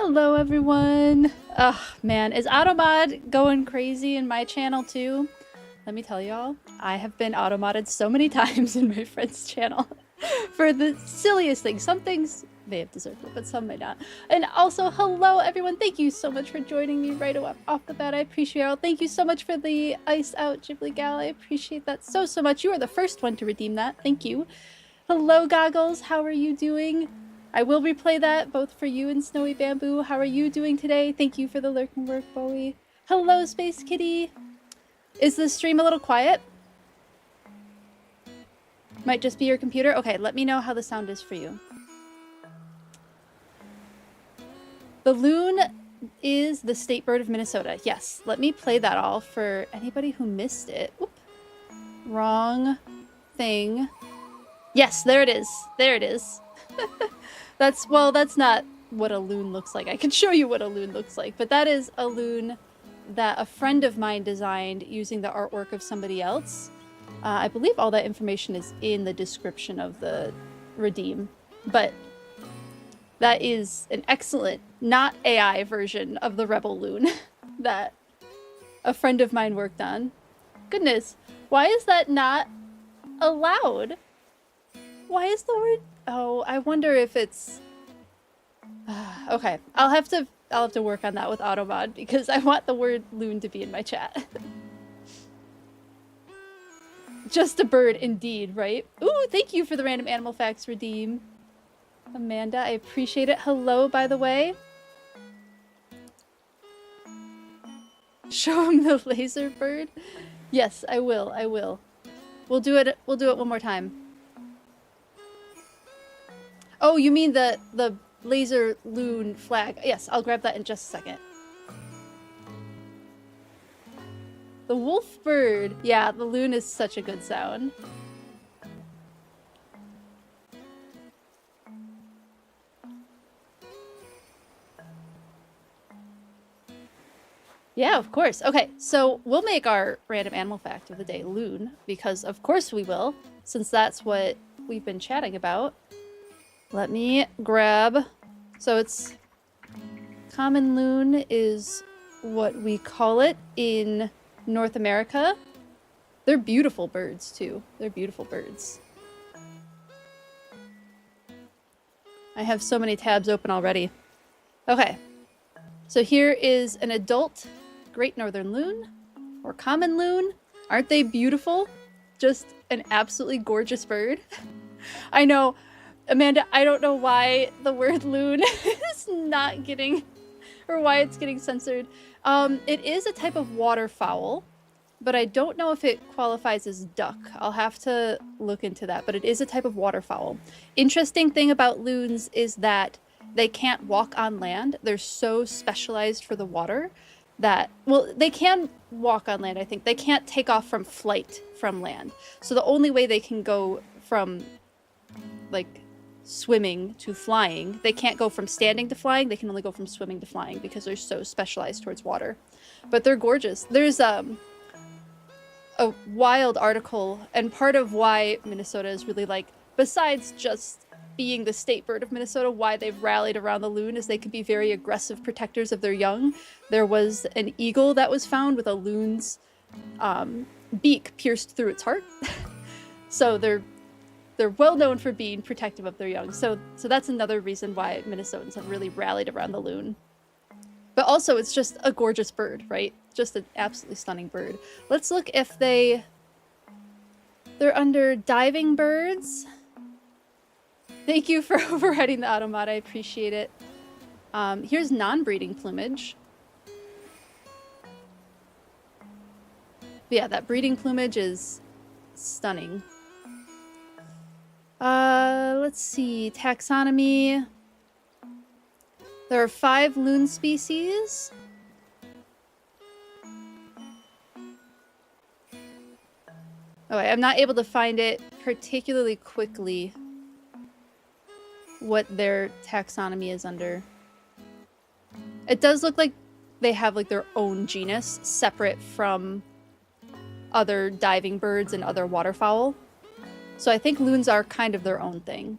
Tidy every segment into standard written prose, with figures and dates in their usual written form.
Hello everyone! Ugh, man, is Automod going crazy in my channel too? Let me tell y'all, I have been automodded so many times in my friend's channel for the silliest things. Some things may have deserved it, but some may not. And also, hello everyone! Thank you so much for joining me right off the bat. I appreciate it. Thank you so much for the Ice Out Ghibli Gal. I appreciate that so much. You are the first one to redeem that. Thank you. Hello Goggles, how are you doing? I will replay that both for you and Snowy Bamboo. How are you doing today? Thank you for the lurking work, Bowie. Hello, Space Kitty. Is the stream a little quiet? Might just be your computer. Okay, let me know how the sound is for you. The loon is the state bird of Minnesota. Yes, let me play that all for anybody who missed it. Oop. Wrong thing. Yes, there it is. There it is. That's not what a loon looks like. I can show you what a loon looks like, but that is a loon that a friend of mine designed using the artwork of somebody else. I believe all that information is in the description of the redeem, but that is an excellent, not AI version of the Rebel Loon that a friend of mine worked on. Goodness, why is that not allowed? Why is the word... Oh, I wonder if it's... Okay, I'll have to work on that with Automod because I want the word loon to be in my chat. Just a bird indeed, right? Ooh, thank you for the random animal facts redeem. Amanda, I appreciate it. Hello, by the way. Show him the laser bird. Yes, I will. We'll do it one more time. Oh, you mean the laser loon flag. Yes, I'll grab that in just a second. The wolf bird. Yeah, the loon is such a good sound. Yeah, of course. Okay, so we'll make our random animal fact of the day loon, because of course we will, since that's what we've been chatting about. Let me grab... So it's... Common loon is what we call it in North America. They're beautiful birds, too. They're beautiful birds. I have so many tabs open already. Okay. So here is an adult Great Northern Loon, or Common Loon. Aren't they beautiful? Just an absolutely gorgeous bird. I know... Amanda, I don't know why the word loon is not getting, or why it's getting censored. It is a type of waterfowl, but I don't know if it qualifies as duck. I'll have to look into that, but it is a type of waterfowl. Interesting thing about loons is that they can't walk on land. They're so specialized for the water that, well, they can walk on land, I think. They can't take off from flight from land. So the only way they can go from, like, swimming to flying. They can't go from standing to flying. They can only go from swimming to flying because they're so specialized towards water. But they're gorgeous. There's a wild article, and part of why Minnesota is really, like, besides just being the state bird of Minnesota, why they've rallied around the loon is they can be very aggressive protectors of their young. There was an eagle that was found with a loon's beak pierced through its heart. So they're well known for being protective of their young. So that's another reason why Minnesotans have really rallied around the loon. But also, it's just a gorgeous bird, right? Just an absolutely stunning bird. Let's look if they're under diving birds. Thank you for overriding the Automod. I appreciate it. Here's non-breeding plumage. But yeah, that breeding plumage is stunning. Let's see, taxonomy. There are 5 loon species. Okay, I'm not able to find it particularly quickly what their taxonomy is under. It does look like they have like their own genus separate from other diving birds and other waterfowl. So I think loons are kind of their own thing.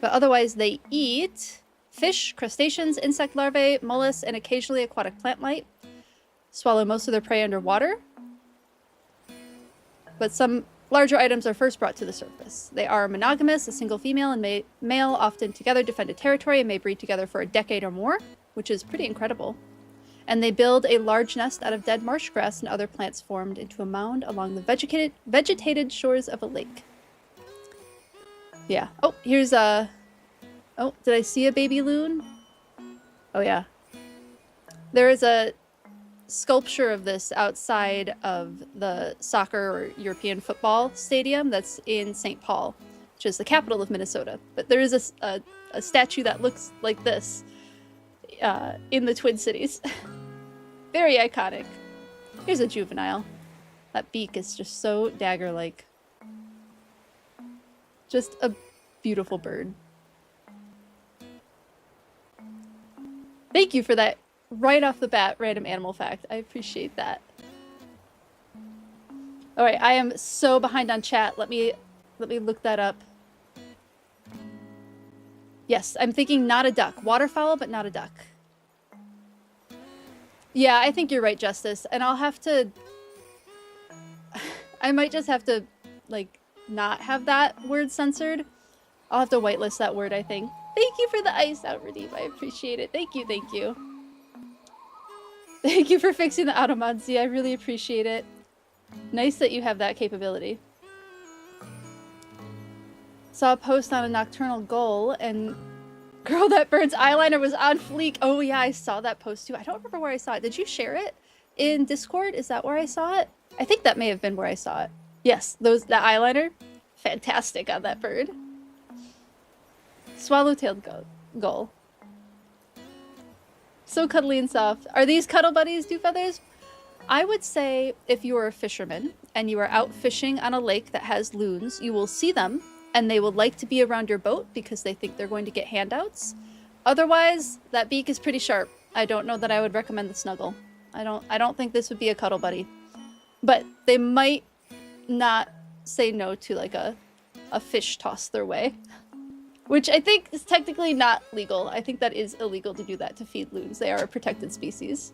But otherwise they eat fish, crustaceans, insect larvae, mollusks, and occasionally aquatic plant life. Swallow most of their prey underwater. But some larger items are first brought to the surface. They are monogamous, a single female and male often together defend a territory and may breed together for a decade or more, which is pretty incredible. And they build a large nest out of dead marsh grass and other plants formed into a mound along the vegetated shores of a lake. Yeah. Oh, here's a... Oh, did I see a baby loon? Oh, yeah. There is a sculpture of this outside of the soccer or European football stadium that's in St. Paul, which is the capital of Minnesota. But there is a statue that looks like this in the Twin Cities. Very iconic. Here's a juvenile. That beak is just so dagger-like. Just a beautiful bird. Thank you for that right off the bat random animal fact. I appreciate that. Alright, I am so behind on chat. Let me look that up. Yes, I'm thinking not a duck. Waterfowl, but not a duck. Yeah, I think you're right, Justice. And I'll have to... I might just have to, like, not have that word censored. I'll have to whitelist that word, I think. Thank you for the ice out redeem. I appreciate it. Thank you, thank you. Thank you for fixing the automancy. I really appreciate it. Nice that you have that capability. Saw a post on a nocturnal gull and... Girl, that bird's eyeliner was on fleek. Oh yeah, I saw that post too. I don't remember where I saw it. Did you share it in Discord? Is that where I saw it? I think that may have been where I saw it. Yes, that eyeliner. Fantastic on that bird. Swallow-tailed gull. So cuddly and soft. Are these cuddle buddies, Do Feathers? I would say if you are a fisherman and you are out fishing on a lake that has loons, you will see them and they will like to be around your boat because they think they're going to get handouts. Otherwise, that beak is pretty sharp. I don't know that I would recommend the snuggle. I don't think this would be a cuddle buddy. But they might not say no to like a fish toss their way. Which I think is technically not legal. I think that is illegal to do that to feed loons. They are a protected species.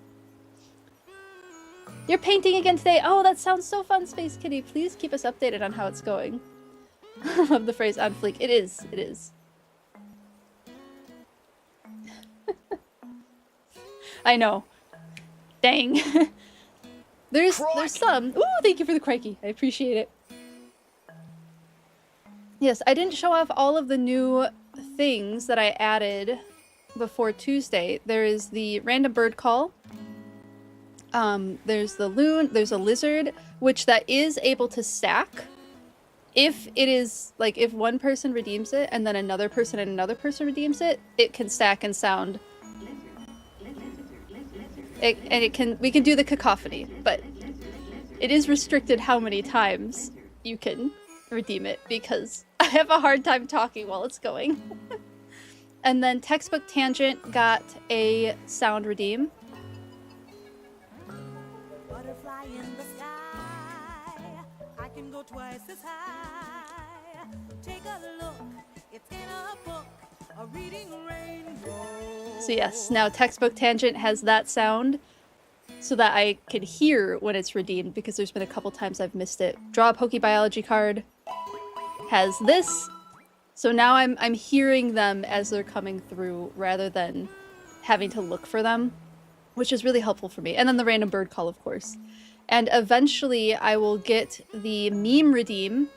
You're painting again today? Oh, that sounds so fun, Space Kitty. Please keep us updated on how it's going. I love the phrase on fleek. It is. It is. I know. Dang. There's some. Ooh, thank you for the crikey. I appreciate it. Yes, I didn't show off all of the new things that I added before Tuesday. There is the random bird call. There's the loon. There's a lizard, which that is able to stack. If it is, like, if one person redeems it and then another person and another person redeems it, it can stack and sound. We can do the cacophony, but it is restricted how many times you can redeem it because I have a hard time talking while it's going. And then Textbook Tangent got a sound redeem. Butterfly in the sky, I can go twice as high. Take a look, it's in a book, a reading rainbow. So yes, now Textbook Tangent has that sound so that I can hear when it's redeemed because there's been a couple times I've missed it. Draw a Pokebiology card. Has this, so now I'm hearing them as they're coming through rather than having to look for them, which is really helpful for me. And then the random bird call, of course. And eventually I will get the meme redeem,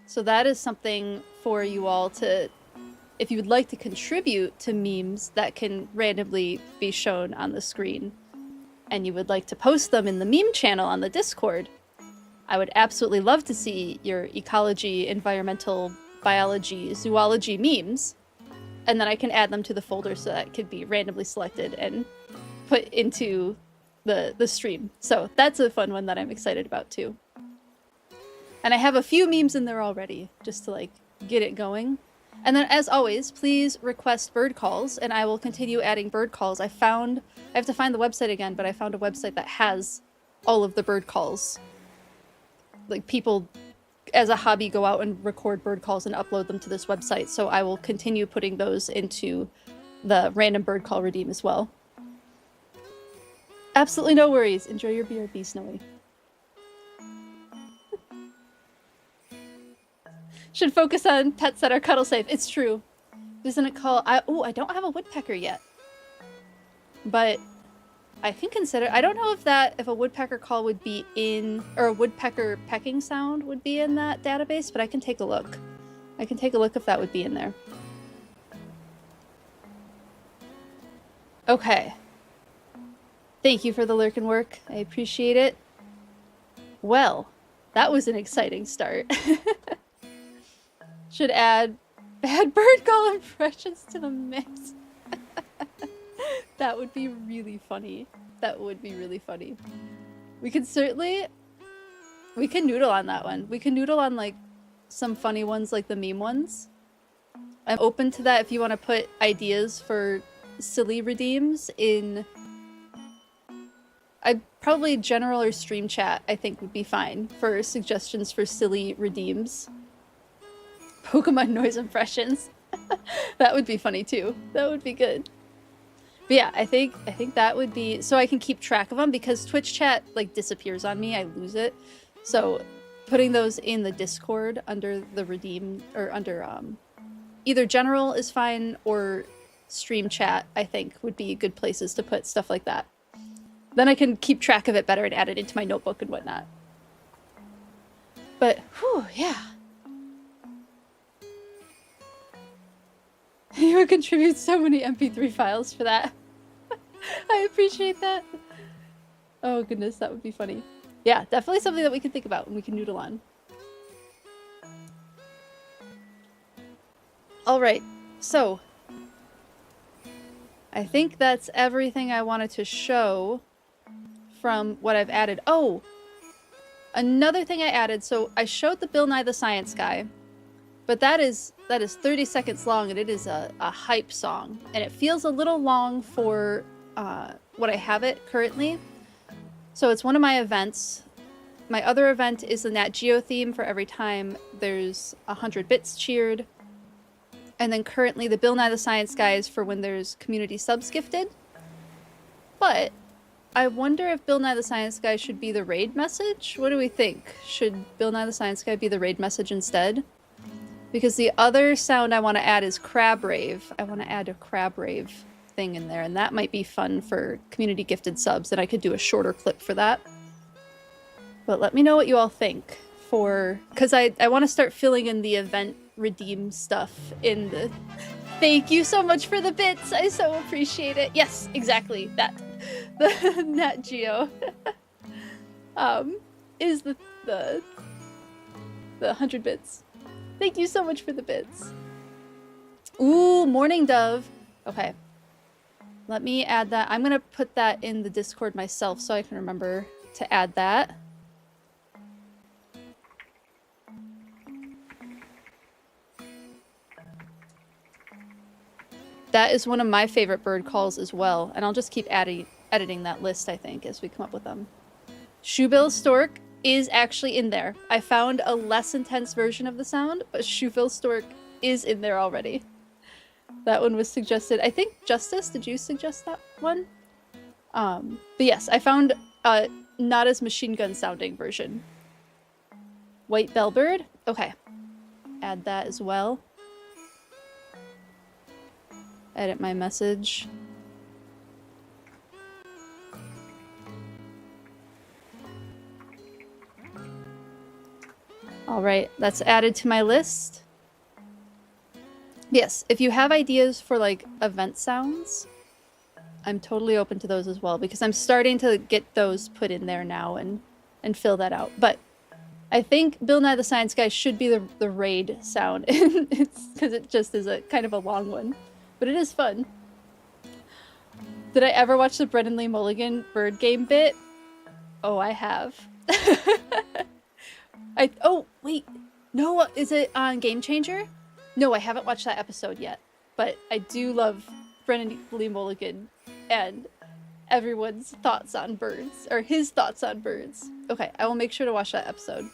so that is something for you all to, if you would like to contribute to memes that can randomly be shown on the screen, and you would like to post them in the meme channel on the Discord, I would absolutely love to see your ecology, environmental, biology, zoology memes, and then I can add them to the folder so that it could be randomly selected and put into the stream. So that's a fun one that I'm excited about too. And I have a few memes in there already, just to like get it going. And then as always, please request bird calls, and I will continue adding bird calls. I have to find the website again, but I found a website that has all of the bird calls. Like, people as a hobby go out and record bird calls and upload them to this website, so I will continue putting those into the random bird call redeem as well. Absolutely no worries. Enjoy your BRB, Snowy. Should focus on pets that are cuddle safe. It's true. Isn't it called? I don't have a woodpecker yet. But I can consider. I don't know if a woodpecker call would be in, or a woodpecker pecking sound would be in that database, but I can take a look. I can take a look if that would be in there. Okay. Thank you for the lurk and work. I appreciate it. Well, that was an exciting start. Should add bad bird call impressions to the mix. That would be really funny. That would be really funny. We can noodle on that one. We can noodle on like some funny ones like the meme ones. I'm open to that if you want to put ideas for silly redeems in... probably general or stream chat I think would be fine for suggestions for silly redeems. Pokemon noise impressions. That would be funny too. That would be good. But yeah, I think that would be, so I can keep track of them, because Twitch chat like disappears on me. I lose it. So putting those in the Discord under the redeem, or under either general is fine, or stream chat I think would be good places to put stuff like that. Then I can keep track of it better and add it into my notebook and whatnot. But whew, yeah. You would contribute so many MP3 files for that. I appreciate that. Oh goodness, that would be funny. Yeah, definitely something that we can think about and we can noodle on. Alright, so I think that's everything I wanted to show from what I've added. Oh! Another thing I added, so I showed the Bill Nye the Science Guy, but that is 30 seconds long, and it is a hype song. And it feels a little long for what I have it currently. So it's one of my events. My other event is the Nat Geo theme for every time there's 100 bits cheered. And then currently the Bill Nye the Science Guy is for when there's community subs gifted. But I wonder if Bill Nye the Science Guy should be the raid message? What do we think? Should Bill Nye the Science Guy be the raid message instead? Because the other sound I want to add is Crab Rave. I want to add a Crab Rave thing in there, and that might be fun for community gifted subs, and I could do a shorter clip for that. But let me know what you all think for... Because I want to start filling in the event redeem stuff in the... Thank you so much for the bits! I so appreciate it! Yes, exactly, that. The Nat Geo. Is the 100 bits. Thank you so much for the bits. Ooh, Morning Dove. Okay. Let me add that. I'm gonna put that in the Discord myself so I can remember to add that. That is one of my favorite bird calls as well, and I'll just keep editing that list, I think, as we come up with them. Shoebill Stork is actually in there. I found a less intense version of the sound, but Shoebill Stork is in there already. That one was suggested. I think Justice, did you suggest that one? But yes, I found a not as machine gun sounding version. White Bellbird? Okay. Add that as well. Edit my message. Alright, that's added to my list. Yes, if you have ideas for like event sounds, I'm totally open to those as well, because I'm starting to get those put in there now and fill that out. But I think Bill Nye the Science Guy should be the raid sound. It's because it just is a kind of a long one. But it is fun. Did I ever watch the Brennan Lee Mulligan bird game bit? Oh, I have. Oh, wait. No, is it on Game Changer? No, I haven't watched that episode yet. But I do love Brennan Lee Mulligan and everyone's thoughts on birds. Or his thoughts on birds. Okay, I will make sure to watch that episode.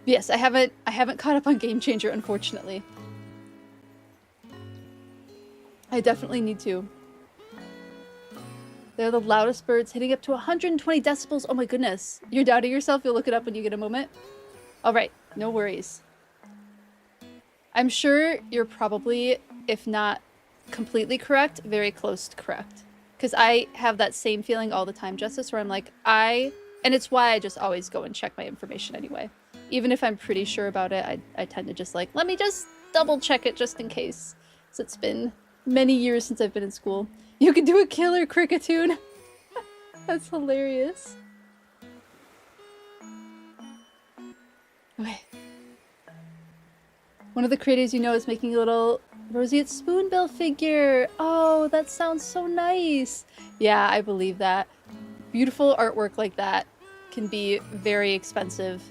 Yes, I haven't caught up on Game Changer, unfortunately. I definitely need to. They're the loudest birds, hitting up to 120 decibels. Oh my goodness. You're doubting yourself? You'll look it up when you get a moment? All right, no worries. I'm sure you're probably, if not completely correct, very close to correct. Because I have that same feeling all the time, Justice, where I'm like, and it's why I just always go and check my information anyway. Even if I'm pretty sure about it, I tend to just like, let me just double check it just in case. So it's been many years since I've been in school. You can do a killer cricketune. That's hilarious. Okay. One of the creators you know is making a little roseate spoonbill figure. Oh, that sounds so nice. Yeah, I believe that. Beautiful artwork like that can be very expensive.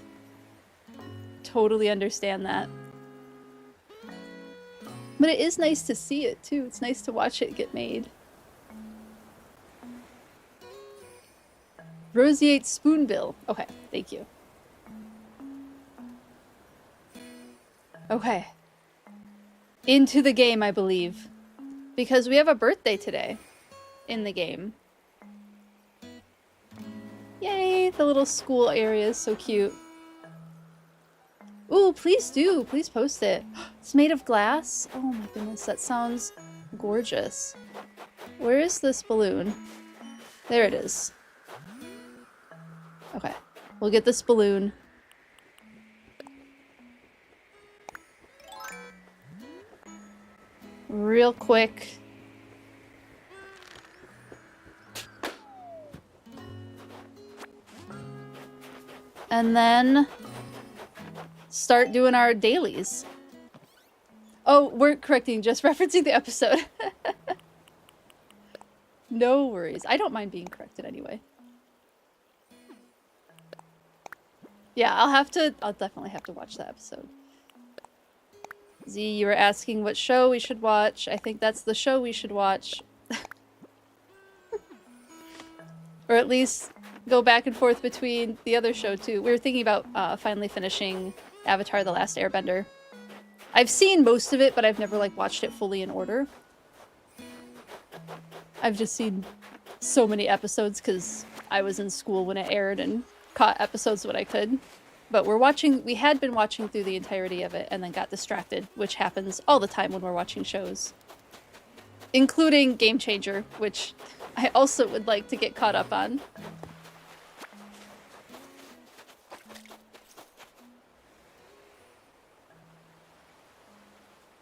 Totally understand that. But it is nice to see it too. It's nice to watch it get made. Roseate spoonbill. Okay, thank you. Okay. Into the game, I believe. Because we have a birthday today in the game. Yay, the little school area is so cute. Ooh, please do. Please post it. It's made of glass? Oh my goodness, that sounds gorgeous. Where is this balloon? There it is. Okay, we'll get this balloon. Real quick. And then start doing our dailies. Oh, weren't correcting, just referencing the episode. No worries. I don't mind being corrected anyway. Yeah, I'll definitely have to watch that episode. Z, you were asking what show we should watch. I think that's the show we should watch. Or at least go back and forth between the other show too. We were thinking about finally finishing Avatar: The Last Airbender. I've seen most of it, but I've never like watched it fully in order. I've just seen so many episodes because I was in school when it aired and caught episodes when I could. But we had been watching through the entirety of it and then got distracted, which happens all the time when we're watching shows. Including Game Changer, which I also would like to get caught up on.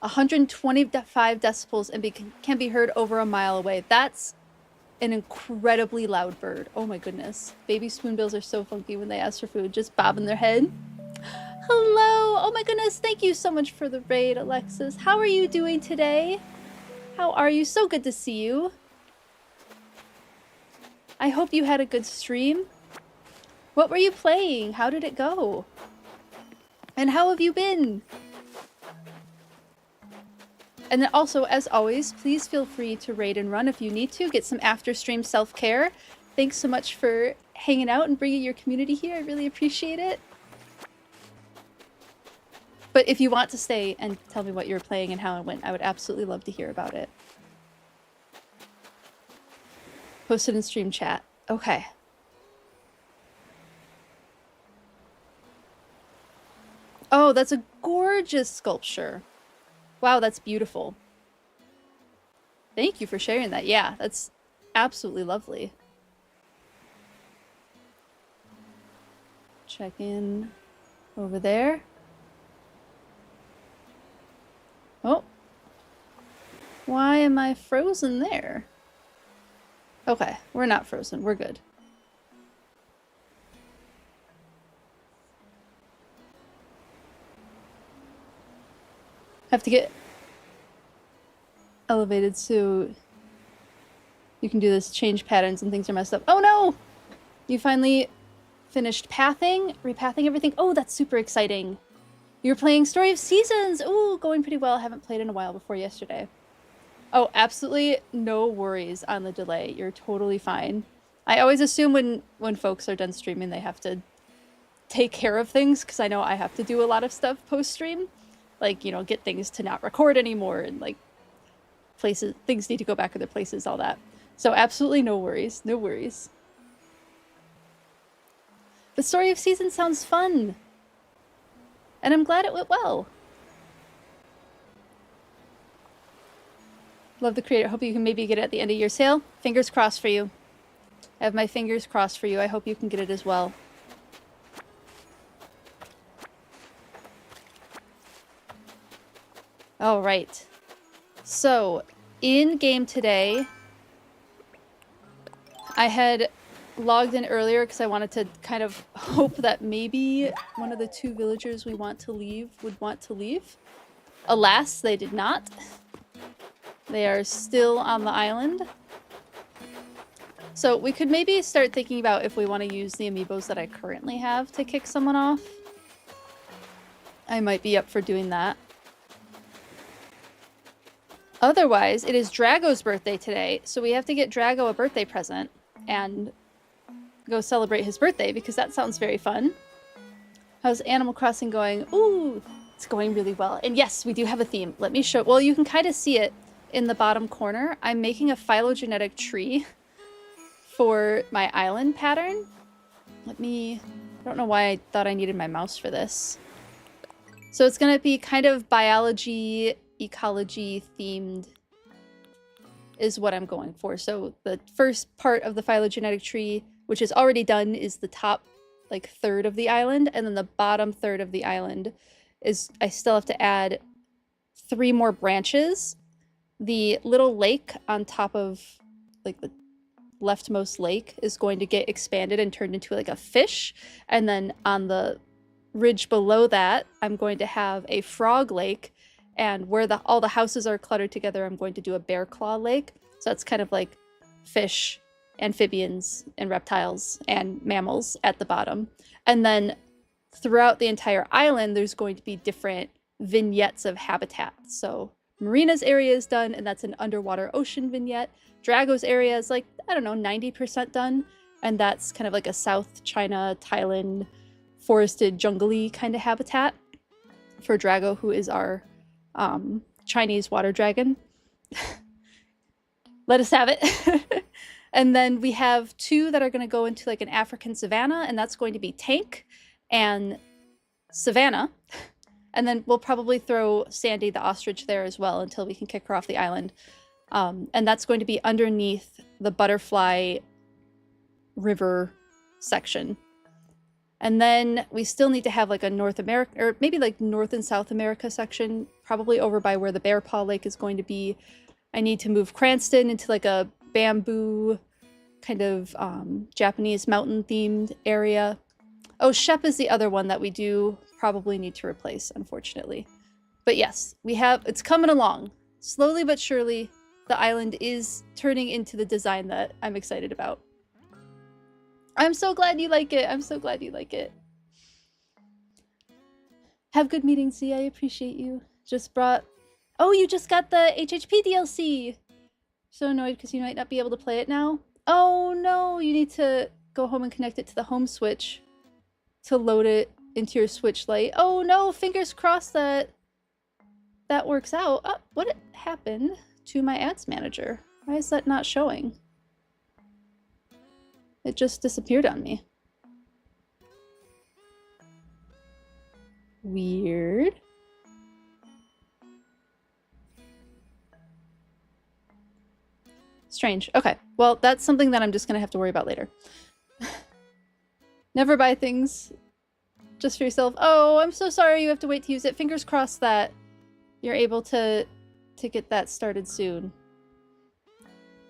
"125 decibels and can be heard over a mile away." That's an incredibly loud bird. Oh my goodness. Baby spoonbills are so funky when they ask for food, just bobbing their head. Hello! Oh my goodness, thank you so much for the raid, Alexis. How are you doing today? How are you? So good to see you. I hope you had a good stream. What were you playing? How did it go? And how have you been? And then also, as always, please feel free to raid and run if you need to. Get some after-stream self-care. Thanks so much for hanging out and bringing your community here. I really appreciate it. But if you want to stay and tell me what you were playing and how it went, I would absolutely love to hear about it. Post it in stream chat. Okay. Oh, that's a gorgeous sculpture. Wow, that's beautiful. Thank you for sharing that. Yeah, that's absolutely lovely. Check in over there. Oh. Why am I frozen there? Okay, we're not frozen. We're good. Have to get elevated so you can do this, change patterns and things are messed up. Oh no! You finally finished repathing everything. Oh, that's super exciting. You're playing Story of Seasons. Ooh, going pretty well. I haven't played in a while before yesterday. Oh, absolutely no worries on the delay. You're totally fine. I always assume when folks are done streaming, they have to take care of things, because I know I have to do a lot of stuff post-stream. Like, you know, get things to not record anymore and, like, places, things need to go back to their places, all that. So absolutely no worries, no worries. The story of season sounds fun. And I'm glad it went well. Love the creator. Hope you can maybe get it at the end of your sale. Fingers crossed for you. I have my fingers crossed for you. I hope you can get it as well. All right. So, in game today, I had logged in earlier because I wanted to kind of hope that maybe one of the 2 villagers we want to leave would want to leave. Alas, they did not. They are still on the island. So we could maybe start thinking about if we want to use the amiibos that I currently have to kick someone off. I might be up for doing that. Otherwise, it is Drago's birthday today, so we have to get Drago a birthday present and go celebrate his birthday because that sounds very fun. How's Animal Crossing going? Ooh, it's going really well. And yes, we do have a theme. Let me show. Well, you can kind of see it in the bottom corner. I'm making a phylogenetic tree for my island pattern. I don't know why I thought I needed my mouse for this. So it's going to be kind of biology, ecology themed is what I'm going for. So the first part of the phylogenetic tree, which is already done, is the top like third of the island, and then the bottom third of the island is I still have to add 3 more branches. The little lake on top of like the leftmost lake is going to get expanded and turned into like a fish, and then on the ridge below that I'm going to have a frog lake, and where all the houses are cluttered together I'm going to do a bear claw lake. So that's kind of like fish, amphibians, and reptiles and mammals at the bottom. And then throughout the entire island there's going to be different vignettes of habitat. So Marina's area is done, and that's an underwater ocean vignette. Drago's area is like, I don't know, 90% done, and that's kind of like a South China, Thailand, forested, jungly kind of habitat for Drago, who is our Chinese water dragon. Let us have it. And then we have 2 that are going to go into like an African savanna, and that's going to be Tank and Savannah. And then we'll probably throw Sandy the ostrich there as well until we can kick her off the island. And that's going to be underneath the butterfly river section. And then we still need to have like a North America, or maybe like North and South America section, probably over by where the Bear Paw Lake is going to be. I need to move Cranston into like a bamboo kind of Japanese mountain themed area. Oh, Shep is the other one that we do probably need to replace, unfortunately. But yes, it's coming along. Slowly but surely, the island is turning into the design that I'm excited about. I'm so glad you like it. I'm so glad you like it. Have good meetings, Z. I appreciate you. Oh, you just got the HHP DLC. So annoyed because you might not be able to play it now. Oh no, you need to go home and connect it to the home switch to load it into your Switch Lite. Oh no, fingers crossed that works out. Oh, what happened to my ads manager? Why is that not showing? It just disappeared on me. Weird. Strange. Okay, well, that's something that I'm just gonna have to worry about later. Never buy things just for yourself. Oh, I'm so sorry you have to wait to use it. Fingers crossed that you're able to get that started soon.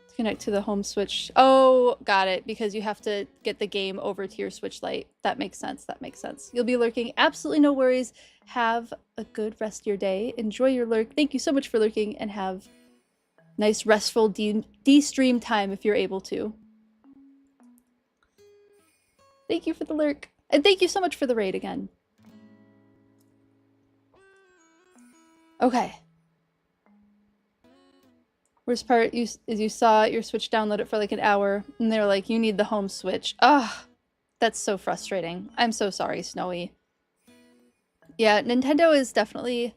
To connect to the home Switch. Oh, got it. Because you have to get the game over to your Switch Lite. That makes sense. That makes sense. You'll be lurking. Absolutely no worries. Have a good rest of your day. Enjoy your lurk. Thank you so much for lurking, and have nice restful de-stream time if you're able to. Thank you for the lurk. And thank you so much for the raid again. Okay. Worst part is you saw your Switch download it for like an hour, and they were like, you need the home Switch. Ugh. That's so frustrating. I'm so sorry, Snowy. Yeah, Nintendo is definitely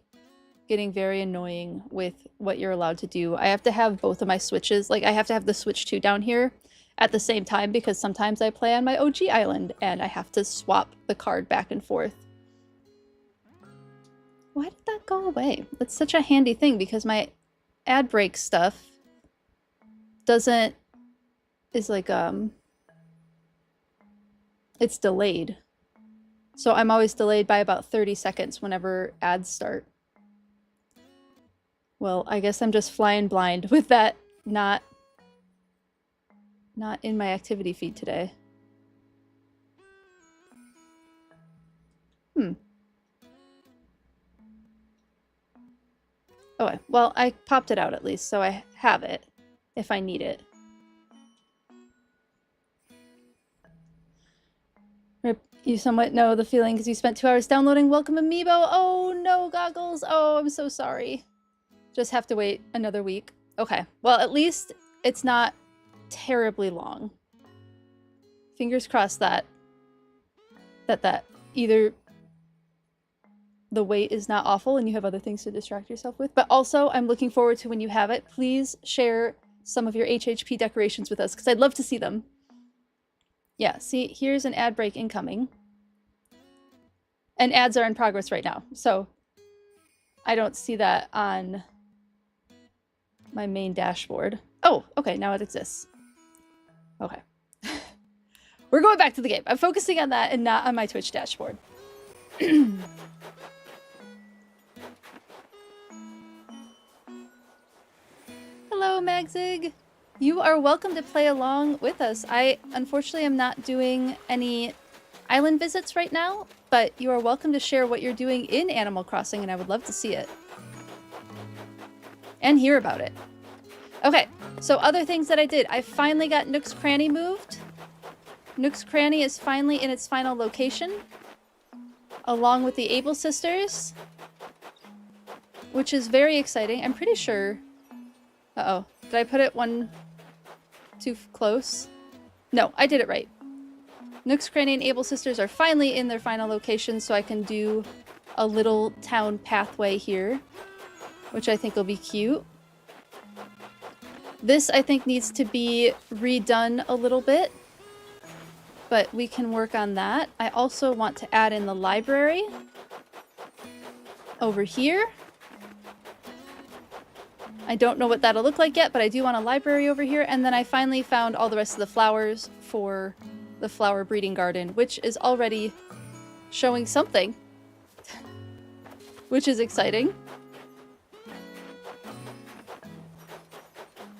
getting very annoying with what you're allowed to do. I have to have both of my switches. Like, I have to have the Switch 2 down here at the same time because sometimes I play on my OG island and I have to swap the card back and forth. Why did that go away? That's such a handy thing because my ad break stuff is like, it's delayed. So I'm always delayed by about 30 seconds whenever ads start. Well, I guess I'm just flying blind with that not in my activity feed today. Okay, well, I popped it out at least, so I have it if I need it. Rip, you somewhat know the feeling because you spent 2 hours downloading Welcome Amiibo. Oh no, Goggles. Oh, I'm so sorry. Just have to wait another week. Okay, well, at least it's not terribly long. Fingers crossed that either the wait is not awful and you have other things to distract yourself with, but also I'm looking forward to when you have it. Please share some of your HHP decorations with us because I'd love to see them. Yeah, see, here's an ad break incoming. And ads are in progress right now, so I don't see that on my main dashboard. Oh, okay, now it exists. Okay. We're going back to the game. I'm focusing on that and not on my Twitch dashboard. Hello, Magzig. You are welcome to play along with us. I, unfortunately, am not doing any island visits right now, but you are welcome to share what you're doing in Animal Crossing, and I would love to see it. And hear about it. Okay, so other things that I did. I finally got Nook's Cranny moved. Nook's Cranny is finally in its final location, along with the Able Sisters, which is very exciting. I'm pretty sure... Uh-oh. Did I put it one too close? No, I did it right. Nook's Cranny and Able Sisters are finally in their final location, so I can do a little town pathway here, which I think will be cute. This, I think, needs to be redone a little bit, but we can work on that. I also want to add in the library over here. I don't know what that'll look like yet, but I do want a library over here. And then I finally found all the rest of the flowers for the flower breeding garden, which is already showing something, which is exciting.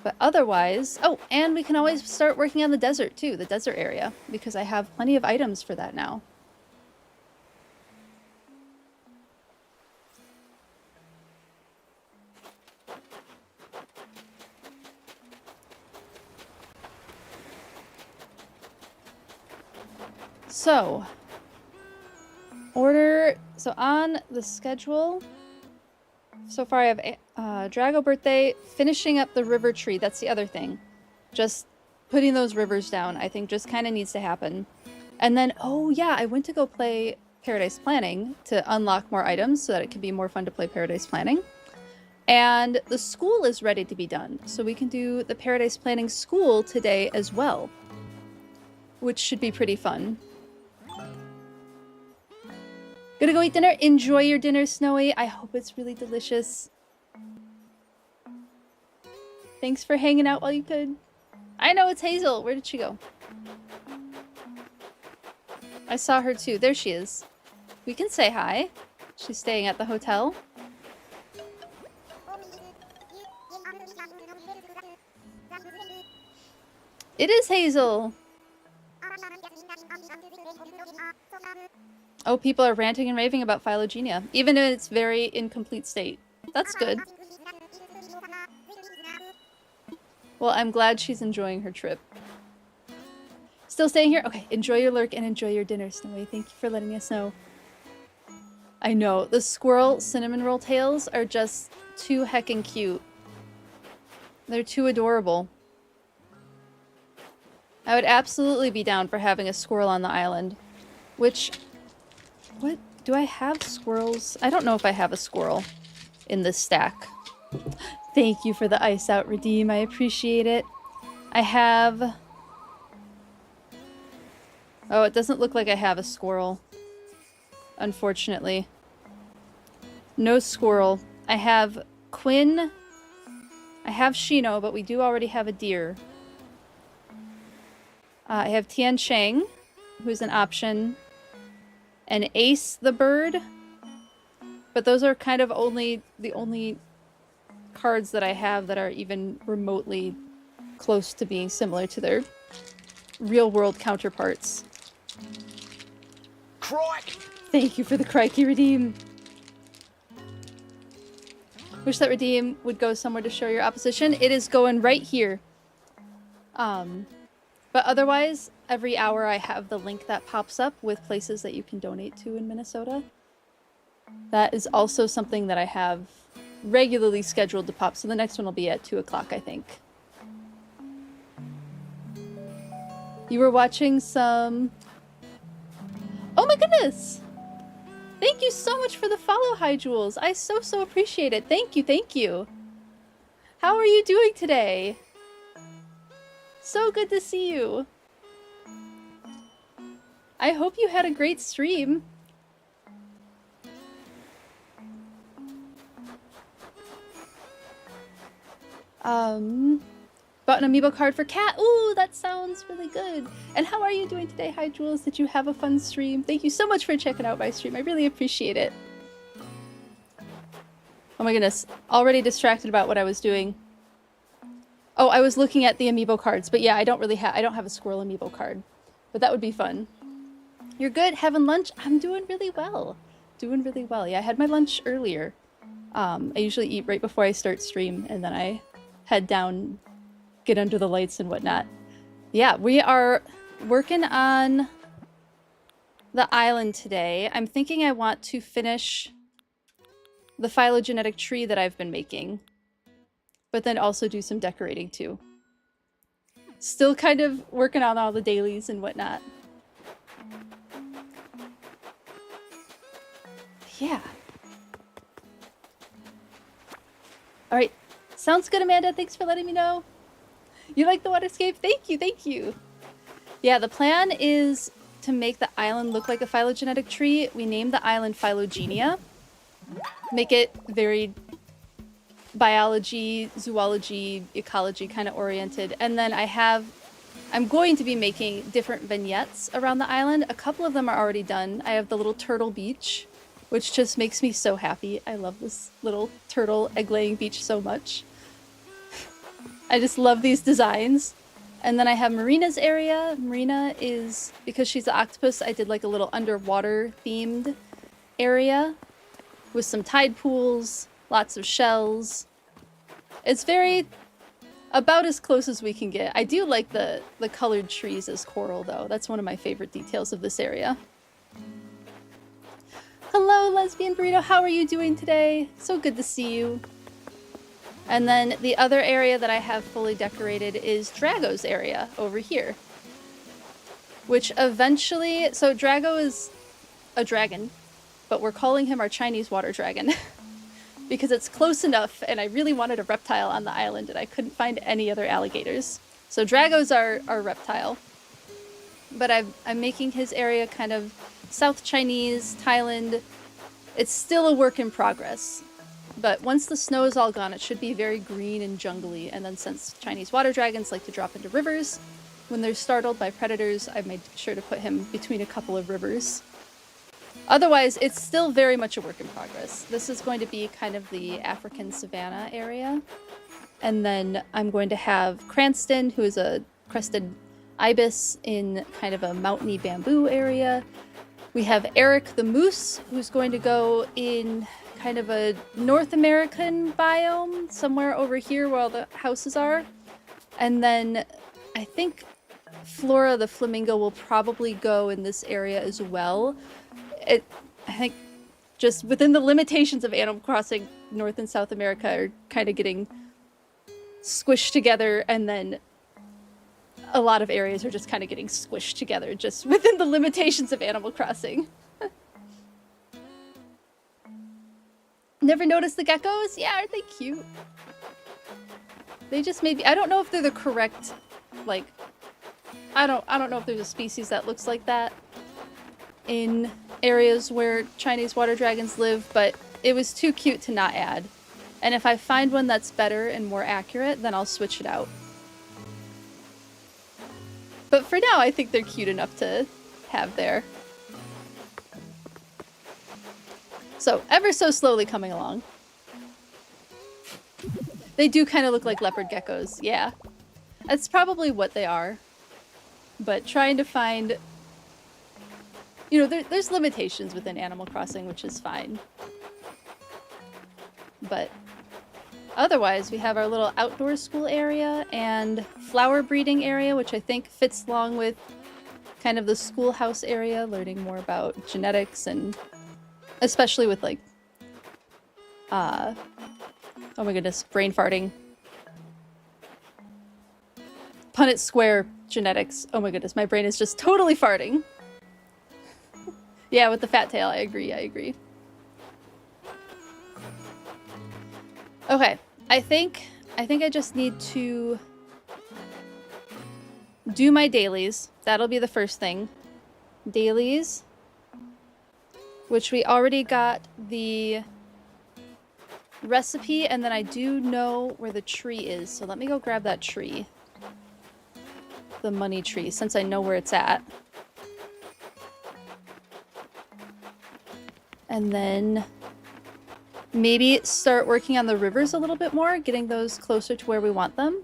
But otherwise... Oh, and we can always start working on the desert, too. The desert area. Because I have plenty of items for that now. So... So on the schedule... So far I have Drago birthday, finishing up the river tree. That's the other thing. Just putting those rivers down, I think, just kind of needs to happen. And then, oh yeah, I went to go play Paradise Planning to unlock more items so that it can be more fun to play Paradise Planning. And the school is ready to be done. So we can do the Paradise Planning school today as well, which should be pretty fun. Gonna go eat dinner. Enjoy your dinner, Snowy. I hope it's really delicious. Thanks for hanging out while you could. I know, it's Hazel. Where did she go? I saw her too. There she is. We can say hi. She's staying at the hotel. It is Hazel. Oh, people are ranting and raving about Phylogenia, even in its very incomplete state. That's good. Well, I'm glad she's enjoying her trip. Still staying here? Okay, enjoy your lurk and enjoy your dinner, Snowy. Thank you for letting us know. I know, the squirrel cinnamon roll tails are just too heckin' cute. They're too adorable. I would absolutely be down for having a squirrel on the island. Which... What? Do I have squirrels? I don't know if I have a squirrel. in this stack. Thank you for the ice out redeem. I appreciate it. I have... Oh, it doesn't look like I have a squirrel. Unfortunately. No squirrel. I have Quinn. I have Shino, but we do already have a deer. I have Tian Shang, who's an option. And Ace the bird. But those are kind of the only cards that I have that are even remotely close to being similar to their real-world counterparts. Crike! Thank you for the crikey redeem. Wish that redeem would go somewhere to show your opposition. It is going right here. But otherwise, every hour I have the link that pops up with places that you can donate to in Minnesota. That is also something that I have regularly scheduled to pop, so the next one will be at 2 o'clock, I think. You were watching some... Oh my goodness! Thank you so much for the follow, Hi Jules. I so appreciate it. Thank you, thank you. How are you doing today? So good to see you. I hope you had a great stream. Bought an amiibo card for Cat. Ooh, that sounds really good. And how are you doing today? Hi, Jules. Did you have a fun stream? Thank you so much for checking out my stream. I really appreciate it. Oh my goodness. Already distracted about what I was doing. Oh, I was looking at the amiibo cards. But yeah, I don't have a squirrel amiibo card. But that would be fun. You're good? Having lunch? I'm doing really well. Doing really well. Yeah, I had my lunch earlier. I usually eat right before I start stream. And then I head down, get under the lights and whatnot. Yeah, we are working on the island today. I'm thinking I want to finish the phylogenetic tree that I've been making, but then also do some decorating too. Still kind of working on all the dailies and whatnot. Yeah. All right. Sounds good, Amanda. Thanks for letting me know. You like the waterscape? Thank you, thank you. Yeah, the plan is to make the island look like a phylogenetic tree. We named the island Phylogenia. Make it very biology, zoology, ecology kind of oriented. And then I'm going to be making different vignettes around the island. A couple of them are already done. I have the little turtle beach, which just makes me so happy. I love this little turtle egg-laying beach so much. I just love these designs. And then I have Marina's area. Marina is, because she's an octopus, I did like a little underwater themed area with some tide pools, lots of shells. It's about as close as we can get. I do like the colored trees as coral though. That's one of my favorite details of this area. Hello, Lesbian Burrito. How are you doing today? So good to see you. And then the other area that I have fully decorated is Drago's area over here. Which eventually... So Drago is a dragon, but we're calling him our Chinese water dragon. Because it's close enough, and I really wanted a reptile on the island, and I couldn't find any other alligators. So Drago's our reptile. But I'm making his area kind of South Chinese, Thailand. It's still a work in progress. But once the snow is all gone, it should be very green and jungly. And then since Chinese water dragons like to drop into rivers, when they're startled by predators, I made sure to put him between a couple of rivers. Otherwise, it's still very much a work in progress. This is going to be kind of the African savanna area. And then I'm going to have Cranston, who is a crested ibis in kind of a mountainy bamboo area. We have Eric the moose, who's going to go in kind of a North American biome, somewhere over here where all the houses are. And then I think Flora the flamingo will probably go in this area as well. I think just within the limitations of Animal Crossing, North and South America are kind of getting squished together, and then a lot of areas are just kind of getting squished together just within the limitations of Animal Crossing. Never noticed the geckos? Yeah, aren't they cute? They just maybe, I don't know if they're the correct, like, I don't know if there's a species that looks like that in areas where Chinese water dragons live, but it was too cute to not add. And if I find one that's better and more accurate, then I'll switch it out. But for now, I think they're cute enough to have there. So, ever so slowly coming along. They do kind of look like leopard geckos, yeah. That's probably what they are. But trying to find... You know, there's limitations within Animal Crossing, which is fine. But otherwise, we have our little outdoor school area and flower breeding area, which I think fits along with kind of the schoolhouse area, learning more about genetics and especially with like, oh my goodness, brain farting. Punnett Square genetics. Oh my goodness, my brain is just totally farting. Yeah, with the fat tail, I agree, I agree. Okay, I think I just need to do my dailies. That'll be the first thing. Dailies, which we already got the recipe, and then I do know where the tree is, so let me go grab that tree. The money tree, since I know where it's at. And then maybe start working on the rivers a little bit more, getting those closer to where we want them.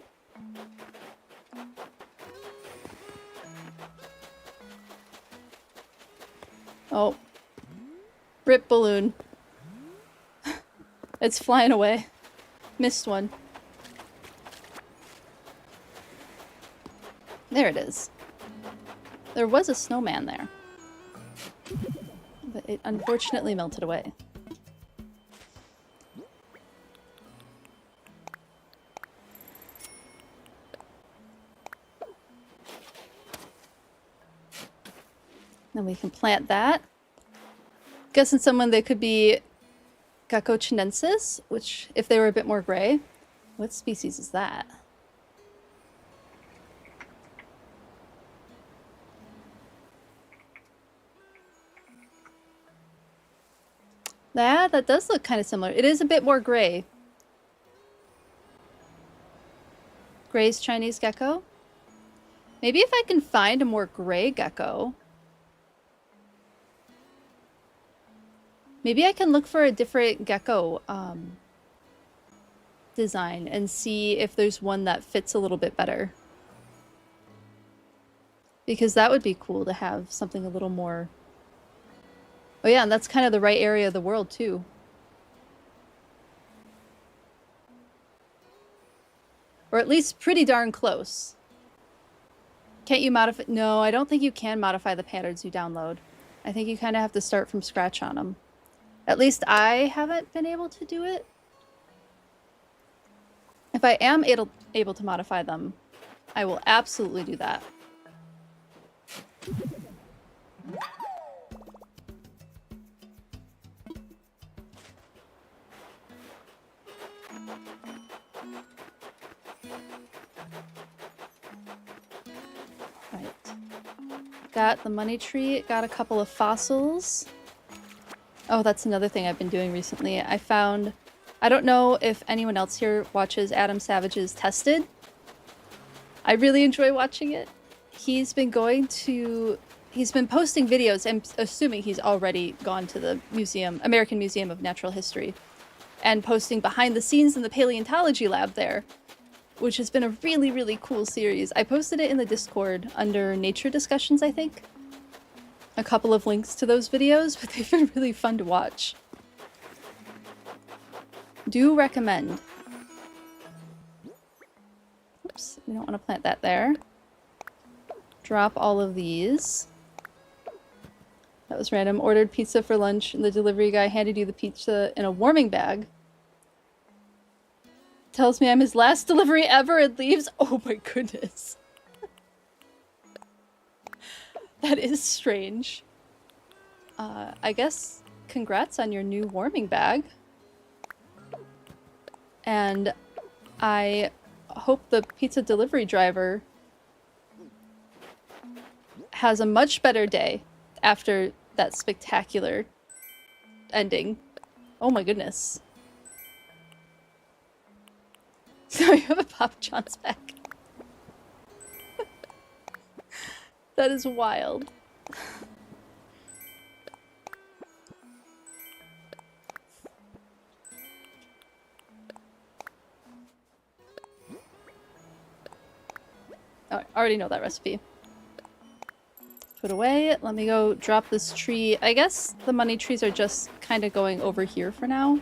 Oh. Rip balloon. It's flying away. Missed one. There it is. There was a snowman there. But it unfortunately melted away. Then we can plant that. Guessing someone they could be Gecko chinensis, which if they were a bit more gray. What species is that? That does look kind of similar. It is a bit more gray. Gray's Chinese gecko? Maybe if I can find a more gray gecko. Maybe I can look for a different gecko design and see if there's one that fits a little bit better. Because that would be cool to have something a little more... Oh yeah, and that's kind of the right area of the world too. Or at least pretty darn close. Can't you modify... No, I don't think you can modify the patterns you download. I think you kind of have to start from scratch on them. At least I haven't been able to do it. If I am able to modify them, I will absolutely do that. Right. Got the money tree, got a couple of fossils. Oh, that's another thing I've been doing recently. I found... I don't know if anyone else here watches Adam Savage's Tested. I really enjoy watching it. He's been going to... He's been posting videos. I'm assuming he's already gone to the museum, American Museum of Natural History, and posting behind the scenes in the paleontology lab there, which has been a really, really cool series. I posted it in the Discord under Nature Discussions, I think. A couple of links to those videos, but they've been really fun to watch. Do recommend. Oops, we don't want to plant that there. Drop all of these. That was random. Ordered pizza for lunch and the delivery guy handed you the pizza in a warming bag. Tells me I'm his last delivery ever and leaves. Oh my goodness. That is strange. I guess congrats on your new warming bag. and I hope the pizza delivery driver has a much better day after that spectacular ending. Oh my goodness. So you have a Papa John's back. That is wild. Oh, I already know that recipe. Put away. Let me go drop this tree. I guess the money trees are just kind of going over here for now,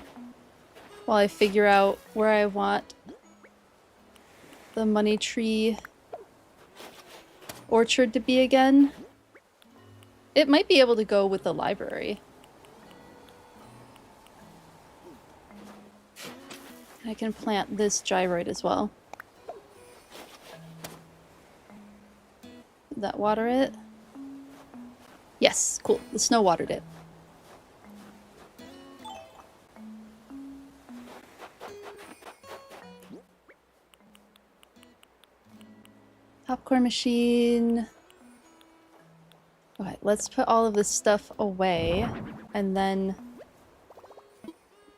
while I figure out where I want the money tree orchard to be again. It might be able to go with the library. I can plant this gyroid as well. Did that water it? Yes, cool. The snow watered it. Popcorn machine. Okay, let's put all of this stuff away and then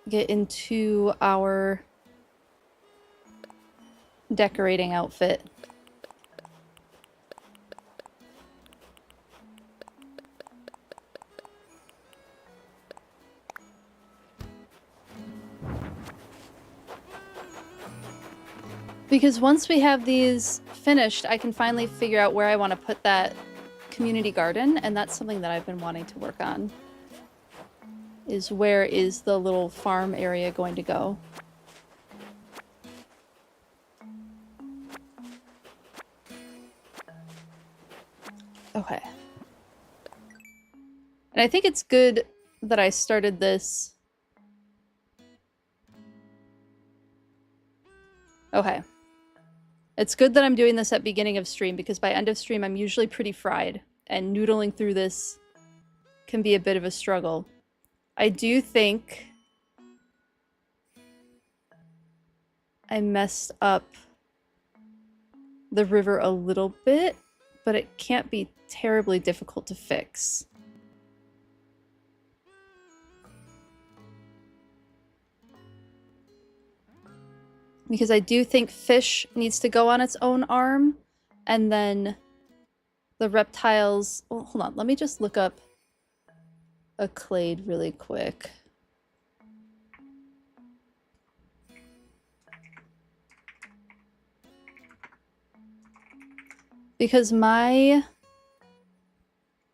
get into our decorating outfit. Because once we have these finished, I can finally figure out where I want to put that community garden, and that's something that I've been wanting to work on. Is where is the little farm area going to go? Okay. And I think it's good that I started this. Okay. It's good that I'm doing this at beginning of stream, because by end of stream I'm usually pretty fried, and noodling through this can be a bit of a struggle. I do think I messed up the river a little bit, but it can't be terribly difficult to fix. Because I do think fish needs to go on its own arm, and then the reptiles... Oh, hold on, let me just look up a clade really quick. Because my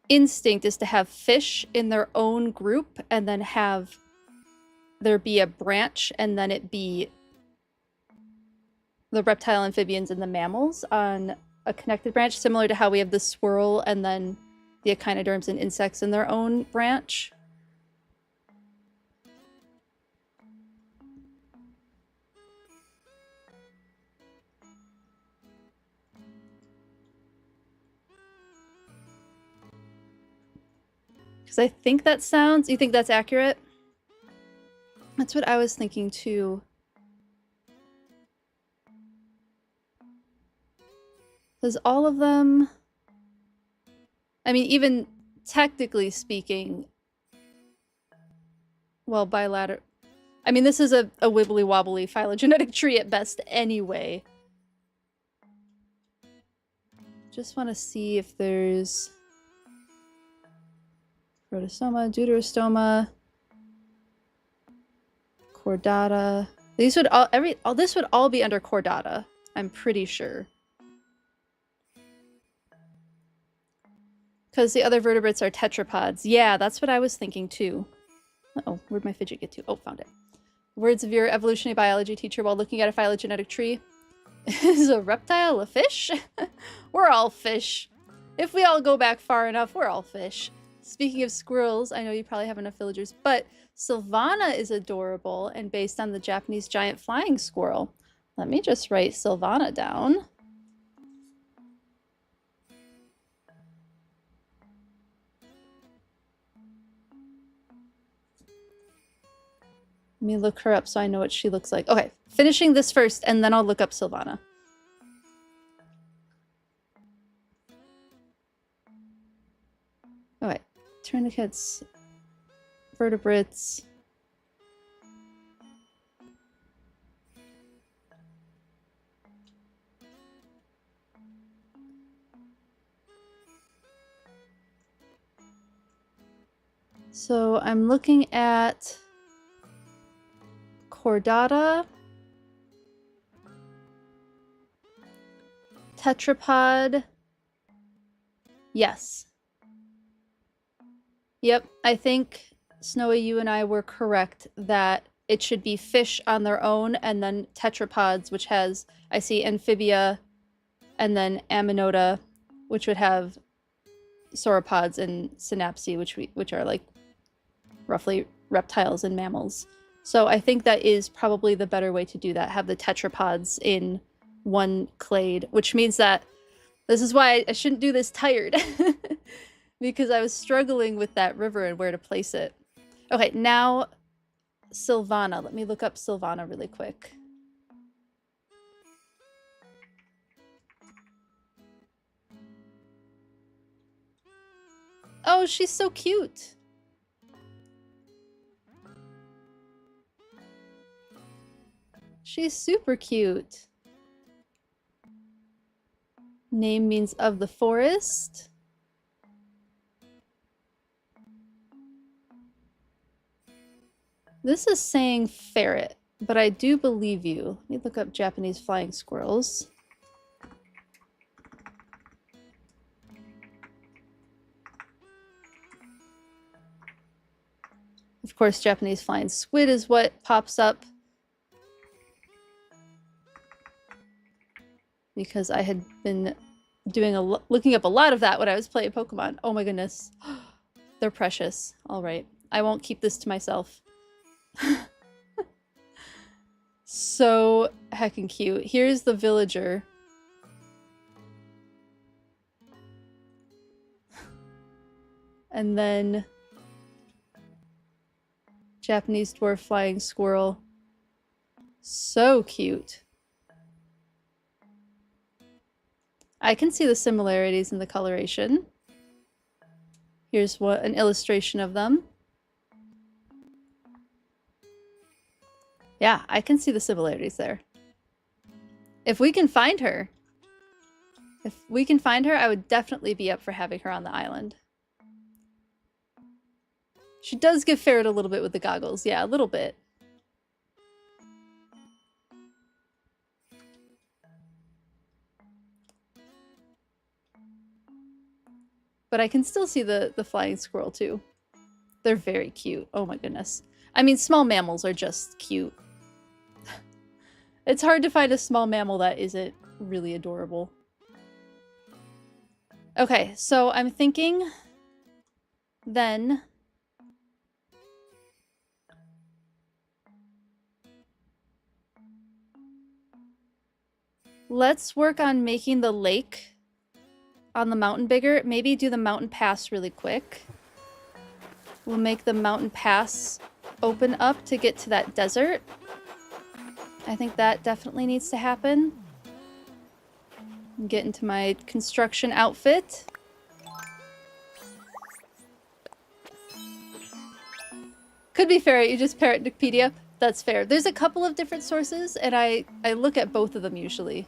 instinct is to have fish in their own group, and then have there be a branch, and then it be the reptile amphibians and the mammals on a connected branch, similar to how we have the squirrel and then the echinoderms and insects in their own branch. Because I think that sounds... You think that's accurate? That's what I was thinking too. Does all of them... I mean, even technically speaking... Well, bilateral... I mean, this is a wibbly-wobbly phylogenetic tree at best anyway. Just want to see if there's... Rotostoma, Deuterostoma... Chordata... These would all... this would all be under Chordata, I'm pretty sure. Because the other vertebrates are tetrapods. Yeah, that's what I was thinking too. Uh-oh, where'd my fidget get to? Oh, found it. Words of your evolutionary biology teacher while looking at a phylogenetic tree. Is a reptile a fish? We're all fish. If we all go back far enough, we're all fish. Speaking of squirrels, I know you probably have enough villagers, but Sylvana is adorable and based on the Japanese giant flying squirrel. Let me just write Sylvana down. me look her up so I know what she looks like. Okay, finishing this first, and then I'll look up Sylvana. Okay, tourniquets, vertebrates. So I'm looking at chordata, tetrapod. Yes. Yep, I think Snowy, you and I were correct that it should be fish on their own, and then tetrapods, which has, I see amphibia, and then ammonota, which would have sauropods, and synapsi, which are like roughly reptiles and mammals. So I think that is probably the better way to do that, have the tetrapods in one clade, which means that this is why I shouldn't do this tired. Because I was struggling with that river and where to place it. Okay, now Sylvana. Let me look up Sylvana really quick. Oh, she's so cute. She's super cute. Name means of the forest. This is saying ferret, but I do believe you. Let me look up Japanese flying squirrels. Of course, Japanese flying squid is what pops up. Because I had been doing looking up a lot of that when I was playing Pokemon. Oh my goodness. They're precious. All right. I won't keep this to myself. So heckin' cute. Here's the villager. And then Japanese dwarf flying squirrel. So cute. I can see the similarities in the coloration. Here's an illustration of them. Yeah, I can see the similarities there. If we can find her, I would definitely be up for having her on the island. She does give Ferret a little bit with the goggles. Yeah, a little bit. But I can still see the flying squirrel too. They're very cute. Oh my goodness. I mean, small mammals are just cute. It's hard to find a small mammal that isn't really adorable. Okay, so I'm thinking then let's work on making the lake on the mountain bigger. Maybe do the mountain pass really quick. We'll make the mountain pass open up to get to that desert. I think that definitely needs to happen. Get into my construction outfit. Could be fair, you just parrot Wikipedia. That's fair. There's a couple of different sources, and I look at both of them usually.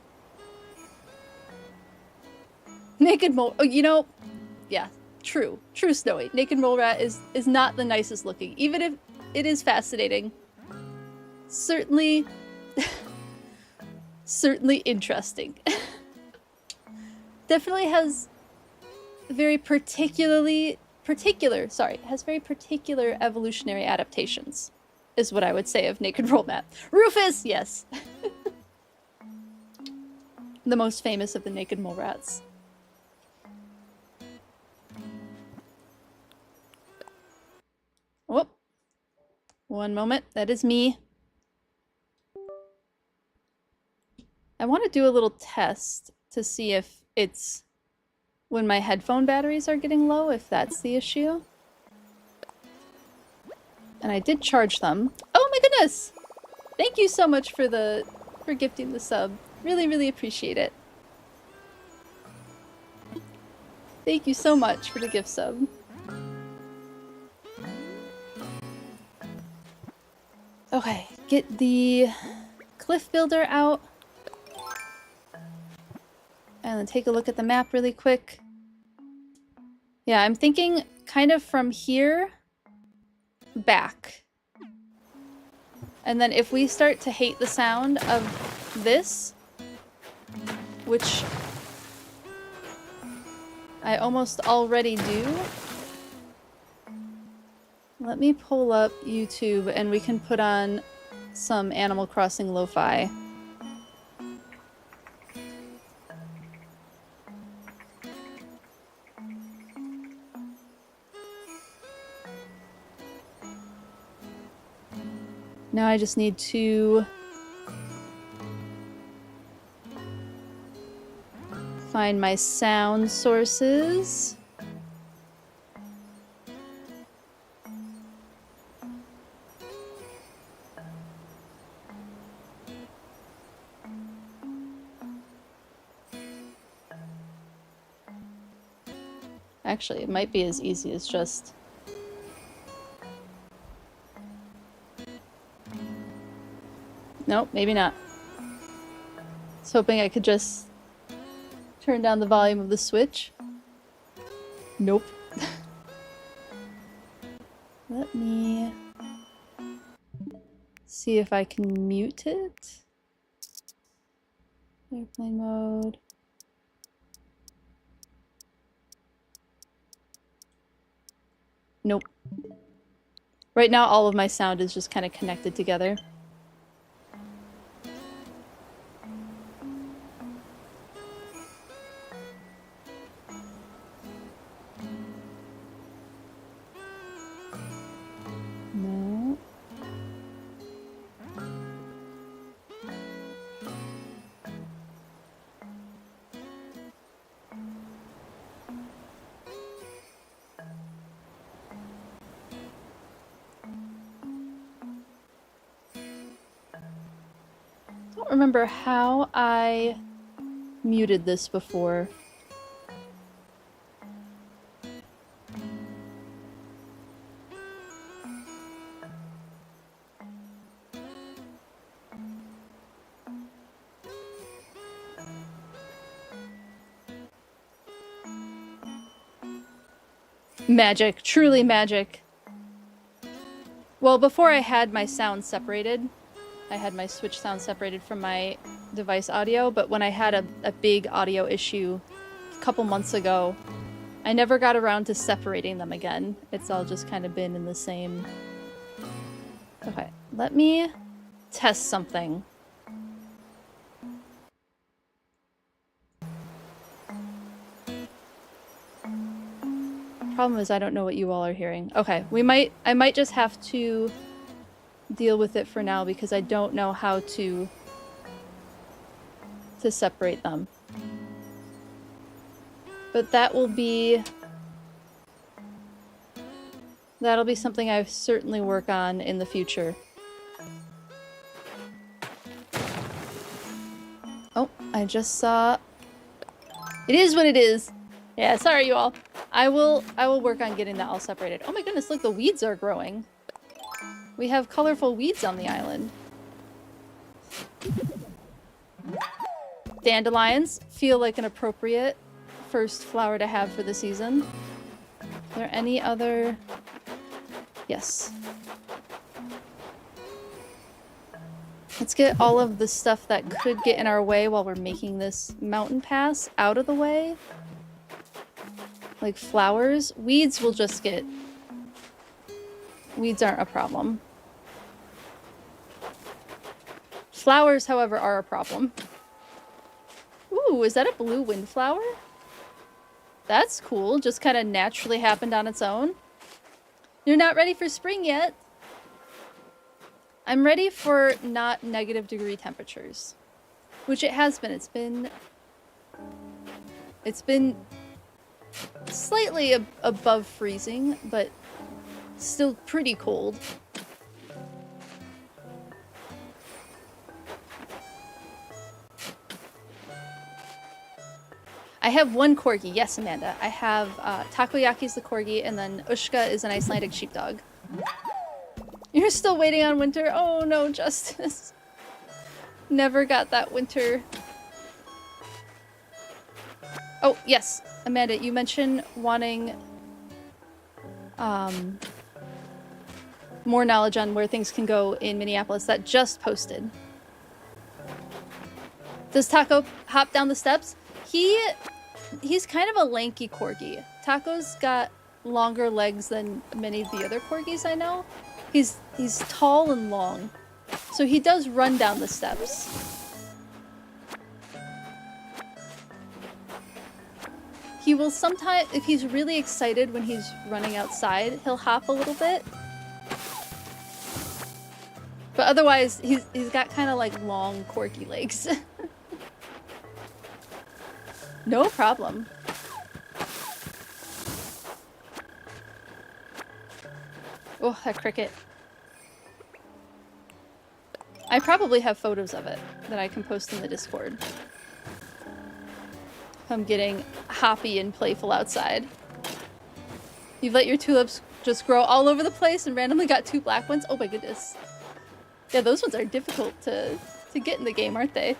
Naked mole. Oh, you know, yeah, true, Snowy. Naked mole rat is not the nicest looking, even if it is fascinating. Certainly, certainly interesting. Definitely has very has very particular evolutionary adaptations, is what I would say of naked mole rat. Rufus, yes. The most famous of the naked mole rats. Whoop. One moment. That is me. I want to do a little test to see if it's when my headphone batteries are getting low, if that's the issue. And I did charge them. Oh my goodness! Thank you so much for gifting the sub. Really, really appreciate it. Thank you so much for the gift sub. Okay, get the cliff builder out. And then take a look at the map really quick. Yeah, I'm thinking kind of from here back. And then if we start to hate the sound of this, which I almost already do, let me pull up YouTube and we can put on some Animal Crossing lo-fi. Now I just need to find my sound sources. Actually, it might be as easy as just... Nope, maybe not. I was hoping I could just turn down the volume of the Switch. Nope. Let me see if I can mute it. Airplane mode. Nope. Right now all of my sound is just kind of connected together. No. I don't remember how I muted this before. Magic. Truly magic. Well, before I had my sound separated, I had my Switch sound separated from my device audio, but when I had a big audio issue a couple months ago, I never got around to separating them again. It's all just kind of been in the same... Okay, let me test something. Problem is I don't know what you all are hearing. Okay, I might just have to deal with it for now because I don't know how to separate them. But that'll be something I certainly work on in the future. Oh, I just saw... It is what it is! Yeah, sorry you all. I will work on getting that all separated. Oh my goodness, look, the weeds are growing. We have colorful weeds on the island. Dandelions feel like an appropriate first flower to have for the season. Are there any other... Yes. Let's get all of the stuff that could get in our way while we're making this mountain pass out of the way. Like flowers. Weeds will just get... Weeds aren't a problem. Flowers, however, are a problem. Ooh, is that a blue windflower? That's cool. Just kind of naturally happened on its own. You're not ready for spring yet. I'm ready for not -degree temperatures. Which it has been. It's been slightly above freezing, but still pretty cold. I have one corgi. Yes, Amanda. I have Takoyaki's the corgi, and then Ushka is an Icelandic sheepdog. You're still waiting on winter? Oh no, Justice. Never got that winter. Oh, yes. Amanda, you mentioned wanting more knowledge on where things can go in Minneapolis. That just posted. Does Taco hop down the steps? He's kind of a lanky corgi. Taco's got longer legs than many of the other corgis I know. He's tall and long. So he does run down the steps. He will sometimes, if he's really excited when he's running outside, he'll hop a little bit. But otherwise, he's got kind of like long, corgi legs. No problem. Oh, that cricket. I probably have photos of it that I can post in the Discord. I'm getting hoppy and playful outside. You've let your tulips just grow all over the place and randomly got 2 black ones? Oh my goodness. Yeah, those ones are difficult to get in the game, aren't they?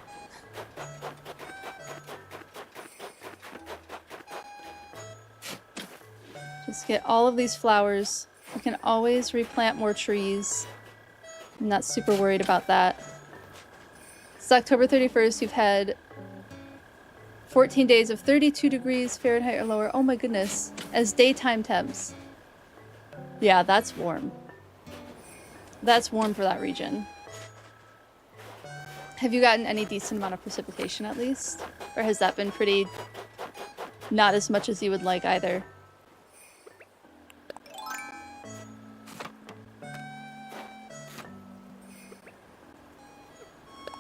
Just get all of these flowers. We can always replant more trees. I'm not super worried about that. It's October 31st. You've had 14 days of 32 degrees Fahrenheit or lower. Oh my goodness. As daytime temps. Yeah, that's warm. That's warm for that region. Have you gotten any decent amount of precipitation at least? Or has that been pretty... not as much as you would like either?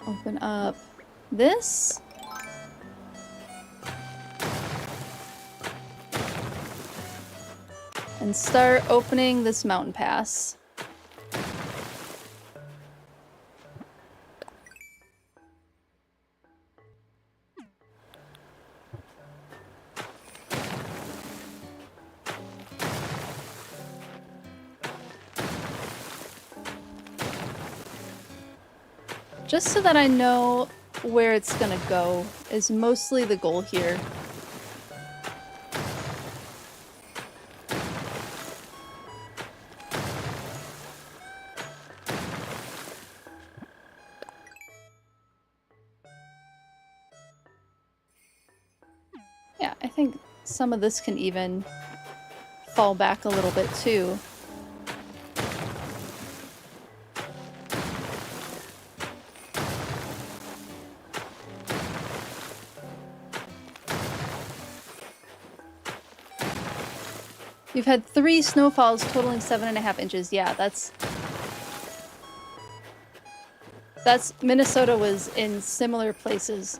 Open up this. And start opening this mountain pass. Just so that I know where it's gonna go is mostly the goal here. Yeah, I think some of this can even fall back a little bit too. You've had 3 snowfalls totaling 7.5 inches. Yeah, that's Minnesota was in similar places.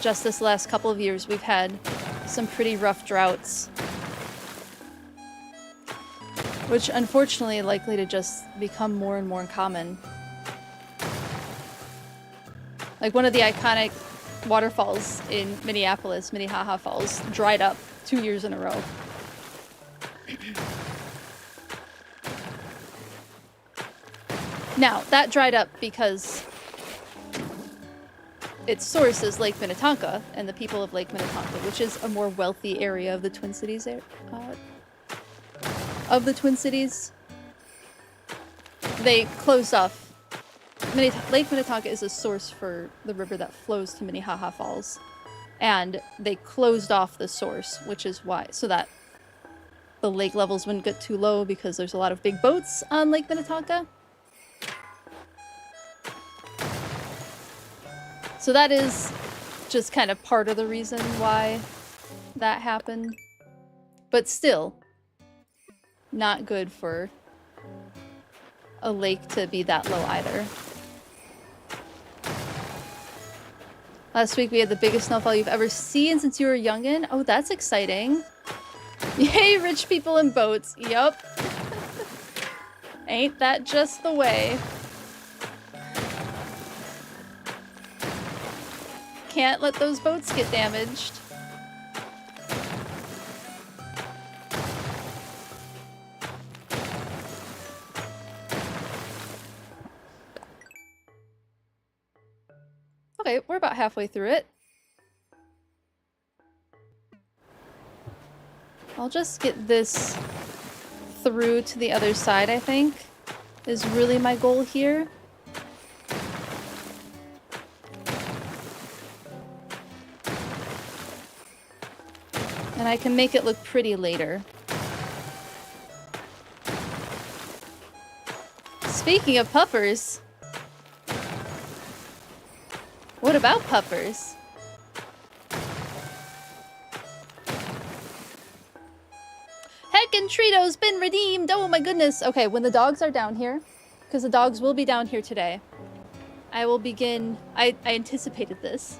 Just this last couple of years, we've had some pretty rough droughts. Which unfortunately are likely to just become more and more common. Like one of the iconic waterfalls in Minneapolis, Minnehaha Falls, dried up 2 years in a row. Now, that dried up because its source is Lake Minnetonka and the people of Lake Minnetonka, which is a more wealthy area of the Twin Cities. They closed off. Lake Minnetonka is a source for the river that flows to Minnehaha Falls, and they closed off the source, which is why, so that the lake levels wouldn't get too low because there's a lot of big boats on Lake Minnetonka. So that is just kind of part of the reason why that happened. But still, not good for a lake to be that low either. Last week we had the biggest snowfall you've ever seen since you were a youngin'. Oh, that's exciting. Yay, rich people in boats. Yup. Ain't that just the way? Can't let those boats get damaged. We're about halfway through it. I'll just get this through to the other side, I think, is really my goal here. And I can make it look pretty later. Speaking of puppers, what about puppers? Heckin' Trito's been redeemed! Oh my goodness! Okay, when the dogs are down here, because the dogs will be down here today, I will begin... I anticipated this.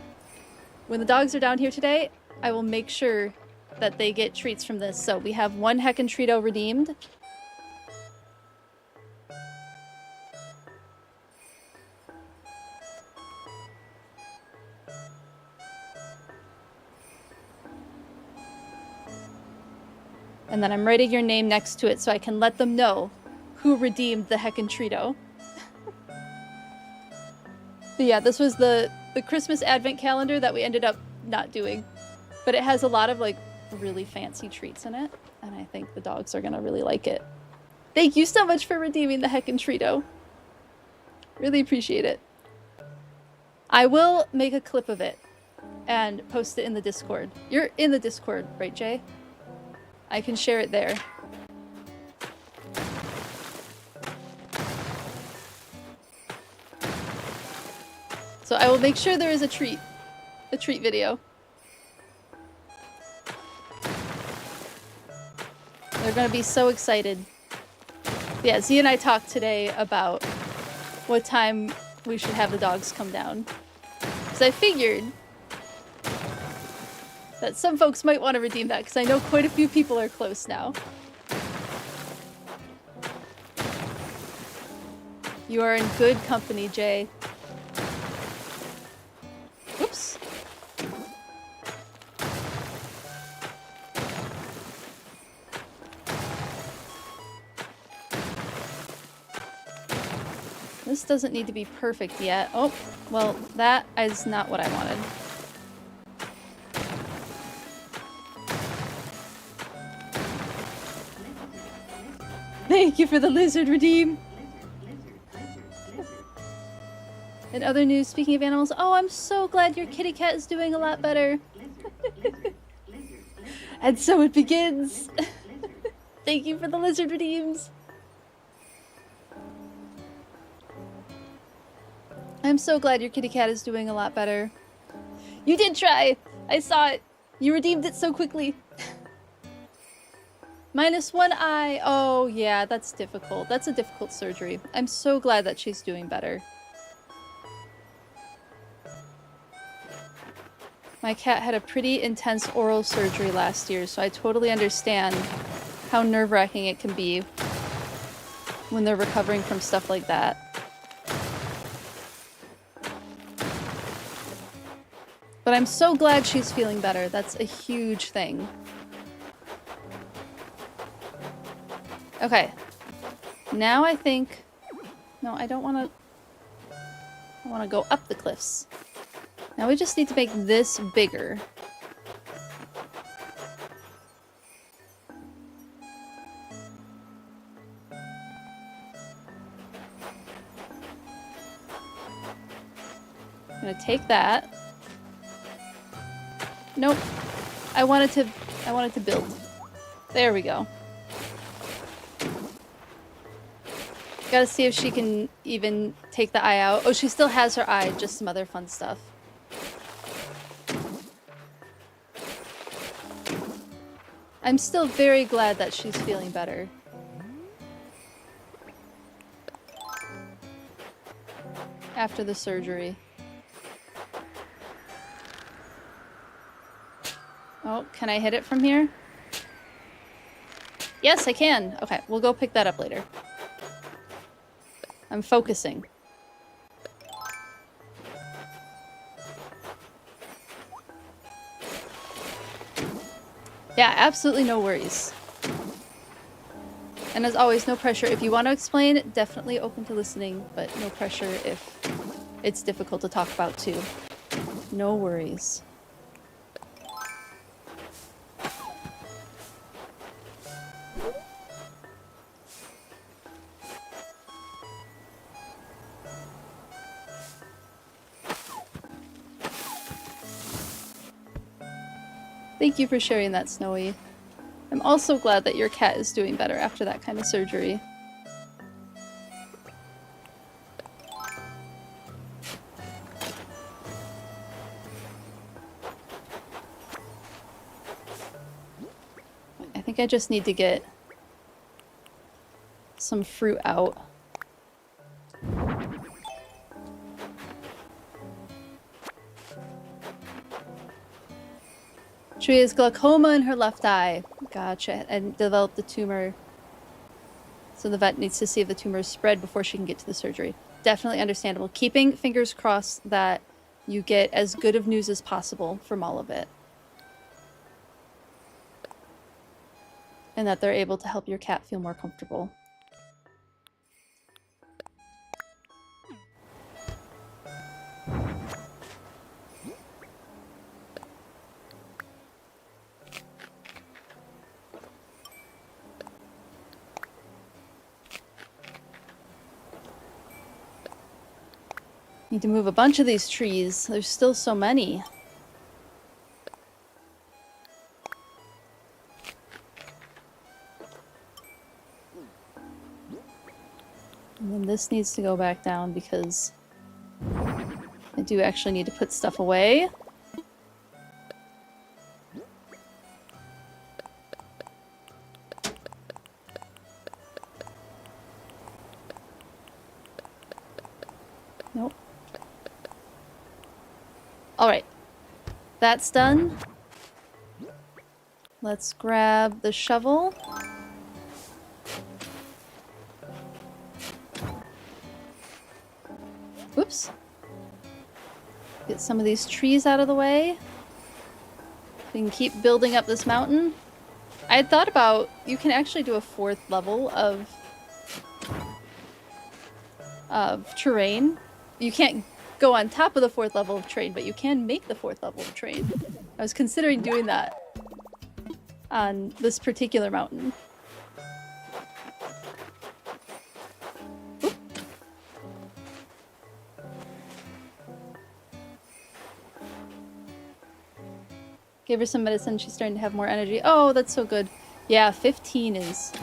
When the dogs are down here today, I will make sure that they get treats from this. So we have one Heckin' Trito redeemed. And then I'm writing your name next to it so I can let them know who redeemed the Heckin' Trito. But yeah, this was the Christmas advent calendar that we ended up not doing. But it has a lot of like really fancy treats in it. And I think the dogs are gonna really like it. Thank you so much for redeeming the Heckin' Trito. Really appreciate it. I will make a clip of it and post it in the Discord. You're in the Discord, right, Jay? I can share it there. So I will make sure there is a treat video. They're gonna be so excited. Yeah, Z and I talked today about what time we should have the dogs come down. Because I figured that some folks might want to redeem that, because I know quite a few people are close now. You are in good company, Jay. Whoops. This doesn't need to be perfect yet. Oh, well, that is not what I wanted. Thank you for the lizard redeem. In other news, speaking of animals, oh, I'm so glad your kitty cat is doing a lot better. And so it begins. Thank you for the lizard redeems. I'm so glad your kitty cat is doing a lot better. You did try! I saw it! You redeemed it so quickly. Minus one eye. Oh, yeah, that's difficult. That's a difficult surgery. I'm so glad that she's doing better. My cat had a pretty intense oral surgery last year, so I totally understand how nerve-wracking it can be when they're recovering from stuff like that. But I'm so glad she's feeling better. That's a huge thing. Okay. Now I think... No, I don't want to... I want to go up the cliffs. Now we just need to make this bigger. I'm gonna take that. Nope. I wanted to build. There we go. Gotta see if she can even take the eye out. Oh, she still has her eye, just some other fun stuff. I'm still very glad that she's feeling better. After the surgery. Oh, can I hit it from here? Yes, I can. Okay, we'll go pick that up later. I'm focusing. Yeah, absolutely no worries. And as always, no pressure. If you want to explain, definitely open to listening, but no pressure if it's difficult to talk about too. No worries. Thank you for sharing that, Snowy. I'm also glad that your cat is doing better after that kind of surgery. I think I just need to get some fruit out. She has glaucoma in her left eye. Gotcha. And developed the tumor. So the vet needs to see if the tumor is spread before she can get to the surgery. Definitely understandable. Keeping fingers crossed that you get as good of news as possible from all of it. And that they're able to help your cat feel more comfortable. Need to move a bunch of these trees. There's still so many. And then this needs to go back down because I do actually need to put stuff away. Nope. Alright. That's done. Let's grab the shovel. Oops. Get some of these trees out of the way. We can keep building up this mountain. I had thought about, you can actually do a 4th level of terrain. You can't go on top of the 4th level of terrain, but you can make the 4th level of terrain. I was considering doing that on this particular mountain. Oop. Gave her some medicine, she's starting to have more energy. Oh, that's so good. Yeah, 15 is...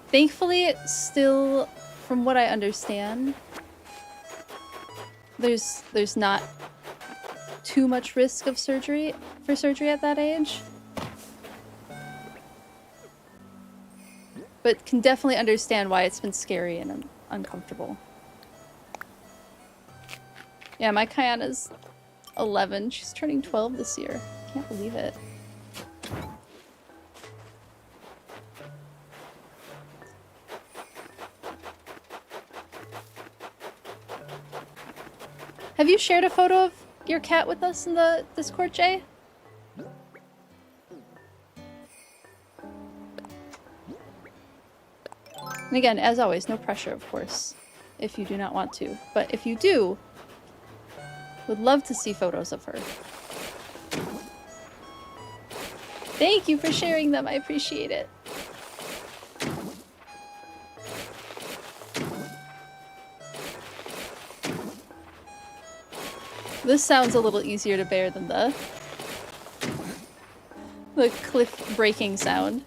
Thankfully, it's still, from what I understand, there's not too much risk of surgery at that age. But can definitely understand why it's been scary and uncomfortable. Yeah, my Kayana's 11. She's turning 12 this year. Can't believe it. Have you shared a photo of your cat with us in the Discord, Jay? And again, as always, no pressure, of course, if you do not want to. But if you do, would love to see photos of her. Thank you for sharing them. I appreciate it. This sounds a little easier to bear than the cliff breaking sound.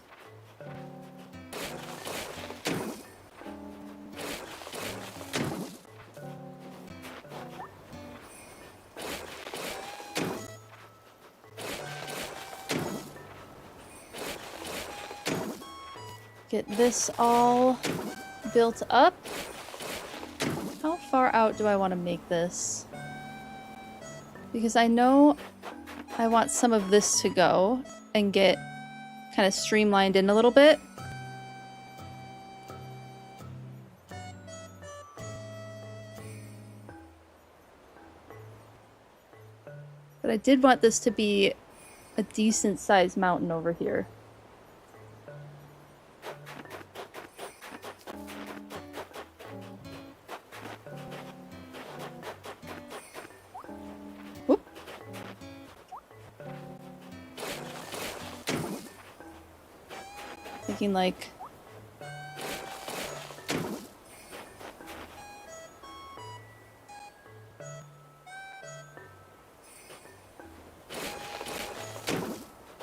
Get this all built up. How far out do I want to make this? Because I know I want some of this to go and get kind of streamlined in a little bit. But I did want this to be a decent sized mountain over here. Whoop. Thinking like...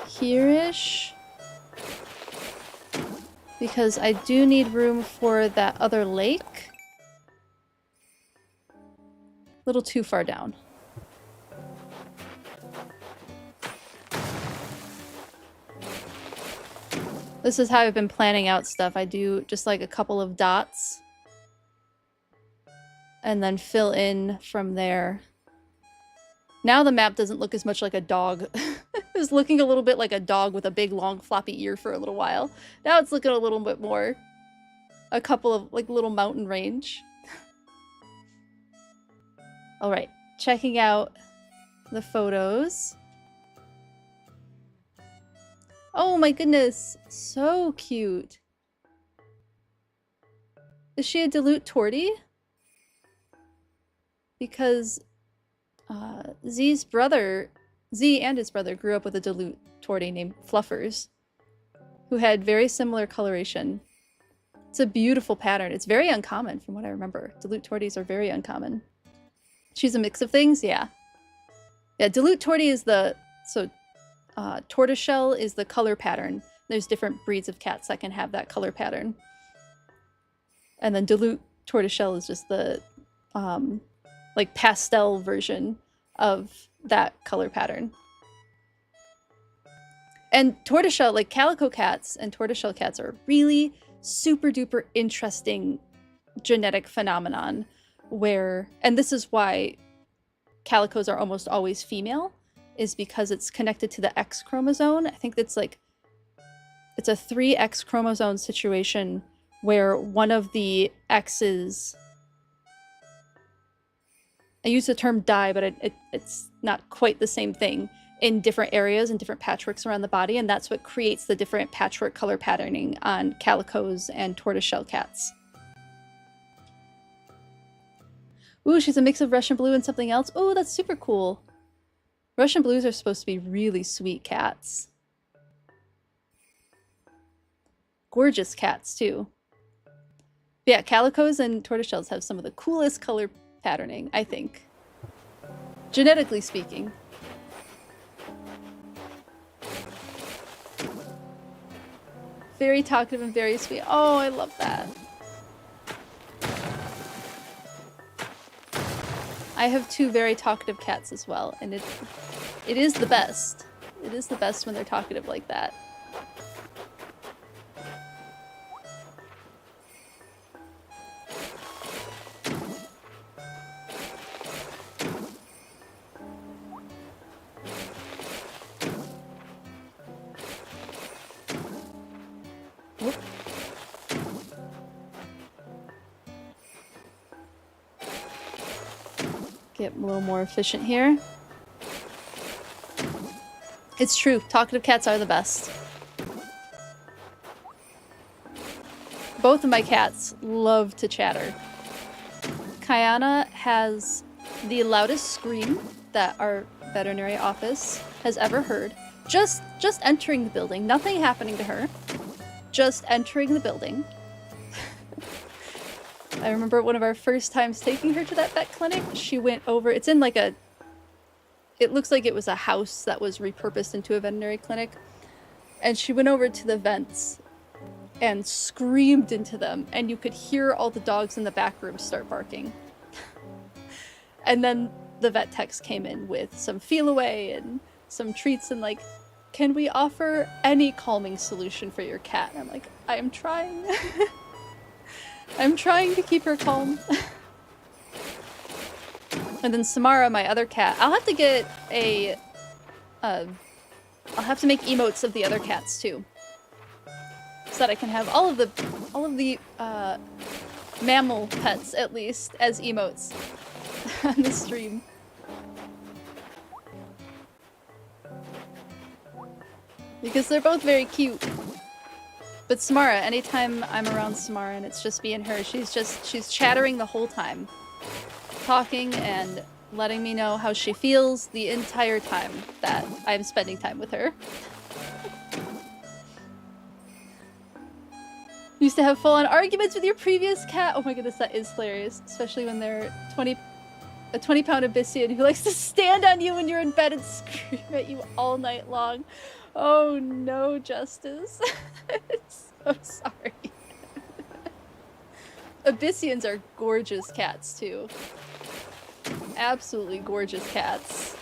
here-ish? Because I do need room for that other lake. A little too far down. This is how I've been planning out stuff. I do just like a couple of dots and then fill in from there. Now the map doesn't look as much like a dog. It was looking a little bit like a dog with a big long floppy ear for a little while. Now it's looking a little bit more a couple of like little mountain range. All right, checking out the photos. Oh my goodness, so cute. Is she a dilute tortie? Because Z and his brother grew up with a dilute tortie named Fluffers, who had very similar coloration. It's a beautiful pattern. It's very uncommon from what I remember. Dilute torties are very uncommon. She's a mix of things, yeah. Yeah, dilute tortie is the... So, tortoiseshell is the color pattern. There's different breeds of cats that can have that color pattern. And then dilute tortoiseshell is just the, like, pastel version of that color pattern. And tortoiseshell, like calico cats and tortoiseshell cats are really super duper interesting genetic phenomenon where, and this is why calicos are almost always female, is because it's connected to the X chromosome. I think that's like, it's a 3X chromosome situation where one of the X's, I use the term die, but it's not quite the same thing, in different areas and different patchworks around the body, and that's what creates the different patchwork color patterning on calicos and tortoiseshell cats. Ooh, she's a mix of Russian blue and something else. Oh, that's super cool. Russian blues are supposed to be really sweet cats. Gorgeous cats, too. But yeah, calicos and tortoiseshells have some of the coolest color patterning, I think. Genetically speaking. Very talkative and very sweet. Oh, I love that. I have 2 very talkative cats as well, and it is the best. It is the best when they're talkative like that. Whoop. Get a little more efficient here. It's true, talkative cats are the best. Both of my cats love to chatter. Kayana has the loudest scream that our veterinary office has ever heard. Just entering the building, nothing happening to her. Just entering the building. I remember one of our first times taking her to that vet clinic, she went over, it's in like a, it looks like it was a house that was repurposed into a veterinary clinic, and she went over to the vents and screamed into them, and you could hear all the dogs in the back room start barking. And then the vet techs came in with some feel away and some treats and like, can we offer any calming solution for your cat? And I'm like, I am trying. I'm trying to keep her calm. And then Samara, my other cat, I'll have to get a, I'll have to make emotes of the other cats too. So that I can have all of the mammal pets, at least, as emotes on the stream. Because they're both very cute. But Samara, anytime I'm around Samara and it's just me and her, she's chattering the whole time. Talking and letting me know how she feels the entire time that I'm spending time with her. to have full-on arguments with your previous cat. Oh my goodness, that is hilarious. Especially when they're a 20-pound Abyssian who likes to stand on you when you're in bed and scream at you all night long. Oh no, Justice. I'm so sorry. Abyssians are gorgeous cats too. Absolutely gorgeous cats.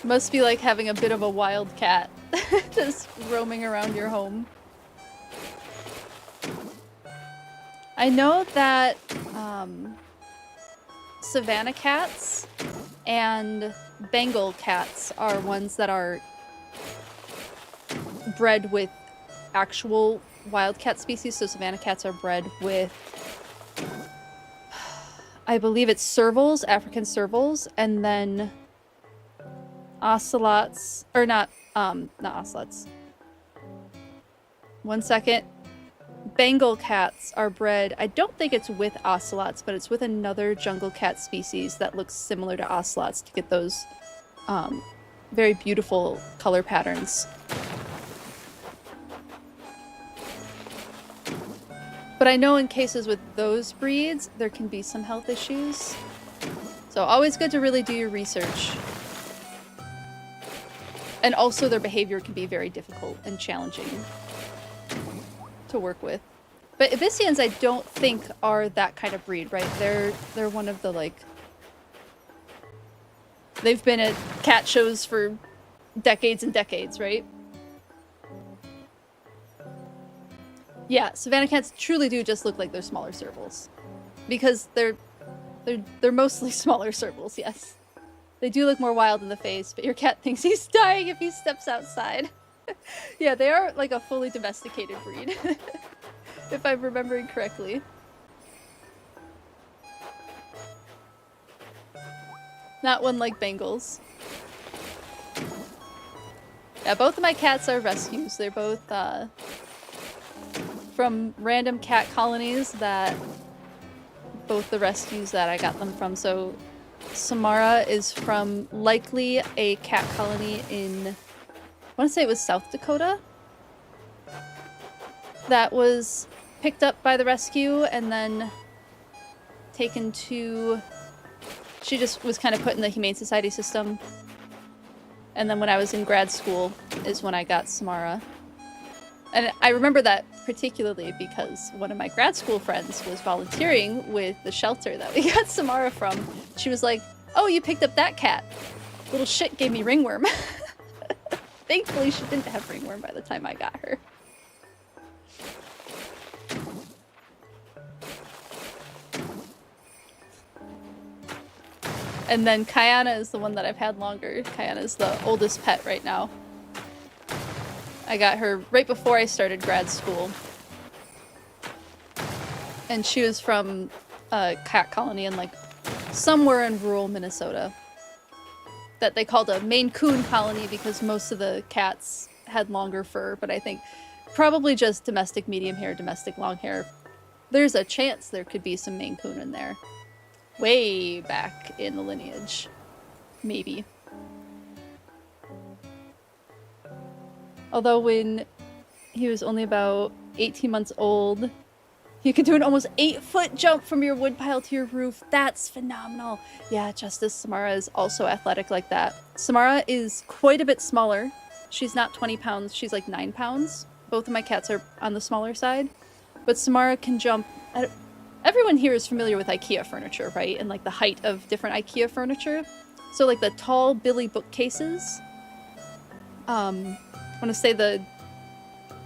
Must be like having a bit of a wild cat just roaming around your home. I know that Savannah cats and Bengal cats are ones that are bred with actual wildcat species. So Savannah cats are bred with, I believe it's servals, African servals, and then ocelots, or not ocelots. One second. Bengal cats are bred, I don't think it's with ocelots, but it's with another jungle cat species that looks similar to ocelots to get those very beautiful color patterns. But I know in cases with those breeds, there can be some health issues. So always good to really do your research. And also their behavior can be very difficult and challenging to work with. But Abyssians I don't think are that kind of breed, right? They're one of the like... They've been at cat shows for decades and decades, right? Yeah, Savannah cats truly do just look like they're smaller servals. Because they're mostly smaller servals, yes. They do look more wild in the face, but your cat thinks he's dying if he steps outside. Yeah, they are like a fully domesticated breed. If I'm remembering correctly. Not one like Bengals. Yeah, both of my cats are rescues. They're both from random cat colonies that both the rescues that I got them from. So Samara is from likely a cat colony in, I want to say it was South Dakota, that was picked up by the rescue and then taken to, she just was kind of put in the Humane Society system. And then when I was in grad school is when I got Samara. And I remember that particularly because one of my grad school friends was volunteering with the shelter that we got Samara from. She was like, "Oh, you picked up that cat. Little shit gave me ringworm." Thankfully, she didn't have ringworm by the time I got her. And then Kayana is the one that I've had longer. Kayana is the oldest pet right now. I got her right before I started grad school. And she was from a cat colony in like somewhere in rural Minnesota that they called a Maine Coon colony because most of the cats had longer fur, but I think probably just domestic medium hair, domestic long hair. There's a chance there could be some Maine Coon in there. Way back in the lineage. Maybe. Although when he was only about 18 months old, he could do an almost 8-foot jump from your woodpile to your roof. That's phenomenal. Yeah, Justice Samara is also athletic like that. Samara is quite a bit smaller. She's not 20 pounds, she's like 9 pounds. Both of my cats are on the smaller side. But Samara can jump... Everyone here is familiar with IKEA furniture, right? And like the height of different IKEA furniture. So like the tall Billy bookcases. I want to say the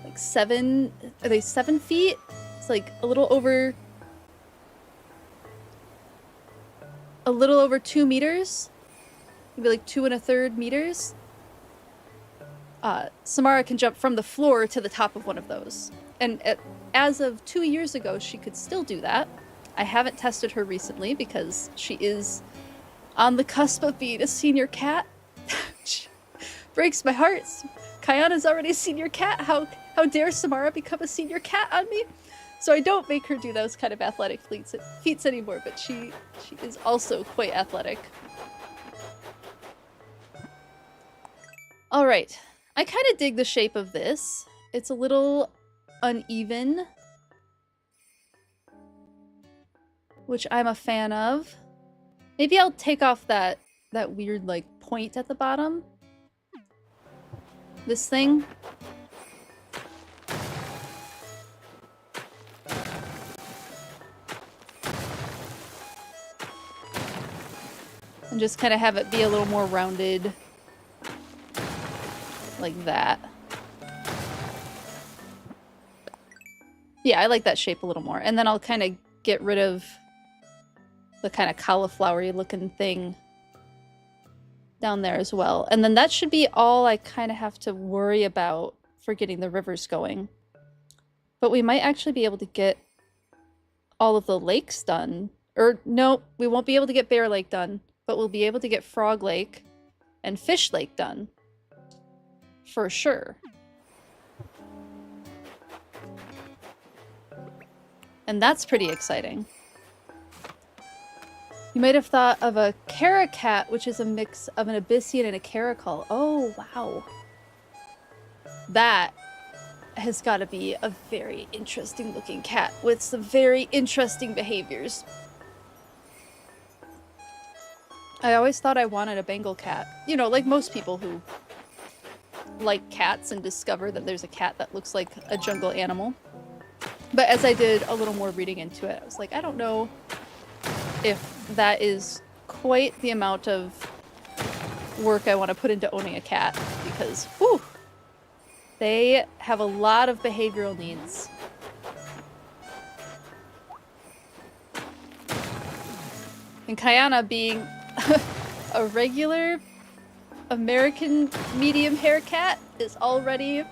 like 7, are they 7 feet? It's like a little over 2 meters. Maybe like 2 1/3 meters. Samara can jump from the floor to the top of one of those. And as of 2 years ago, she could still do that. I haven't tested her recently because she is on the cusp of being a senior cat. Breaks my heart. Kayana's already a senior cat. How dare Samara become a senior cat on me? So I don't make her do those kind of athletic feats anymore, but she is also quite athletic. All right. I kind of dig the shape of this. It's a little uneven, which I'm a fan of. Maybe I'll take off that weird like point at the bottom. This thing. And just kind of have it be a little more rounded. Like that. Yeah, I like that shape a little more. And then I'll kind of get rid of the kind of cauliflower-y looking thing down there as well. And then that should be all I kind of have to worry about for getting the rivers going. But we might actually be able to get all of the lakes done. Or no, we won't be able to get Bear Lake done, but we'll be able to get Frog Lake and Fish Lake done. For sure. And that's pretty exciting. You might have thought of a caracat, which is a mix of an abyssian and a caracal. Oh, wow. That has got to be a very interesting looking cat with some very interesting behaviors. I always thought I wanted a Bengal cat. You know, like most people who like cats and discover that there's a cat that looks like a jungle animal. But as I did a little more reading into it, I was like, I don't know if that is quite the amount of work I want to put into owning a cat, because, whew, they have a lot of behavioral needs. And Kayana being a regular American medium hair cat is already...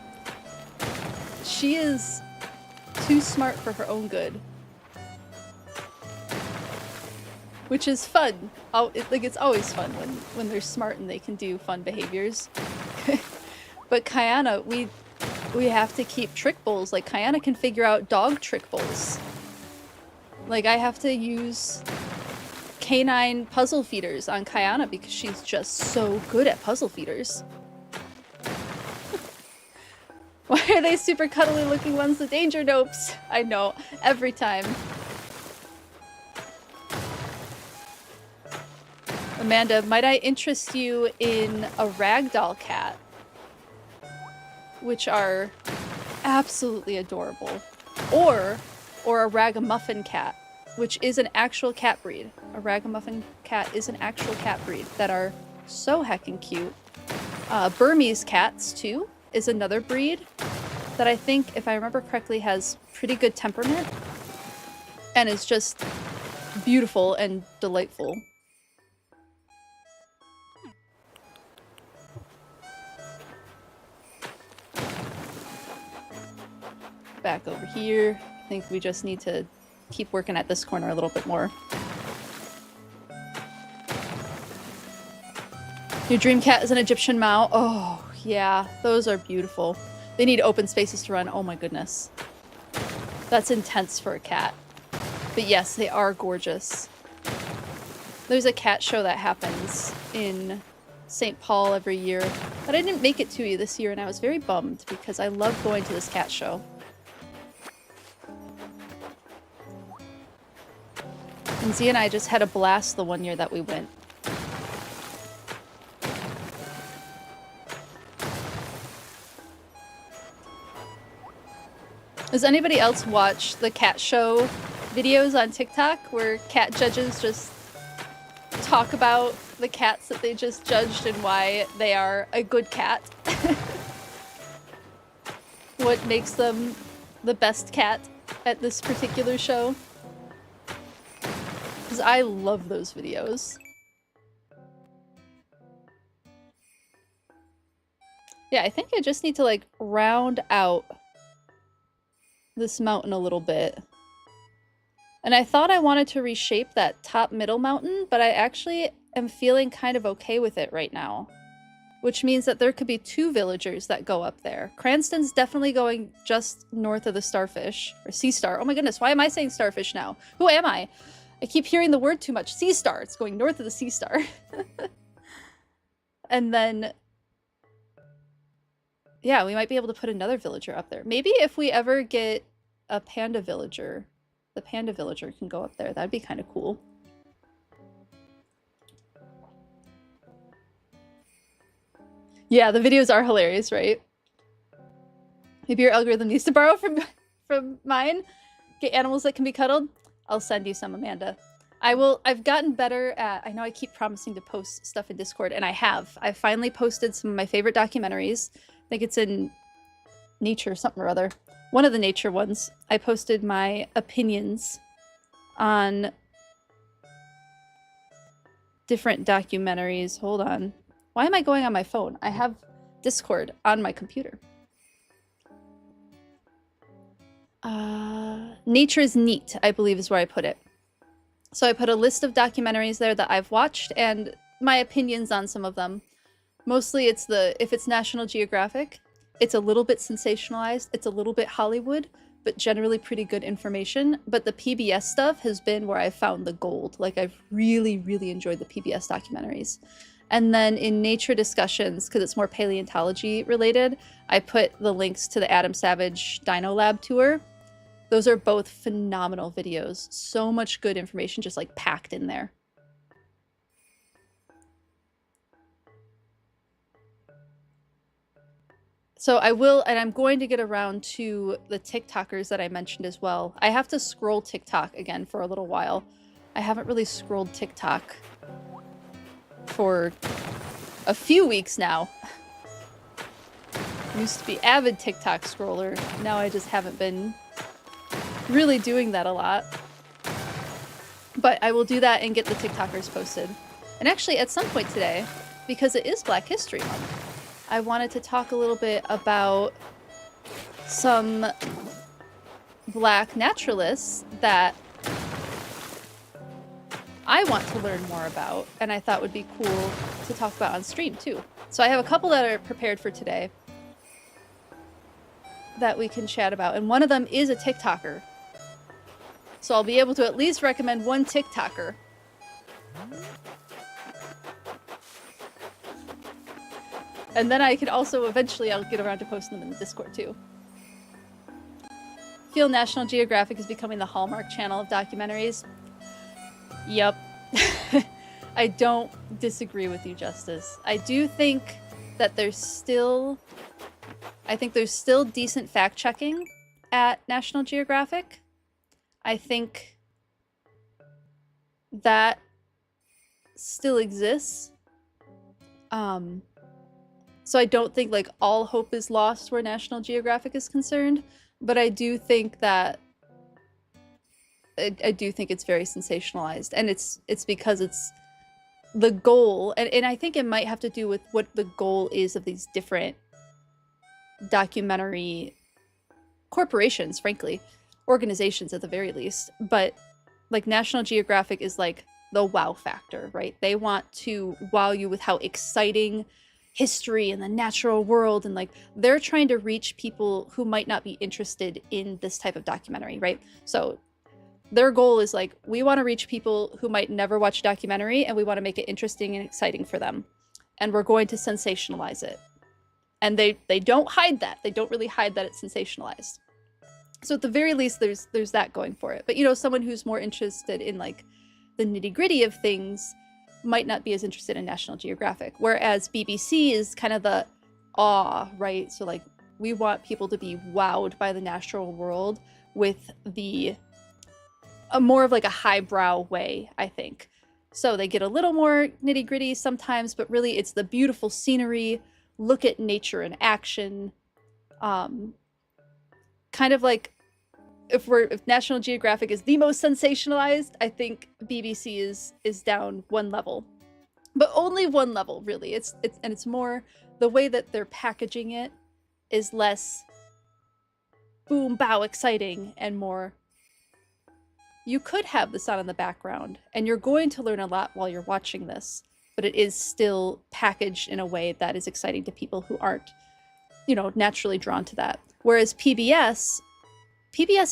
She is too smart for her own good. Which is fun. It's always fun when they're smart and they can do fun behaviors. But Kayana, we have to keep trick bowls. Like, Kayana can figure out dog trick bowls. Like, I have to use canine puzzle feeders on Kayana because she's just so good at puzzle feeders. Why are they super cuddly looking ones the danger nopes? I know, every time. Amanda, might I interest you in a ragdoll cat? Which are absolutely adorable. Or a ragamuffin cat, which is an actual cat breed. A ragamuffin cat is an actual cat breed that are so heckin' cute. Burmese cats, too, is another breed that I think, if I remember correctly, has pretty good temperament and is just beautiful and delightful. Back over here. I think we just need to keep working at this corner a little bit more. Your dream cat is an Egyptian Mao. Oh, yeah, those are beautiful. They need open spaces to run. Oh my goodness. That's intense for a cat. But yes, they are gorgeous. There's a cat show that happens in St. Paul every year, but I didn't make it to you this year, and I was very bummed because I love going to this cat show. And Z and I just had a blast the one year that we went. Does anybody else watch the cat show videos on TikTok where cat judges just talk about the cats that they just judged and why they are a good cat? What makes them the best cat at this particular show? Because I love those videos. Yeah, I think I just need to like round out this mountain a little bit. And I thought I wanted to reshape that top middle mountain, but I actually am feeling kind of okay with it right now. Which means that there could be 2 villagers that go up there. Cranston's definitely going just north of the Starfish. Or Sea Star. Oh my goodness, why am I saying Starfish now? Who am I? I keep hearing the word too much. Sea Star. It's going north of the Sea Star. And then Yeah, we might be able to put another villager up there. Maybe if we ever get a panda villager, the panda villager can go up there. That'd be kind of cool. Yeah, the videos are hilarious, right? Maybe your algorithm needs to borrow from mine. Get animals that can be cuddled. I'll send you some, Amanda. I've gotten better at, I know I keep promising to post stuff in Discord, and I have. I've finally posted some of my favorite documentaries. I think it's in Nature something or other. One of the Nature ones. I posted my opinions on different documentaries. Hold on. Why am I going on my phone? I have Discord on my computer. Nature is Neat, I believe is where I put it. So I put a list of documentaries there that I've watched and my opinions on some of them. Mostly it's if it's National Geographic, it's a little bit sensationalized, it's a little bit Hollywood, but generally pretty good information. But the PBS stuff has been where I've found the gold. Like, I've really, really enjoyed the PBS documentaries. And then in nature discussions, because it's more paleontology related, I put the links to the Adam Savage Dino Lab tour. Those are both phenomenal videos. So much good information just like packed in there. So I will, and I'm going to get around to the TikTokers that I mentioned as well. I have to scroll TikTok again for a little while. I haven't really scrolled TikTok for a few weeks now. Used to be avid TikTok scroller. Now I just haven't been really doing that a lot. But I will do that and get the TikTokers posted. And actually at some point today, because it is Black History Month, I wanted to talk a little bit about some Black naturalists that I want to learn more about, and I thought would be cool to talk about on stream too. So I have a couple that are prepared for today that we can chat about, and one of them is a TikToker. So I'll be able to at least recommend one TikToker. And then I could also, eventually I'll get around to posting them in the Discord too. I feel National Geographic is becoming the Hallmark channel of documentaries. Yep. I don't disagree with you, Justice. I do think that there's still decent fact-checking at National Geographic. I think that still exists. So I don't think like all hope is lost where National Geographic is concerned, but I do think that I do think it's very sensationalized, and it's because it's the goal, and I think it might have to do with what the goal is of these different documentary corporations, frankly, organizations at the very least. But like National Geographic is like the wow factor, right? They want to wow you with how exciting history and the natural world, and like they're trying to reach people who might not be interested in this type of documentary, right? So their goal is like, we want to reach people who might never watch a documentary, and we want to make it interesting and exciting for them, and we're going to sensationalize it. And they don't hide that. They don't really hide that it's sensationalized. So at the very least, there's that going for it. But you know, someone who's more interested in like the nitty-gritty of things might not be as interested in National Geographic, whereas BBC is kind of the awe, right? So like, we want people to be wowed by the natural world with a more of like a highbrow way, I think. So they get a little more nitty-gritty sometimes, but really it's the beautiful scenery, look at nature in action. Kind of like if National Geographic is the most sensationalized, I think BBC is down one level. But only one level, really. It's more the way that they're packaging it is less boom bow exciting and more you could have this on in the background, and you're going to learn a lot while you're watching this, but it is still packaged in a way that is exciting to people who aren't, you know, naturally drawn to that. Whereas PBS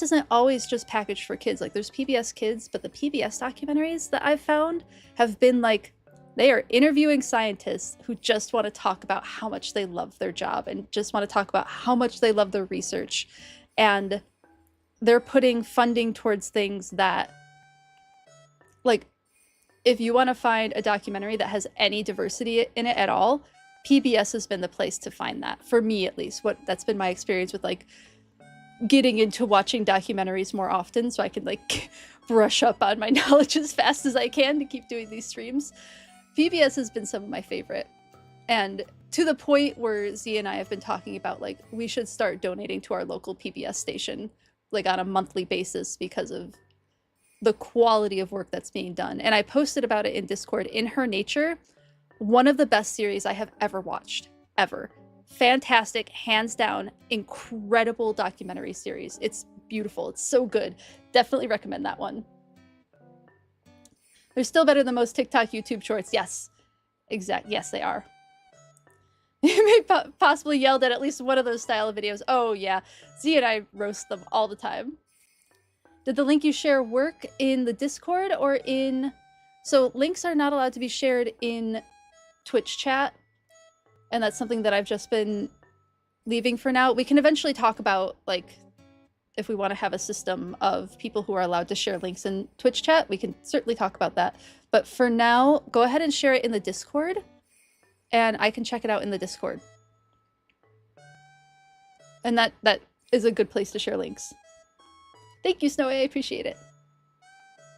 isn't always just packaged for kids. Like, there's PBS Kids, but the PBS documentaries that I've found have been, like, They are interviewing scientists who just want to talk about how much they love their job and just want to talk about how much they love their research. And they're putting funding towards things that, like, if you want to find a documentary that has any diversity in it at all, PBS has been the place to find that, for me at least. That's been my experience with, like, getting into watching documentaries more often so I can, like, brush up on my knowledge as fast as I can to keep doing these streams. PBS has been some of my favorite. And to the point where Z and I have been talking about, like, we should start donating to our local PBS station, like, on a monthly basis because of the quality of work that's being done. And I posted about it in Discord. In Her Nature, one of the best series I have ever watched, ever. Fantastic, hands down, incredible documentary series. It's beautiful. It's so good. Definitely recommend that one. They're still better than most TikTok, YouTube shorts. Yes, yes, they are. You may possibly yelled at least one of those style of videos. Oh yeah, Z and I roast them all the time. Did the link you share work in the Discord or in... So links are not allowed to be shared in Twitch chat. And that's something that I've just been leaving for now. We can eventually talk about, like, if we want to have a system of people who are allowed to share links in Twitch chat, we can certainly talk about that. But for now, go ahead and share it in the Discord, and I can check it out in the Discord. And that is a good place to share links. Thank you, Snowy, I appreciate it.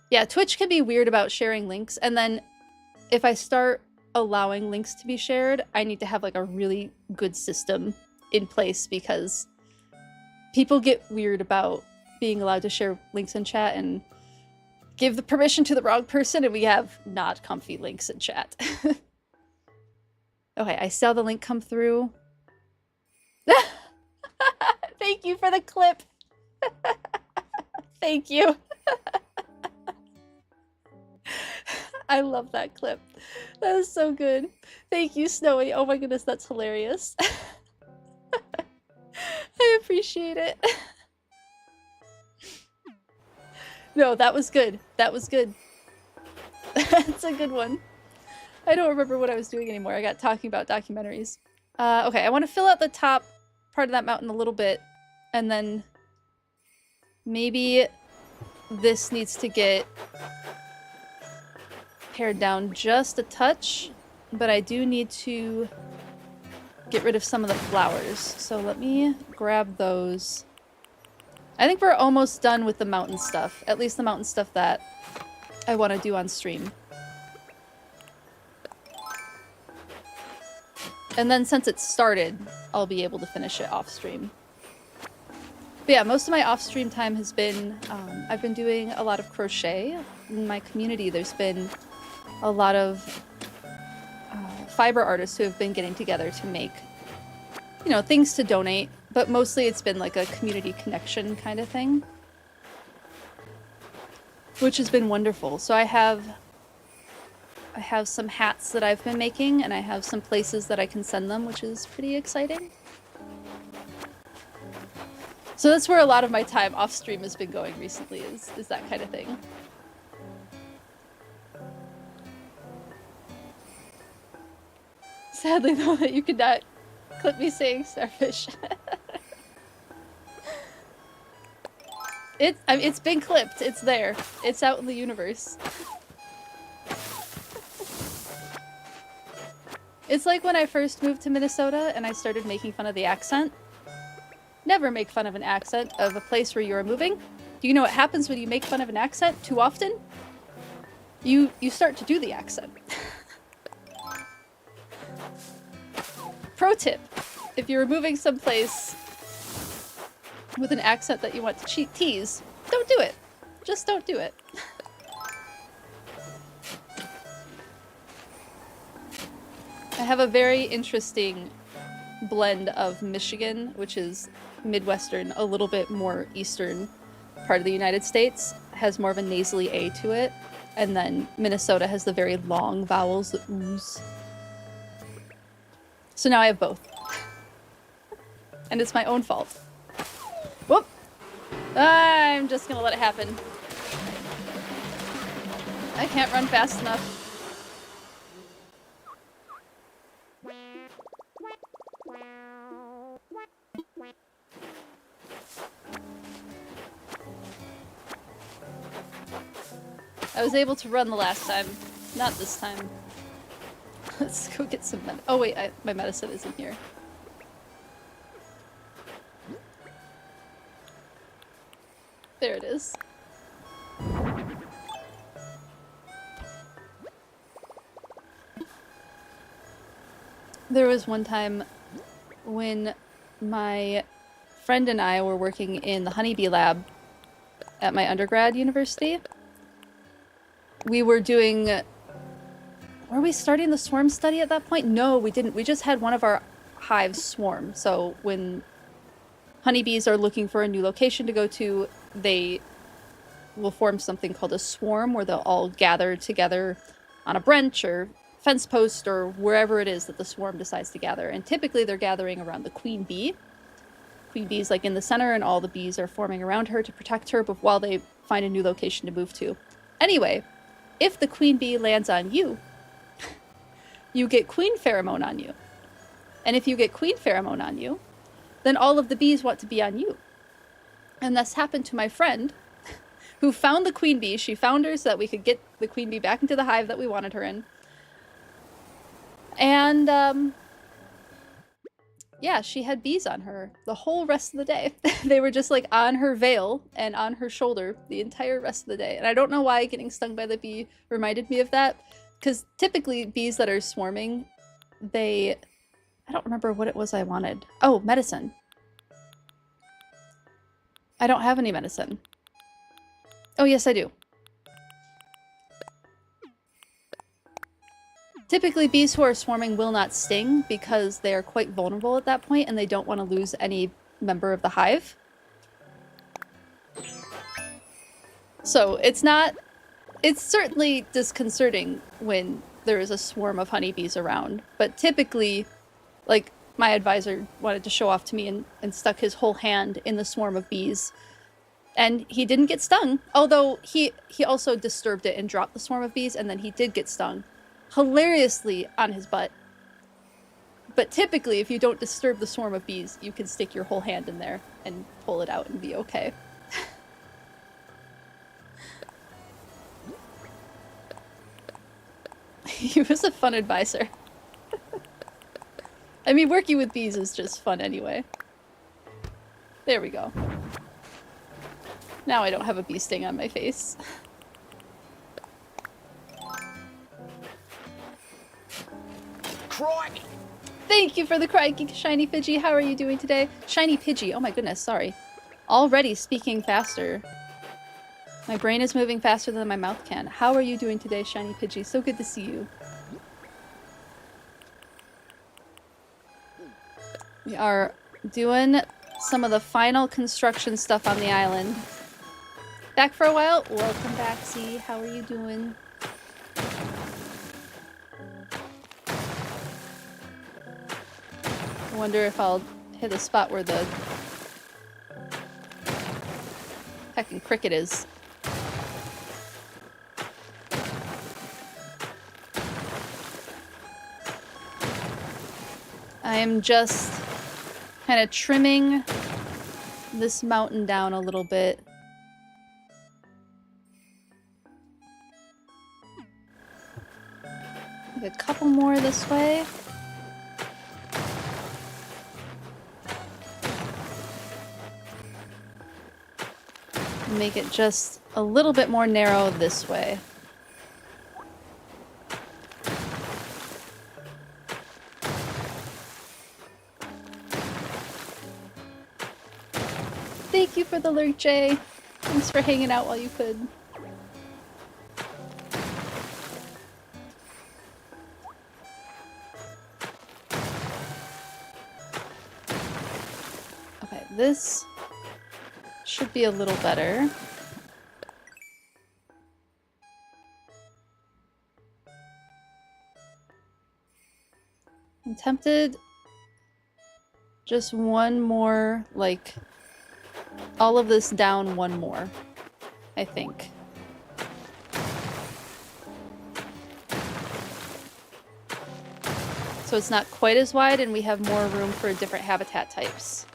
Yeah, Twitch can be weird about sharing links, and then if I start allowing links to be shared, I need to have, like, a really good system in place because people get weird about being allowed to share links in chat and give the permission to the wrong person, and we have not comfy links in chat. Okay, I saw the link come through. Thank you for the clip. Thank you. I love that clip. That is so good. Thank you, Snowy. Oh my goodness, that's hilarious. I appreciate it. No, that was good. That was good. That's a good one. I don't remember what I was doing anymore. I got talking about documentaries. Okay, I want to fill out the top part of that mountain a little bit, and then maybe this needs to get pared down just a touch, but I do need to get rid of some of the flowers. So let me grab those. I think we're almost done with the mountain stuff, at least the mountain stuff that I want to do on stream. And then since it started, I'll be able to finish it off stream. But yeah, most of my off-stream time has been, I've been doing a lot of crochet. In my community, there's been a lot of fiber artists who have been getting together to make, you know, things to donate, but mostly it's been like a community connection kind of thing, which has been wonderful. So I have some hats that I've been making, and I have some places that I can send them, which is pretty exciting. So that's where a lot of my time off stream has been going recently, is that kind of thing. Sadly though, that you could not clip me saying starfish. It's been clipped, it's there. It's out in the universe. It's like when I first moved to Minnesota and I started making fun of the accent. Never make fun of an accent of a place where you are moving. Do you know what happens when you make fun of an accent too often? You start to do the accent. Pro tip, if you're moving someplace with an accent that you want to tease, don't do it. Just don't do it. I have a very interesting blend of Michigan, which is Midwestern, a little bit more eastern part of the United States, has more of a nasally A to it, and then Minnesota has the very long vowels, the oohs. So now I have both. And it's my own fault. Whoop! I'm just gonna let it happen. I can't run fast enough. I was able to run the last time. Not this time. Let's go get some oh wait, my medicine isn't here. There it is. There was one time when my friend and I were working in the honeybee lab at my undergrad university. We were doing... Were we starting the swarm study at that point? No, we didn't. We just had one of our hives swarm. So when honeybees are looking for a new location to go to, they will form something called a swarm, where they'll all gather together on a branch or fence post or wherever it is that the swarm decides to gather. And typically they're gathering around the queen bee. Queen bee's like in the center, and all the bees are forming around her to protect her while they find a new location to move to. Anyway, if the queen bee lands on you, you get queen pheromone on you. And if you get queen pheromone on you, then all of the bees want to be on you. And this happened to my friend, who found the queen bee. She found her so that we could get the queen bee back into the hive that we wanted her in. And, yeah, she had bees on her the whole rest of the day. They were just, like, on her veil and on her shoulder the entire rest of the day. And I don't know why getting stung by the bee reminded me of that. Because typically bees that are swarming, I don't remember what it was I wanted. Oh, medicine. I don't have any medicine. Oh, yes, I do. Typically, bees who are swarming will not sting because they are quite vulnerable at that point and they don't want to lose any member of the hive. So it's certainly disconcerting when there is a swarm of honeybees around, but typically, like, my advisor wanted to show off to me and stuck his whole hand in the swarm of bees. And he didn't get stung, although he also disturbed it and dropped the swarm of bees, and then he did get stung. Hilariously on his butt. But typically, if you don't disturb the swarm of bees, you can stick your whole hand in there and pull it out and be okay. He was a fun advisor. I mean, working with bees is just fun anyway. There we go. Now I don't have a bee sting on my face. Crikey! Thank you for the crikey, Shiny Pidgey. How are you doing today? Shiny Pidgey. Oh my goodness, sorry. Already speaking faster. My brain is moving faster than my mouth can. How are you doing today, Shiny Pidgey? So good to see you. We are doing some of the final construction stuff on the island. Back for a while? Welcome back, Z. How are you doing? I wonder if I'll hit a spot where the heckin' cricket is. I am just kind of trimming this mountain down a little bit. Like a couple more this way. Make it just a little bit more narrow this way. Thank you for the lurk, Jay. Thanks for hanging out while you could. Okay, this should be a little better. I'm tempted just one more, like, all of this down one more, I think. So it's not quite as wide and we have more room for different habitat types.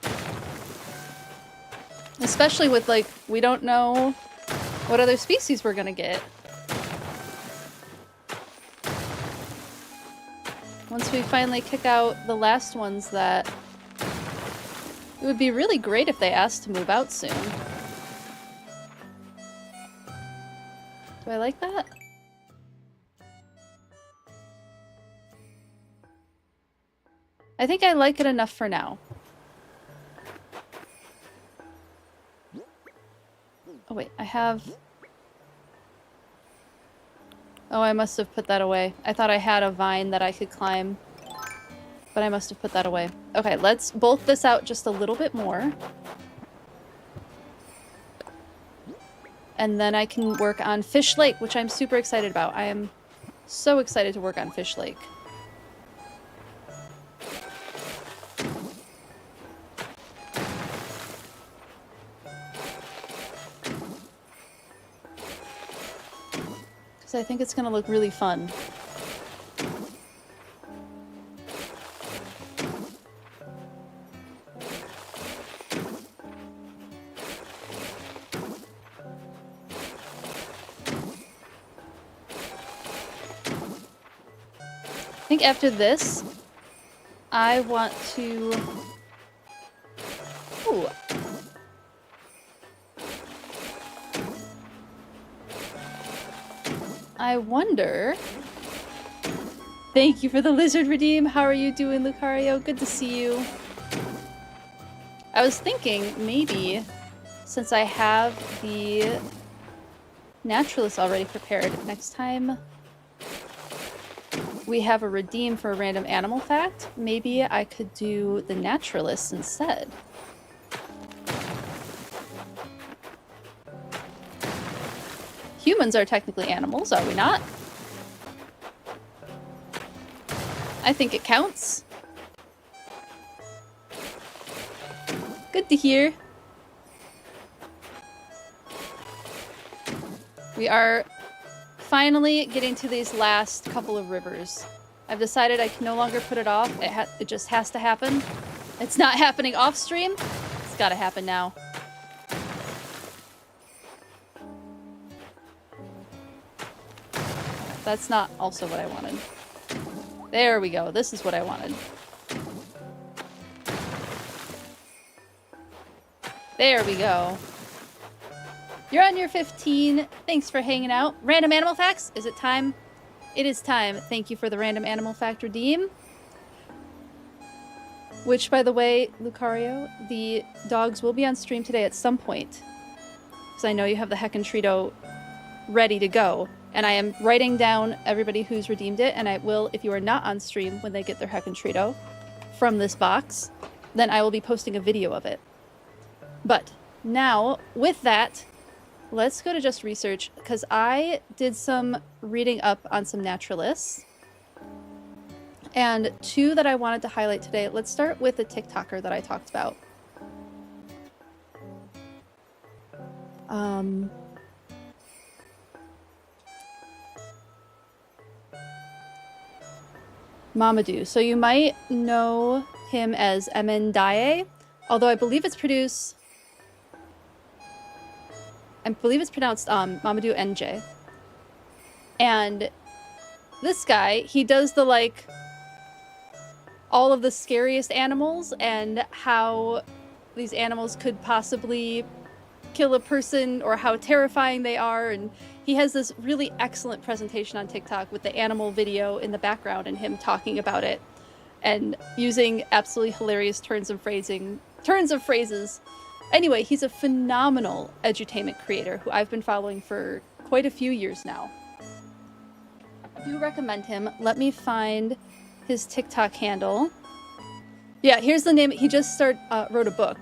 Especially with, like, we don't know what other species we're gonna get. Once we finally kick out the last ones that... It would be really great if they asked to move out soon. Do I like that? I think I like it enough for now. Oh wait, I have... Oh, I must have put that away. I thought I had a vine that I could climb. But I must have put that away. Okay, let's bulk this out just a little bit more. And then I can work on Fish Lake, which I'm super excited about. I am so excited to work on Fish Lake. Because I think it's going to look really fun. I think after this, I want to... Ooh. I wonder... Thank you for the lizard redeem. How are you doing, Lucario? Good to see you. I was thinking maybe, since I have the naturalist already prepared, next time we have a redeem for a random animal fact, maybe I could do the naturalist instead. Humans are technically animals, are we not? I think it counts. Good to hear. We are finally getting to these last couple of rivers. I've decided I can no longer put it off. It just has to happen. It's not happening off stream. It's gotta happen now. That's not also what I wanted. There we go. This is what I wanted. There we go. You're on your 15. Thanks for hanging out. Random animal facts? Is it time? It is time. Thank you for the random animal fact redeem. Which, by the way, Lucario, the dogs will be on stream today at some point. Because I know you have the Heckin' Trito ready to go. And I am writing down everybody who's redeemed it. And I will, if you are not on stream when they get their Heckin' Trito from this box, then I will be posting a video of it. But now, with that, let's go to Just Research, because I did some reading up on some naturalists. And two that I wanted to highlight today. Let's start with the TikToker that I talked about. Mamadou. So you might know him as Emendaye, although I believe it's pronounced Mamadou NJ. And this guy, he does the, like, all of the scariest animals and how these animals could possibly kill a person or how terrifying they are. And he has this really excellent presentation on TikTok with the animal video in the background and him talking about it and using absolutely hilarious turns of phrases. Anyway, he's a phenomenal edutainment creator who I've been following for quite a few years now. I do recommend him. Let me find his TikTok handle. Yeah, here's the name. He just wrote a book.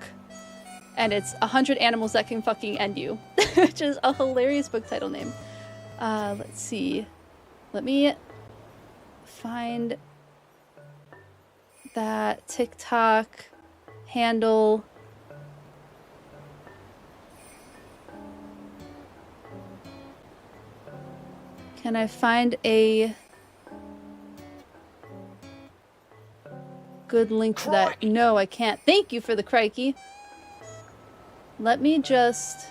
And it's 100 Animals That Can Fucking End You. Which is a hilarious book title name. Let's see. Let me find that TikTok handle. Can I find a good link to that? No, I can't. Thank you for the crikey. Let me just...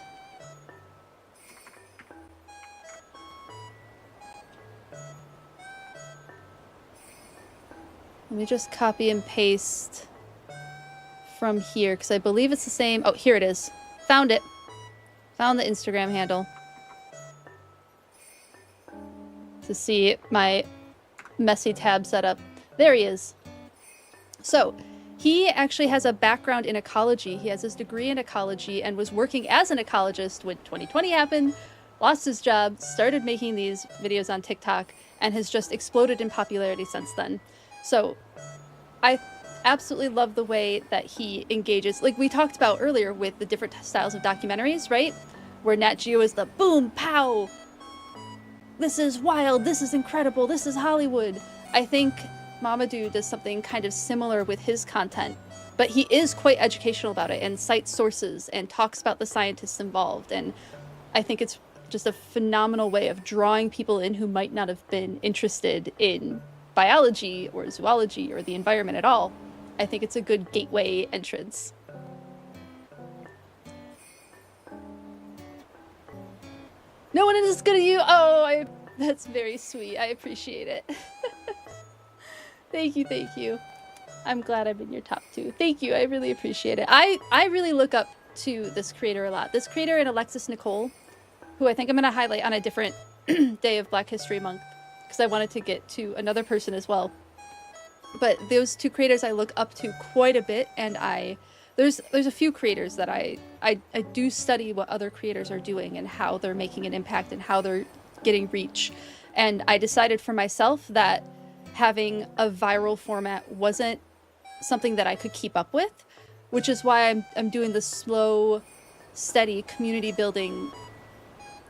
Let me just copy and paste from here, because I believe it's the same. Oh, here it is. Found it. Found the Instagram handle. To see my messy tab setup. There he is. So, he actually has a background in ecology. He has his degree in ecology and was working as an ecologist when 2020 happened, lost his job, started making these videos on TikTok, and has just exploded in popularity since then. So I absolutely love the way that he engages, like we talked about earlier with the different styles of documentaries, right? Where Nat Geo is the boom, pow, this is wild, this is incredible, this is Hollywood. I think Mamadou does something kind of similar with his content, but he is quite educational about it and cites sources and talks about the scientists involved. And I think it's just a phenomenal way of drawing people in who might not have been interested in biology or zoology or the environment at all. I think it's a good gateway entrance. No one is as good as you. Oh, that's very sweet. I appreciate it. Thank you, thank you. I'm glad I'm in your top 2. Thank you, I really appreciate it. I really look up to this creator a lot. This creator and Alexis Nicole, who I think I'm going to highlight on a different day of Black History Month, because I wanted to get to another person as well. But those 2 creators I look up to quite a bit, and there's a few creators that I do study what other creators are doing and how they're making an impact and how they're getting reach. And I decided for myself that having a viral format wasn't something that I could keep up with, which is why I'm doing the slow, steady community building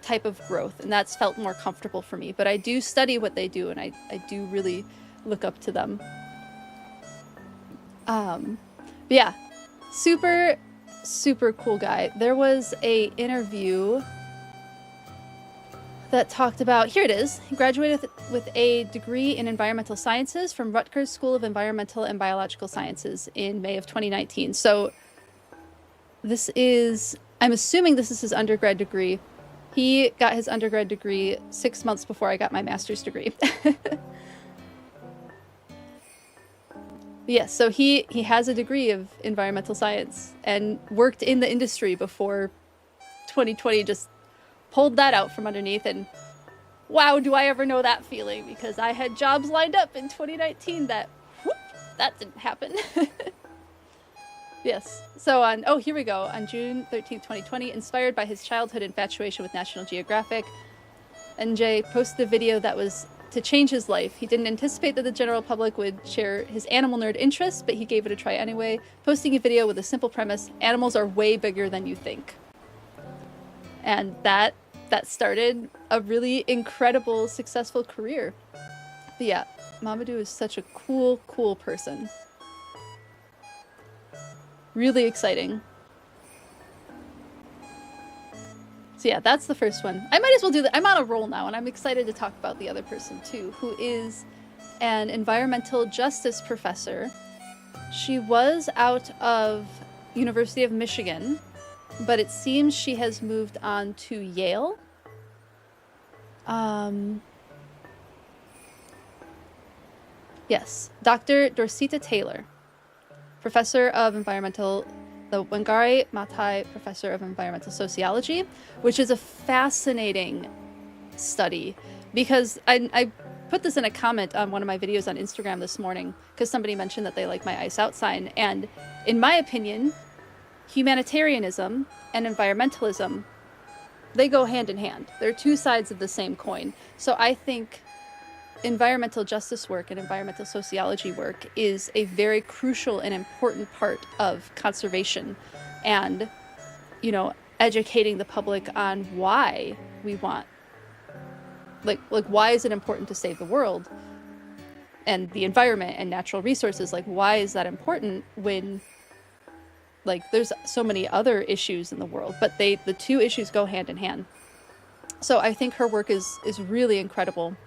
type of growth, and that's felt more comfortable for me. But I do study what they do, and I do really look up to them. But yeah, super, super cool guy. There was a interview that talked about, here it is, he graduated with a degree in environmental sciences from Rutgers School of Environmental and Biological Sciences in May of 2019. So this is, I'm assuming this is his undergrad degree. He got his undergrad degree 6 months before I got my master's degree. Yes, so he has a degree of environmental science and worked in the industry before 2020 just pulled that out from underneath. And wow, do I ever know that feeling, because I had jobs lined up in 2019 that, whoop, that didn't happen. Yes, so oh, here we go. On June 13th, 2020, inspired by his childhood infatuation with National Geographic, NJ posted a video that was to change his life. He didn't anticipate that the general public would share his animal nerd interests, but he gave it a try anyway, posting a video with a simple premise: animals are way bigger than you think. And that started a really incredible, successful career. But yeah, Mamadou is such a cool, cool person. Really exciting. So yeah, that's the first one. I might as well do that. I'm on a roll now, and I'm excited to talk about the other person too, who is an environmental justice professor. She was out of University of Michigan, but it seems she has moved on to Yale. Yes, Dr. Dorsita Taylor, professor of environmental, the Wangari Maathai Professor of Environmental Sociology, which is a fascinating study, because I put this in a comment on one of my videos on Instagram this morning, because somebody mentioned that they like my Ice Out sign, and in my opinion, humanitarianism and environmentalism, they go hand in hand. They're 2 sides of the same coin. So I think environmental justice work and environmental sociology work is a very crucial and important part of conservation, and, you know, educating the public on why we want, like why is it important to save the world and the environment and natural resources? Like, why is that important when, like, there's so many other issues in the world, but the 2 issues go hand in hand. So I think her work is really incredible.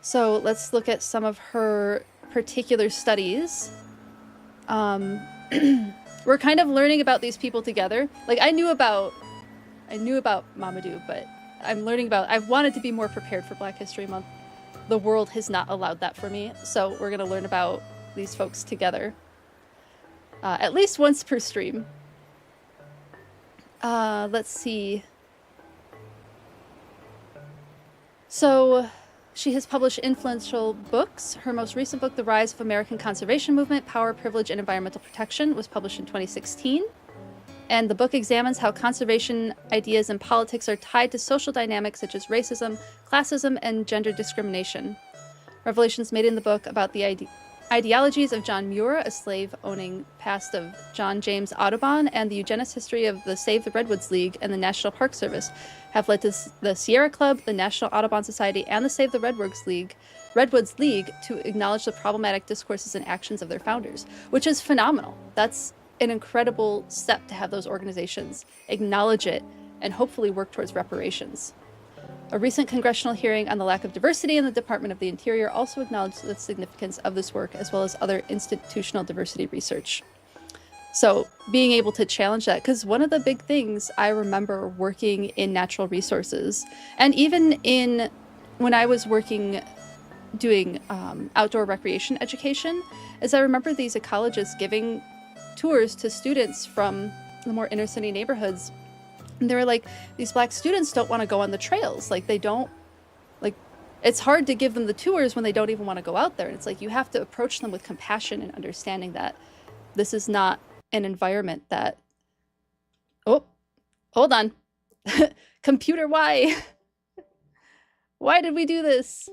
So let's look at some of her particular studies. We're kind of learning about these people together. Like, I knew about Mamadou, but I'm learning about, I've wanted to be more prepared for Black History Month. The world has not allowed that for me. So we're going to learn about these folks together. At least once per stream. Let's see. So she has published influential books. Her most recent book, The Rise of American Conservation Movement, Power, Privilege, and Environmental Protection, was published in 2016. And the book examines how conservation ideas and politics are tied to social dynamics such as racism, classism, and gender discrimination. Revelations made in the book about the ideologies of John Muir, a slave-owning past of John James Audubon, and the eugenist history of the Save the Redwoods League and the National Park Service have led to the Sierra Club, the National Audubon Society, and the Save the Redwoods League to acknowledge the problematic discourses and actions of their founders, which is phenomenal. That's an incredible step to have those organizations acknowledge it and hopefully work towards reparations. A recent congressional hearing on the lack of diversity in the Department of the Interior also acknowledged the significance of this work, as well as other institutional diversity research. So being able to challenge that, because one of the big things I remember working in natural resources, and even when I was doing outdoor recreation education, is I remember these ecologists giving tours to students from the more inner city neighborhoods. And they were like, these Black students don't want to go on the trails. Like, it's hard to give them the tours when they don't even want to go out there. And it's like, you have to approach them with compassion and understanding that this is not an environment that, oh, hold on. Computer, why? Why did we do this?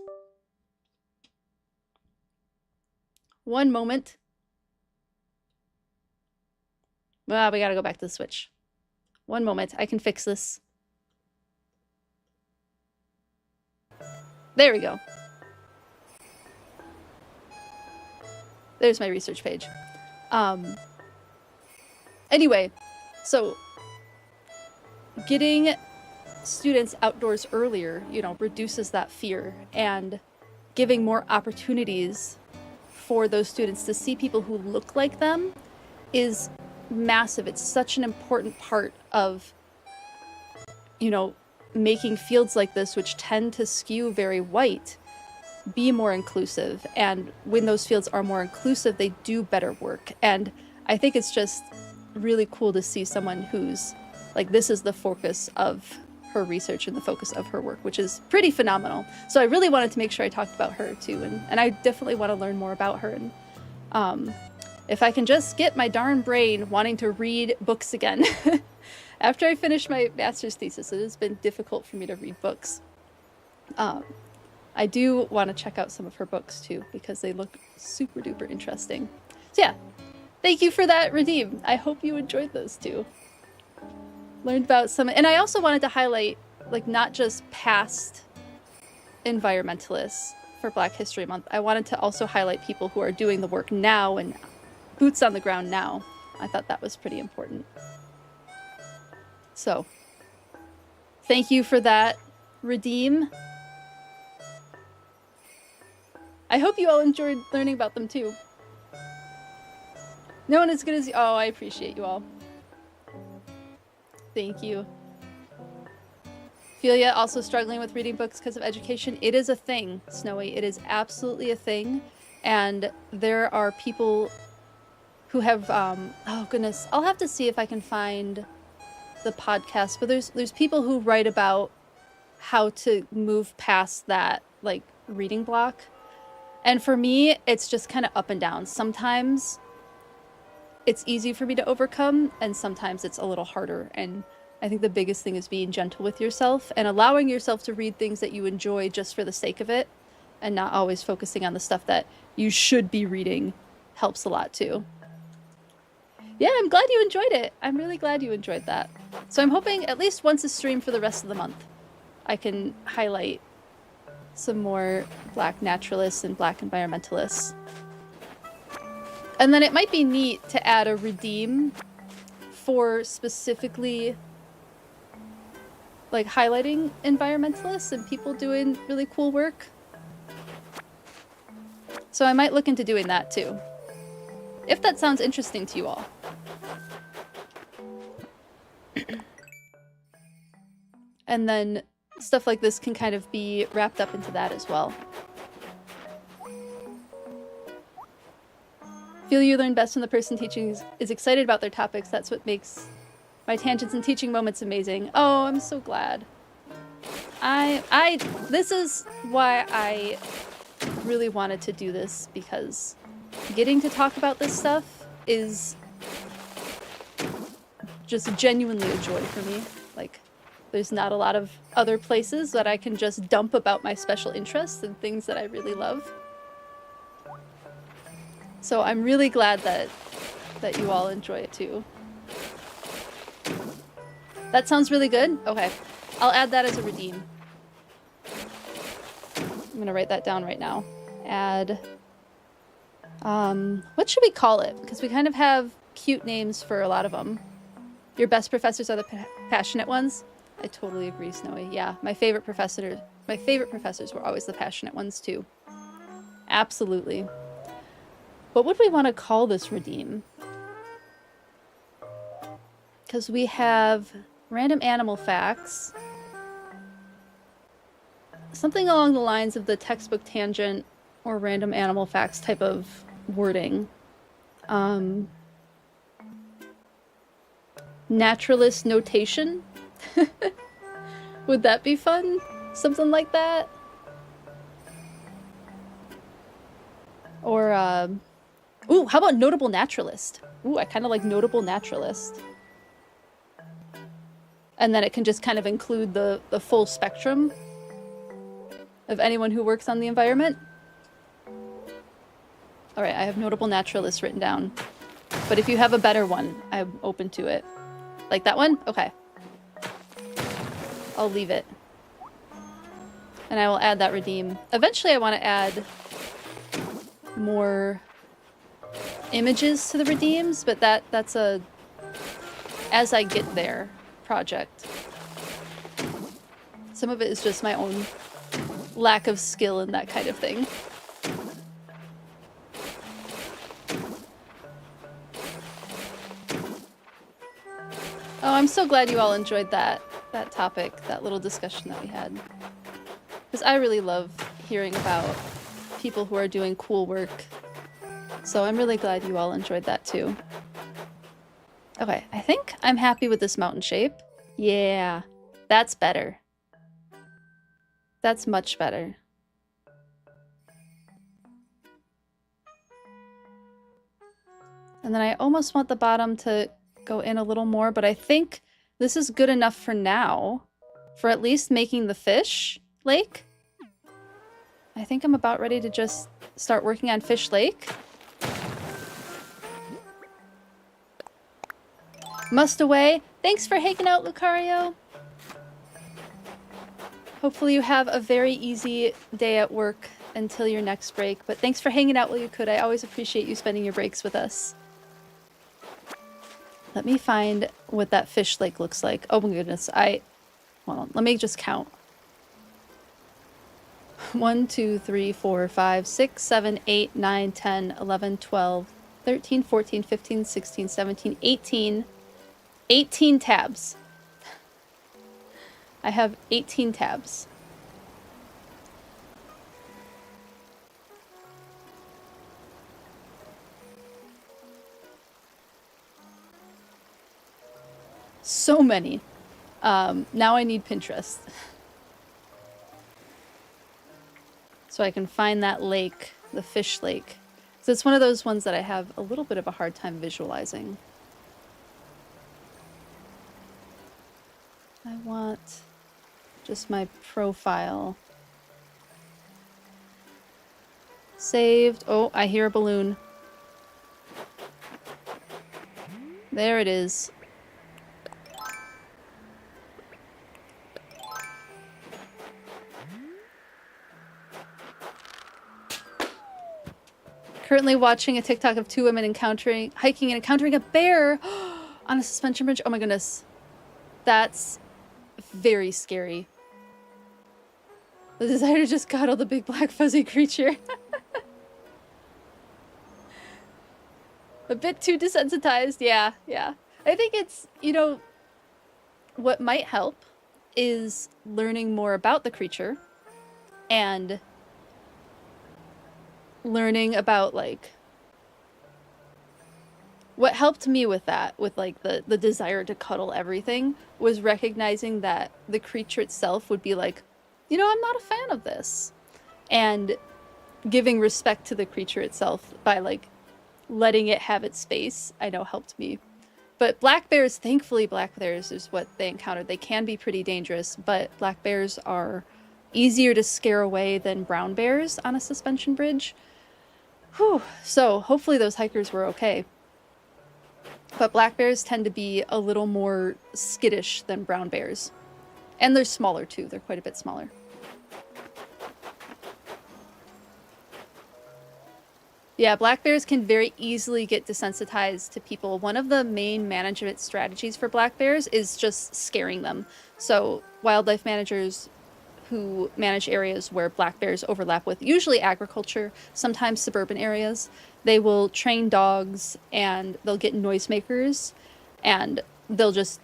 One moment. Well, we gotta go back to the Switch. One moment, I can fix this. There we go. There's my research page. Anyway, so getting students outdoors earlier, reduces that fear, and giving more opportunities for those students to see people who look like them is massive. It's such an important part of, making fields like this, which tend to skew very white, be more inclusive. And when those fields are more inclusive, they do better work. And I think it's just really cool to see someone who's like, this is the focus of her research and the focus of her work, which is pretty phenomenal. So I really wanted to make sure I talked about her too. And I definitely want to learn more about her. And if I can just get my darn brain wanting to read books again. After I finished my master's thesis, it has been difficult for me to read books. I do want to check out some of her books too, because they look super duper interesting. So yeah, thank you for that, Redeem. I hope you enjoyed those too. Learned about some, and I also wanted to highlight, not just past environmentalists for Black History Month. I wanted to also highlight people who are doing the work now and boots on the ground now. I thought that was pretty important. So, thank you for that, Redeem. I hope you all enjoyed learning about them too. No one as good as you. Oh, I appreciate you all. Thank you. Ophelia also struggling with reading books because of education. It is a thing, Snowy. It is absolutely a thing. And there are people who have, oh goodness, I'll have to see if I can find the podcast, but there's people who write about how to move past that, reading block. And for me, it's just kind of up and down. Sometimes it's easy for me to overcome, and sometimes it's a little harder. And I think the biggest thing is being gentle with yourself and allowing yourself to read things that you enjoy just for the sake of it, and not always focusing on the stuff that you should be reading helps a lot too. Yeah, I'm glad you enjoyed it. I'm really glad you enjoyed that. So I'm hoping at least once a stream for the rest of the month, I can highlight some more Black naturalists and Black environmentalists. And then it might be neat to add a redeem for specifically highlighting environmentalists and people doing really cool work. So I might look into doing that too, if that sounds interesting to you all. And then stuff like this can kind of be wrapped up into that as well. Feel you learn best when the person teaching is excited about their topics. That's what makes my tangents and teaching moments amazing. Oh, I'm so glad. This is why I really wanted to do this, because getting to talk about this stuff is just genuinely a joy for me. Like, there's not a lot of other places that I can just dump about my special interests and things that I really love. So I'm really glad that you all enjoy it too. That sounds really good? Okay. I'll add that as a redeem. I'm gonna write that down right now. Add... what should we call it? Because we kind of have cute names for a lot of them. Your best professors are the passionate ones? I totally agree, Snowy. Yeah, my favorite professors were always the passionate ones too. Absolutely. What would we want to call this redeem? Because we have random animal facts. Something along the lines of the textbook tangent or random animal facts type of wording. Naturalist notation? Would that be fun? Something like that? Or, ooh, how about notable naturalist? Ooh, I kind of like notable naturalist. And then it can just kind of include the full spectrum of anyone who works on the environment. Alright, I have notable naturalist written down. But if you have a better one, I'm open to it. Like that one? Okay. I'll leave it. And I will add that redeem. Eventually I want to add more images to the redeems, but that's a as I get there project. Some of it is just my own lack of skill in that kind of thing. Oh, I'm so glad you all enjoyed that topic, that little discussion that we had. Because I really love hearing about people who are doing cool work. So I'm really glad you all enjoyed that too. Okay, I think I'm happy with this mountain shape. Yeah, that's better. That's much better. And then I almost want the bottom to go in a little more, but I think this is good enough for now, for at least making the fish lake. I think I'm about ready to just start working on Fish Lake. Must away. Thanks for hanging out, Lucario. Hopefully you have a very easy day at work until your next break, but thanks for hanging out while you could. I always appreciate you spending your breaks with us. Let me find what that fish lake looks like. Oh my goodness, hold on, let me just count. 1, 2, 3, 4, 5, 6, 7, 8, 9, 10, 11, 12, 13, 14, 15, 16, 17, 18. 18 tabs. I have 18 tabs. So many. Now I need Pinterest. So I can find that lake, the fish lake. So it's one of those ones that I have a little bit of a hard time visualizing. I want just my profile. Saved. Oh, I hear a balloon. There it is. Currently watching a TikTok of 2 women hiking and encountering a bear on a suspension bridge. Oh my goodness. That's very scary. The desire to just cuddle the big black fuzzy creature. A bit too desensitized. Yeah, yeah. I think it's, you know, what might help is learning more about the creature and learning about, like, what helped me with that, with like the desire to cuddle everything, was recognizing that the creature itself would be like, you know, I'm not a fan of this. And giving respect to the creature itself by like letting it have its space, I know helped me. But black bears, thankfully black bears is what they encountered. They can be pretty dangerous, but black bears are easier to scare away than brown bears on a suspension bridge. Whew. So hopefully those hikers were okay. But black bears tend to be a little more skittish than brown bears. And they're smaller too. They're quite a bit smaller. Yeah, black bears can very easily get desensitized to people. One of the main management strategies for black bears is just scaring them. So wildlife managers who manage areas where black bears overlap with, usually agriculture, sometimes suburban areas, they will train dogs and they'll get noisemakers and they'll just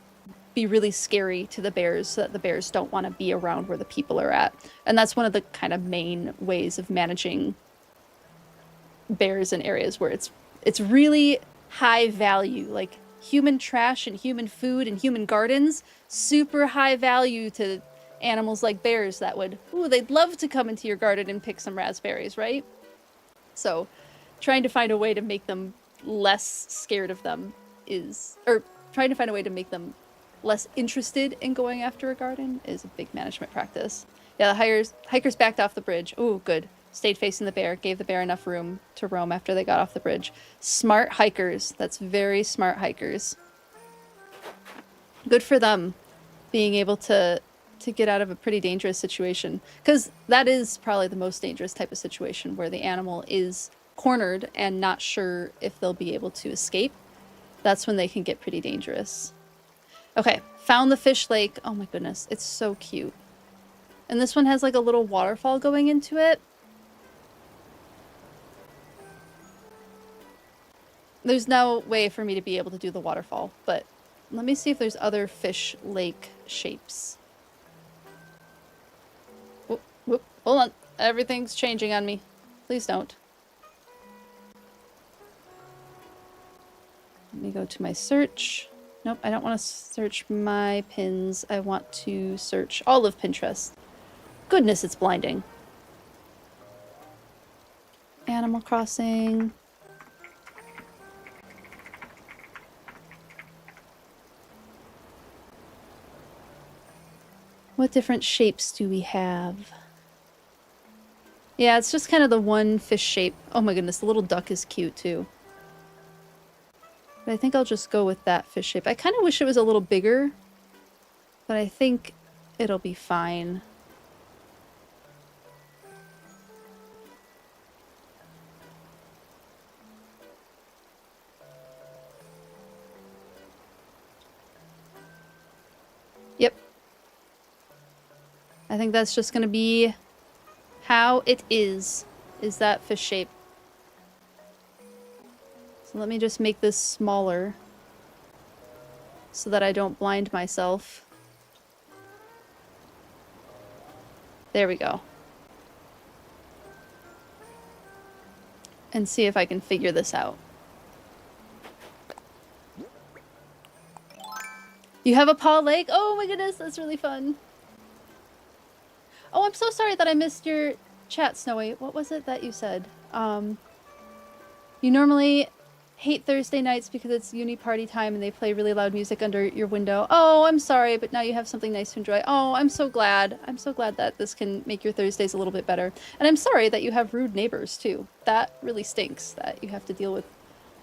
be really scary to the bears so that the bears don't want to be around where the people are at. And that's one of the kind of main ways of managing bears in areas where it's really high value, like human trash and human food and human gardens, super high value to animals like bears that would, ooh, they'd love to come into your garden and pick some raspberries, right? So trying to find a way to make them less scared of them is, or trying to find a way to make them less interested in going after a garden is a big management practice. Yeah, the hikers backed off the bridge. Ooh, good. Stayed facing the bear, gave the bear enough room to roam after they got off the bridge. Smart hikers. That's very smart hikers. Good for them being able to get out of a pretty dangerous situation. Because that is probably the most dangerous type of situation where the animal is cornered and not sure if they'll be able to escape. That's when they can get pretty dangerous. Okay, found the fish lake. Oh my goodness, it's so cute. And this one has like a little waterfall going into it. There's no way for me to be able to do the waterfall, but let me see if there's other fish lake shapes. Whoop, whoop, hold on. Everything's changing on me. Please don't. Let me go to my search. Nope, I don't want to search my pins. I want to search all of Pinterest. Goodness, it's blinding. Animal Crossing. What different shapes do we have? Yeah, it's just kind of the one fish shape. Oh my goodness, the little duck is cute too. But I think I'll just go with that fish shape. I kind of wish it was a little bigger, but I think it'll be fine. Yep. I think that's just gonna be how it is that fish shape. So let me just make this smaller so that I don't blind myself. There we go. And see if I can figure this out. You have a paw lake? Oh my goodness, that's really fun. Oh, I'm so sorry that I missed your chat, Snowy. What was it that you said? You normally hate Thursday nights because it's uni party time and they play really loud music under your window. Oh, I'm sorry, but now you have something nice to enjoy. Oh, I'm so glad. I'm so glad that this can make your Thursdays a little bit better. And I'm sorry that you have rude neighbors too. That really stinks that you have to deal with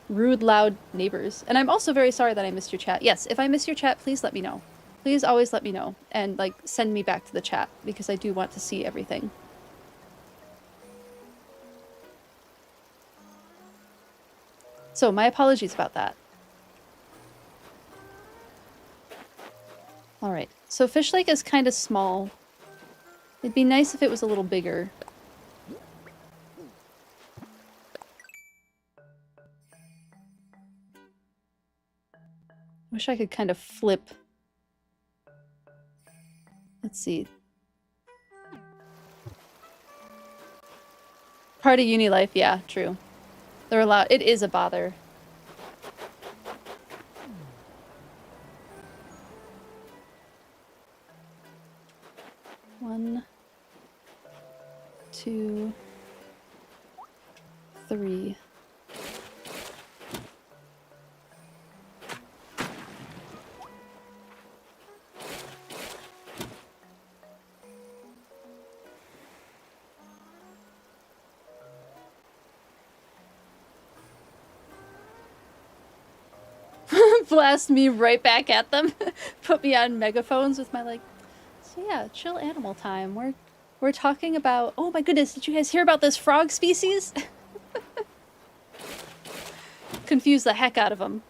rude, loud neighbors. And I'm also very sorry that I missed your chat. Yes, if I miss your chat, please let me know. Please always let me know and like send me back to the chat because I do want to see everything. So my apologies about that. All right, so Fish Lake is kind of small. It'd be nice if it was a little bigger. Wish I could kind of flip. Let's see. Part of uni life, yeah, true. They're allowed. It is a bother. 1, 2, 3. Blast me right back at them. Put me on megaphones with my, like, so yeah, chill animal time. We're talking about, oh my goodness, did you guys hear about this frog species? Confuse the heck out of them.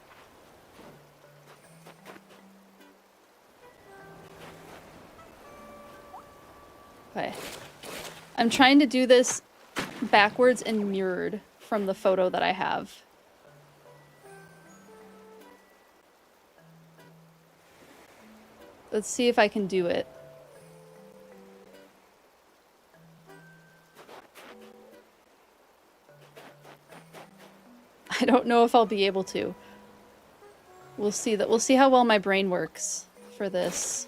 Okay. I'm trying to do this backwards and mirrored from the photo that I have. Let's see if I can do it. I don't know if I'll be able to. We'll see that. We'll see how well my brain works for this.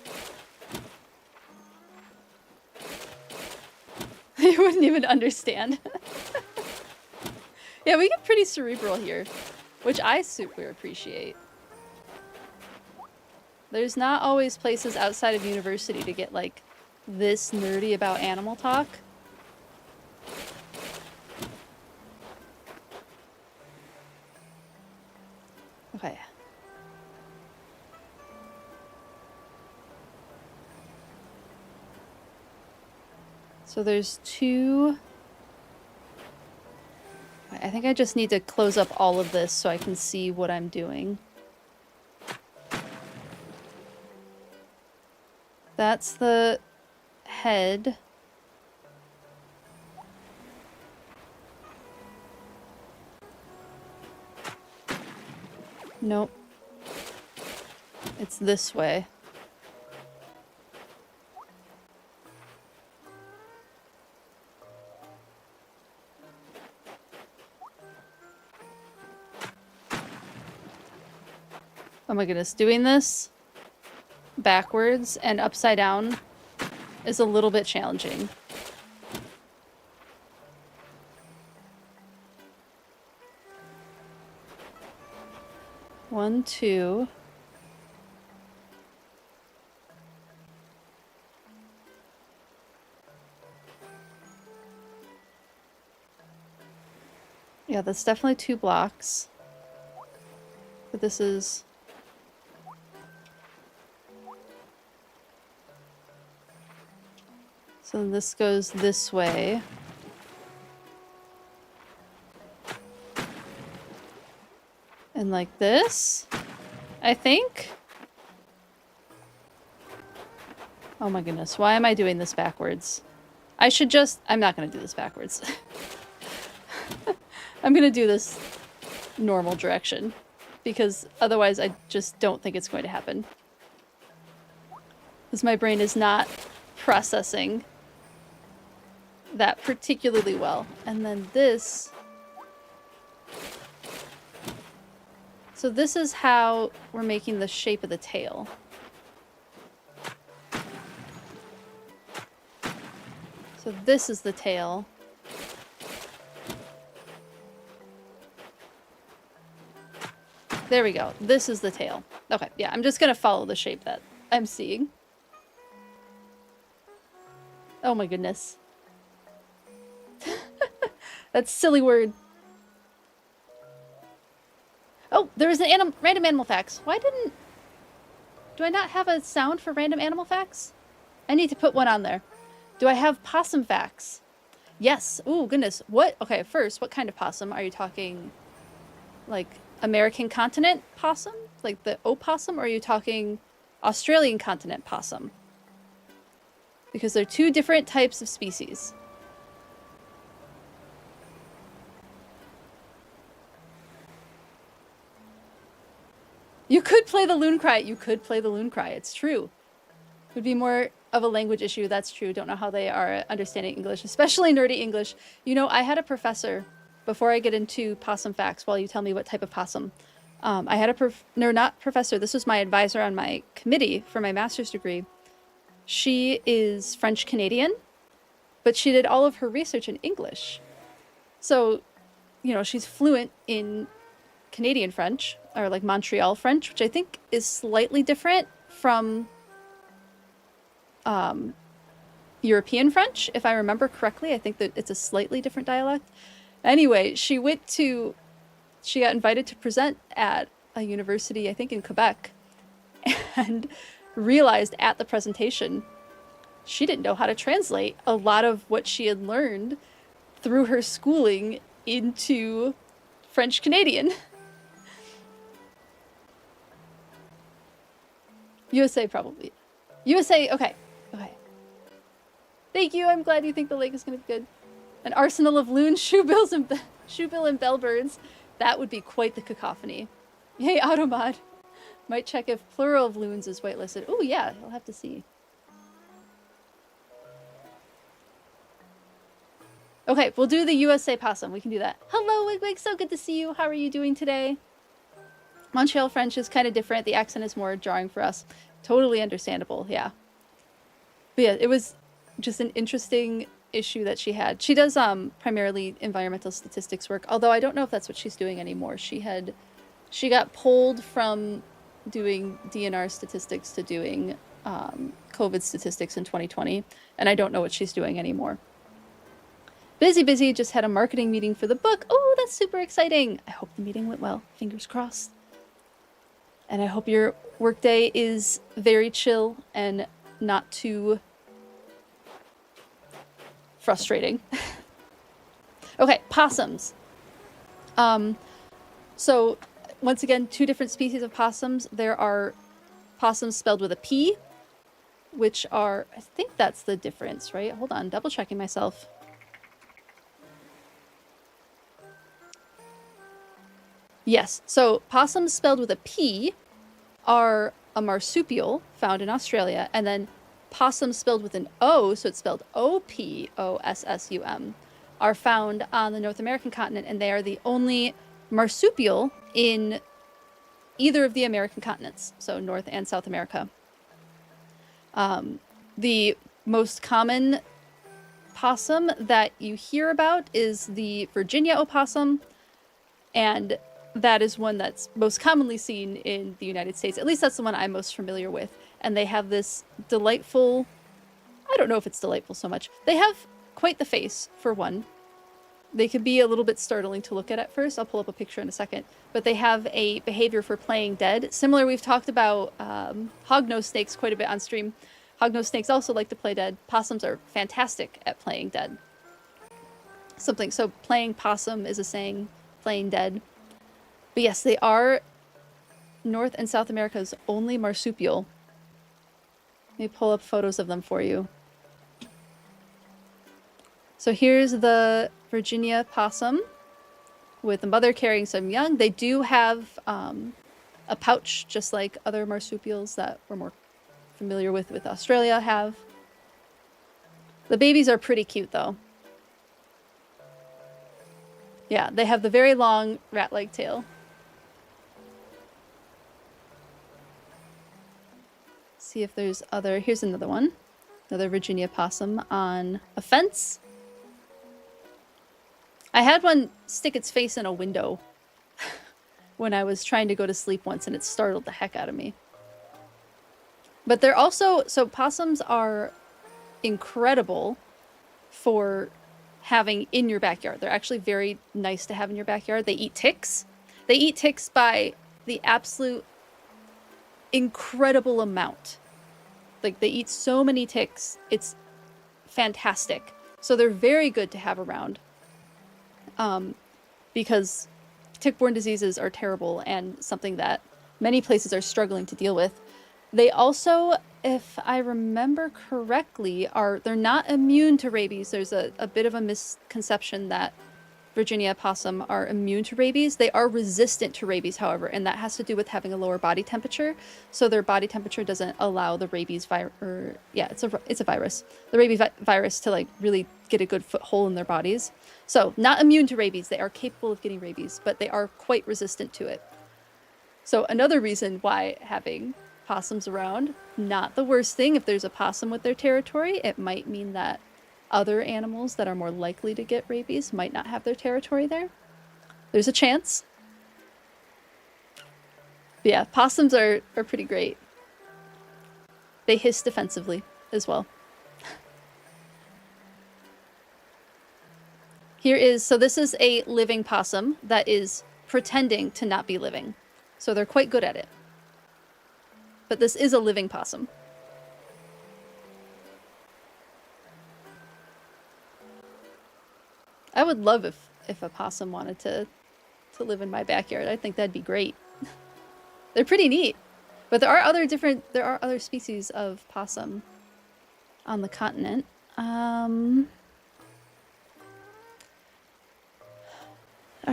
They wouldn't even understand. Yeah, we get pretty cerebral here, which I super appreciate. There's not always places outside of university to get, like, this nerdy about animal talk. Okay. So there's 2... I think I just need to close up all of this so I can see what I'm doing. That's the head. Nope. It's this way. Oh my goodness, doing this backwards and upside down is a little bit challenging. One, two. Yeah, that's definitely 2 blocks. But this is... So this goes this way. And like this, I think. Oh my goodness, why am I doing this backwards? I should just... I'm not going to do this backwards. I'm going to do this normal direction, because otherwise I just don't think it's going to happen. Because my brain is not processing that particularly well. And then this... So this is how we're making the shape of the tail. So this is the tail. There we go. This is the tail. Okay, yeah, I'm just gonna follow the shape that I'm seeing. Oh my goodness. That silly word. Oh, there is an random animal facts. Why didn't... Do I not have a sound for random animal facts? I need to put one on there. Do I have possum facts? Yes. Oh, goodness. What? Okay, first, what kind of possum? Are you talking, like, American continent possum? Like the opossum? Or are you talking Australian continent possum? Because they're 2 different types of species. You could play the loon cry. You could play the loon cry. It's true. It would be more of a language issue. That's true. Don't know how they are understanding English, especially nerdy English. You know, I had a professor, before I get into possum facts, while you tell me what type of possum, I had a no, not professor. This was my advisor on my committee for my master's degree. She is French Canadian, but she did all of her research in English. So, you know, she's fluent in Canadian French, or like Montreal French, which I think is slightly different from European French, if I remember correctly. I think that it's a slightly different dialect. Anyway, she got invited to present at a university, I think in Quebec, and realized at the presentation she didn't know how to translate a lot of what she had learned through her schooling into French Canadian. USA probably. USA, okay. Thank you, I'm glad you think the lake is going to be good. An arsenal of loons, shoebill, and bellbirds. That would be quite the cacophony. Yay, Automod. Might check if plural of loons is whitelisted. Oh yeah, you'll have to see. Okay, we'll do the USA possum. We can do that. Hello, Wigwig. So good to see you. How are you doing today? Montreal French is kind of different. The accent is more jarring for us. Totally understandable, yeah. But yeah, it was just an interesting issue that she had. She does primarily environmental statistics work, although I don't know if that's what she's doing anymore. She got pulled from doing DNR statistics to doing COVID statistics in 2020, and I don't know what she's doing anymore. Busy, just had a marketing meeting for the book. Oh, that's super exciting. I hope the meeting went well. Fingers crossed. And I hope your workday is very chill and not too frustrating. Okay, possums. So once again, two different species of possums. There are possums spelled with a P, which are, I think that's the difference, right? Hold on, double checking myself. Yes, so possums spelled with a P are a marsupial found in Australia, and then possums spelled with an O, so it's spelled O-P-O-S-S-U-M, are found on the North American continent, and they are the only marsupial in either of the American continents, so North and South America. The most common possum that you hear about is the Virginia opossum, and that is one that's most commonly seen in the United States. At least that's the one I'm most familiar with. And they have this delightful, I don't know if it's delightful so much. They have quite the face, for one. They can be a little bit startling to look at first. I'll pull up a picture in a second. But they have a behavior for playing dead. Similar, we've talked about hognose snakes quite a bit on stream. Hognose snakes also like to play dead. Possums are fantastic at playing dead. So playing possum is a saying, playing dead. But yes, they are North and South America's only marsupial. Let me pull up photos of them for you. So here's the Virginia possum with the mother carrying some young. They do have a pouch, just like other marsupials that we're more familiar with Australia have. The babies are pretty cute, though. Yeah, they have the very long rat-like tail. See if there's other. Here's another one. Another Virginia possum on a fence. I had one stick its face in a window when I was trying to go to sleep once, and it startled the heck out of me. But they're also, so possums are incredible for having in your backyard. They're actually very nice to have in your backyard. They eat ticks. They eat ticks by the absolute incredible amount. Like, they eat so many ticks. It's fantastic. So they're very good to have around. Because tick-borne diseases are terrible and something that many places are struggling to deal with. They also, if I remember correctly, they're not immune to rabies. There's a bit of a misconception that Virginia possum are immune to rabies. They are resistant to rabies, however, and that has to do with having a lower body temperature. So their body temperature doesn't allow the rabies virus, it's a virus. The rabies virus to like really get a good foothold in their bodies. So not immune to rabies. They are capable of getting rabies, but they are quite resistant to it. So another reason why having possums around. Not the worst thing. If there's a possum with their territory, it might mean that other animals that are more likely to get rabies might not have their territory there. There's a chance. But yeah, possums are pretty great. They hiss defensively as well. So this is a living possum that is pretending to not be living. So they're quite good at it. But this is a living possum. I would love if a possum wanted to live in my backyard. I think that'd be great. They're pretty neat. But there are other species of possum on the continent. Are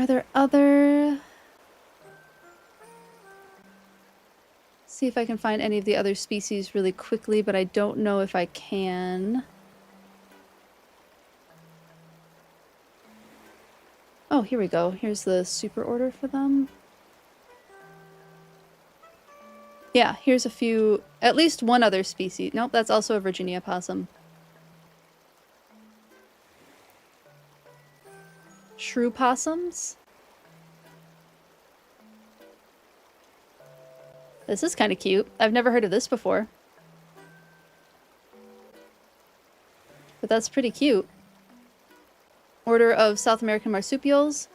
there other... See if I can find any of the other species really quickly, but I don't know if I can. Oh, here we go. Here's the super order for them. Yeah, here's a few, at least one other species. Nope, that's also a Virginia possum. Shrew possums. This is kind of cute. I've never heard of this before. But that's pretty cute. Order of South American marsupials.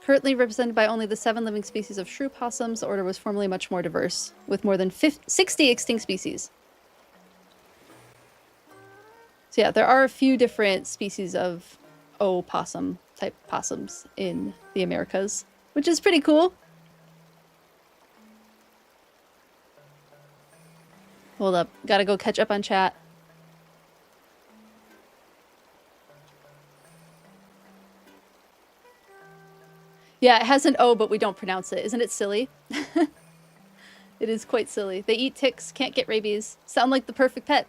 Currently represented by only the 7 living species of shrew possums, the order was formerly much more diverse, with more than 60 extinct species. So yeah, there are a few different species of opossum type possums in the Americas, which is pretty cool. Hold up, gotta go catch up on chat. Yeah, it has an O, but we don't pronounce it. Isn't it silly? It is quite silly. They eat ticks, can't get rabies. Sound like the perfect pet.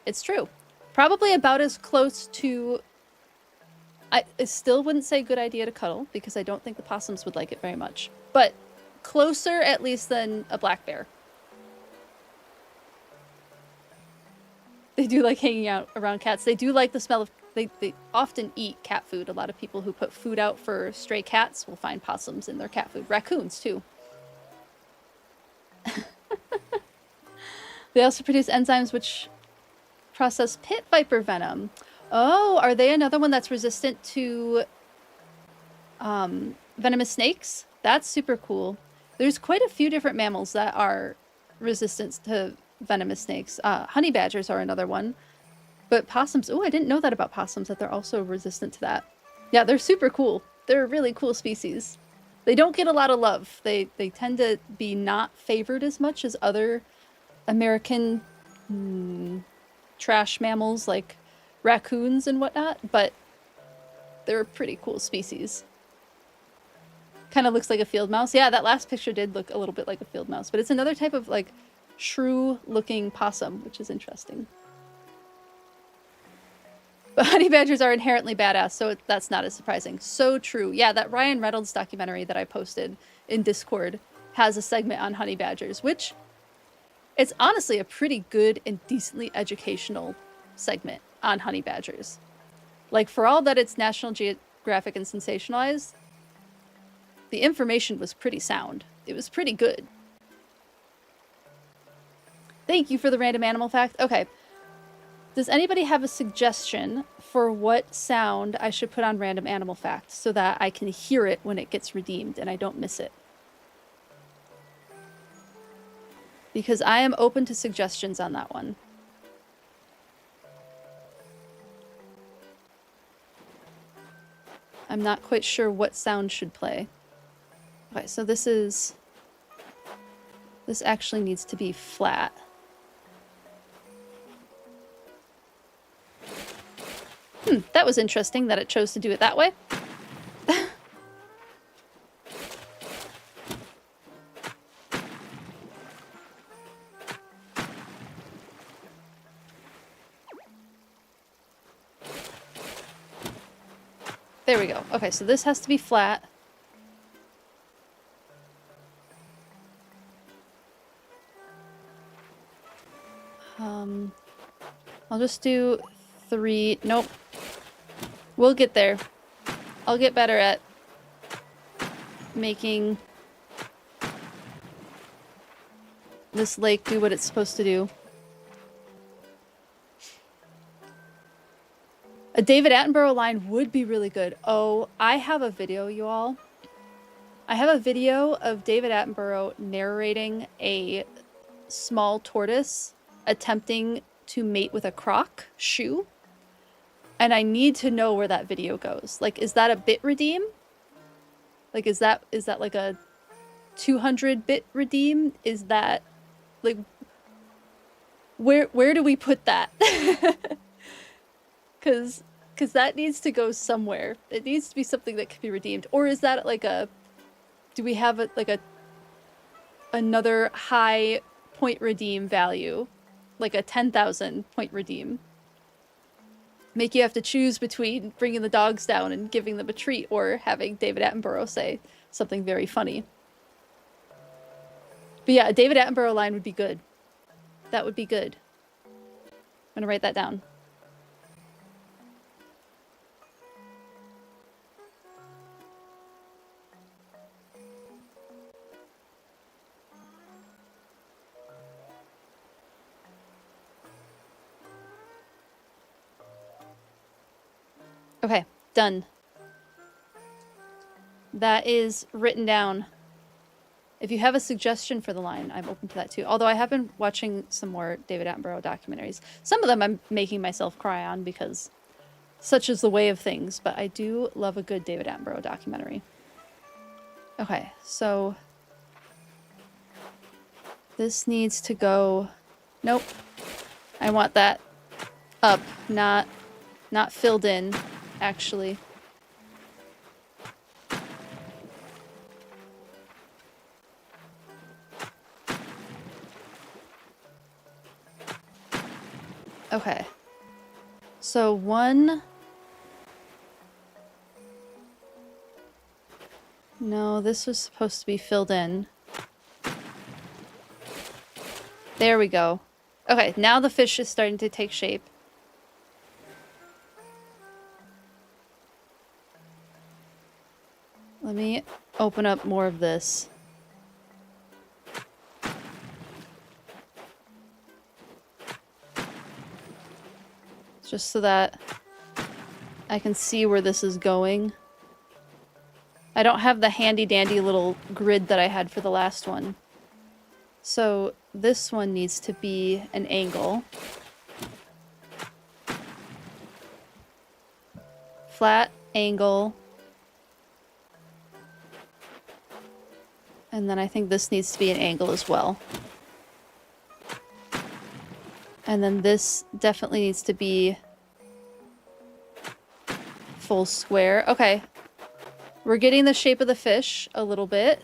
It's true. Probably about as close to... I still wouldn't say good idea to cuddle, because I don't think the possums would like it very much. But closer, at least, than a black bear. They do like hanging out around cats. They do like the smell of... They often eat cat food. A lot of people who put food out for stray cats will find possums in their cat food. Raccoons, too. They also produce enzymes which process pit viper venom. Oh, are they another one that's resistant to venomous snakes? That's super cool. There's quite a few different mammals that are resistant to venomous snakes. Honey badgers are another one. But possums, oh, I didn't know that about possums, that they're also resistant to that. Yeah, they're super cool. They're a really cool species. They don't get a lot of love. They tend to be not favored as much as other American trash mammals like raccoons and whatnot, but they're a pretty cool species. Kind of looks like a field mouse. Yeah, that last picture did look a little bit like a field mouse, but it's another type of like shrew-looking possum, which is interesting. But honey badgers are inherently badass, so that's not as surprising. So true. Yeah, that Ryan Reynolds documentary that I posted in Discord has a segment on honey badgers, which it's honestly a pretty good and decently educational segment on honey badgers. Like, for all that it's National Geographic and sensationalized, the information was pretty sound. It was pretty good. Thank you for the random animal fact. Okay. Does anybody have a suggestion for what sound I should put on random animal fact so that I can hear it when it gets redeemed and I don't miss it? Because I am open to suggestions on that one. I'm not quite sure what sound should play. Okay, so this actually needs to be flat. That was interesting that it chose to do it that way. There we go. Okay, so this has to be flat. I'll just do 3. Nope. We'll get there. I'll get better at making this lake do what it's supposed to do. A David Attenborough line would be really good. Oh, I have a video, you all. I have a video of David Attenborough narrating a small tortoise attempting to mate with a croc shoe. And I need to know where that video goes. Like, is that a bit redeem? Like, is that like a 200 bit redeem? Is that like, where do we put that? Cause that needs to go somewhere. It needs to be something that can be redeemed. Or is that like a, do we have another high point redeem value? Like a 10,000 point redeem? Make you have to choose between bringing the dogs down and giving them a treat or having David Attenborough say something very funny. But yeah, a David Attenborough line would be good. That would be good. I'm gonna write that down. Okay, done. That is written down. If you have a suggestion for the line, I'm open to that too. Although I have been watching some more David Attenborough documentaries. Some of them I'm making myself cry on because such is the way of things, but I do love a good David Attenborough documentary. Okay, so this needs to go... Nope. I want that up, not filled in. Actually. Okay. So one... No, this was supposed to be filled in. There we go. Okay, now the fish is starting to take shape. Let me open up more of this. Just so that I can see where this is going. I don't have the handy-dandy little grid that I had for the last one. So this one needs to be an angle. Flat, angle. And then I think this needs to be an angle as well. And then this definitely needs to be full square. Okay. We're getting the shape of the fish a little bit.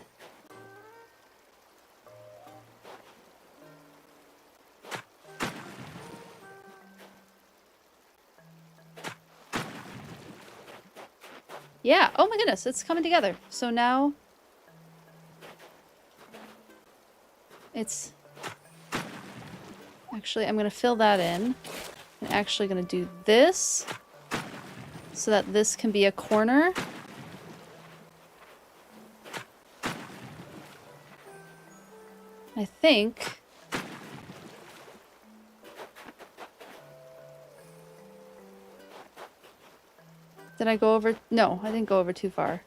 Yeah. Oh my goodness, it's coming together. So now... It's... Actually, I'm going to fill that in. I'm actually going to do this so that this can be a corner. I think... Did I go over? No, I didn't go over too far.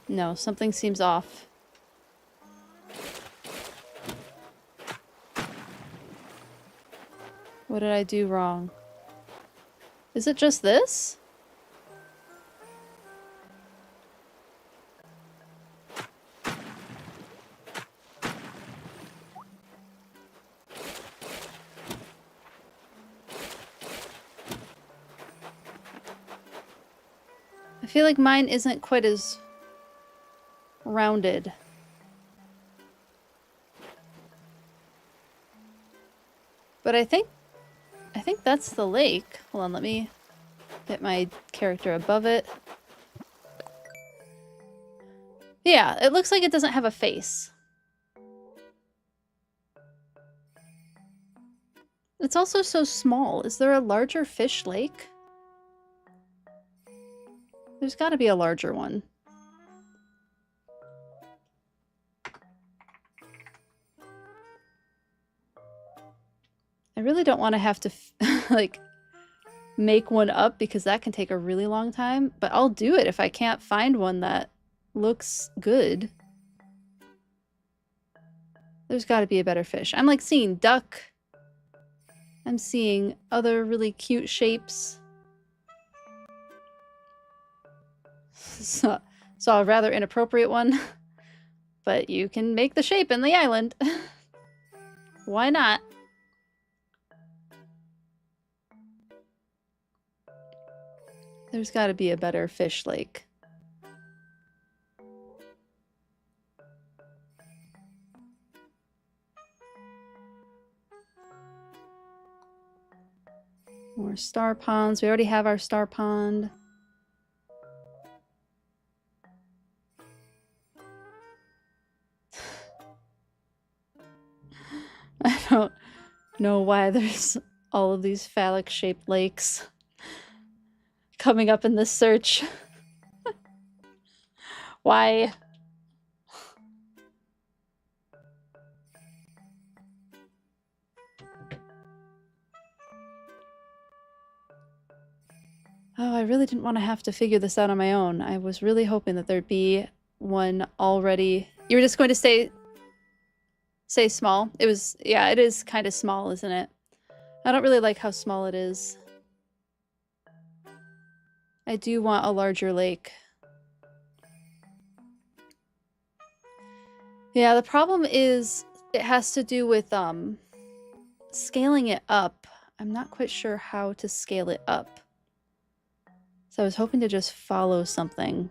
No, something seems off. What did I do wrong? Is it just this? I feel like mine isn't quite as rounded. But I think that's the lake. Hold on, let me get my character above it. Yeah, it looks like it doesn't have a face. It's also so small. Is there a larger fish lake? There's got to be a larger one. I really don't want to have to, like, make one up because that can take a really long time, but I'll do it if I can't find one that looks good. There's got to be a better fish. I'm, like, seeing duck. I'm seeing other really cute shapes. Saw a rather inappropriate one, but you can make the shape in the island. Why not? There's got to be a better fish lake. More star ponds. We already have our star pond. I don't know why there's all of these phallic-shaped lakes coming up in this search. Why? Oh, I really didn't want to have to figure this out on my own. I was really hoping that there'd be one already. You were just going to say small? It was, yeah, it is kind of small, isn't it? I don't really like how small it is. I do want a larger lake. Yeah, the problem is it has to do with scaling it up. I'm not quite sure how to scale it up. So I was hoping to just follow something.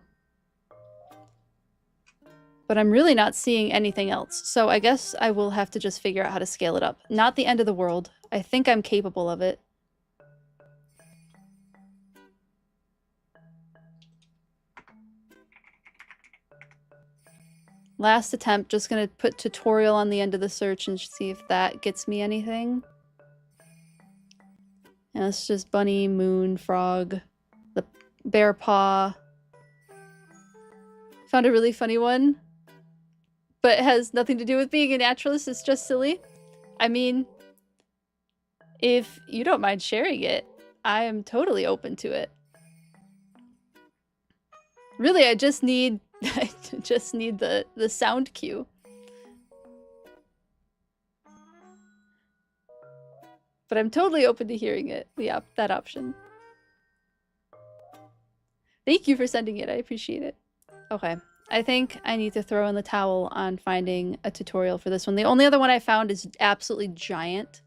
But I'm really not seeing anything else. So I guess I will have to just figure out how to scale it up. Not the end of the world. I think I'm capable of it. Last attempt, just gonna put tutorial on the end of the search and see if that gets me anything. And it's just bunny, moon, frog, the bear paw. Found a really funny one, but it has nothing to do with being a naturalist. It's just silly. I mean, if you don't mind sharing it, I am totally open to it. Really, I just need the sound cue. But I'm totally open to hearing it. Yeah, that option. Thank you for sending it. I appreciate it. Okay. I think I need to throw in the towel on finding a tutorial for this one. The only other one I found is absolutely giant.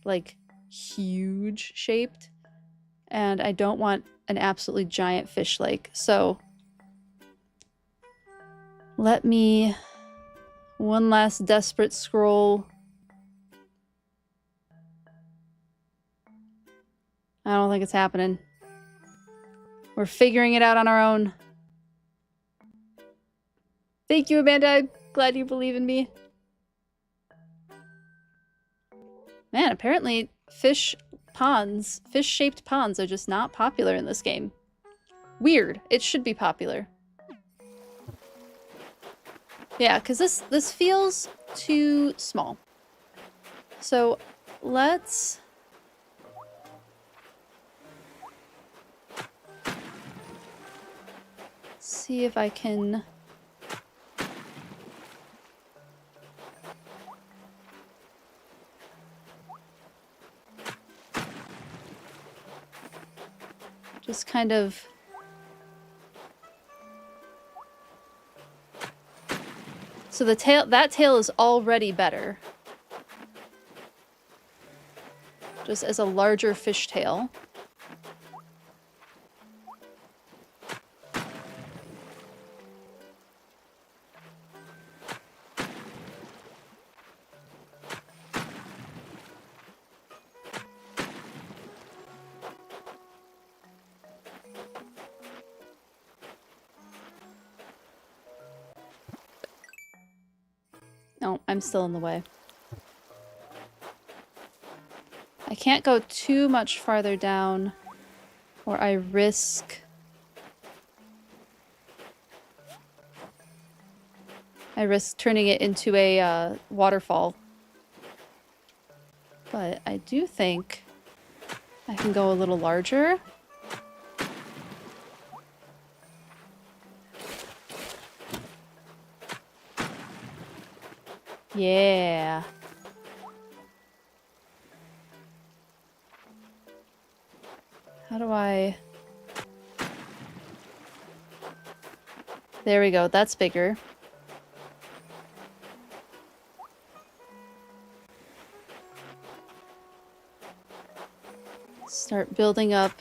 Like, huge shaped. And I don't want an absolutely giant fish lake. So, let me... one last desperate scroll. I don't think it's happening. We're figuring it out on our own. Thank you, Amanda. I'm glad you believe in me. Man, apparently fish-shaped ponds are just not popular in this game. Weird. It should be popular. Yeah, because this feels too small. So let's... see if I can... just kind of... so the tail, that tail is already better. Just as a larger fishtail. Oh, I'm still in the way. I can't go too much farther down, or I risk... turning it into a waterfall. But I do think I can go a little larger. Yeah. How do I... There we go, that's bigger. Start building up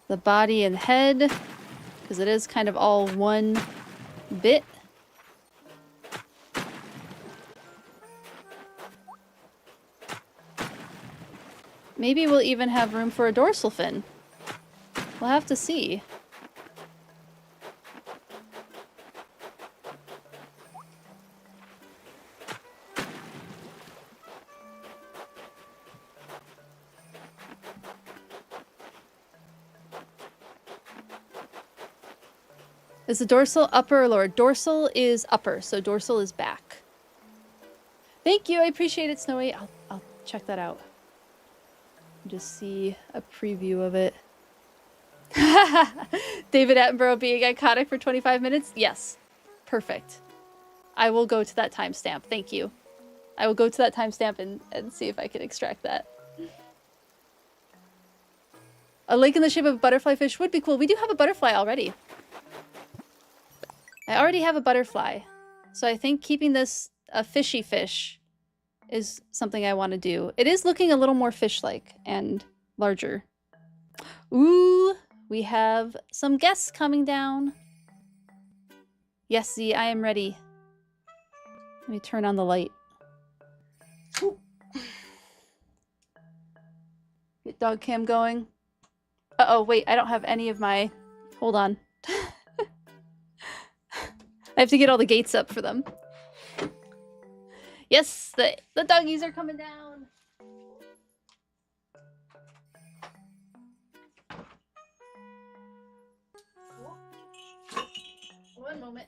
the body and head, because it is kind of all one bit. Maybe we'll even have room for a dorsal fin. We'll have to see. Is the dorsal upper or lower? Dorsal is upper, so dorsal is back. Thank you, I appreciate it, Snowy. I'll check that out. Just see a preview of it. David Attenborough being iconic for 25 minutes? Yes. Perfect. I will go to that timestamp. Thank you. I will go to that timestamp and see if I can extract that. A lake in the shape of a butterfly fish would be cool. We do have a butterfly already. I already have a butterfly. So I think keeping this a fishy fish is something I want to do. It is looking a little more fish-like and larger. Ooh, we have some guests coming down. Yes, Z, I am ready. Let me turn on the light. Ooh. Get dog cam going. Uh-oh, wait, I don't have any of my... Hold on. I have to get all the gates up for them. Yes, the doggies are coming down. One moment.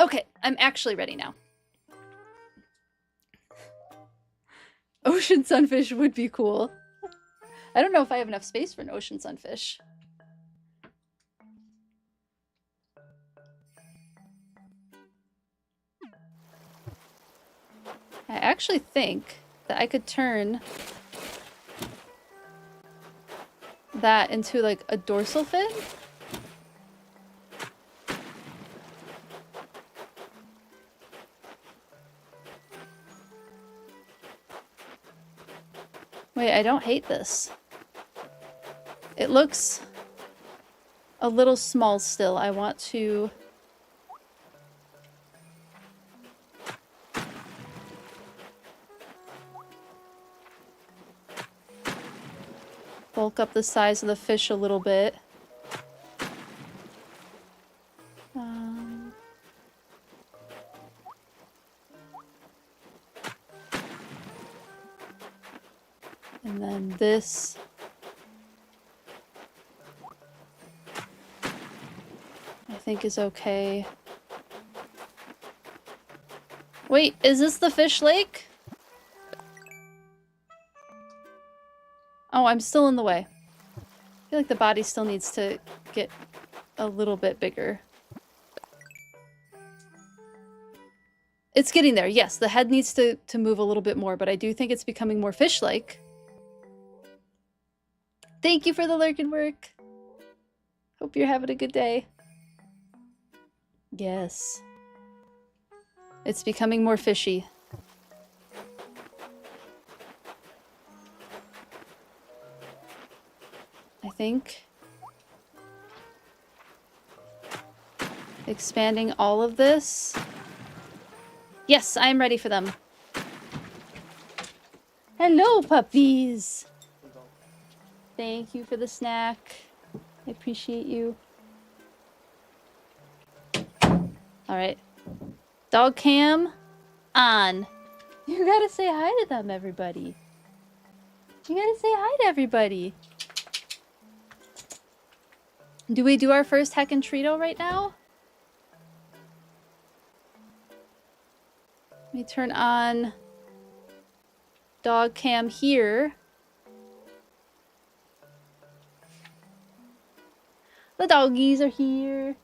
Okay, I'm actually ready now. Ocean sunfish would be cool. I don't know if I have enough space for an ocean sunfish. I actually think that I could turn that into like a dorsal fin. Wait, I don't hate this. It looks a little small still. I want to... bulk up the size of the fish a little bit. And then this. I think is okay. Wait, is this the fish lake? Oh, I'm still in the way. I feel like the body still needs to get a little bit bigger. It's getting there, yes. The head needs to move a little bit more, but I do think it's becoming more fish-like. Thank you for the lurking work. Hope you're having a good day. Yes. It's becoming more fishy. I think. Expanding all of this. Yes, I'm ready for them. Hello, puppies. Thank you for the snack. I appreciate appreciate you. Alright. Dog cam on. You gotta say hi to them, everybody. You gotta say hi to everybody. Do we do our first Heck and Trito right now? Let me turn on dog cam here. The doggies are here.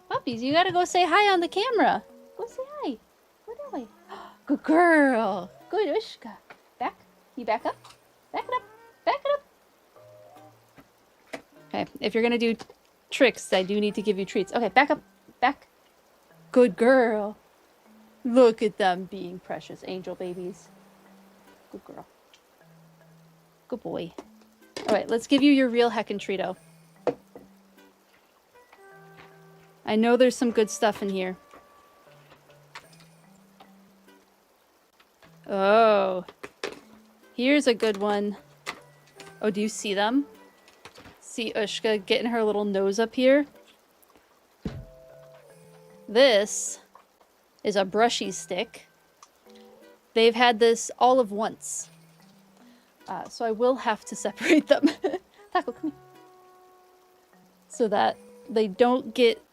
Puppies, you gotta go say hi on the camera. Go say hi. Go that way. Good girl. Good Ushka. Back. You back up. Back it up. Back it up. Okay, if you're gonna do tricks, I do need to give you treats. Okay, back up. Back. Good girl. Look at them being precious angel babies. Good girl. Good boy. Alright, let's give you your real Heck and Trito. I know there's some good stuff in here. Oh. Here's a good one. Oh, do you see them? See Ushka getting her little nose up here? This is a brushy stick. They've had this all of once. So I will have to separate them. Taco, come here. So that they don't get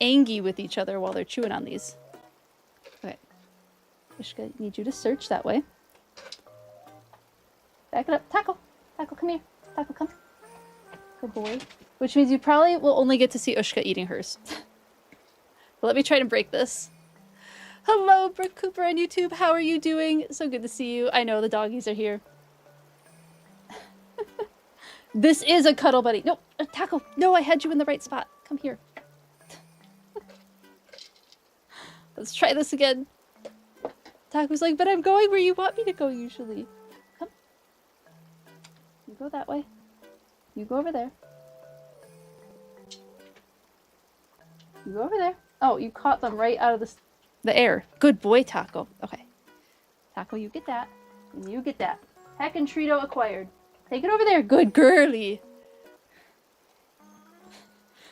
angry with each other while they're chewing on these. Okay. Ushka, need you to search that way. Back it up. Taco! Taco, come here. Taco, come. Good boy. Which means you probably will only get to see Ushka eating hers. But let me try to break this. Hello, Brooke Cooper on YouTube. How are you doing? So good to see you. I know the doggies are here. This is a cuddle buddy. No, Taco. No, I had you in the right spot. Come here. Let's try this again. Taco's like, but I'm going where you want me to go usually. Come. You go that way. You go over there. You go over there. Oh, you caught them right out of the air. Good boy, Taco. Okay. Taco, you get that. And you get that. Heck and Trito acquired. Take it over there. Good girly.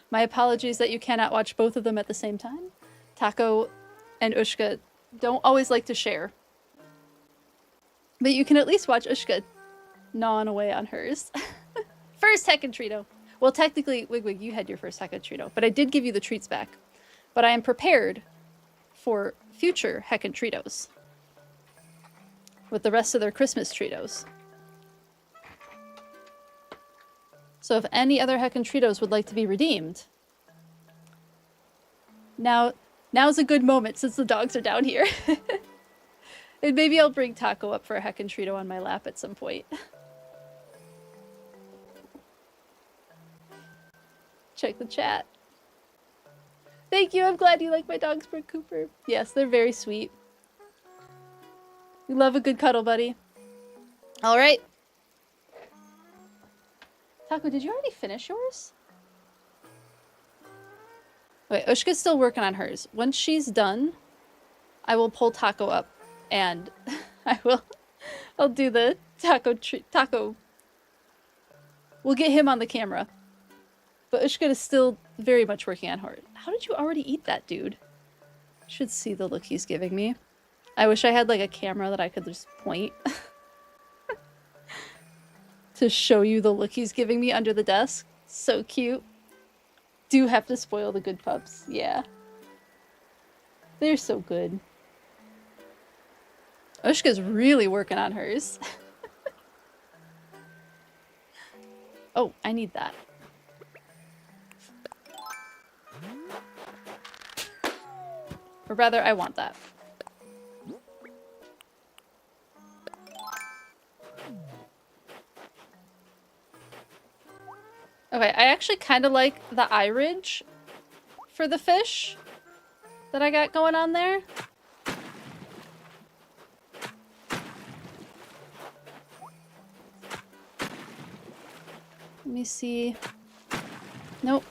My apologies that you cannot watch both of them at the same time. Taco and Ushka don't always like to share. But you can at least watch Ushka gnawing away on hers. First Heck and Trito. Well, technically, Wigwig, you had your first Heck and Trito, but I did give you the treats back. But I am prepared for future Heck and Tritos. With the rest of their Christmas Tritos. So if any other Heck and Tritos would like to be redeemed, now's a good moment since the dogs are down here. And maybe I'll bring Taco up for a Heck and Trito on my lap at some point. Check the chat. Thank you, I'm glad you like my dogs, Brooke Cooper. Yes, they're very sweet. We love a good cuddle buddy. Alright. Taco, did you already finish yours? Wait, Ushka's still working on hers. Once she's done, I will pull Taco up and I'll do the Taco. We'll get him on the camera. But Ushka is still very much working on hers. How did you already eat that, dude? Should see the look he's giving me. I wish I had like a camera that I could just point. To show you the look he's giving me under the desk. So cute. Do have to spoil the good pups. Yeah. They're so good. Ushka's really working on hers. Oh, I need that. Or rather, I want that. Okay, I actually kind of like the eye ridge for the fish that I got going on there. Let me see. Nope.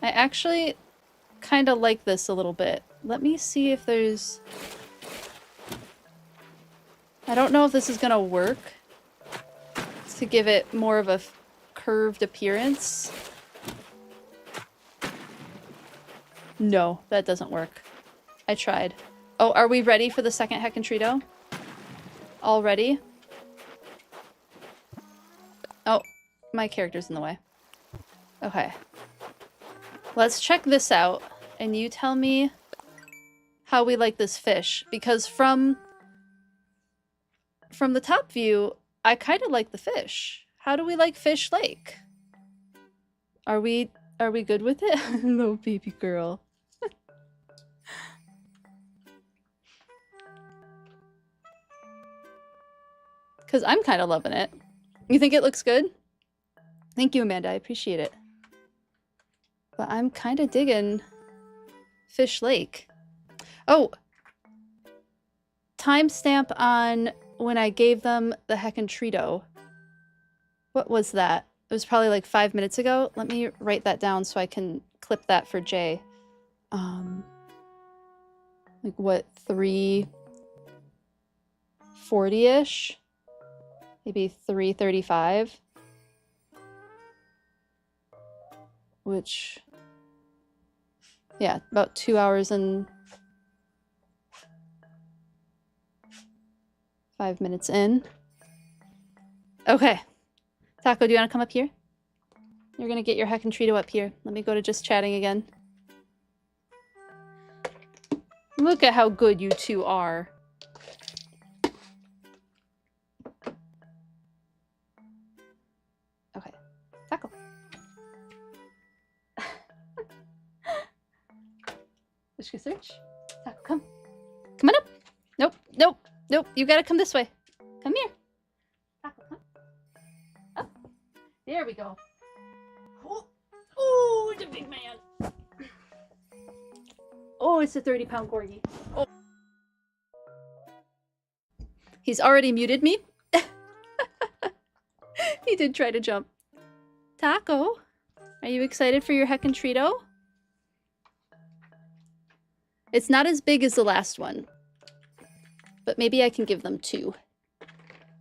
I actually kind of like this a little bit. Let me see if there's... I don't know if this is gonna work to give it more of a curved appearance. No, that doesn't work. I tried. Oh, are we ready for the second Hecantrito? All ready? Oh, my character's in the way. Okay. Let's check this out, and you tell me how we like this fish, because from the top view, I kind of like the fish. How do we like Fish Lake? Are we good with it? Hello, baby girl. Because I'm kind of loving it. You think it looks good? Thank you, Amanda. I appreciate it. But I'm kind of digging Fish Lake. Oh! Timestamp on when I gave them the Hecantrito. What was that? It was probably like 5 minutes ago. Let me write that down so I can clip that for Jay. Like what, 3:40-ish? Maybe 3:35? Which, yeah, about 2 hours and 5 minutes in. Okay. Taco, do you want to come up here? You're gonna get your Hecantrito up here. Let me go to just chatting again. Look at how good you two are. Okay. Taco. Wishka search. Taco, come. Come on up. Nope, nope, nope. You gotta come this way. Come here. Taco, come. Up. There we go. Oh, it's a big man. Oh, it's a 30-pound corgi. Oh. He's already muted me. He did try to jump. Taco, are you excited for your Hecantrito? It's not as big as the last one, but maybe I can give them 2.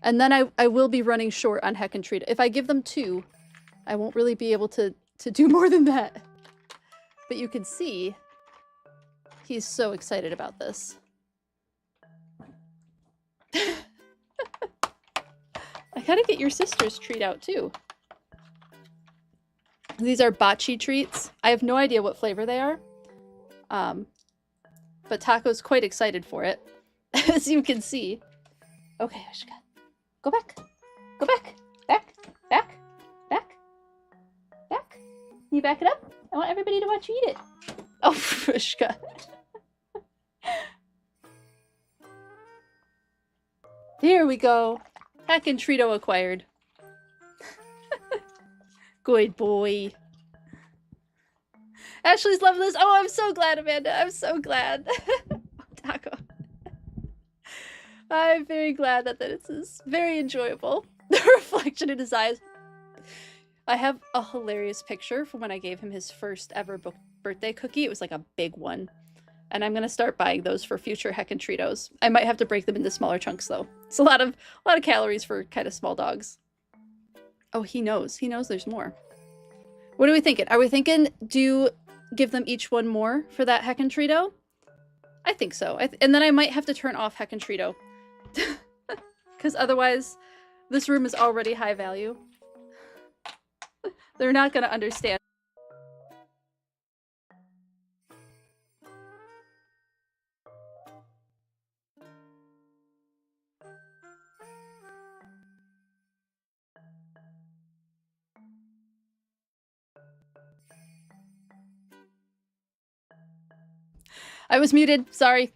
And then I will be running short on Hecantrito. If I give them 2, I won't really be able to do more than that. But you can see he's so excited about this. I gotta get your sister's treat out too. These are bocce treats. I have no idea what flavor they are. But Taco's quite excited for it, as you can see. Okay, Ashka. Go back. Go back. Back. Back. Back. Back. Can you back it up? I want everybody to watch you eat it. Oh, Ashka. There we go. Hecantrito acquired. Good boy. Ashley's loving this. Oh, I'm so glad, Amanda. I'm so glad. Taco. I'm very glad that this is very enjoyable. The reflection in his eyes. I have a hilarious picture from when I gave him his first ever birthday cookie. It was like a big one. And I'm gonna start buying those for future Hecantritos. I might have to break them into smaller chunks though. It's a lot of calories for kind of small dogs. Oh, he knows. He knows there's more. What are we thinking? Are we thinking give them each one more for that Hecantrito? I think so. And then I might have to turn off Hecantrito. Because otherwise, this room is already high value. They're not gonna understand. I was muted. Sorry.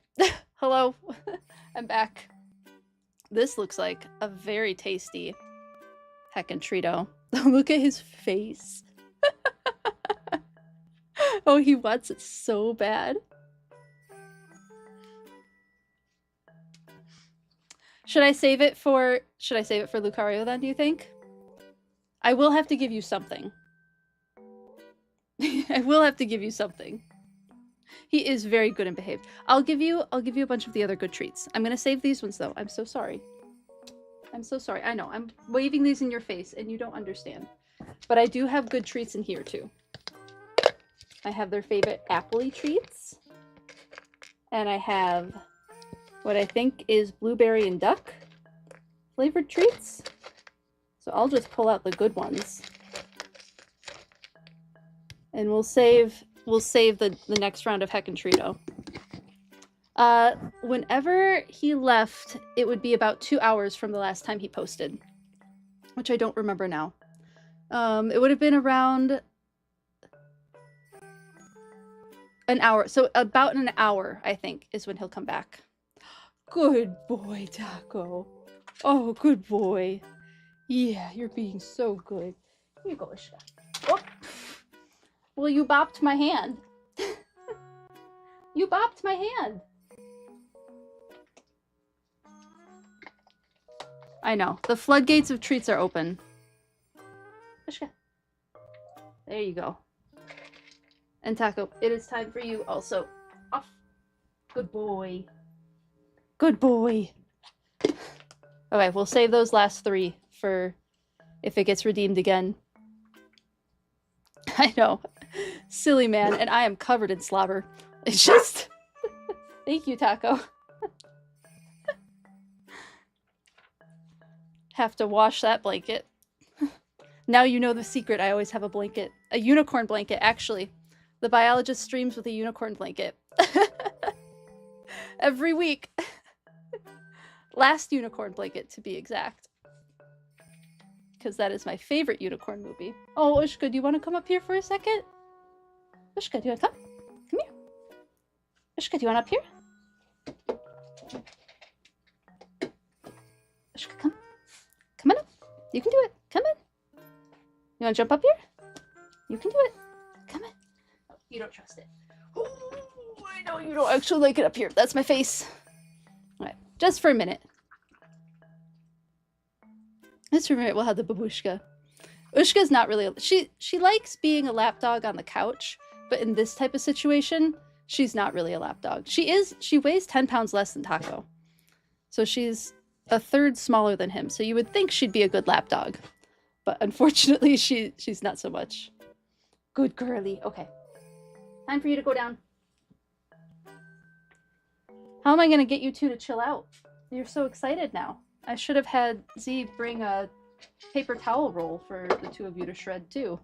Hello. I'm back. This looks like a very tasty Hecantrito. Look at his face. Oh, he wants it so bad. Should I save it for Lucario then, do you think? I will have to give you something. I will have to give you something. He is very good and behaved. I'll give you a bunch of the other good treats. I'm gonna save these ones though. I'm so sorry. I'm so sorry. I know, I'm waving these in your face and you don't understand. But I do have good treats in here too. I have their favorite appley treats. And I have what I think is blueberry and duck flavored treats. So I'll just pull out the good ones. And we'll save the next round of Heckin' Trito. Whenever he left, it would be about 2 hours from the last time he posted, which I don't remember now. It would have been around an hour. So about an hour, I think, is when he'll come back. Good boy, Taco. Oh, good boy. Yeah, you're being so good. Here you go, Ishka. Oh. Well, you bopped my hand. You bopped my hand. I know. The floodgates of treats are open. Ishka. There you go. And Taco, it is time for you also. Off. Good boy. Good boy. Okay, we'll save those last 3 for if it gets redeemed again. I know. Silly man, and I am covered in slobber. It's just... Thank you, Taco. Have to wash that blanket. Now you know the secret. I always have a blanket. A unicorn blanket, actually. The biologist streams with a unicorn blanket. Every week. Last unicorn blanket, to be exact. Because that is my favorite unicorn movie. Oh, Ushka, do you want to come up here for a second? Ushka, do you want to come? Come here. Ushka, do you want up here? Ushka, come. Come on up. You can do it. Come in. You want to jump up here? You can do it. Come in. Oh, you don't trust it. Oh, I know you don't actually like it up here. That's my face. Alright, just for a minute. Just for a minute, we'll have the babushka. Ushka's not really... She likes being a lapdog on the couch, but in this type of situation, she's not really a lapdog. She weighs 10 pounds less than Taco. So she's a third smaller than him, so you would think she'd be a good lapdog. But unfortunately, she's not so much. Good girly. Okay. Time for you to go down. How am I going to get you two to chill out? You're so excited now. I should have had Z bring a paper towel roll for the two of you to shred too.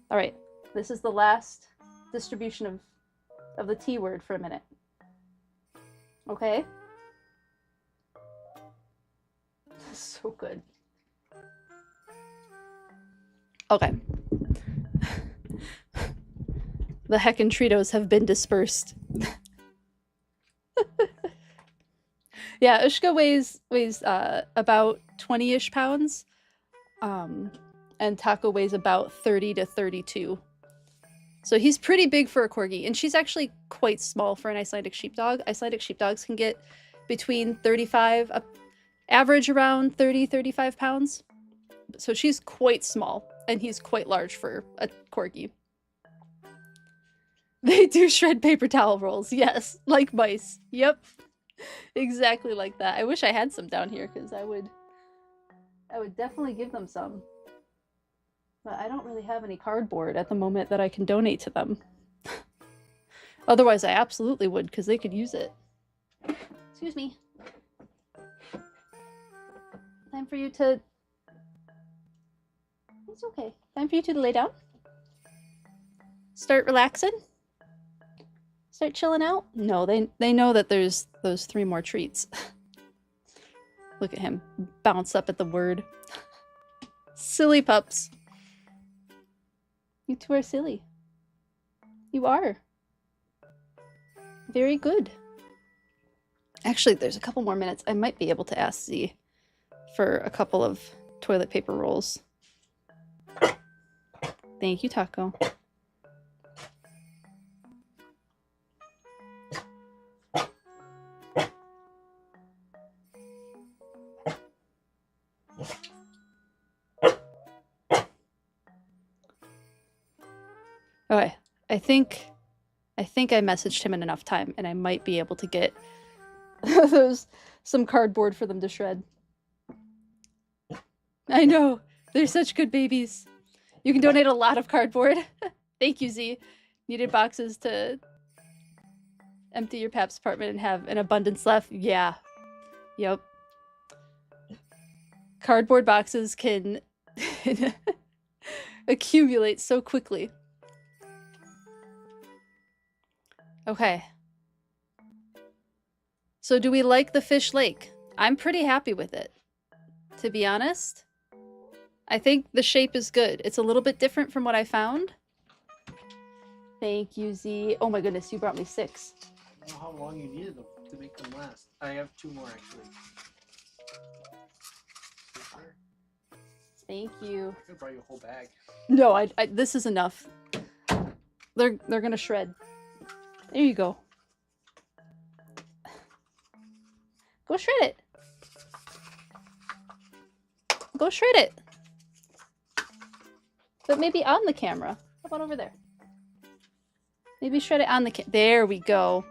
Alright, this is the last distribution of the T word for a minute. Okay? This is so good. Okay. The Heckin' Tritos have been dispersed. Yeah, Ushka weighs about 20-ish pounds. And Taco weighs about 30 to 32. So he's pretty big for a corgi, and she's actually quite small for an Icelandic sheepdog. Icelandic sheepdogs can get between 35, average around 30, 35 pounds. So she's quite small, and he's quite large for a corgi. They do shred paper towel rolls, yes, like mice. Yep, exactly like that. I wish I had some down here, because I would definitely give them some. But I don't really have any cardboard at the moment that I can donate to them. Otherwise, I absolutely would, because they could use it. Excuse me. Time for you to... It's okay. Time for you two to lay down. Start relaxing. Start chilling out. No, they know that there's those 3 more treats. Look at him. Bounce up at the word. Silly pups. You two are silly. You are. Very good. Actually, there's a couple more minutes. I might be able to ask Z for a couple of toilet paper rolls. Thank you, Taco. Okay, I think I think I messaged him in enough time, and I might be able to get some cardboard for them to shred. I know. They're such good babies. You can donate a lot of cardboard. Thank you, Z. Needed boxes to empty your Pap's apartment and have an abundance left? Yeah. Yep. Cardboard boxes can accumulate so quickly. Okay. So do we like the fish lake? I'm pretty happy with it, to be honest. I think the shape is good. It's a little bit different from what I found. Thank you, Z. Oh my goodness, you brought me 6. I don't know how long you needed them to make them last. I have 2 more, actually. Thank you. I could buy you a whole bag. No, I this is enough. They're gonna shred. There you go. Go shred it. Go shred it. But maybe on the camera. How about over there? Maybe shred it on the there we go.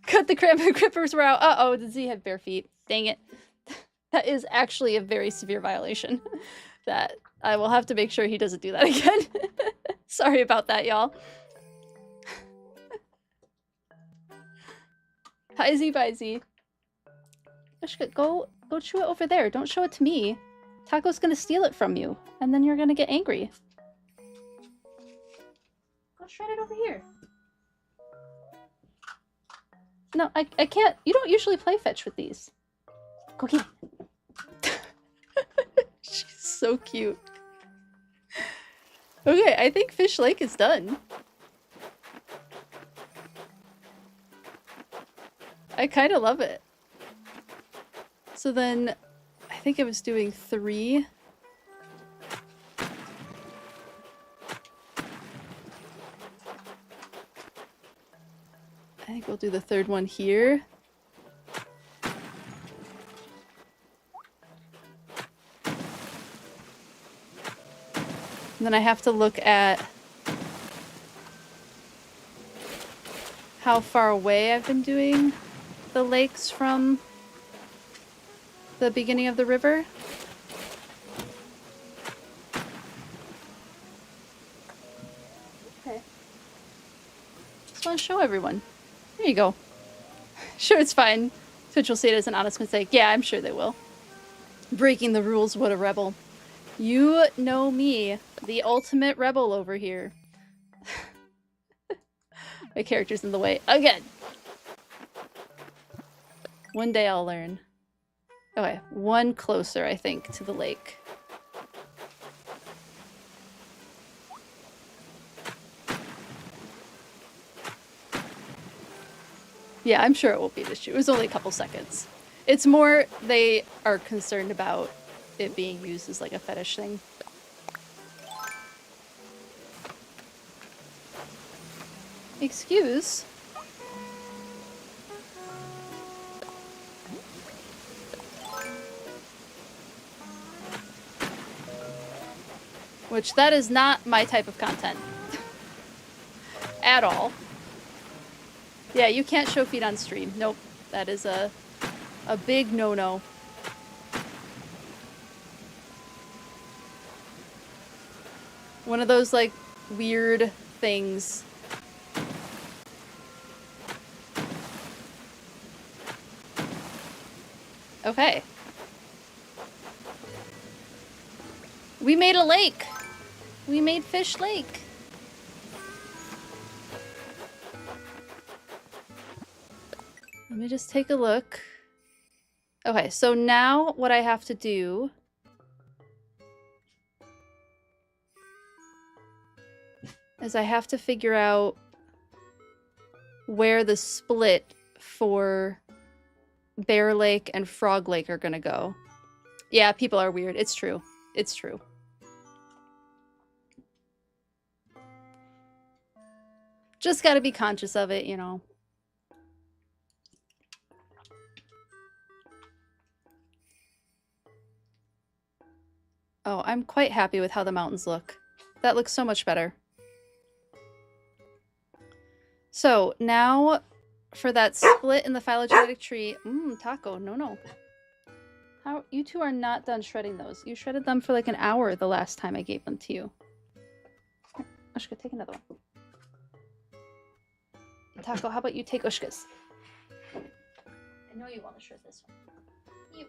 Cut the grippers were out. Uh-oh, the Z had bare feet. Dang it. That is actually a very severe violation. That I will have to make sure he doesn't do that again. Sorry about that, y'all. Hi, Z, bye, Z. Go chew it over there. Don't show it to me. Taco's gonna steal it from you, and then you're gonna get angry. Go shred it over here. No, I can't. You don't usually play fetch with these. Go get it. She's so cute. Okay, I think Fish Lake is done. I kind of love it. So then, I think I was doing 3. I think we'll do the 3rd one here. And then I have to look at how far away I've been doing the lakes from the beginning of the river. Okay. Just want to show everyone. There you go. Sure, it's fine. Twitch will see it as an honest mistake. Yeah, I'm sure they will. Breaking the rules, what a rebel. You know me, the ultimate rebel over here. My character's in the way again. One day I'll learn. Okay, one closer, I think, to the lake. Yeah, I'm sure it won't be an issue. It was only a couple seconds. It's more they are concerned about it being used as like a fetish thing. Excuse? Which that is not my type of content. At all. Yeah, you can't show feet on stream. Nope. That is a big no-no. One of those, like, weird things. Okay. We made a lake! We made Fish Lake! Let me just take a look. Okay, so now what I have to do is I have to figure out where the split for Bear Lake and Frog Lake are gonna go. Yeah, people are weird. It's true. It's true. Just gotta be conscious of it, you know. Oh, I'm quite happy with how the mountains look. That looks so much better. So now for that split in the phylogenetic tree. Taco, no. How you two are not done shredding those. You shredded them for like an hour the last time I gave them to you. Here, Ushka, take another one. Taco, how about you take Ushka's? I know you want to shred this one. You.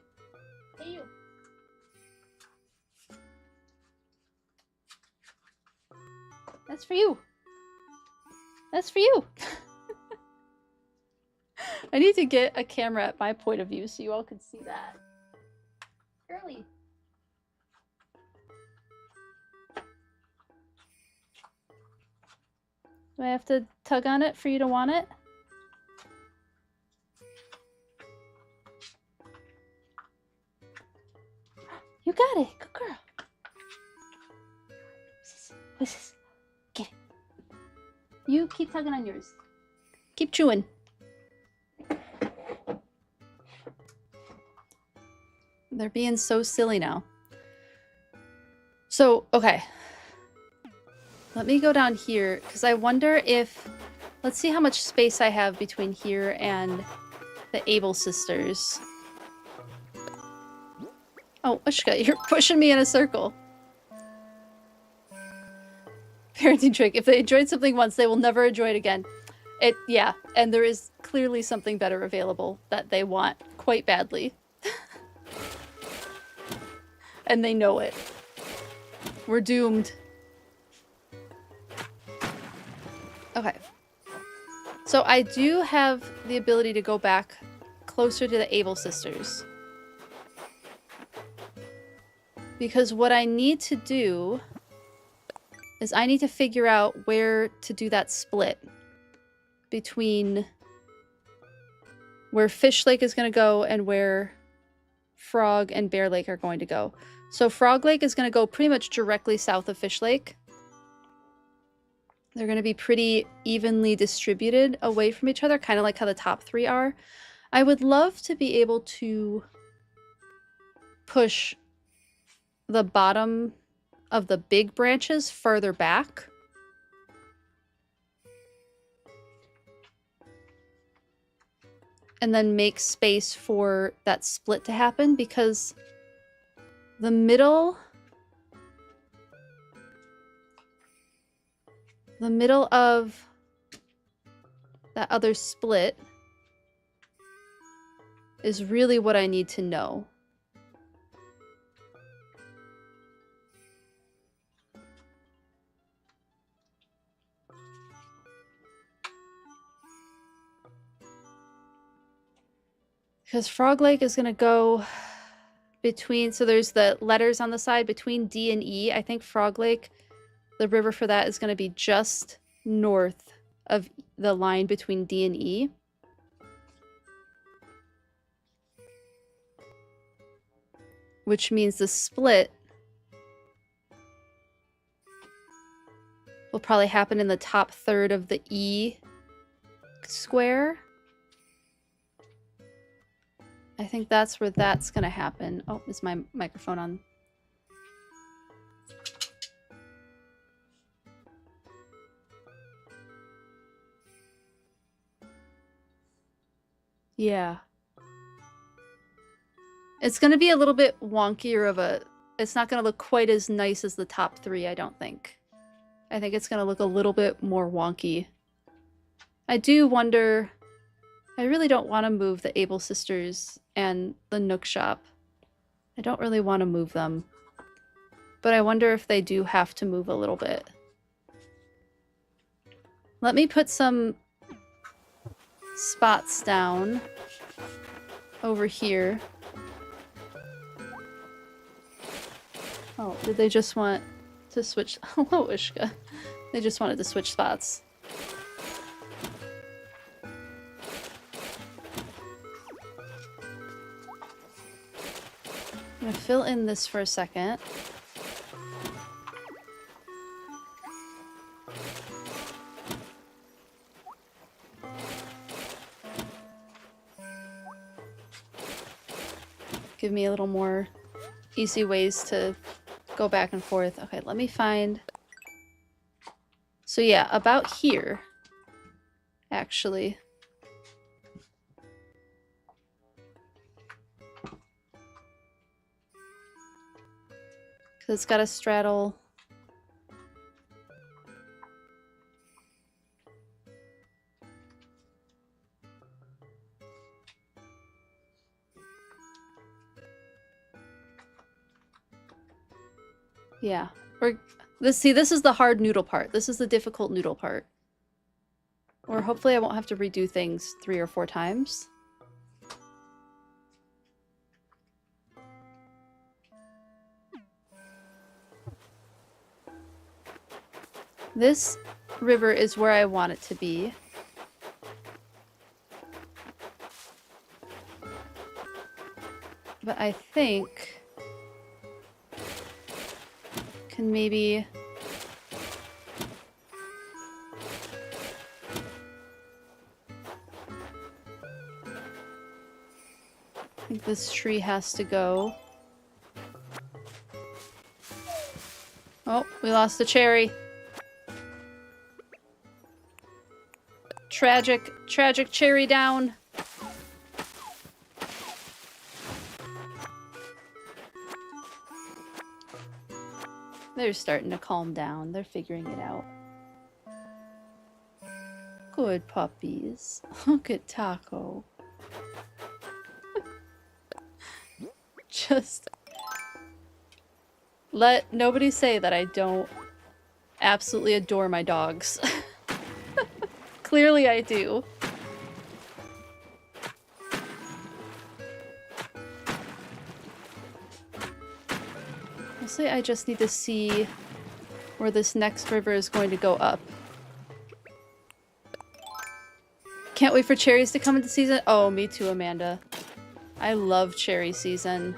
Hey, you. That's for you. That's for you. I need to get a camera at my point of view so you all can see that. Girly. Do I have to tug on it for you to want it? You got it. Good girl. What's this? Get it. You keep tugging on yours. Keep chewing. They're being so silly now. So, okay. Let me go down here, because I wonder if... Let's see how much space I have between here and the Able sisters. Oh, Ushka, you're pushing me in a circle. Parenting trick. If they enjoyed something once, they will never enjoy it again. Yeah, and there is clearly something better available that they want quite badly. And they know it. We're doomed. Okay. So I do have the ability to go back closer to the Able sisters. Because what I need to do is I need to figure out where to do that split between where Fish Lake is going to go and where Frog and Bear Lake are going to go. So Frog Lake is going to go pretty much directly south of Fish Lake. They're going to be pretty evenly distributed away from each other, kind of like how the top three are. I would love to be able to push the bottom of the big branches further back. And then make space for that split to happen, because the middle of that other split is really what I need to know. Because Frog Lake is going to go between, so there's the letters on the side between D and E. I think Frog Lake, the river for that is going to be just north of the line between D and E. Which means the split will probably happen in the top third of the E square. I think that's where that's going to happen. Oh, is my microphone on? Yeah. It's going to be a little bit wonkier of a... It's not going to look quite as nice as the top three, I don't think. I think it's going to look a little bit more wonky. I do wonder... I really don't want to move the Able sisters and the Nook shop. I don't really want to move them. But I wonder if they do have to move a little bit. Let me put some spots down over here. Oh, did they just want to switch? Hello, Ishka. They just wanted to switch spots. I'm gonna fill in this for a second. Give me a little more easy ways to go back and forth. Okay, let me find... So yeah, about here actually. Because it's got to straddle. Yeah. This is the hard noodle part. This is the difficult noodle part. Or hopefully I won't have to redo things 3 or 4 times. This river is where I want it to be. But I think can maybe I think this tree has to go. Oh, we lost a cherry. Tragic, tragic cherry down. They're starting to calm down. They're figuring it out. Good puppies. Look at Taco. Just let nobody say that I don't absolutely adore my dogs. Clearly I do. Mostly I just need to see where this next river is going to go up. Can't wait for cherries to come into season. Oh, me too, Amanda. I love cherry season.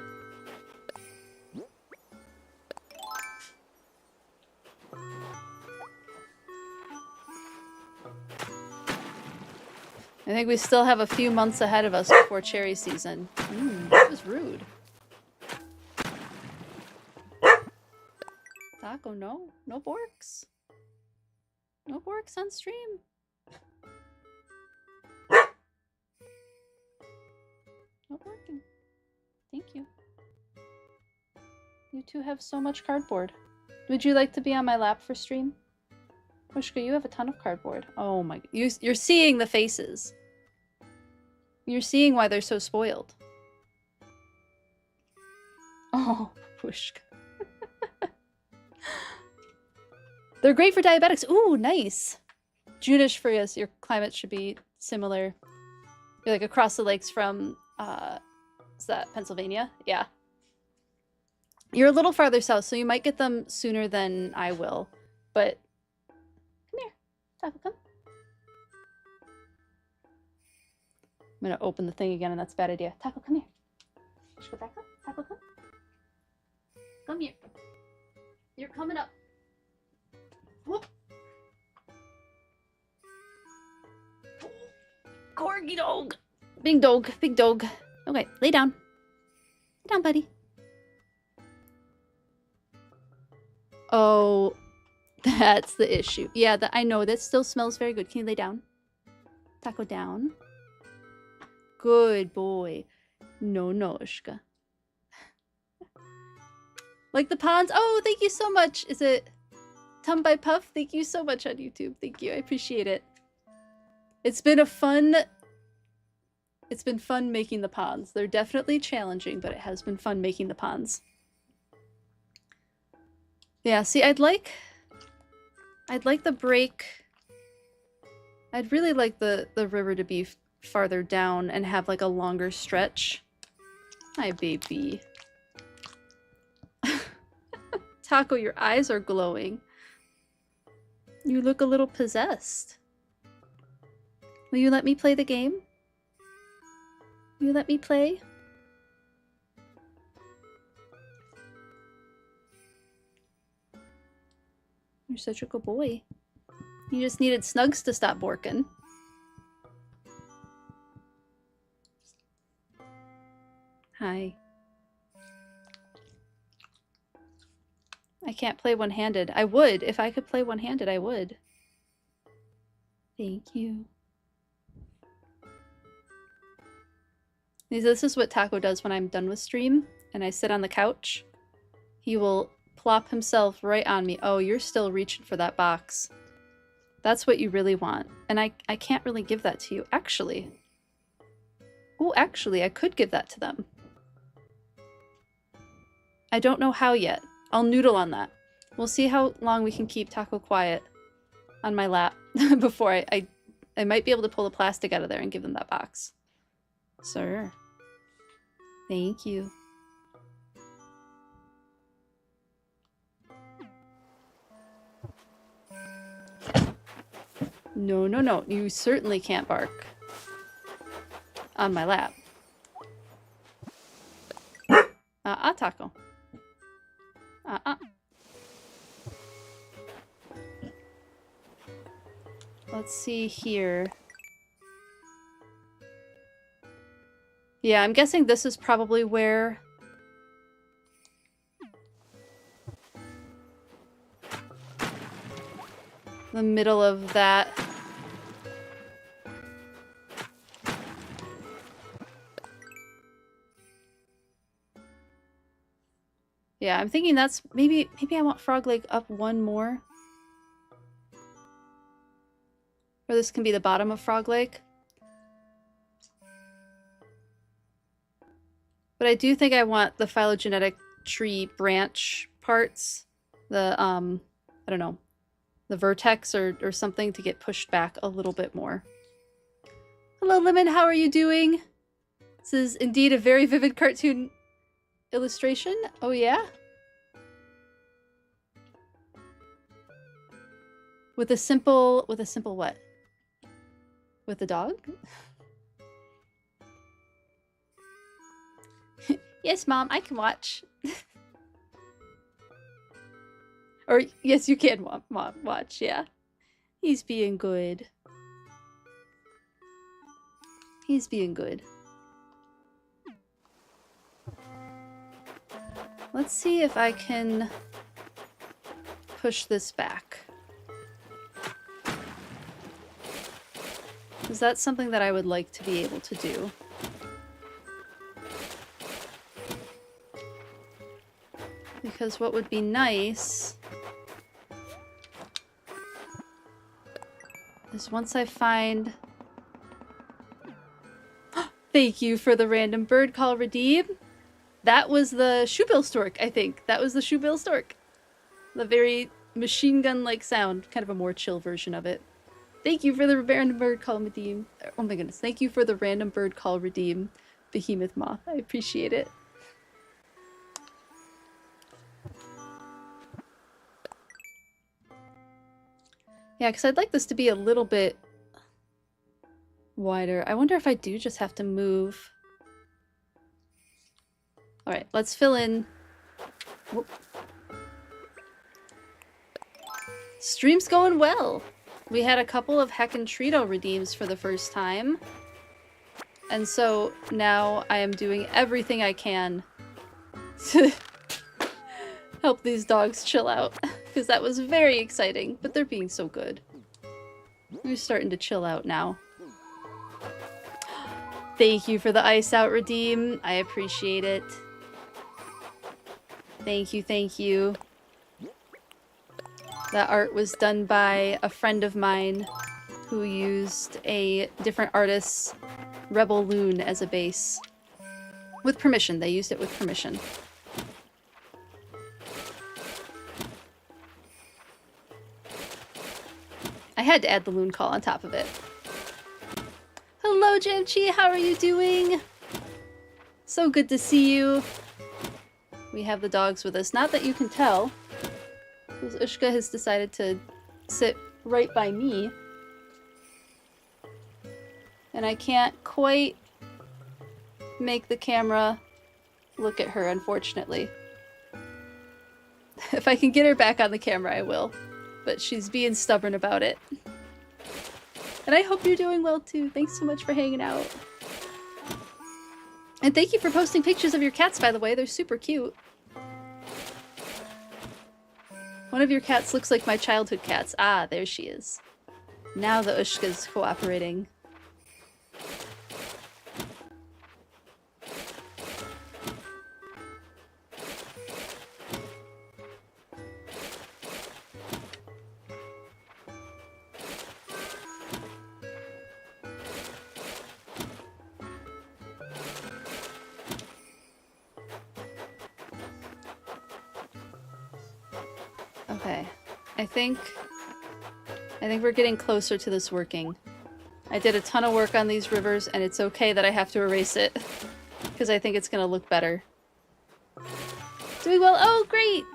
I think we still have a few months ahead of us before cherry season. That was rude. Taco, no. No borks. No borks on stream. No borking. Thank you. You two have so much cardboard. Would you like to be on my lap for stream? Pushka, you have a ton of cardboard. Oh my... You're seeing the faces. You're seeing why they're so spoiled. Oh, Pushka. They're great for diabetics. Ooh, nice. Junish for us, your climate should be similar. You're like across the lakes from, is that Pennsylvania? Yeah. You're a little farther south, so you might get them sooner than I will. But, come here. Taco, come. I'm gonna open the thing again, and that's a bad idea. Taco, come here. Let's go back up. Taco, come. Come here. You're coming up. Whoop. Corgi dog. Big dog. Big dog. Okay, lay down. Lay down, buddy. Oh, that's the issue. Yeah, I know. That still smells very good. Can you lay down? Taco down. Good boy. No, Noshka. Like the ponds? Oh, thank you so much. Is it Tum by Puff? Thank you so much on YouTube. Thank you. I appreciate it. It's been fun making the ponds. They're definitely challenging, but it has been fun making the ponds. Yeah, see, I'd like the break. I'd really like the river to be farther down and have like a longer stretch. Hi, baby. Taco, your eyes are glowing. You look a little possessed. Will you let me play the game? Will you let me play? You're such a good boy. You just needed Snugs to stop borking. Hi. I can't play one-handed. I would. If I could play one-handed, I would. Thank you. This is what Taco does when I'm done with stream and I sit on the couch. He will plop himself right on me. Oh, you're still reaching for that box. That's what you really want. And I can't really give that to you. Actually. Oh, actually, I could give that to them. I don't know how yet. I'll noodle on that. We'll see how long we can keep Taco quiet on my lap before I might be able to pull the plastic out of there and give them that box. Sir. Thank you. No, no, no. You certainly can't bark on my lap. Taco. Let's see here. Yeah, I'm guessing this is probably where... the middle of that... Yeah, I'm thinking that's... Maybe I want Frog Lake up one more. Or this can be the bottom of Frog Lake. But I do think I want the phylogenetic tree branch parts. The, I don't know. The vertex or something to get pushed back a little bit more. Hello, Lemon. How are you doing? This is indeed a very vivid cartoon illustration. Oh, yeah? With a simple what? With a dog? Yes, Mom, I can watch. Or, yes, you can, Mom, watch, yeah. He's being good. He's being good. Let's see if I can push this back. Because that's something that I would like to be able to do. Because what would be nice is once I find... Thank you for the random bird call, Redeem. That was the shoebill stork, I think. That was the shoebill stork. The very machine gun-like sound. Kind of a more chill version of it. Thank you for the random bird call, Redeem. Oh my goodness. Thank you for the random bird call, Redeem. Behemoth Moth. I appreciate it. Yeah, because I'd like this to be a little bit wider. I wonder if I do just have to move. Alright, let's fill in. Whoop. Stream's going well. We had a couple of Heckin' Trito redeems for the first time. And so now I am doing everything I can to help these dogs chill out. Because that was very exciting, but they're being so good. They're starting to chill out now. Thank you for the ice out, Redeem. I appreciate it. Thank you, thank you. That art was done by a friend of mine who used a different artist's Rebel Loon as a base. With permission. They used it with permission. I had to add the loon call on top of it. Hello, Jamchi. How are you doing? So good to see you. We have the dogs with us. Not that you can tell, because Ushka has decided to sit right by me. And I can't quite make the camera look at her, unfortunately. If I can get her back on the camera, I will. But she's being stubborn about it. And I hope you're doing well too. Thanks so much for hanging out. And thank you for posting pictures of your cats, by the way. They're super cute. One of your cats looks like my childhood cats. Ah, there she is. Now the Ushka's cooperating. Okay. I think we're getting closer to this working. I did a ton of work on these rivers, and it's okay that I have to erase it. Because I think it's gonna look better. Doing well! Oh, great!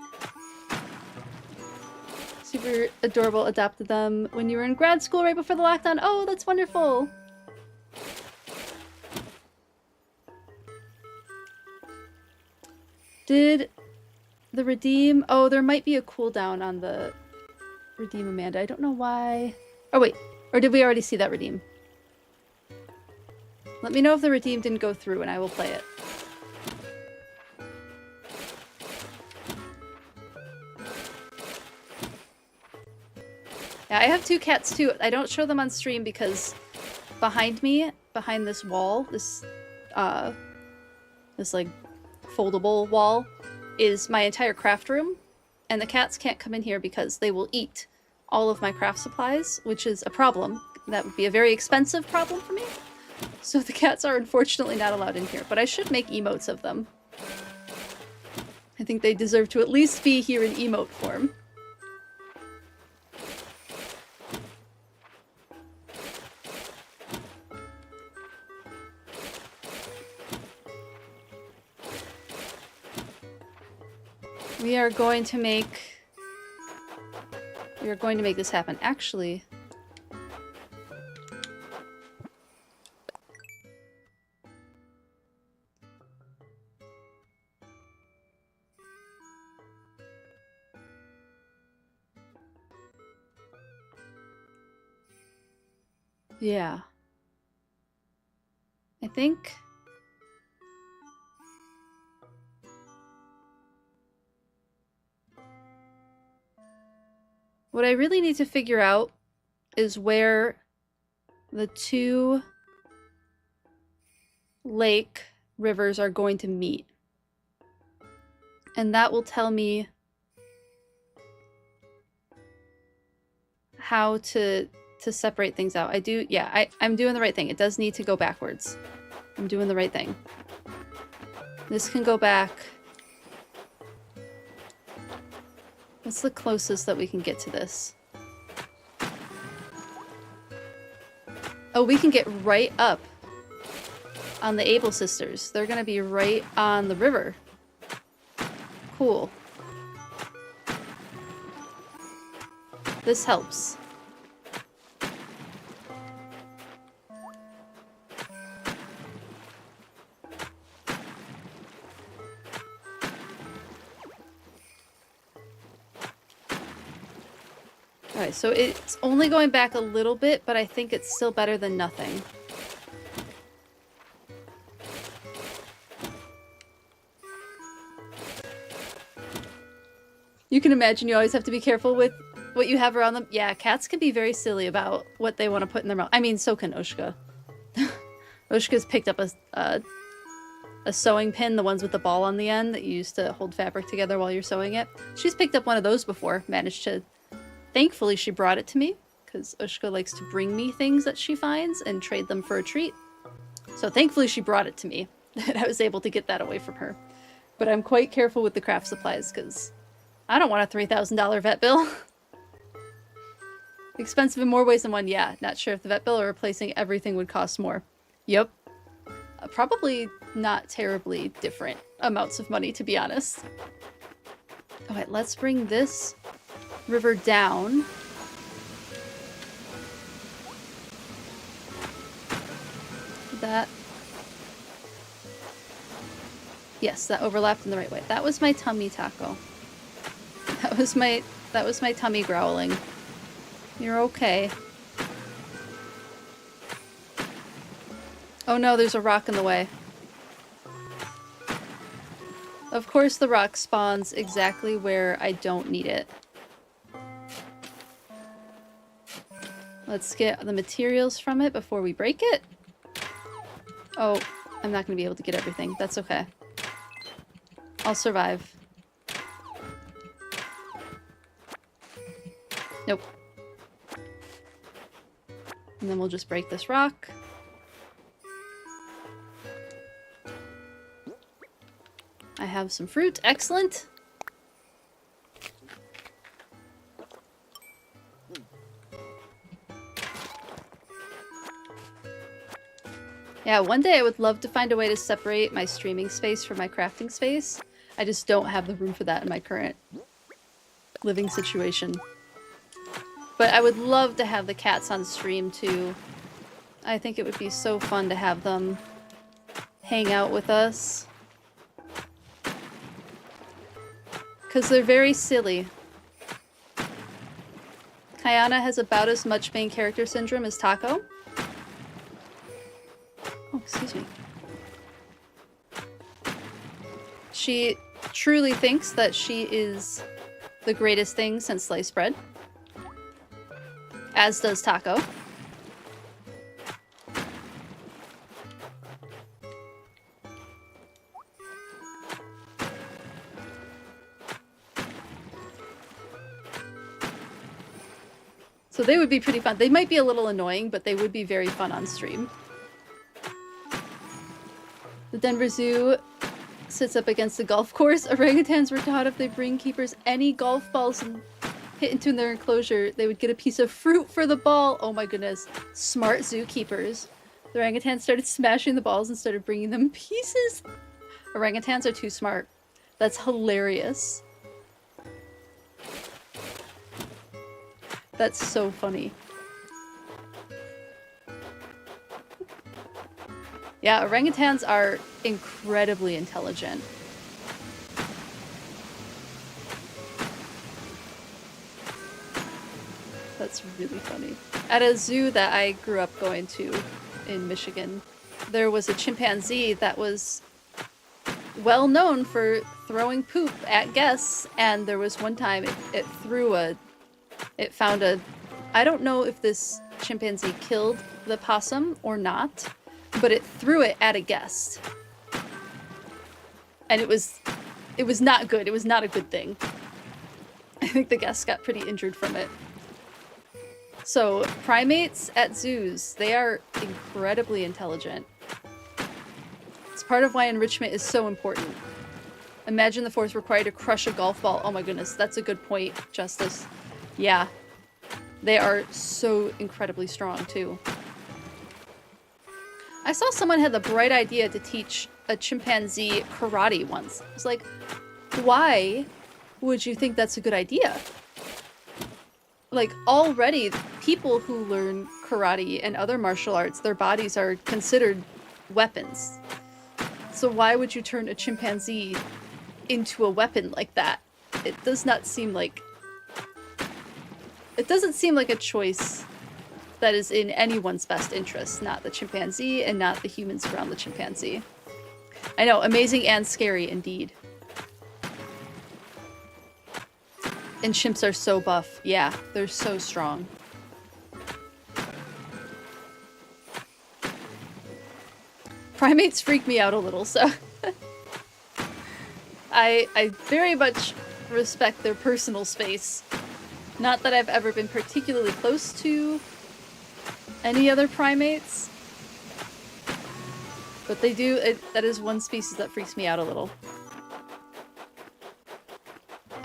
Super adorable. Adopted them when you were in grad school right before the lockdown. Oh, that's wonderful! Did the redeem... Oh, there might be a cooldown on the redeem Amanda. I don't know why... Oh, wait. Or did we already see that redeem? Let me know if the redeem didn't go through and I will play it. Yeah, I have two cats too. I don't show them on stream because behind me, behind this wall, this like foldable wall, is my entire craft room, and the cats can't come in here because they will eat all of my craft supplies, which is a problem. That would be a very expensive problem for me. So the cats are unfortunately not allowed in here, but I should make emotes of them. I think they deserve to at least be here in emote form. We are going to make this happen. Actually, yeah. I think what I really need to figure out is where the two lake rivers are going to meet. And that will tell me how to separate things out. I'm doing the right thing. It does need to go backwards. I'm doing the right thing. This can go back. What's the closest that we can get to this? Oh, we can get right up on the Able sisters. They're gonna be right on the river. Cool. This helps. Alright, so it's only going back a little bit, but I think it's still better than nothing. You can imagine you always have to be careful with what you have around them. Yeah, cats can be very silly about what they want to put in their mouth. I mean, so can Ushka. Ushka's picked up a sewing pin, the ones with the ball on the end that you use to hold fabric together while you're sewing it. She's picked up one of those before, managed to... Thankfully, she brought it to me, because Ushka likes to bring me things that she finds and trade them for a treat. So thankfully, she brought it to me, and I was able to get that away from her. But I'm quite careful with the craft supplies, because I don't want a $3,000 vet bill. Expensive in more ways than one, yeah. Not sure if the vet bill or replacing everything would cost more. Yep. Probably not terribly different amounts of money, to be honest. Alright, let's bring this river down. That... Yes, that overlapped in the right way. That was my tummy taco. That was my tummy growling. You're okay. Oh no, there's a rock in the way. Of course the rock spawns exactly where I don't need it. Let's get the materials from it before we break it. Oh, I'm not going to be able to get everything. That's okay. I'll survive. Nope. And then we'll just break this rock. I have some fruit. Excellent. Yeah, one day I would love to find a way to separate my streaming space from my crafting space. I just don't have the room for that in my current living situation. But I would love to have the cats on stream too. I think it would be so fun to have them hang out with us. Because they're very silly. Kayana has about as much main character syndrome as Taco. Oh, excuse me. She truly thinks that she is the greatest thing since sliced bread. As does Taco. So they would be pretty fun. They might be a little annoying, but they would be very fun on stream. The Denver Zoo sits up against the golf course. Orangutans were taught if they bring keepers any golf balls and hit into their enclosure, they would get a piece of fruit for the ball. Oh my goodness. Smart zookeepers. The orangutans started smashing the balls and started bringing them pieces. Orangutans are too smart. That's hilarious. That's so funny. Yeah, orangutans are incredibly intelligent. That's really funny. At a zoo that I grew up going to in Michigan, there was a chimpanzee that was well known for throwing poop at guests, and there was one time it found a, I don't know if this chimpanzee killed the possum or not, but it threw it at a guest. And it was not good. It was not a good thing. I think the guests got pretty injured from it. So, primates at zoos, they are incredibly intelligent. It's part of why enrichment is so important. Imagine the force required to crush a golf ball. Oh my goodness, that's a good point, Justice. Yeah. They are so incredibly strong, too. I saw someone had the bright idea to teach a chimpanzee karate once. I was like, why would you think that's a good idea? Like, already, people who learn karate and other martial arts, their bodies are considered weapons. So why would you turn a chimpanzee into a weapon like that? It does not seem like... It doesn't seem like a choice that is in anyone's best interest. Not the chimpanzee and not the humans around the chimpanzee. I know, amazing and scary indeed. And chimps are so buff. Yeah, they're so strong. Primates freak me out a little, so... I very much respect their personal space. Not that I've ever been particularly close to any other primates. But they do, that is one species that freaks me out a little.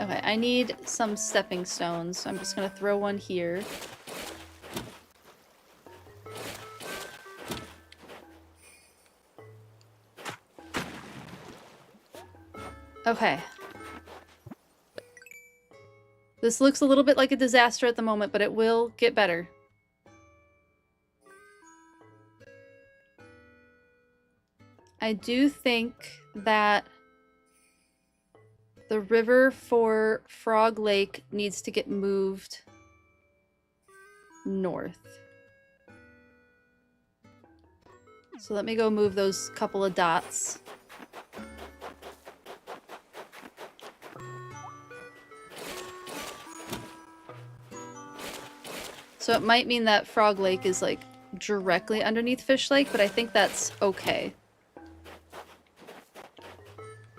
Okay, I need some stepping stones, so I'm just gonna throw one here. Okay. This looks a little bit like a disaster at the moment, but it will get better. I do think that the river for Frog Lake needs to get moved north. So let me go move those couple of dots. So it might mean that Frog Lake is like directly underneath Fish Lake, but I think that's okay.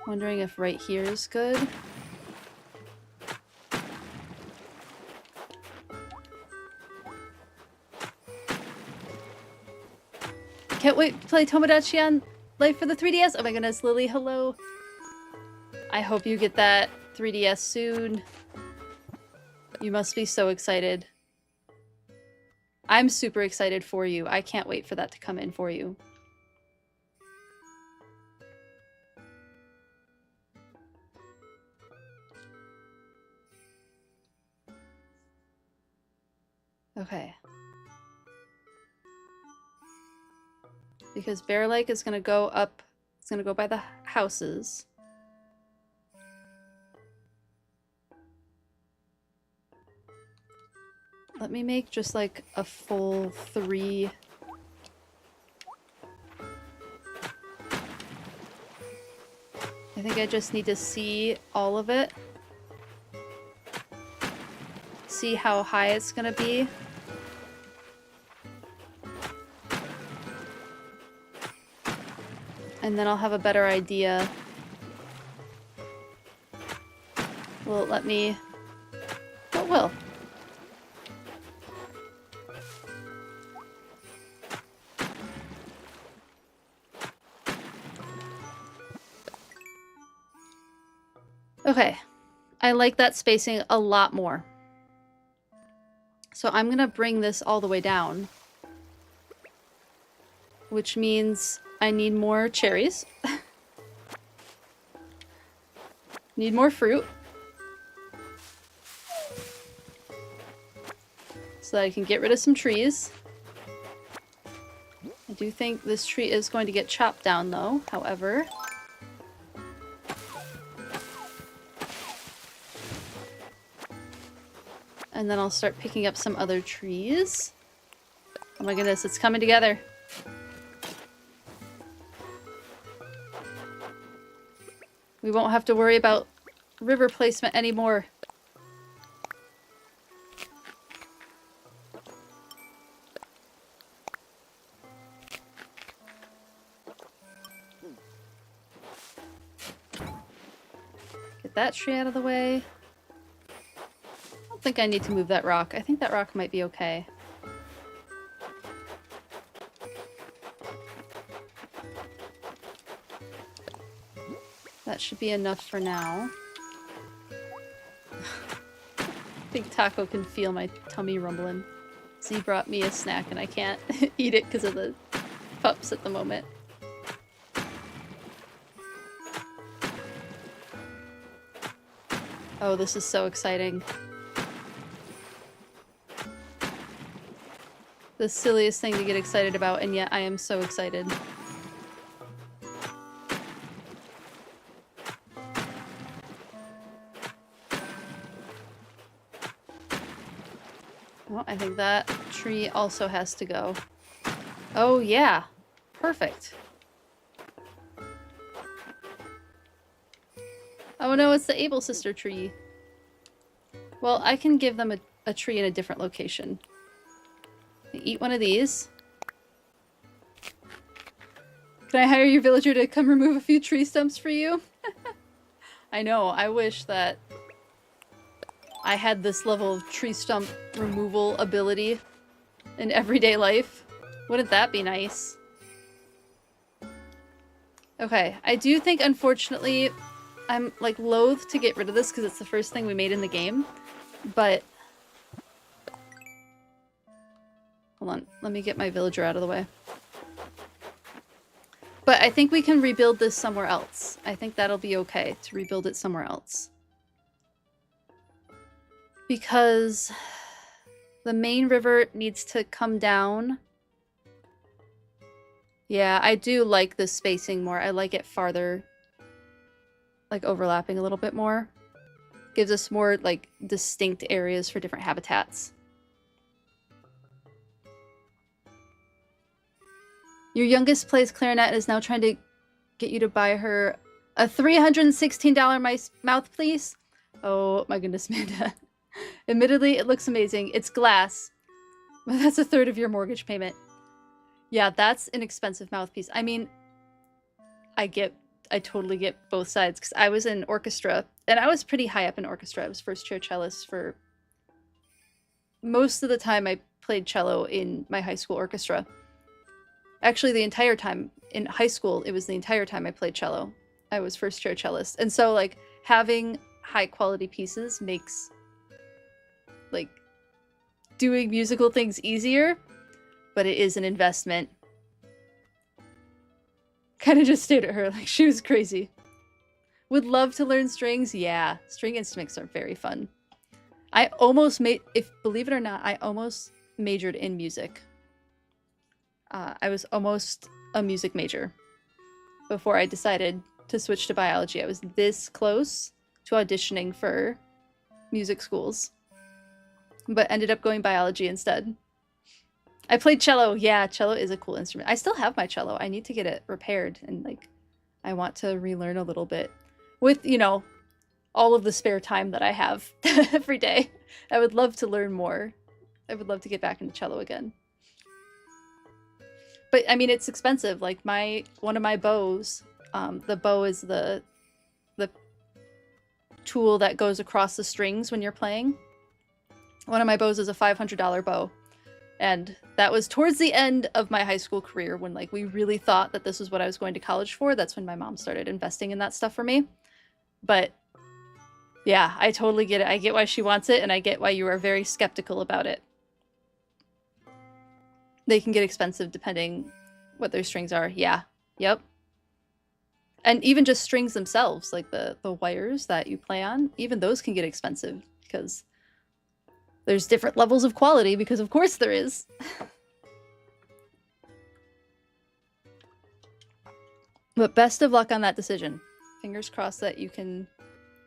Wondering if right here is good. Can't wait to play Tomodachi on Life for the 3DS. Oh my goodness, Lily, hello. I hope you get that 3DS soon. You must be so excited. I'm super excited for you. I can't wait for that to come in for you. Okay. Because Bear Lake is gonna go up, it's gonna go by the houses. Let me make just like a full 3. I think I just need to see all of it. See how high it's gonna be. And then I'll have a better idea. Will it let me? Oh, it will. Okay, I like that spacing a lot more. So I'm gonna bring this all the way down, which means I need more cherries. Need more fruit. So that I can get rid of some trees. I do think this tree is going to get chopped down though, however. And then I'll start picking up some other trees. Oh my goodness, it's coming together. We won't have to worry about river placement anymore. Get that tree out of the way. I don't think I need to move that rock. I think that rock might be okay. That should be enough for now. I think Taco can feel my tummy rumbling. Z brought me a snack and I can't eat it because of the pups at the moment. Oh, this is so exciting. The silliest thing to get excited about, and yet I am so excited. Well, I think that tree also has to go. Oh yeah, perfect. Oh no, it's the Able Sister tree. Well, I can give them a tree in a different location. Eat one of these. Can I hire your villager to come remove a few tree stumps for you? I know, I wish that I had this level of tree stump removal ability in everyday life. Wouldn't that be nice? Okay, I do think, unfortunately, I'm like loath to get rid of this because it's the first thing we made in the game, but hold on, let me get my villager out of the way. But I think we can rebuild this somewhere else. I think that'll be okay to rebuild it somewhere else. Because the main river needs to come down. Yeah, I do like this spacing more. I like it farther, like overlapping a little bit more. Gives us more like distinct areas for different habitats. Your youngest plays clarinet and is now trying to get you to buy her a $316 mouthpiece. Oh my goodness, Amanda. Admittedly, it looks amazing. It's glass, but that's a third of your mortgage payment. Yeah, that's an expensive mouthpiece. I mean, I totally get both sides because I was in orchestra and I was pretty high up in orchestra. I was first chair cellist for most of the time I played cello in my high school orchestra. Actually, the entire time in high school, it was the entire time I played cello. I was first chair cellist. And so like having high quality pieces makes like doing musical things easier, but it is an investment. Kind of just stared at her like she was crazy. Would love to learn strings. Yeah, string instruments are very fun. I almost made, believe it or not, I almost majored in music. I was almost a music major before I decided to switch to biology. I was this close to auditioning for music schools, but ended up going biology instead. I played cello. Yeah, cello is a cool instrument. I still have my cello. I need to get it repaired, and like, I want to relearn a little bit with, you know, all of the spare time that I have every day. I would love to learn more. I would love to get back into cello again. But I mean, it's expensive. Like one of my bows, the bow is the tool that goes across the strings when you're playing. One of my bows is a $500 bow. And that was towards the end of my high school career when like we really thought that this was what I was going to college for. That's when my mom started investing in that stuff for me. But yeah, I totally get it. I get why she wants it, and I get why you are very skeptical about it. They can get expensive depending what their strings are. Yeah. Yep. And even just strings themselves, like the wires that you play on, even those can get expensive because there's different levels of quality, because of course there is. But best of luck on that decision. Fingers crossed that you can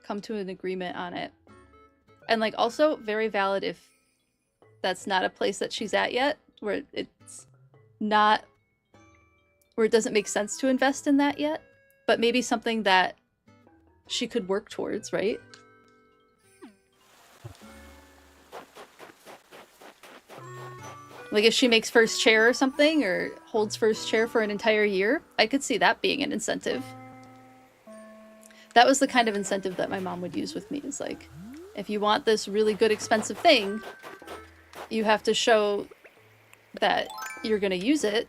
come to an agreement on it. And like also very valid if that's not a place that she's at yet, where it's not, where it doesn't make sense to invest in that yet, but maybe something that she could work towards, right? Like if she makes first chair or something, or holds first chair for an entire year, I could see that being an incentive. That was the kind of incentive that my mom would use with me. Is like, if you want this really good expensive thing, you have to show that you're going to use it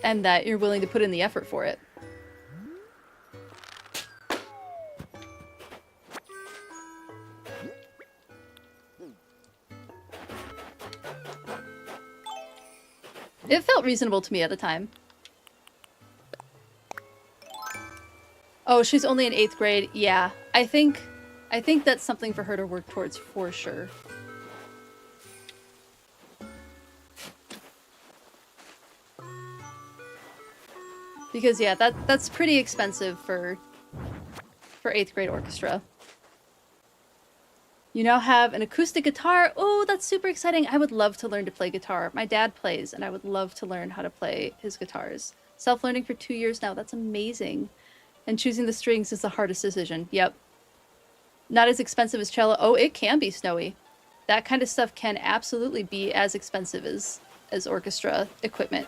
and that you're willing to put in the effort for it. It felt reasonable to me at the time. Oh, she's only in 8th grade. Yeah, I think that's something for her to work towards for sure. Because yeah, that's pretty expensive for 8th grade orchestra. You now have an acoustic guitar. Oh, that's super exciting. I would love to learn to play guitar. My dad plays, and I would love to learn how to play his guitars. Self-learning for 2 years now. That's amazing. And choosing the strings is the hardest decision. Yep. Not as expensive as cello. Oh, it can be snowy. That kind of stuff can absolutely be as expensive as orchestra equipment.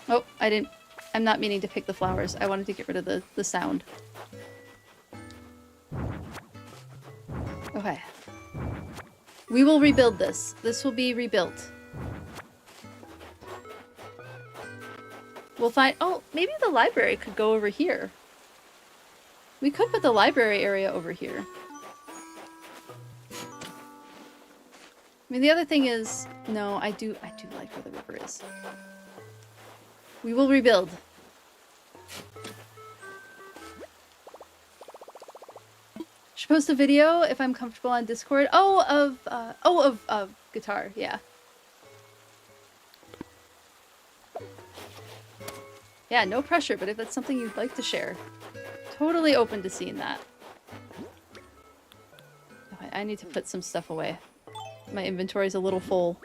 Oh, I'm not meaning to pick the flowers. I wanted to get rid of the sound. Okay. We will rebuild this. This will be rebuilt. We'll find... Oh, maybe the library could go over here. We could put the library area over here. I mean, the other thing is... No, I do like where the river is. We will rebuild. Should post a video if I'm comfortable on Discord. Oh, of guitar, yeah. Yeah, no pressure, but if that's something you'd like to share, totally open to seeing that. Okay, I need to put some stuff away. My inventory's a little full.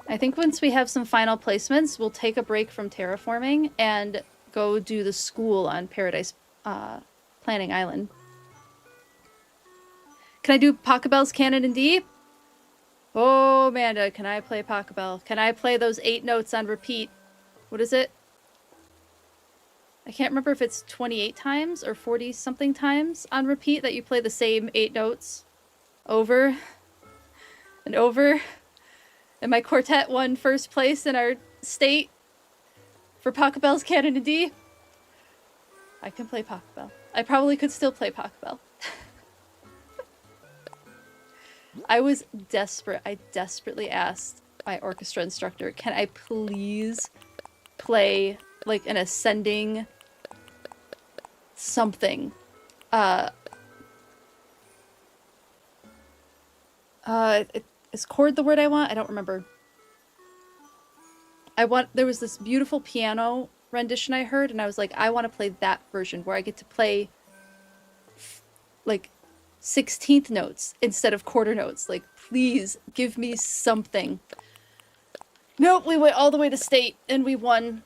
I think once we have some final placements, we'll take a break from terraforming and go do the school on Paradise Planning Island. Can I do Pachelbel's Canon in D? Oh, Amanda, can I play Pachelbel? Can I play those 8 notes on repeat? What is it? I can't remember if it's 28 times or 40-something times on repeat that you play the same 8 notes over and over. And my quartet won first place in our state for Pachelbel's Canon in D. I can play Pachelbel. I probably could still play Pachelbel. I was desperate. I desperately asked my orchestra instructor, can I please play like an ascending something. Is chord the word I want? I don't remember. There was this beautiful piano rendition I heard, and I was like, I want to play that version where I get to play like 16th notes instead of quarter notes. Like, please give me something. Nope, we went all the way to state and we won.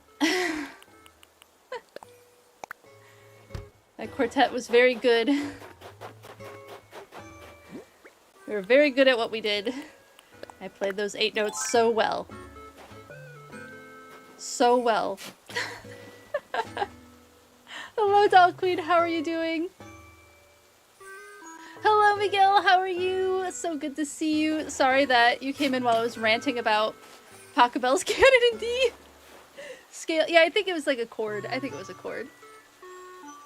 That quartet was very good. We were very good at what we did. I played those 8 notes so well. So well. Hello, Doll Queen, how are you doing? Hello, Miguel, how are you? So good to see you. Sorry that you came in while I was ranting about Pachelbel's Canon in D. Scale, yeah, I think it was like a chord. I think it was a chord.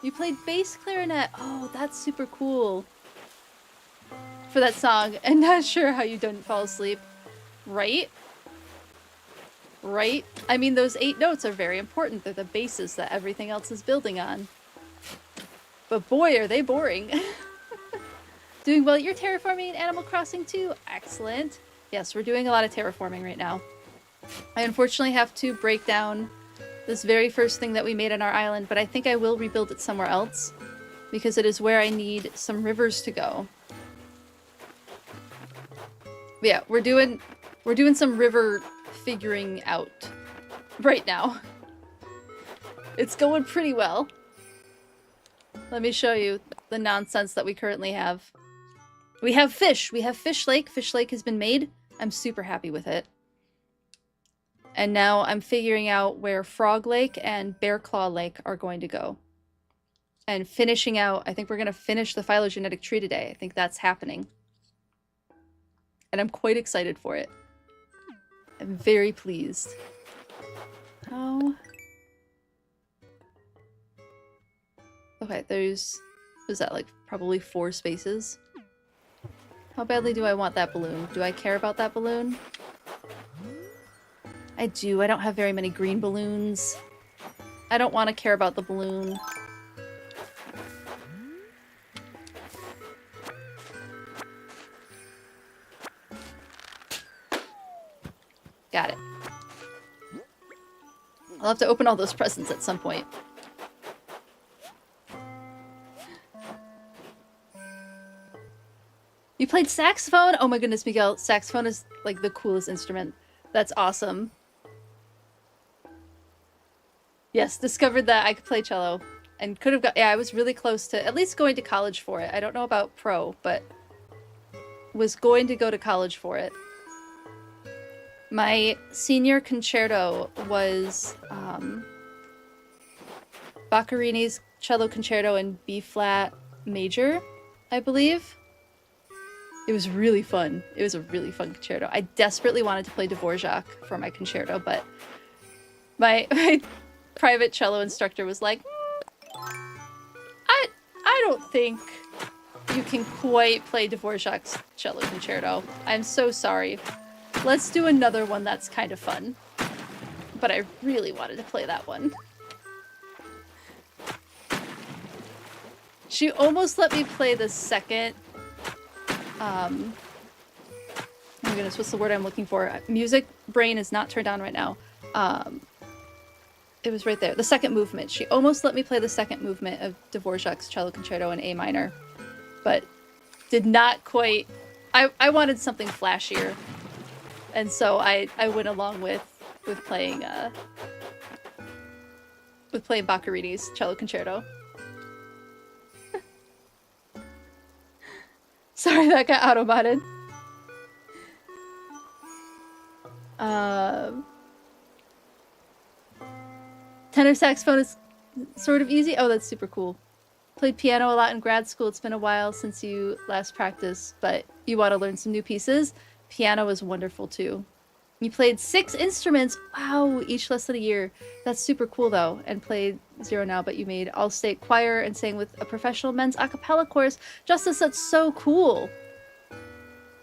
You played bass clarinet. Oh, that's super cool. For that song. And not sure how you didn't fall asleep. Right? Right? I mean, those 8 notes are very important. They're the basis that everything else is building on. But boy, are they boring. Doing well. You're terraforming Animal Crossing too? Excellent. Yes, we're doing a lot of terraforming right now. I unfortunately have to break down this very first thing that we made on our island, but I think I will rebuild it somewhere else because it is where I need some rivers to go. But yeah, we're doing some river figuring out right now. It's going pretty well. Let me show you the nonsense that we currently have. We have fish. We have Fish Lake. Fish Lake has been made. I'm super happy with it. And now I'm figuring out where Frog Lake and Bear Claw Lake are going to go. And finishing out, I think we're going to finish the phylogenetic tree today. I think that's happening. And I'm quite excited for it. I'm very pleased. How? Okay, is that like probably 4 spaces? How badly do I want that balloon? Do I care about that balloon? I do. I don't have very many green balloons. I don't want to care about the balloon. Got it. I'll have to open all those presents at some point. You played saxophone? Oh my goodness, Miguel. Saxophone is like the coolest instrument. That's awesome. Yes, discovered that I could play cello and could have got, yeah, I was really close to at least going to college for it. I don't know about pro, but was going to go to college for it. My senior concerto was Boccherini's cello concerto in B flat major, I believe. It was really fun. It was a really fun concerto. I desperately wanted to play Dvorak for my concerto, but my private cello instructor was like, I don't think you can quite play Dvorak's cello concerto. I'm so sorry. Let's do another one that's kind of fun. But I really wanted to play that one. She almost let me play the second... oh my goodness, what's the word I'm looking for? Music brain is not turned on right now. It was right there. The second movement. She almost let me play the second movement of Dvorak's cello concerto in A minor. But did not quite... I wanted something flashier. And so I went along with playing Boccherini's cello concerto. Sorry, that got auto-botted. Tenor saxophone is sort of easy. Oh, that's super cool. Played piano a lot in grad school. It's been a while since you last practiced, but you want to learn some new pieces. Piano is wonderful too. You played 6 instruments. Wow, each less than a year. That's super cool though. And played 0 now, but you made all-state choir and sang with a professional men's a cappella chorus. Justice, that's so cool.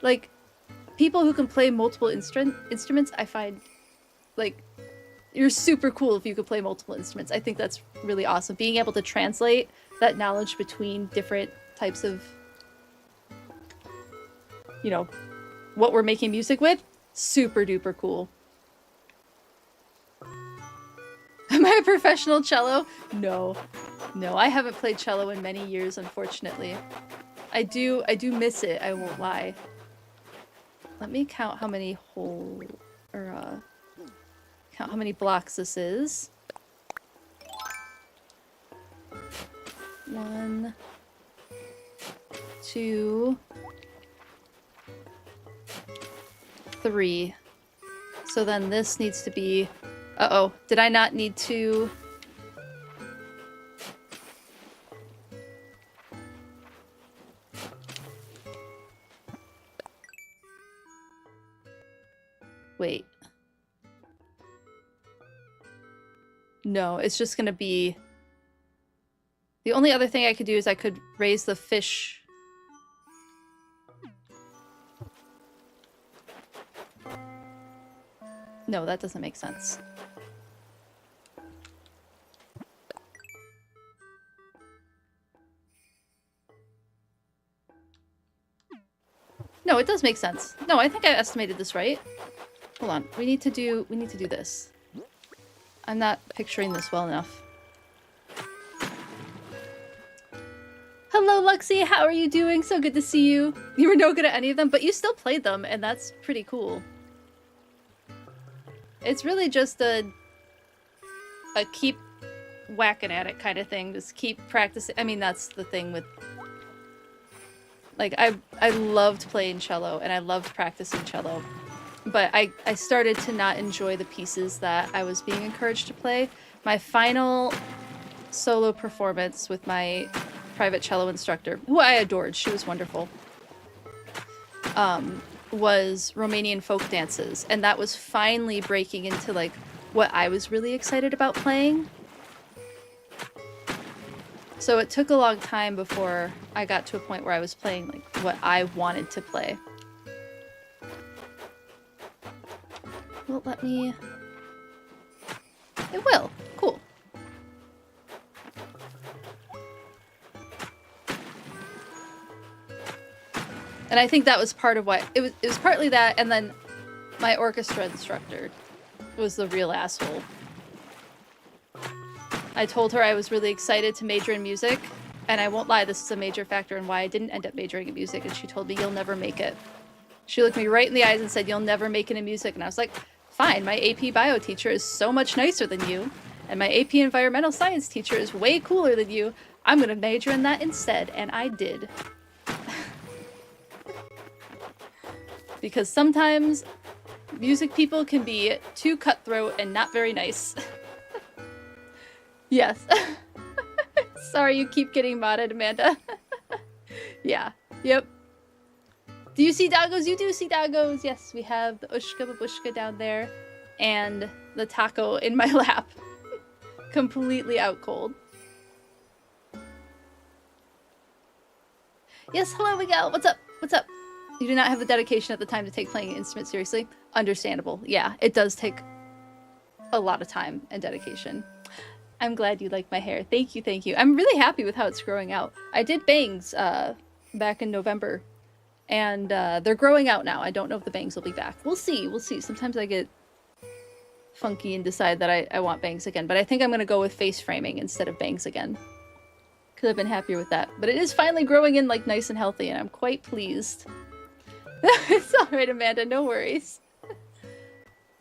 Like, people who can play multiple instruments, I find, like, you're super cool if you could play multiple instruments. I think that's really awesome. Being able to translate that knowledge between different types of, you know, what we're making music with, super duper cool. Am I a professional cello? No. No, I haven't played cello in many years, unfortunately. I do miss it, I won't lie. Let me count how many count how many blocks this is. 1, 2, 3. So then this needs to be... Uh-oh, did I not need to... Wait. No, it's just gonna be... The only other thing I could do is I could raise the fish. No, that doesn't make sense. No, it does make sense. No, I think I estimated this right. Hold on. We need to do this. I'm not picturing this well enough. Hello, Luxie. How are you doing? So good to see you. You were no good at any of them, but you still played them, and that's pretty cool. It's really just a keep whacking at it kind of thing. Just keep practicing. I mean, that's the thing with... Like, I loved playing cello, and I loved practicing cello. But I started to not enjoy the pieces that I was being encouraged to play. My final solo performance with my private cello instructor, who I adored, she was wonderful, was Romanian folk dances. And that was finally breaking into, like, what I was really excited about playing. So it took a long time before I got to a point where I was playing, like, what I wanted to play. Will it let me... It will. Cool. And I think that was part of why... It was partly that, and then my orchestra instructor was the real asshole. I told her I was really excited to major in music, and I won't lie, this is a major factor in why I didn't end up majoring in music, and she told me, you'll never make it. She looked me right in the eyes and said, you'll never make it in music, and I was like, fine, my AP Bio teacher is so much nicer than you, and my AP Environmental Science teacher is way cooler than you, I'm gonna major in that instead, and I did. Because sometimes music people can be too cutthroat and not very nice. Yes. Sorry you keep getting modded, Amanda. Yeah. Yep. Do you see doggos? You do see doggos. Yes, we have the Ushka Babushka down there and the taco in my lap. Completely out cold. Yes, hello Miguel. What's up? What's up? You do not have the dedication at the time to take playing an instrument seriously. Understandable. Yeah, it does take a lot of time and dedication. I'm glad you like my hair. Thank you, thank you. I'm really happy with how it's growing out. I did bangs back in November, and they're growing out now. I don't know if the bangs will be back. We'll see, we'll see. Sometimes I get funky and decide that I want bangs again, but I think I'm going to go with face framing instead of bangs again, because I've been happier with that. But it is finally growing in, like, nice and healthy, and I'm quite pleased. It's alright, Amanda, no worries.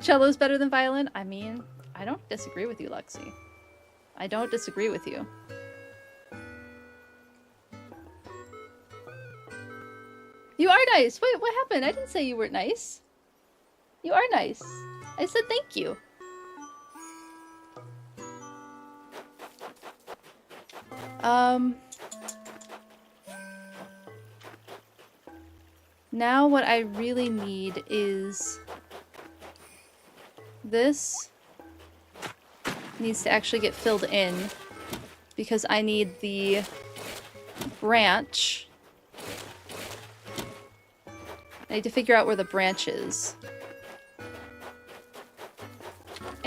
Cello's better than violin? I mean, I don't disagree with you, Lexi. I don't disagree with you. You are nice! Wait, what happened? I didn't say you weren't nice. You are nice. I said thank you. Now what I really need is... This needs to actually get filled in, because I need the branch. I need to figure out where the branch is.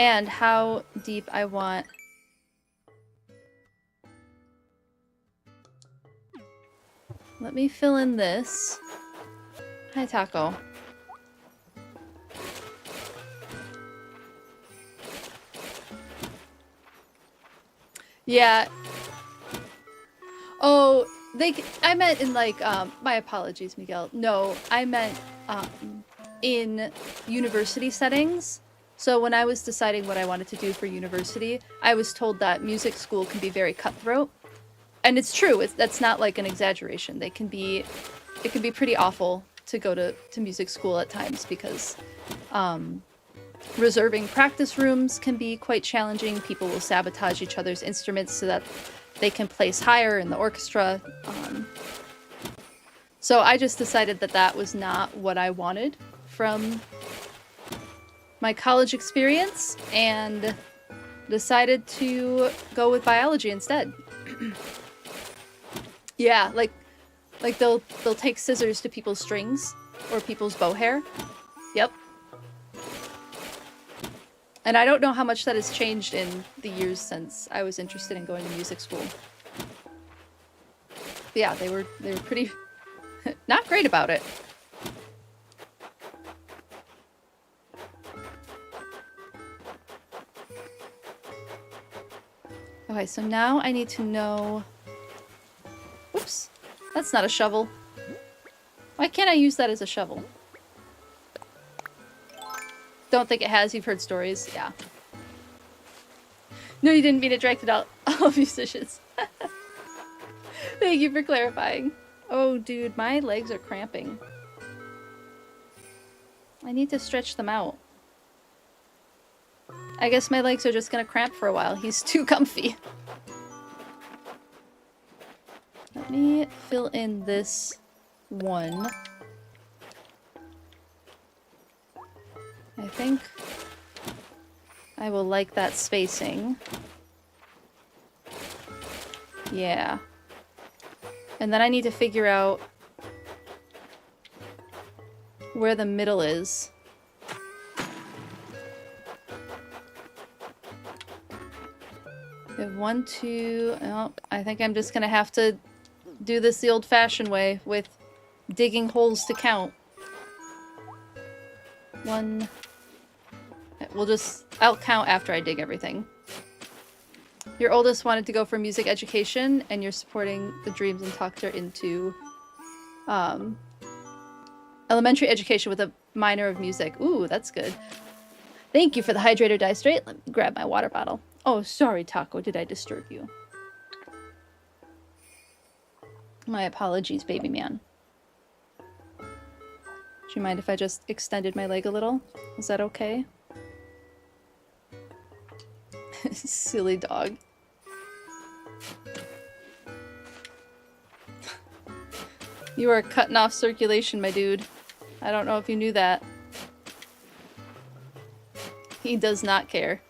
and how deep I want. Let me fill in this. Hi, Taco. Yeah. Oh, I meant in like, my apologies, Miguel. No, I meant in university settings. So when I was deciding what I wanted to do for university, I was told that music school can be very cutthroat. And it's true, that's not like an exaggeration. It can be pretty awful to go to music school at times because reserving practice rooms can be quite challenging. People will sabotage each other's instruments so that they can place higher in the orchestra. So I just decided that that was not what I wanted from my college experience and decided to go with biology instead. Yeah, like they'll take scissors to people's strings or people's bow hair. Yep. And I don't know how much that has changed in the years since I was interested in going to music school. But yeah, they were pretty not great about it. Okay, so now I need to know... Oops, that's not a shovel. Why can't I use that as a shovel? Don't think it has, you've heard stories, yeah. No, you didn't mean it directed out all musicians. Thank you for clarifying. Oh, dude, my legs are cramping. I need to stretch them out. I guess my legs are just gonna cramp for a while. He's too comfy. Let me fill in this one. I think I will like that spacing. Yeah. And then I need to figure out where the middle is. We have 1, 2... Oh, I think I'm just gonna have to do this the old-fashioned way with digging holes to count. 1... I'll count after I dig everything. Your oldest wanted to go for music education, and you're supporting the dreams and talked her into elementary education with a minor of music. Ooh, that's good. Thank you for the hydrator die straight. Let me grab my water bottle. Oh, sorry, Taco. Did I disturb you? My apologies, baby man. Do you mind if I just extended my leg a little? Is that okay? Silly dog. You are cutting off circulation, my dude. I don't know if you knew that. He does not care.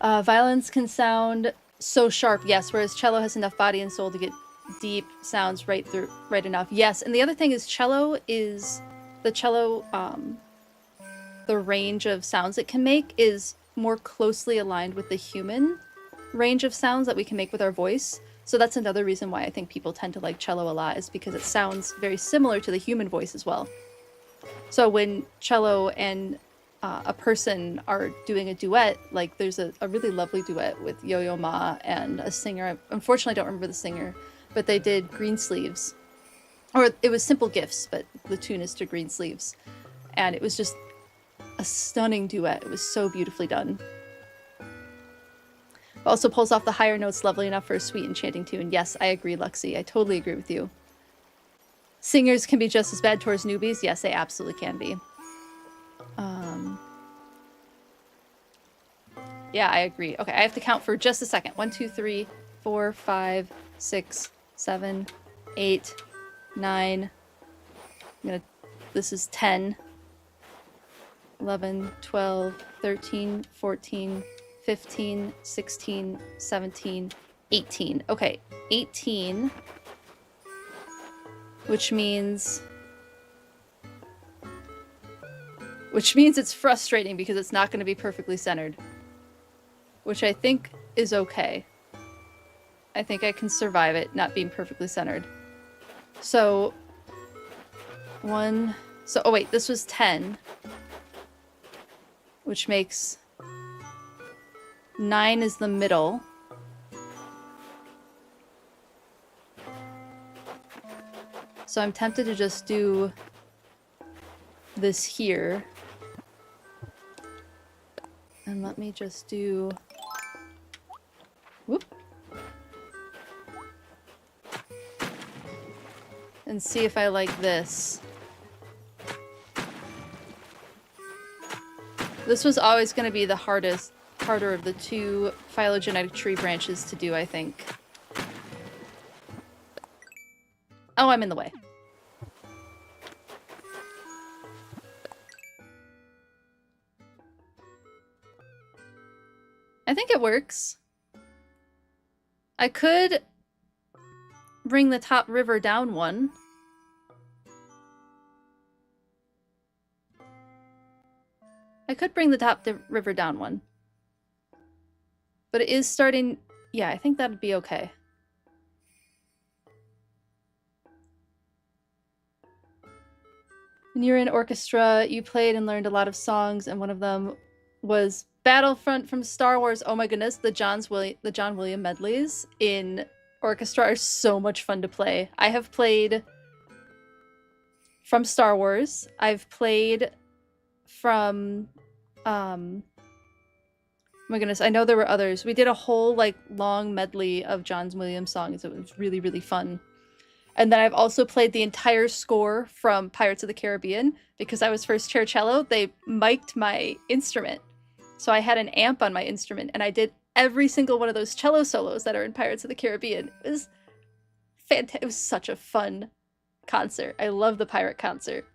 Violins can sound so sharp, yes, whereas cello has enough body and soul to get deep sounds right enough. Yes, and the other thing is the range of sounds it can make is more closely aligned with the human range of sounds that we can make with our voice. So that's another reason why I think people tend to like cello a lot, is because it sounds very similar to the human voice as well. So when cello and a person are doing a duet, like there's a really lovely duet with Yo-Yo Ma and a singer. I unfortunately don't remember the singer, but they did Green Sleeves. Or it was Simple Gifts, but the tune is to Green Sleeves. And it was just a stunning duet. It was so beautifully done. Also pulls off the higher notes lovely enough for a sweet enchanting tune. Yes, I agree, Luxie. I totally agree with you. Singers can be just as bad towards newbies. Yes, they absolutely can be. Yeah, I agree. Okay, I have to count for just a second. 1, 2, 3, 4, 5, 6, 7, 8, 9. This is 10, 11, 12, 13, 14, 15, 16, 17, 18. Okay, 18. which means it's frustrating because it's not going to be perfectly centered, which I think is okay. I think I can survive it not being perfectly centered. So, oh wait, this was 10, which makes 9 is the middle. So I'm tempted to just do this here. And let me just do... Whoop. And see if I like this. This was always going to be the harder of the two phylogenetic tree branches to do, I think. Oh, I'm in the way. I think it works. I could bring the top river down one. River down one. But it is starting... Yeah, I think that'd be okay. When you were in orchestra, you played and learned a lot of songs, and one of them was Battlefront from Star Wars. Oh my goodness, the John Williams medleys in orchestra are so much fun to play. I have played from Star Wars. I've played from oh my goodness, I know there were others. We did a whole like long medley of John Williams songs. It was really, really fun. And then I've also played the entire score from Pirates of the Caribbean because I was first chair cello. They mic'd my instrument. So I had an amp on my instrument and I did every single one of those cello solos that are in Pirates of the Caribbean. It was fantastic. It was such a fun concert. I love the pirate concert.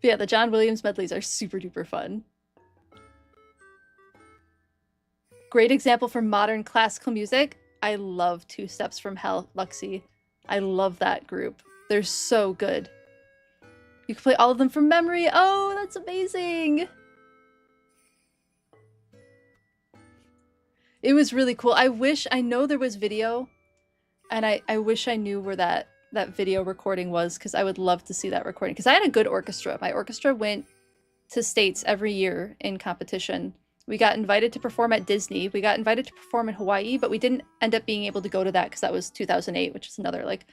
But yeah, the John Williams medleys are super duper fun. Great example for modern classical music. I love Two Steps from Hell, Luxie. I love that group. They're so good. You can play all of them from memory. Oh, that's amazing. It was really cool. I know there was video, and I wish I knew where that video recording was, because I would love to see that recording. Because I had a good orchestra. My orchestra went to states every year in competition. We got invited to perform at Disney. We got invited to perform in Hawaii, but we didn't end up being able to go to that because that was 2008, which is another, like,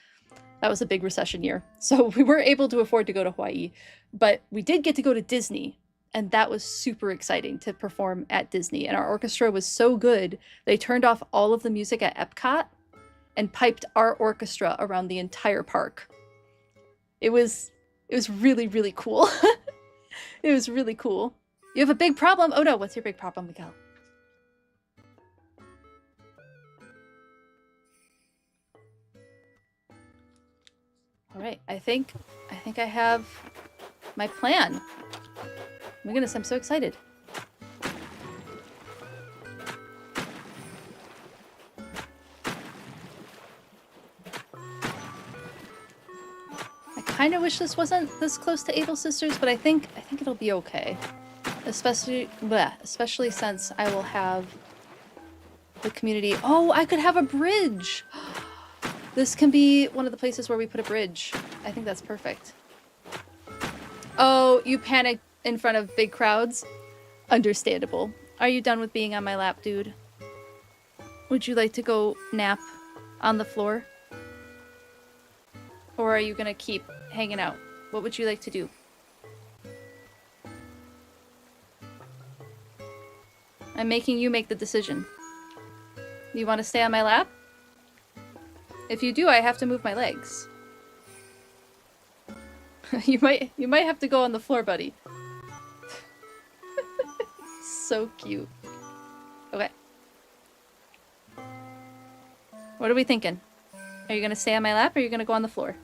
that was a big recession year. So we weren't able to afford to go to Hawaii, but we did get to go to Disney. And that was super exciting to perform at Disney. And our orchestra was so good, they turned off all of the music at Epcot and piped our orchestra around the entire park. It was really, really cool. It was really cool. You have a big problem? Oh no, what's your big problem, Miguel? All right, I think I have my plan. Oh my goodness, I'm so excited. I kind of wish this wasn't this close to Able Sisters, but I think it'll be okay. Especially since I will have the community. Oh, I could have a bridge. This can be one of the places where we put a bridge. I think that's perfect. Oh, you panicked in front of big crowds? Understandable. Are you done with being on my lap, dude? Would you like to go nap on the floor? Or are you gonna keep hanging out? What would you like to do? I'm making you make the decision. You want to stay on my lap? If you do, I have to move my legs. You might have to go on the floor, buddy. So cute. Okay. What are we thinking? Are you gonna stay on my lap or are you gonna go on the floor?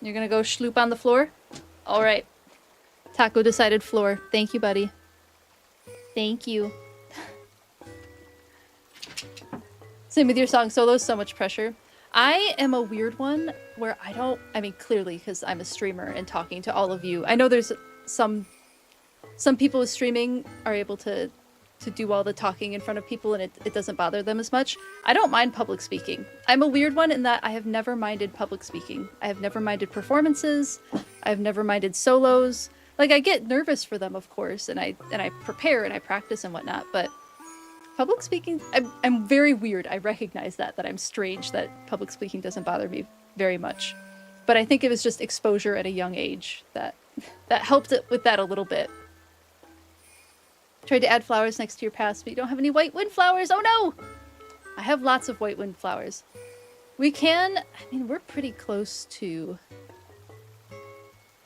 You're gonna go schloop on the floor? Alright. Taco decided floor. Thank you, buddy. Thank you. Same with your song solos, so much pressure. I am a weird one where I mean, clearly, because I'm a streamer and talking to all of you. I know there's some people with streaming are able to do all the talking in front of people and it doesn't bother them as much. I don't mind public speaking. I'm a weird one in that I have never minded public speaking. I have never minded performances. I've never minded solos. Like, I get nervous for them, of course, and I prepare and I practice and whatnot, but public speaking, I'm very weird. I recognize that I'm strange that public speaking doesn't bother me very much. But I think it was just exposure at a young age that helped it with that a little bit. Tried to add flowers next to your paths, but you don't have any white windflowers. Oh no! I have lots of white windflowers. We can, I mean, we're pretty close to...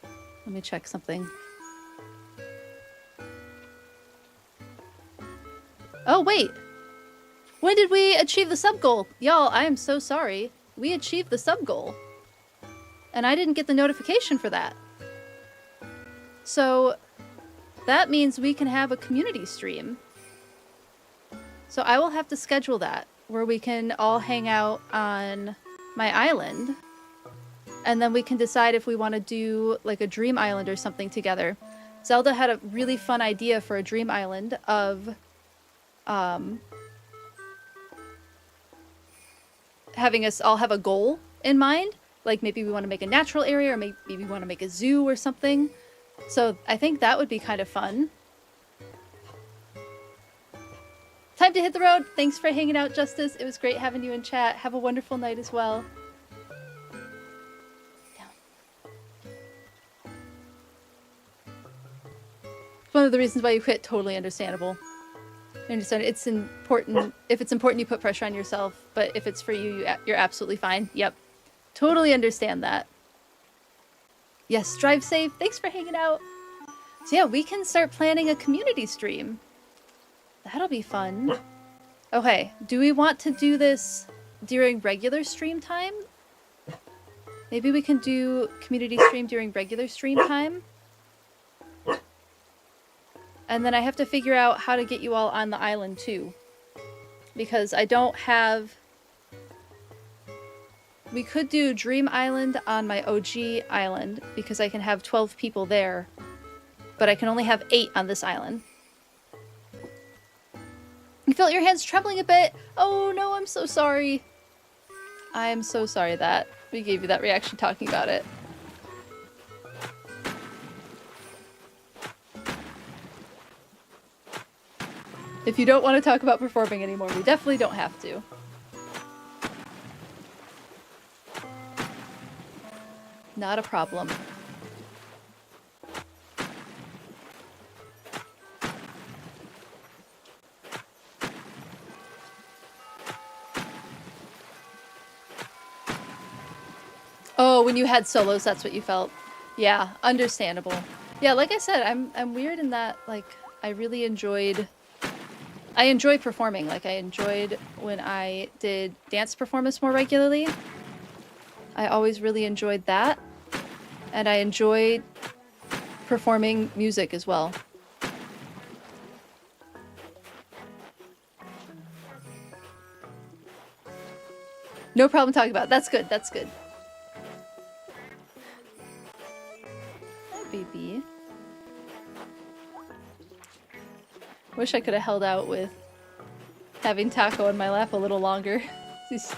Let me check something. Oh, wait! When did we achieve the sub-goal? Y'all, I am so sorry. We achieved the sub-goal. And I didn't get the notification for that. So... that means we can have a community stream. So I will have to schedule that, where we can all hang out on my island. And then we can decide if we want to do like a dream island or something together. Zelda had a really fun idea for a dream island of having us all have a goal in mind. Like maybe we want to make a natural area, or maybe we want to make a zoo or something. So I think that would be kind of fun. Time to hit the road. Thanks for hanging out, Justice. It was great having you in chat. Have a wonderful night as well. It's one of the reasons why you quit. Totally understandable. I understand it's important. If it's important, you put pressure on yourself. But if it's for you, you're absolutely fine. Yep. Totally understand that. Yes, drive safe. Thanks for hanging out. So yeah, we can start planning a community stream. That'll be fun. Okay, do we want to do this during regular stream time? Maybe we can do community stream during regular stream time. And then I have to figure out how to get you all on the island too. Because I don't have... We could do Dream Island on my OG island, because I can have 12 people there, but I can only have 8 on this island. You felt your hands trembling a bit? Oh no, I'm so sorry. I am so sorry that we gave you that reaction talking about it. If you don't want to talk about performing anymore, we definitely don't have to. Not a problem. Oh, when you had solos, that's what you felt. Yeah, understandable. Yeah, like I said, I'm weird in that, like, I really enjoy performing. Like, I enjoyed when I did dance performance more regularly. I always really enjoyed that. And I enjoyed performing music as well. No problem talking about it. That's good, that's good. Hi, baby. Wish I could have held out with having Taco in my lap a little longer. He's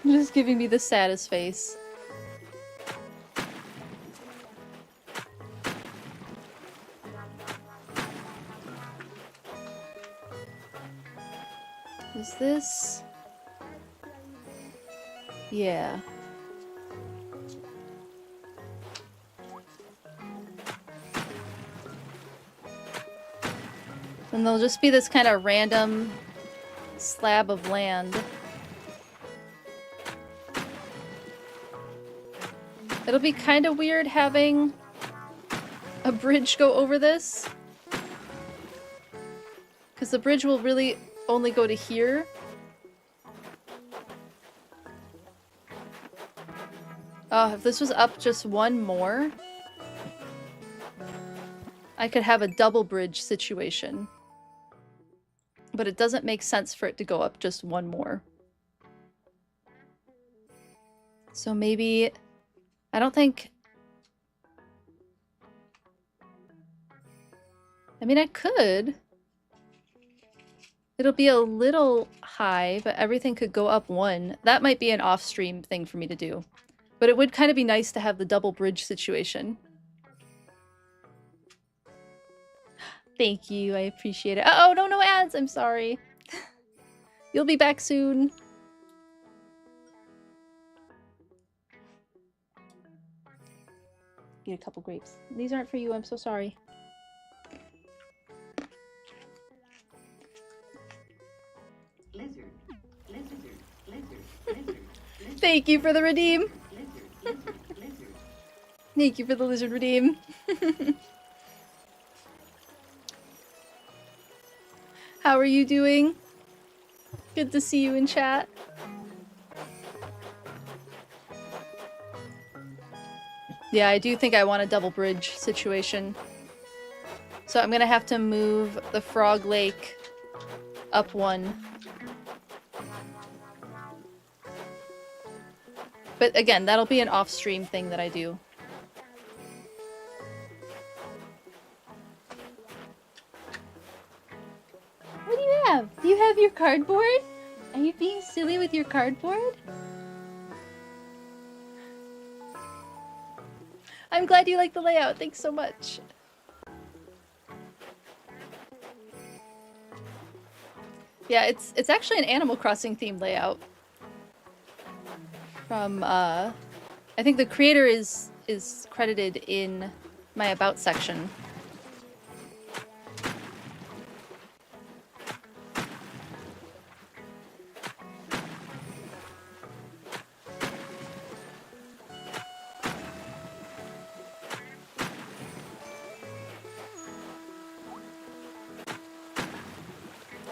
just giving me the saddest face. Is this... Yeah. And there'll just be this kind of random slab of land. It'll be kind of weird having a bridge go over this. Because the bridge will really only go to here. Oh, if this was up just one more, I could have a double bridge situation. But it doesn't make sense for it to go up just one more. So maybe... I don't think... I mean, I could. It'll be a little high, but everything could go up one. That might be an off-stream thing for me to do. But it would kind of be nice to have the double bridge situation. Thank you, I appreciate it. Oh, no ads! I'm sorry. You'll be back soon. Get a couple grapes. These aren't for you, I'm so sorry. Lizard, lizard, lizard, lizard, lizard. Thank you for the redeem. Lizard, lizard. Thank you for the lizard redeem. How are you doing? Good to see you in chat. Yeah, I do think I want a double bridge situation. So I'm gonna have to move the Frog Lake up one. But again, that'll be an off-stream thing that I do. What do you have? Do you have your cardboard? Are you being silly with your cardboard? I'm glad you like the layout. Thanks so much. Yeah, it's actually an Animal Crossing themed layout. From I think the creator is credited in my About section.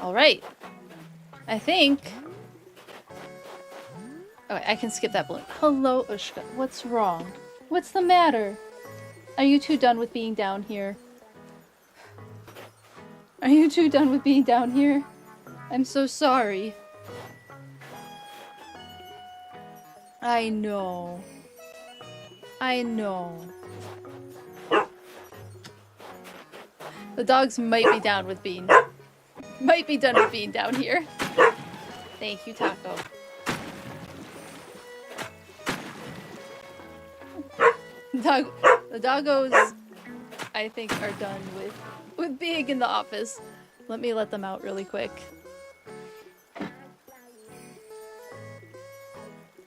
All right. I think... Okay, I can skip that balloon. Hello, Ushka. What's wrong? What's the matter? Are you too done with being down here? Are you too done with being down here? I'm so sorry. I know. I know. The dogs might be down with being... Might be done with being down here. Thank you, Taco. The doggos, I think, are done with being in the office. Let me let them out really quick.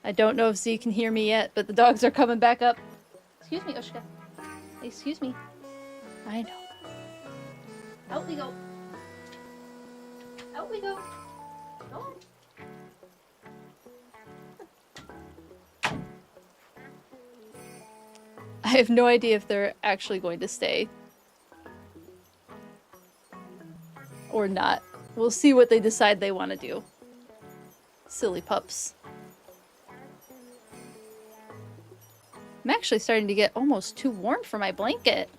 I don't know if Z can hear me yet, but the dogs are coming back up. Excuse me, Ushka. Excuse me. I know. Out we go. Out we go. Go on. I have no idea if they're actually going to stay. Or not. We'll see what they decide they want to do. Silly pups. I'm actually starting to get almost too warm for my blanket.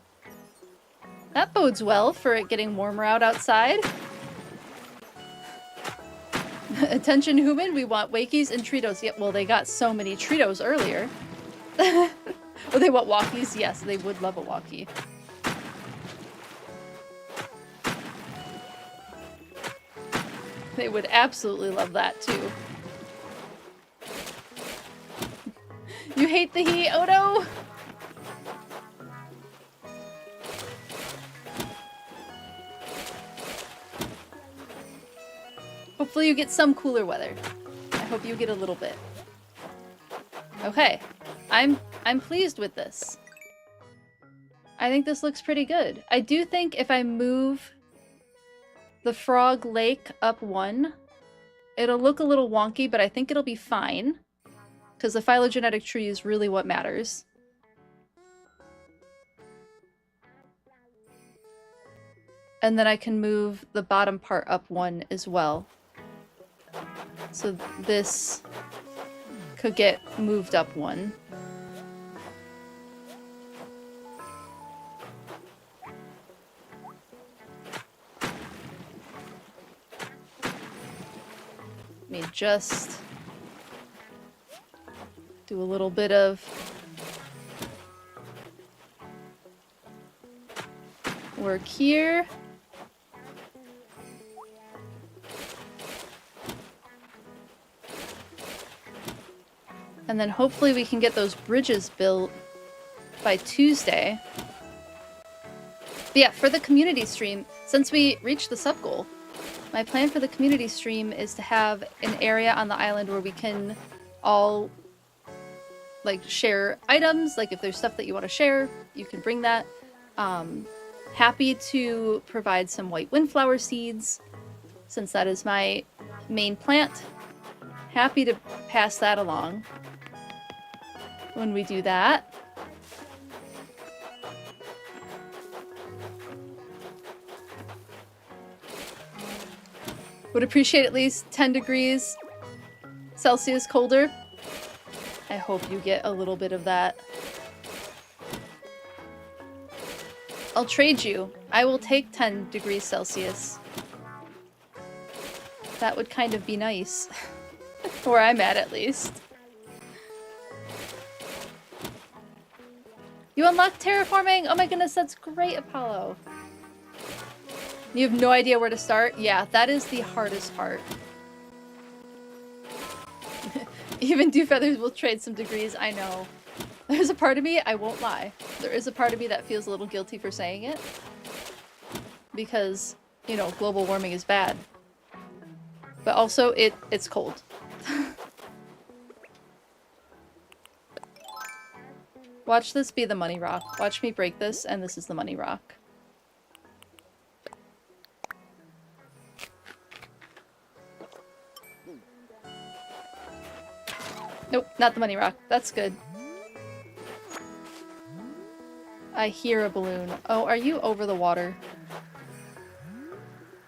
That bodes well for it getting warmer outside. Attention human, we want Wakies and Treatos. Yep, well they got so many Treatos earlier. Oh, they want walkies? Yes, they would love a walkie. They would absolutely love that too. You hate the heat? Oh no! Hopefully you get some cooler weather. I hope you get a little bit. Okay. I'm pleased with this. I think this looks pretty good. I do think if I move the Frog Lake up one, it'll look a little wonky, but I think it'll be fine. Because the phylogenetic tree is really what matters. And then I can move the bottom part up one as well. So this could get moved up one. just do a little bit of work here. And then hopefully we can get those bridges built by Tuesday. But yeah, for the community stream, since we reached the sub goal, my plan for the community stream is to have an area on the island where we can all like share items. Like if there's stuff that you want to share, you can bring that. Happy to provide some white windflower seeds, since that is my main plant. Happy to pass that along when we do that. Would appreciate at least 10 degrees Celsius colder. I hope you get a little bit of that. I'll trade you. I will take 10 degrees Celsius. That would kind of be nice. Where I'm at least. You unlocked terraforming? Oh my goodness, that's great, Apollo. You have no idea where to start? Yeah, that is the hardest part. Even Dew Feathers will trade some degrees, I know. There's a part of me, I won't lie. There is a part of me that feels a little guilty for saying it. Because, you know, global warming is bad. But also, it's cold. Watch this be the money rock. Watch me break this, and this is the money rock. Nope, not the money rock. That's good. I hear a balloon. Oh, are you over the water?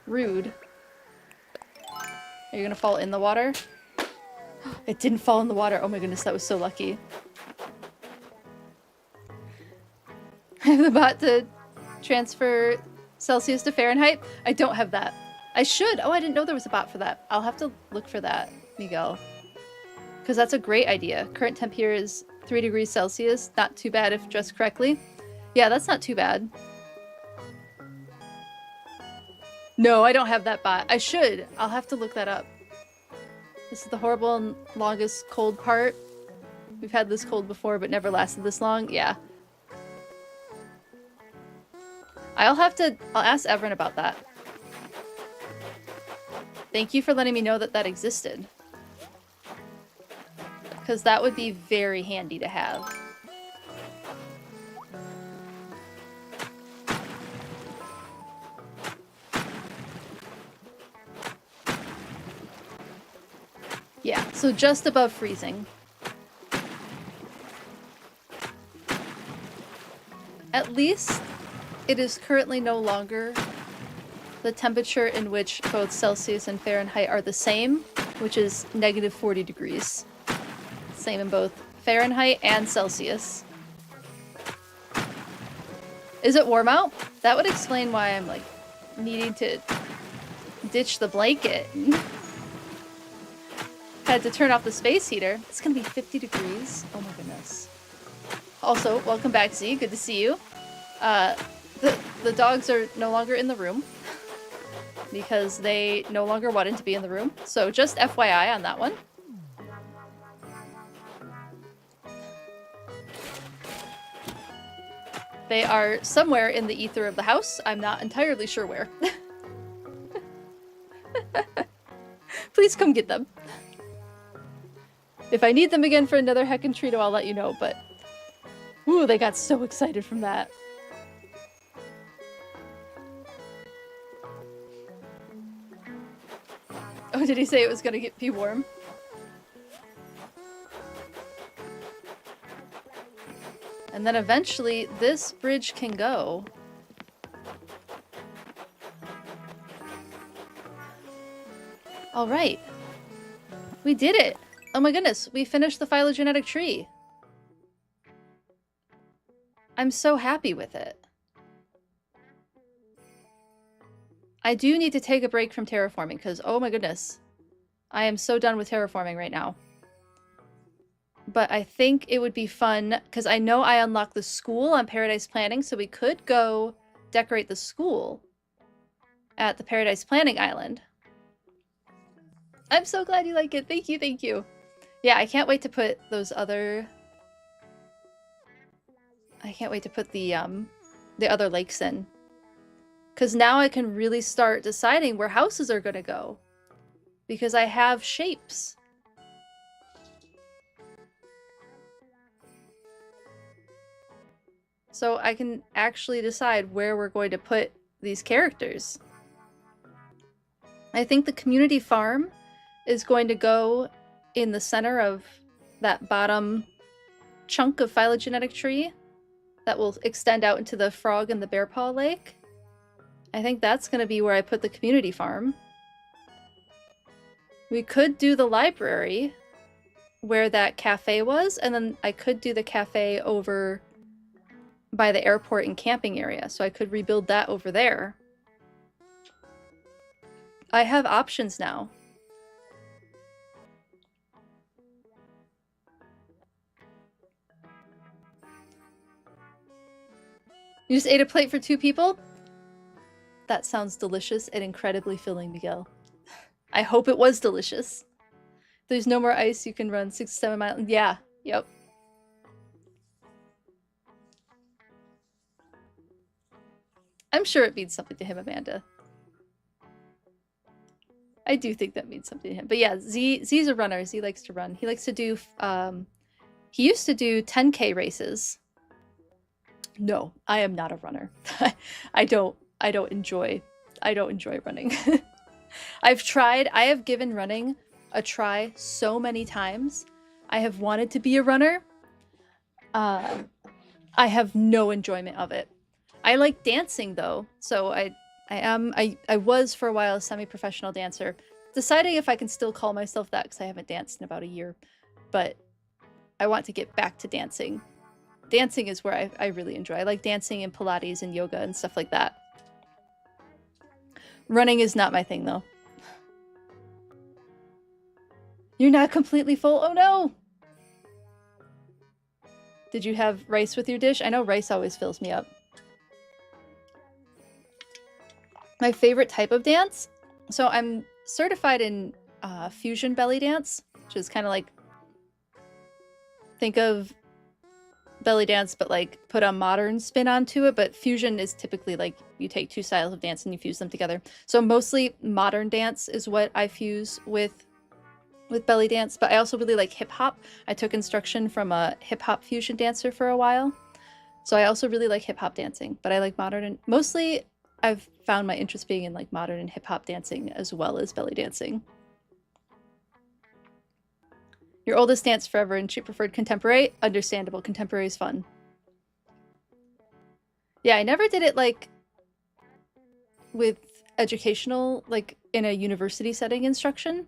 Rude. Are you gonna fall in the water? It didn't fall in the water. Oh my goodness, that was so lucky. I have the bot to transfer Celsius to Fahrenheit. I don't have that. I should. Oh, I didn't know there was a bot for that. I'll have to look for that, Miguel. Because that's a great idea. Current temp here is 3 degrees Celsius. Not too bad if dressed correctly. Yeah, that's not too bad. No, I don't have that bot. I should. I'll have to look that up. This is the horrible and longest cold part. We've had this cold before, but never lasted this long. Yeah. I'll ask Everin about that. Thank you for letting me know that that existed. Because that would be very handy to have. Yeah, so just above freezing. At least it is currently no longer the temperature in which both Celsius and Fahrenheit are the same, which is negative 40 degrees. Same in both Fahrenheit and Celsius. Is it warm out? That would explain why I'm like needing to ditch the blanket. Had to turn off the space heater. It's gonna be 50 degrees. Oh my goodness. Also, welcome back, Z. Good to see you. The dogs are no longer in the room because they no longer wanted to be in the room. So just FYI on that one. They are somewhere in the ether of the house. I'm not entirely sure where. Please come get them. If I need them again for another heckin' Trito, I'll let you know, but... Ooh, they got so excited from that. Oh, did he say it was gonna be warm? And then eventually, this bridge can go. Alright. We did it! Oh my goodness, we finished the phylogenetic tree. I'm so happy with it. I do need to take a break from terraforming, because oh my goodness. I am so done with terraforming right now. But I think it would be fun, because I know I unlocked the school on Paradise Planning, so we could go decorate the school at the Paradise Planning Island. I'm so glad you like it. Thank you, thank you. Yeah, I can't wait to put those other... I can't wait to put the other lakes in. Because now I can really start deciding where houses are going to go. Because I have shapes. So I can actually decide where we're going to put these characters. I think the community farm is going to go in the center of that bottom chunk of phylogenetic tree that will extend out into the frog and the bear paw lake. I think that's going to be where I put the community farm. We could do the library where that cafe was, and then I could do the cafe over by the airport and camping area, so I could rebuild that over there. I have options now. You just ate a plate for 2 people? That sounds delicious and incredibly filling, Miguel. I hope it was delicious. There's no more ice, you can run 6 to 7 miles. Yeah, yep. I'm sure it means something to him, Amanda. I do think that means something to him. But yeah, Z's a runner. Z likes to run. He likes to do, he used to do 10K races. No, I am not a runner. I don't enjoy running. I have given running a try so many times. I have wanted to be a runner. I have no enjoyment of it. I like dancing though, so I was for a while a semi-professional dancer. Deciding if I can still call myself that because I haven't danced in about a year, but I want to get back to dancing. Dancing is where I really enjoy. I like dancing and Pilates and yoga and stuff like that. Running is not my thing though. You're not completely full? Oh no! Did you have rice with your dish? I know rice always fills me up. My favorite type of dance? So I'm certified in fusion belly dance, which is kind of like, think of belly dance, but like put a modern spin onto it. But fusion is typically like you take 2 styles of dance and you fuse them together. So mostly modern dance is what I fuse with belly dance, but I also really like hip hop. I took instruction from a hip hop fusion dancer for a while. So I also really like hip hop dancing, but I like modern and mostly I've found my interest being in like modern and hip hop dancing as well as belly dancing. Your oldest danced forever and she preferred contemporary? Understandable. Contemporary is fun. Yeah, I never did it like with educational, like in a university setting instruction.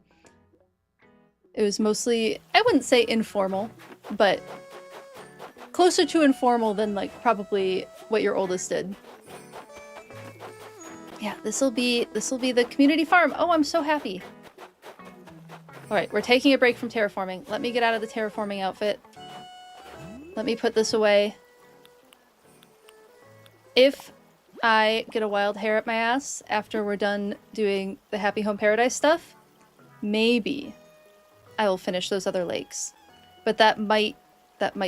It was mostly, I wouldn't say informal, but closer to informal than like probably what your oldest did. Yeah, this'll be the community farm. Oh, I'm so happy. All right, we're taking a break from terraforming. Let me get out of the terraforming outfit. Let me put this away. If I get a wild hair up my ass after we're done doing the Happy Home Paradise stuff, maybe I will finish those other lakes. But that might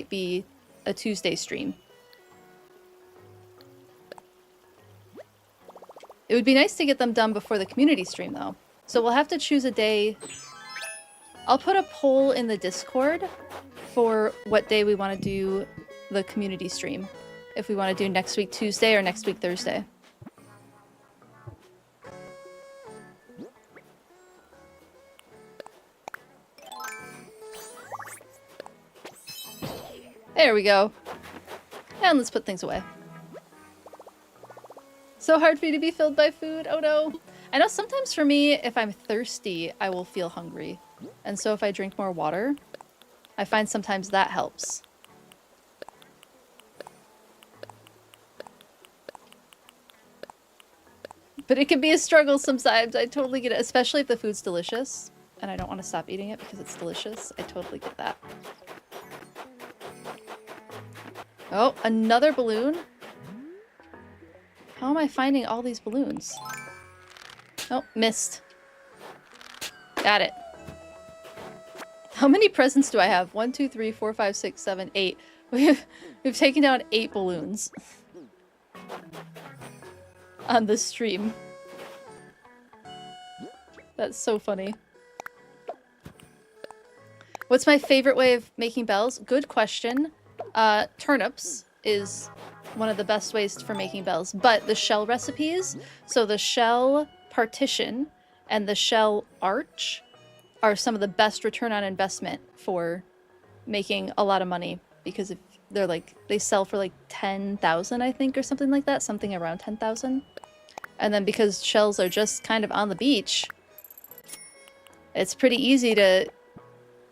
be a Tuesday stream. It would be nice to get them done before the community stream, though. So we'll have to choose a day. I'll put a poll in the Discord for what day we want to do the community stream. If we want to do next week Tuesday or next week Thursday. There we go. And let's put things away. So hard for you to be filled by food. Oh no. I know sometimes for me, if I'm thirsty, I will feel hungry. And so if I drink more water, I find sometimes that helps. But it can be a struggle sometimes. I totally get it, especially if the food's delicious. and I don't want to stop eating it because it's delicious. I totally get that. Oh, another balloon? How am I finding all these balloons? Oh, missed. Got it. How many presents do I have? 1, 2, 3, 4, 5, 6, 7, 8. We've taken down 8 balloons on this stream. That's so funny. What's my favorite way of making bells? Good question. Turnips is one of the best ways for making bells, but the shell recipes, so the shell partition and the shell arch are some of the best return on investment for making a lot of money, because if they're like, they sell for like 10,000, I think, or something like that, something around 10,000. And then because shells are just kind of on the beach, it's pretty easy to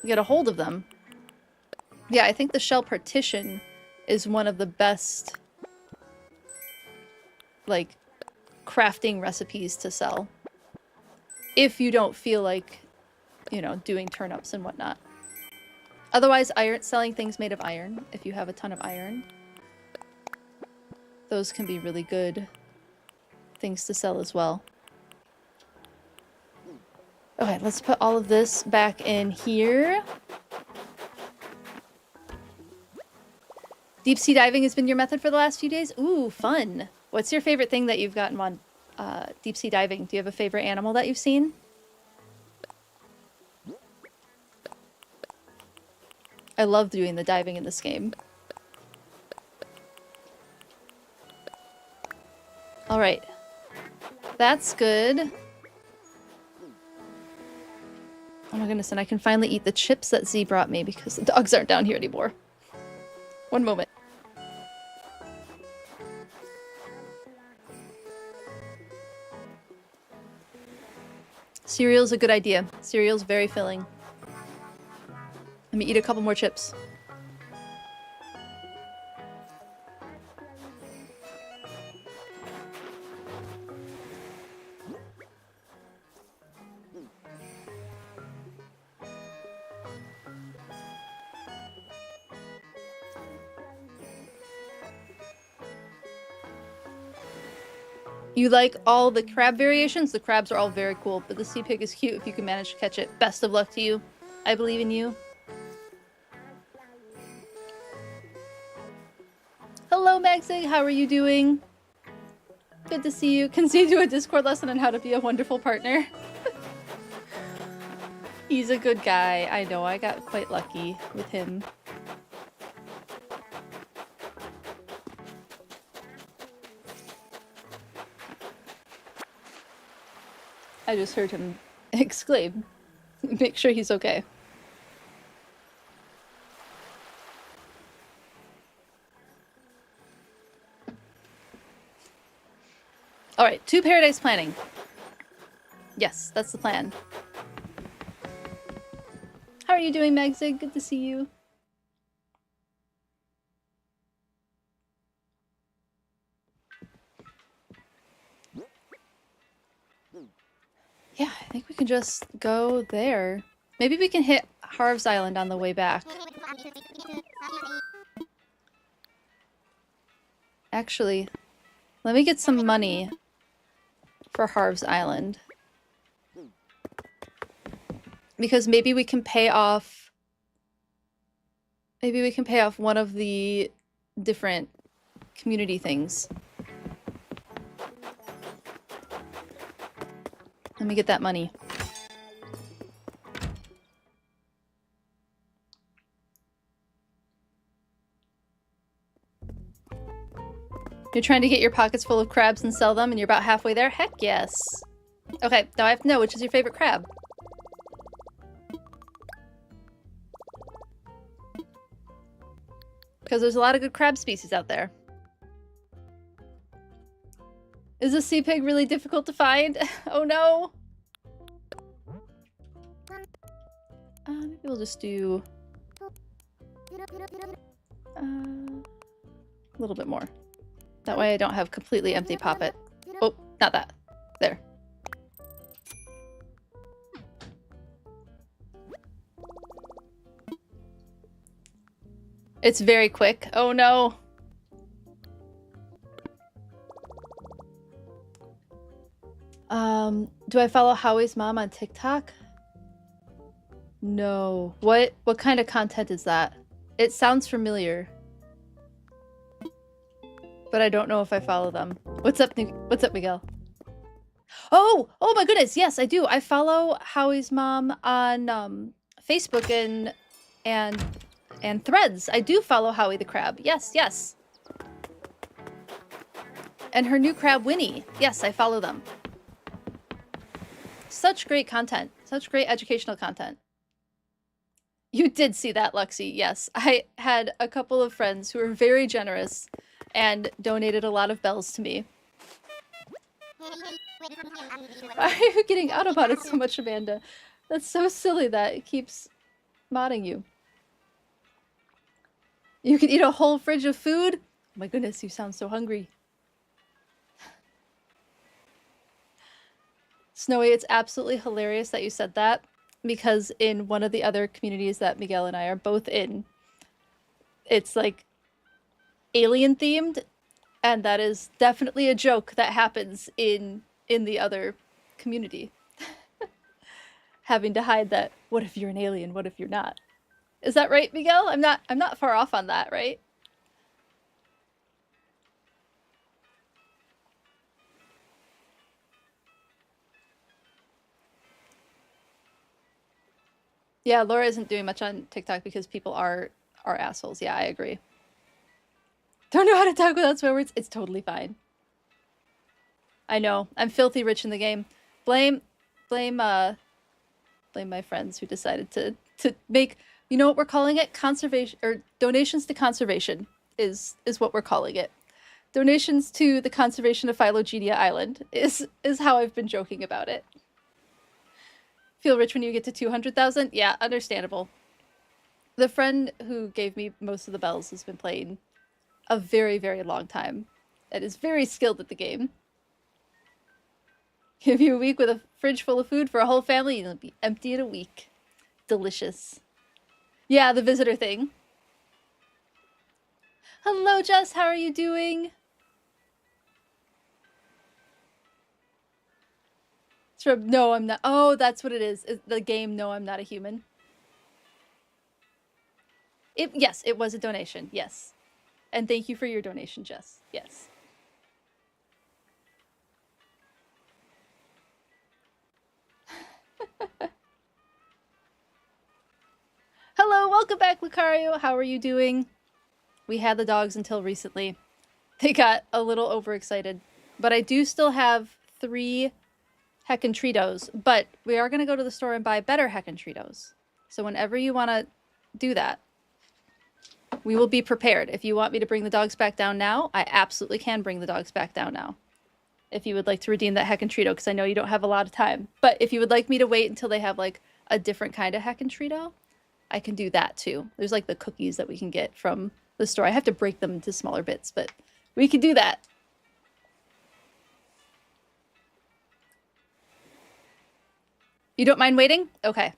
get a hold of them. Yeah, I think the shell partition is one of the best, like, crafting recipes to sell. If you don't feel like, you know, doing turnips and whatnot. Otherwise, selling things made of iron, if you have a ton of iron. Those can be really good things to sell as well. Okay, let's put all of this back in here. Deep sea diving has been your method for the last few days? Ooh, fun. What's your favorite thing that you've gotten on deep sea diving? Do you have a favorite animal that you've seen? I love doing the diving in this game. Alright. That's good. Oh my goodness, and I can finally eat the chips that Z brought me because the dogs aren't down here anymore. One moment. Cereal's a good idea. Cereal's very filling. Let me eat a couple more chips. You like all the crab variations? The crabs are all very cool, but the sea pig is cute if you can manage to catch it. Best of luck to you. I believe in you. Hello, Maxig. How are you doing? Good to see you. Can Z do a Discord lesson on how to be a wonderful partner? He's a good guy. I know. I got quite lucky with him. I just heard him exclaim. Make sure he's okay. Alright, 2 paradise planning. Yes, that's the plan. How are you doing, Megzig? Good to see you. Yeah, I think we can just go there. Maybe we can hit Harv's Island on the way back. Actually, let me get some money for Harv's Island. Because maybe we can pay off... Maybe we can pay off one of the different community things. Let me get that money. You're trying to get your pockets full of crabs and sell them, and you're about halfway there? Heck yes! Okay, now I have to know, which is your favorite crab? Because there's a lot of good crab species out there. Is a sea pig really difficult to find? Oh no! Maybe we'll just do... a little bit more. That way I don't have completely empty poppet. Oh, not that. There. It's very quick. Oh no. Do I follow Howie's mom on TikTok? No. What kind of content is that? It sounds familiar. But I don't know if I follow them. What's up, Miguel? Oh my goodness. Yes, I do. I follow Howie's mom on Facebook and Threads. I do follow Howie the crab. Yes, yes. And her new crab Winnie. Yes, I follow them. Such great content. Such great educational content. You did see that, Luxie. Yes. I had a couple of friends who were very generous and donated a lot of bells to me. Why are you getting out about it so much, Amanda? That's so silly that it keeps modding you. You can eat a whole fridge of food? Oh my goodness, you sound so hungry. Snowy, it's absolutely hilarious that you said that, because in one of the other communities that Miguel and I are both in, it's like alien themed, and that is definitely a joke that happens in the other community. Having to hide that, what if you're an alien, what if you're not? Is that right, Miguel? I'm not far off on that, right? Yeah, Laura isn't doing much on TikTok because people are assholes. Yeah, I agree. Don't know how to talk without swear words. It's totally fine. I know. I'm filthy rich in the game. Blame my friends who decided to make, you know what we're calling it? Conservation, or donations to conservation is what we're calling it. Donations to the conservation of Phylogenia Island is how I've been joking about it. Feel rich when you get to 200,000? Yeah, understandable. The friend who gave me most of the bells has been playing a very, very long time and is very skilled at the game. Give you a week with a fridge full of food for a whole family, and it'll be empty in a week. Delicious. Yeah, the visitor thing. Hello, Jess. How are you doing? It's from No, I'm Not. Oh, that's what it is. The game No, I'm Not a Human. Yes, it was a donation. Yes. And thank you for your donation, Jess. Yes. Hello, welcome back, Lucario. How are you doing? We had the dogs until recently. They got a little overexcited. But I do still have 3 Heckin' Treatos. But we are going to go to the store and buy better Heckin' Treatos. So whenever you want to do that, we will be prepared. If you want me to bring the dogs back down now, I absolutely can bring the dogs back down now. If you would like to redeem that Heckin' Treato, because I know you don't have a lot of time. But if you would like me to wait until they have like a different kind of Heckin' Treato, I can do that too. There's like the cookies that we can get from the store. I have to break them into smaller bits, but we can do that. You don't mind waiting? Okay.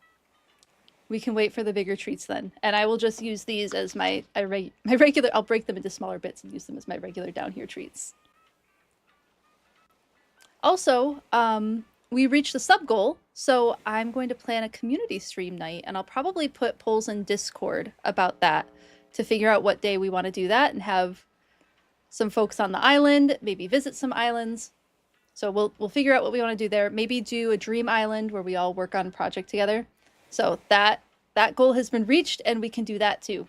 We can wait for the bigger treats then. And I will just use these as my regular, I'll break them into smaller bits and use them as my regular down here treats. Also, we reached the sub goal, so I'm going to plan a community stream night, and I'll probably put polls in Discord about that to figure out what day we want to do that and have some folks on the island, maybe visit some islands. So we'll figure out what we want to do there. Maybe do a dream island where we all work on a project together. So that goal has been reached, and we can do that too,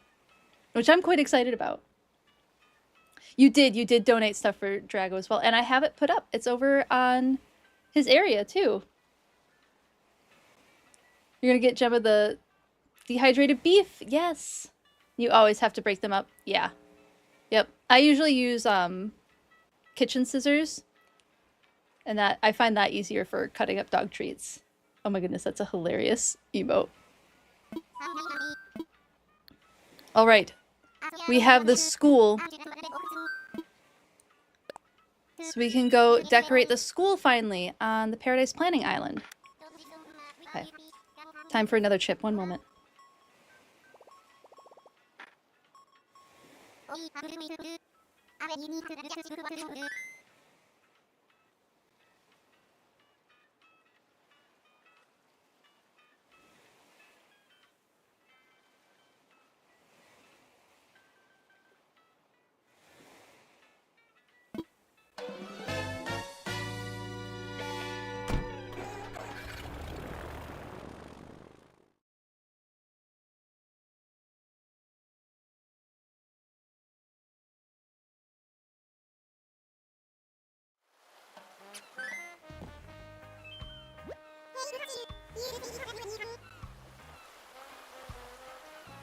which I'm quite excited about. You did donate stuff for Drago as well, and I have it put up. It's over on his area too. You're gonna get Gemma the dehydrated beef? Yes. You always have to break them up. Yeah. Yep. I usually use kitchen scissors, and that I find that easier for cutting up dog treats. Oh my goodness, that's a hilarious emote. All right. We have the school. So we can go decorate the school finally on the Paradise Planning Island. Okay. Time for another chip. One moment.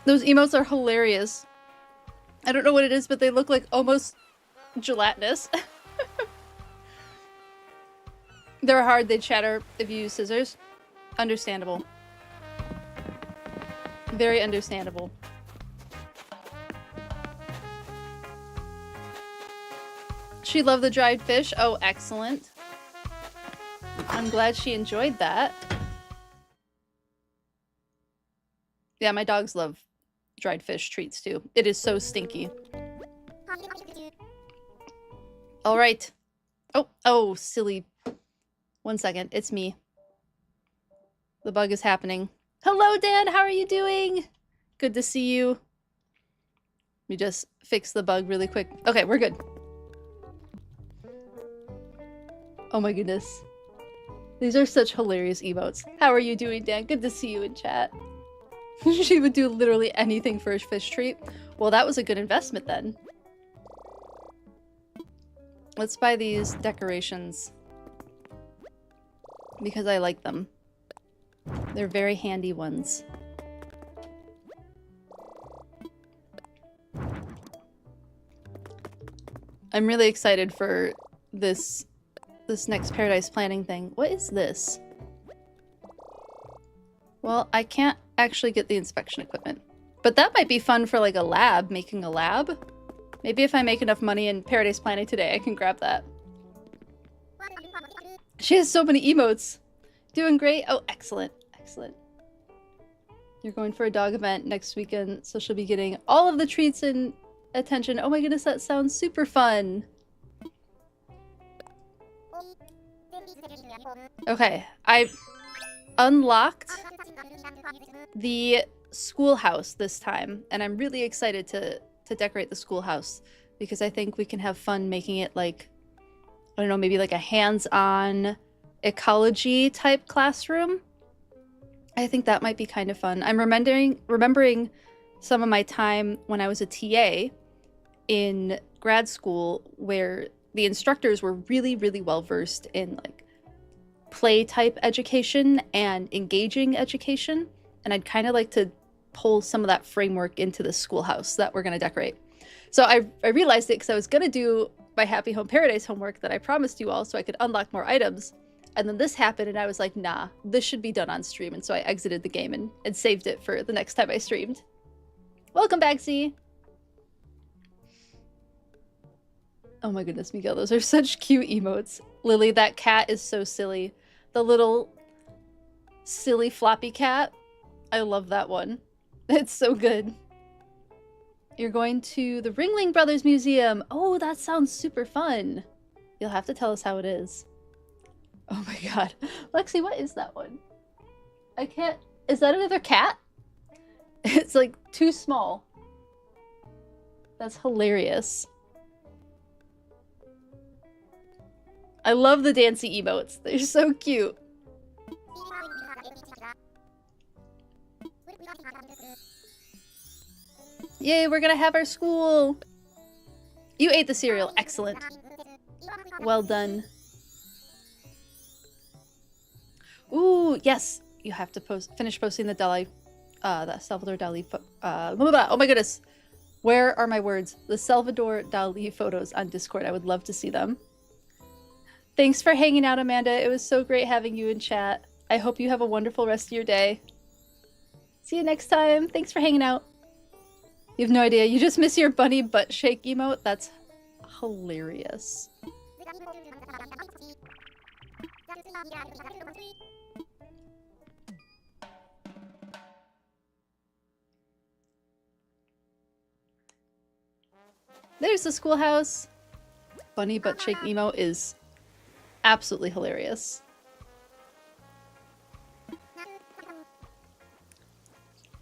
Those emotes are hilarious. I don't know what it is, but they look like almost gelatinous. They're hard, they shatter if you use scissors. Understandable. Very understandable. She loved the dried fish. Oh, excellent. I'm glad she enjoyed that. Yeah, my dogs love dried fish treats too. It is so stinky. All right. Oh, silly. 1 second. It's me. The bug is happening. Hello, Dan. How are you doing? Good to see you. Let me just fix the bug really quick. Okay, we're good. Oh my goodness. These are such hilarious emotes. How are you doing, Dan? Good to see you in chat. She would do literally anything for a fish treat. Well, that was a good investment then. Let's buy these decorations. Because I like them. They're very handy ones. I'm really excited for this next paradise planning thing. What is this? Well, I can't actually get the inspection equipment. But that might be fun for like a lab, making a lab. Maybe if I make enough money in paradise planning today, I can grab that. She has so many emotes. Doing great. Oh, excellent. Excellent. You're going for a dog event next weekend, so she'll be getting all of the treats and attention. Oh my goodness, that sounds super fun. Okay, I unlocked the schoolhouse this time, and I'm really excited to decorate the schoolhouse because I think we can have fun making it like, I don't know, maybe like a hands-on ecology type classroom. I think that might be kind of fun. I'm remembering some of my time when I was a TA in grad school where the instructors were really, really well versed in like play type education and engaging education. And I'd kind of like to pull some of that framework into the schoolhouse that we're going to decorate. So I realized it because I was going to do my Happy Home Paradise homework that I promised you all so I could unlock more items. And then this happened and I was like, nah, this should be done on stream. And so I exited the game and saved it for the next time I streamed. Welcome back, Z. Oh my goodness, Miguel, those are such cute emotes. Lily, that cat is so silly. The little silly floppy cat. I love that one. It's so good. You're going to the Ringling Brothers Museum. Oh, that sounds super fun. You'll have to tell us how it is. Oh my god. Lexi, what is that one? I can't... Is that another cat? It's like too small. That's hilarious. I love the dancey emotes. They're so cute. Yay, we're gonna have our school. You ate the cereal. Excellent. Well done. Ooh, yes. You have to finish posting the the Salvador Dali oh my goodness. Where are my words? The Salvador Dali photos on Discord. I would love to see them. Thanks for hanging out, Amanda. It was so great having you in chat. I hope you have a wonderful rest of your day. See you next time. Thanks for hanging out. You have no idea. You just miss your bunny butt shake emote? That's hilarious. There's the schoolhouse. Funny butt shake emote is absolutely hilarious.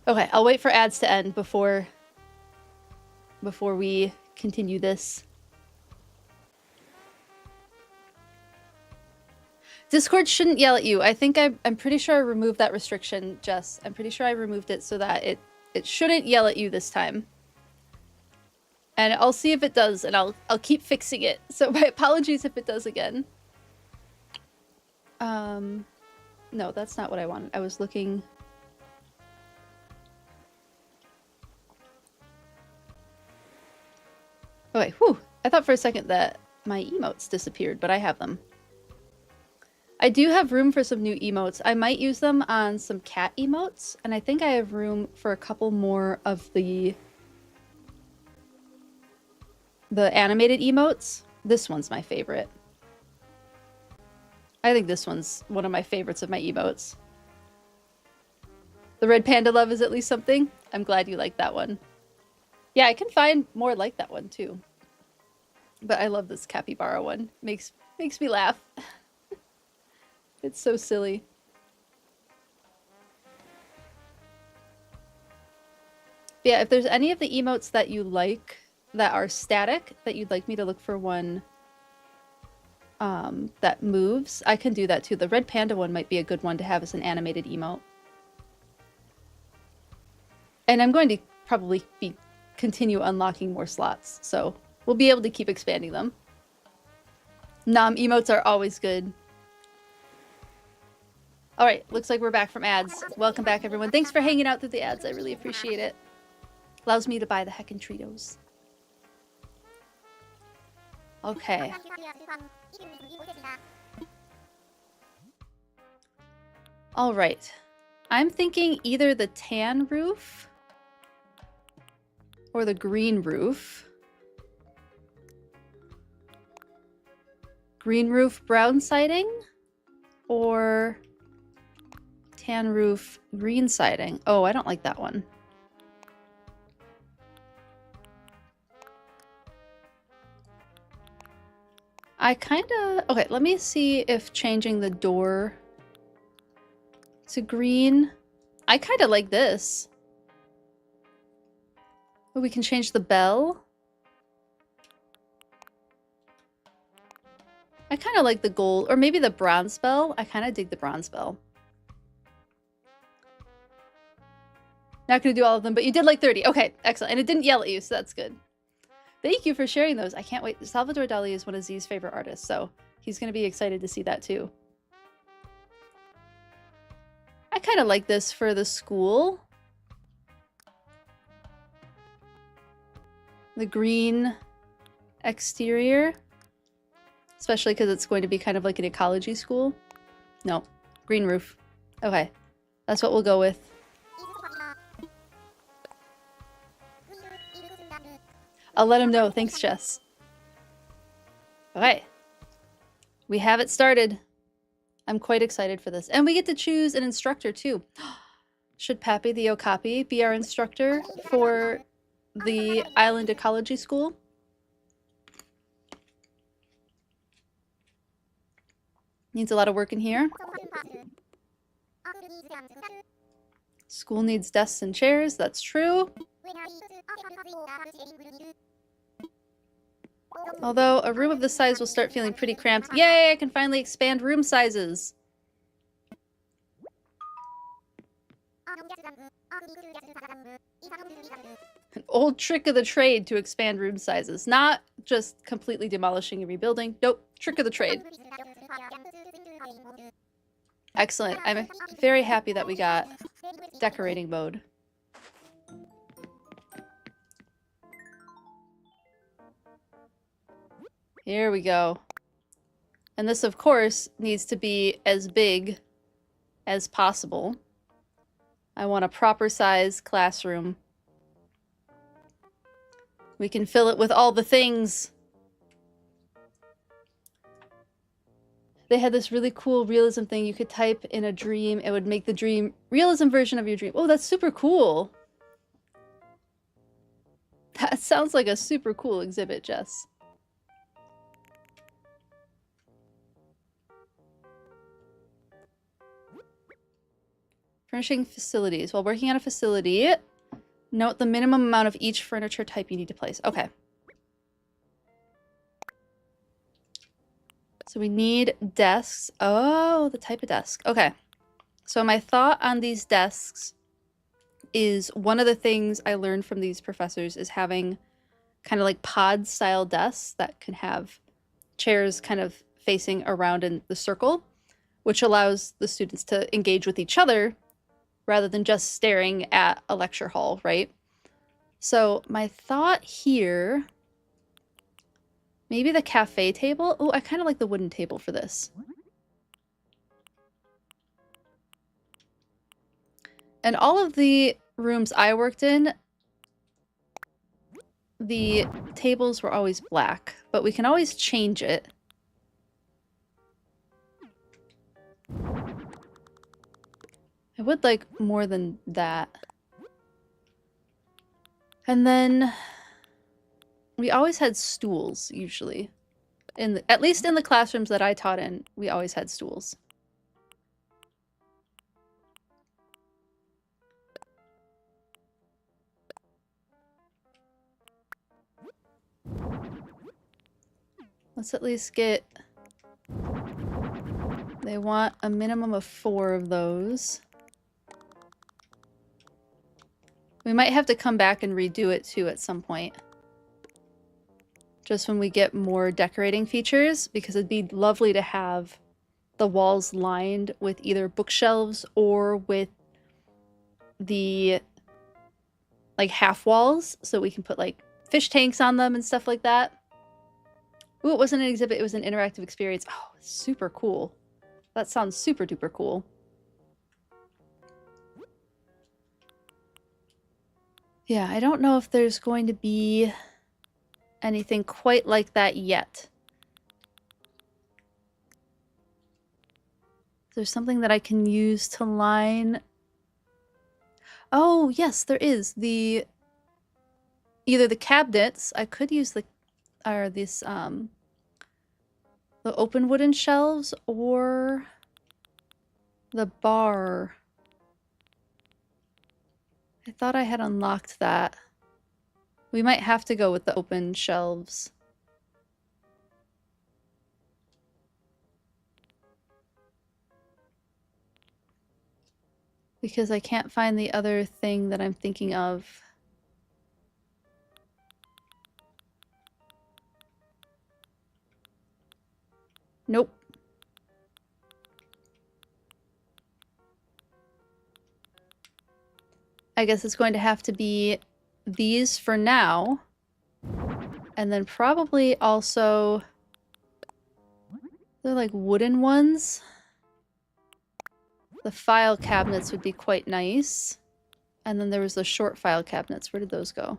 Okay, I'll wait for ads to end before we continue this. Discord shouldn't yell at you. I think I'm pretty sure I removed that restriction, Jess. I'm pretty sure I removed it so that it shouldn't yell at you this time. And I'll see if it does, and I'll keep fixing it. So my apologies if it does again. No, that's not what I wanted. I was looking. Okay, whew. I thought for a second that my emotes disappeared, but I have them. I do have room for some new emotes. I might use them on some cat emotes, and I think I have room for a couple more of the animated emotes. This one's my favorite. I think this one's one of my favorites of my emotes. The red panda love is at least something. I'm glad you like that one. Yeah, I can find more like that one too. But I love this capybara one. Makes me laugh. It's so silly. But yeah, if there's any of the emotes that you like that are static, that you'd like me to look for one that moves, I can do that too. The red panda one might be a good one to have as an animated emote. And I'm going to probably continue unlocking more slots, so we'll be able to keep expanding them. Nom emotes are always good. Alright, looks like we're back from ads. Welcome back, everyone. Thanks for hanging out through the ads. I really appreciate it. Allows me to buy the heckin' Treatos. Okay. Alright. I'm thinking either the tan roof or the green roof. Green roof, brown siding, or tan roof, green siding. Oh, I don't like that one. I kinda... Okay, let me see if changing the door to green... I kinda like this. Oh, we can change the bell. I kinda like the gold, or maybe the bronze bell. I kinda dig the bronze bell. Not gonna do all of them, but you did like 30. Okay, excellent. And it didn't yell at you, so that's good. Thank you for sharing those. I can't wait. Salvador Dali is one of Z's favorite artists, so he's gonna be excited to see that too. I kind of like this for the school. The green exterior. Especially because it's going to be kind of like an ecology school. No, green roof. Okay, that's what we'll go with. I'll let him know. Thanks, Jess. Okay. We have it started. I'm quite excited for this. And we get to choose an instructor, too. Should Pappy the Okapi be our instructor for the Island Ecology School? Needs a lot of work in here. School needs desks and chairs. That's true. Although a room of this size will start feeling pretty cramped. Yay! I can finally expand room sizes. An old trick of the trade to expand room sizes. Not just completely demolishing and rebuilding. Nope. Trick of the trade. Excellent. I'm very happy that we got decorating mode. Here we go. And this, of course, needs to be as big as possible. I want a proper size classroom. We can fill it with all the things. They had this really cool realism thing. You could type in a dream. It would make the dream realism version of your dream. Oh, that's super cool. That sounds like a super cool exhibit, Jess. Furnishing facilities. While working on a facility, note the minimum amount of each furniture type you need to place. Okay. So we need desks. Oh, the type of desk. Okay. So my thought on these desks is one of the things I learned from these professors is having kind of like pod style desks that can have chairs kind of facing around in the circle, which allows the students to engage with each other rather than just staring at a lecture hall, right? So my thought here, maybe the cafe table. Oh, I kind of like the wooden table for this. And all of the rooms I worked in, the tables were always black, but we can always change it. I would like more than that. And then we always had stools, usually. At least in the classrooms that I taught in, we always had stools. Let's at least get... They want a minimum of 4 of those. We might have to come back and redo it too at some point. Just when we get more decorating features, because it'd be lovely to have the walls lined with either bookshelves or with the like half walls, so we can put like fish tanks on them and stuff like that. Ooh, it wasn't an exhibit, it was an interactive experience. Oh, super cool. That sounds super duper cool. Yeah, I don't know if there's going to be anything quite like that yet. There's something that I can use to line... Oh, yes, there is. Either the cabinets, I could use the open wooden shelves, or the bar. I thought I had unlocked that. We might have to go with the open shelves. Because I can't find the other thing that I'm thinking of. Nope. I guess it's going to have to be these for now. And then probably also... They're like wooden ones. The file cabinets would be quite nice. And then there was the short file cabinets. Where did those go?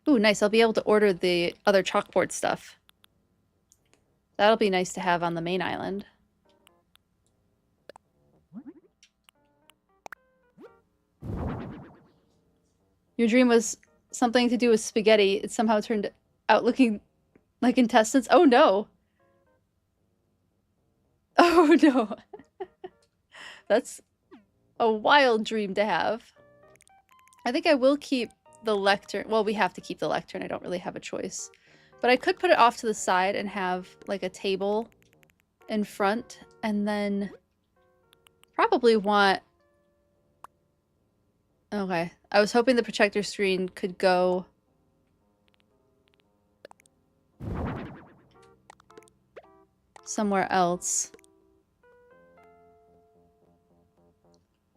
Ooh, nice. I'll be able to order the other chalkboard stuff. That'll be nice to have on the main island. Your dream was something to do with spaghetti. It somehow turned out looking like intestines. Oh no! Oh no! That's a wild dream to have. I think I will keep the lectern. Well, we have to keep the lectern. I don't really have a choice. But I could put it off to the side and have like a table in front, and then probably want... Okay. I was hoping the projector screen could go... somewhere else.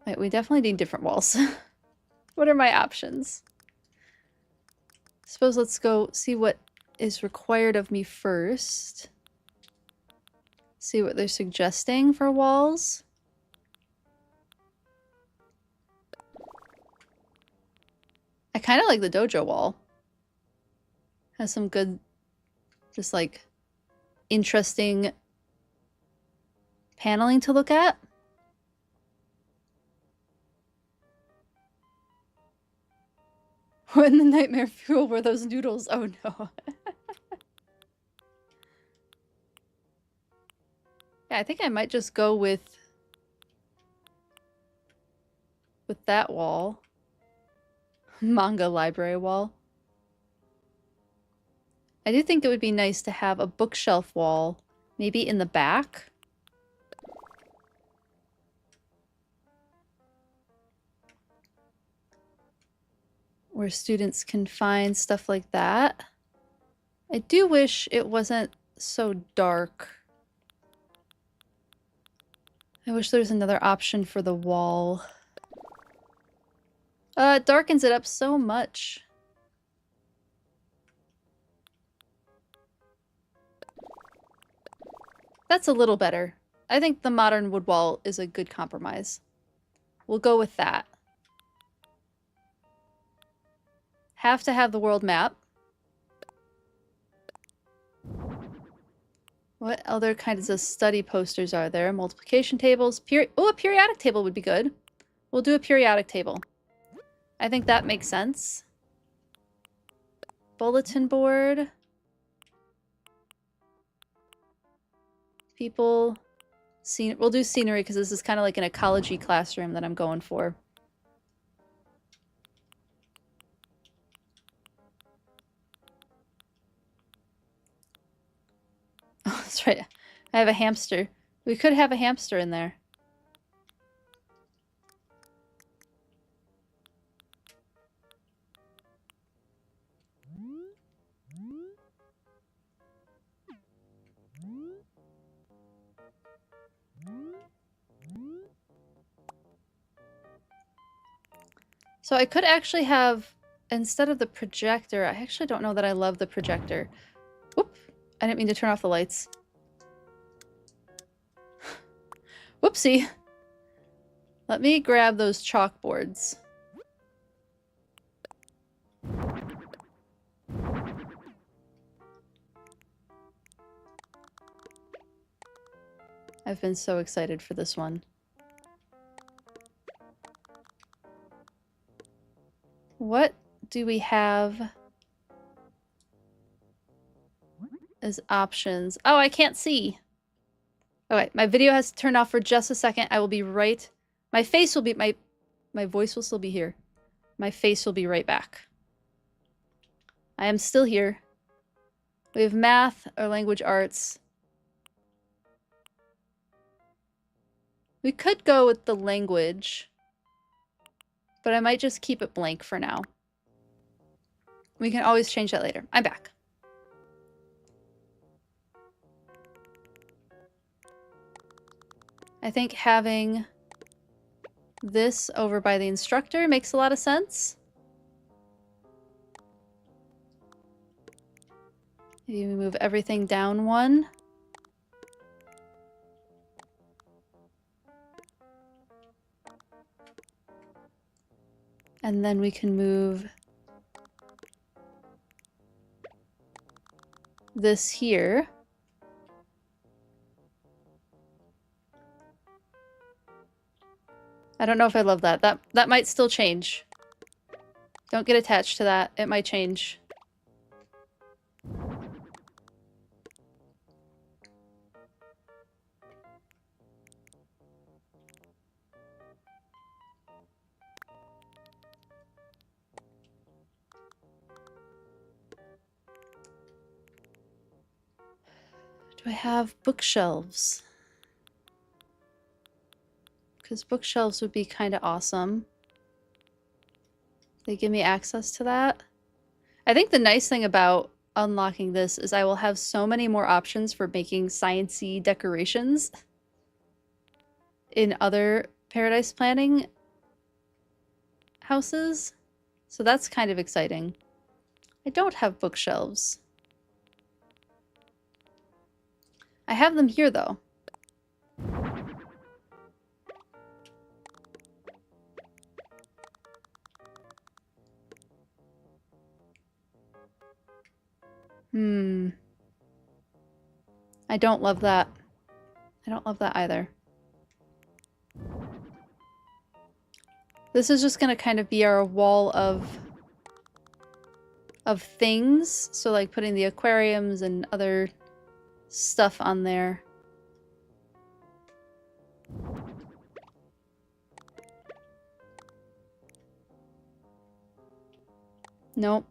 Wait, we definitely need different walls. What are my options? Suppose let's go see what is required of me first. See what they're suggesting for walls. I kind of like the dojo wall. Has some good, just like, interesting paneling to look at. When the nightmare fuel were those noodles. Oh no. Yeah, I think I might just go with that wall. Manga library wall. I do think it would be nice to have a bookshelf wall, maybe in the back. Where students can find stuff like that. I do wish it wasn't so dark. I wish there was another option for the wall. It darkens it up so much. That's a little better. I think the modern wood wall is a good compromise. We'll go with that. Have to have the world map. What other kinds of study posters are there? Multiplication tables. Oh, a periodic table would be good. We'll do a periodic table. I think that makes sense. Bulletin board. People. We'll do scenery because this is kind of like an ecology classroom that I'm going for. Oh, that's right. I have a hamster. We could have a hamster in there. So I could actually have, instead of the projector, I actually don't know that I love the projector. Whoop! I didn't mean to turn off the lights. Whoopsie! Let me grab those chalkboards. I've been so excited for this one. What do we have as options? Oh, I can't see. Okay, my video has turned off for just a second. I will be right... My face will be... My voice will still be here. My face will be right back. I am still here. We have math or language arts. We could go with the language, but I might just keep it blank for now. We can always change that later. I'm back. I think having this over by the instructor makes a lot of sense. Maybe we move everything down one. And then we can move this here. I don't know if I love that. That might still change. Don't get attached to that. It might change. Do I have bookshelves? Because bookshelves would be kind of awesome. They give me access to that. I think the nice thing about unlocking this is I will have so many more options for making science-y decorations in other Paradise Planning houses. So that's kind of exciting. I don't have bookshelves. I have them here, though. I don't love that. I don't love that either. This is just going to kind of be our wall of of things. So like putting the aquariums and other stuff on there. Nope.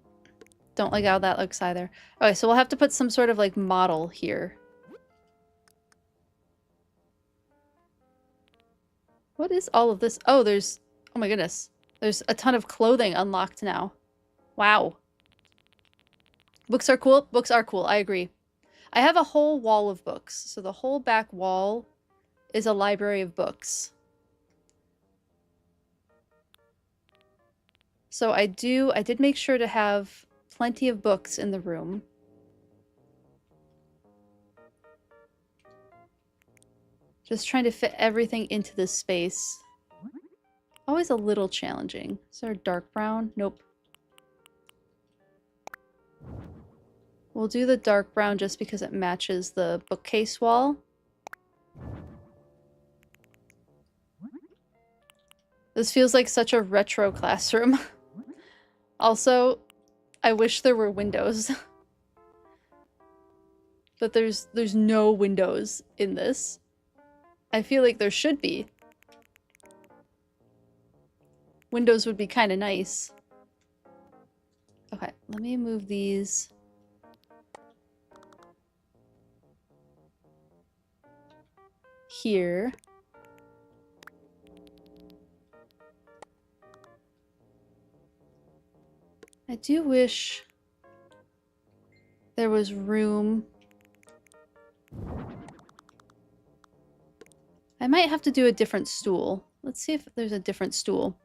Don't like how that looks either. Okay, so we'll have to put some sort of like model here. What is all of this? Oh, there's... Oh my goodness. There's a ton of clothing unlocked now. Wow. Books are cool. Books are cool. I agree. I have a whole wall of books. So the whole back wall is a library of books. So I did make sure to have plenty of books in the room. Just trying to fit everything into this space. Always a little challenging. Is there a dark brown? Nope. We'll do the dark brown just because it matches the bookcase wall. This feels like such a retro classroom. Also, I wish there were windows. But there's no windows in this. I feel like there should be. Windows would be kind of nice. Okay, let me move these. Here. I do wish there was room. I might have to do a different stool. Let's see if there's a different stool.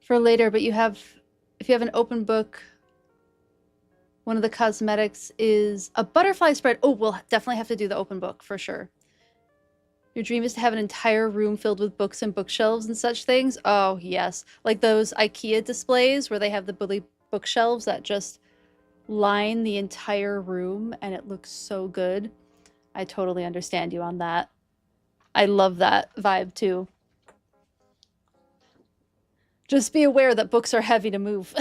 For later, but you have, if you have an open book, one of the cosmetics is a butterfly spread. Oh, we'll definitely have to do the open book for sure. Your dream is to have an entire room filled with books and bookshelves and such things. Oh, yes. Like those IKEA displays where they have the bookshelves that just line the entire room and it looks so good. I totally understand you on that. I love that vibe too. Just be aware that books are heavy to move.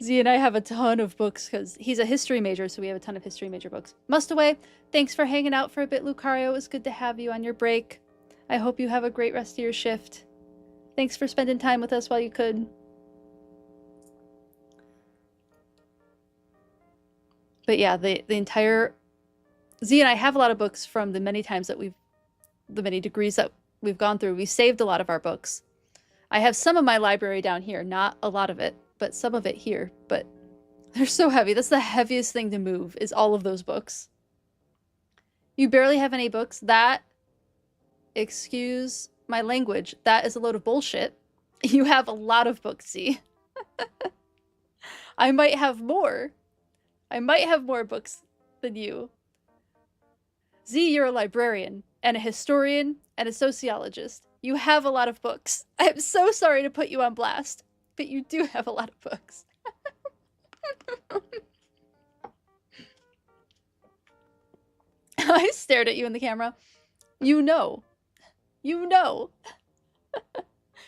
Z and I have a ton of books because he's a history major, so we have a ton of history major books. Mustaway, thanks for hanging out for a bit, Lucario. It was good to have you on your break. I hope you have a great rest of your shift. Thanks for spending time with us while you could. But yeah, the entire... Z and I have a lot of books from the many times that the many degrees that we've gone through. We saved a lot of our books. I have some of my library down here, not a lot of it, but some of it here. But they're so heavy. That's the heaviest thing to move, is all of those books. You barely have any books. That, excuse my language, that is a load of bullshit. You have a lot of books, Z. I might have more. I might have more books than you. Z, you're a librarian, and a historian, and a sociologist. You have a lot of books. I'm so sorry to put you on blast, but you do have a lot of books. I stared at you in the camera. You know. You know.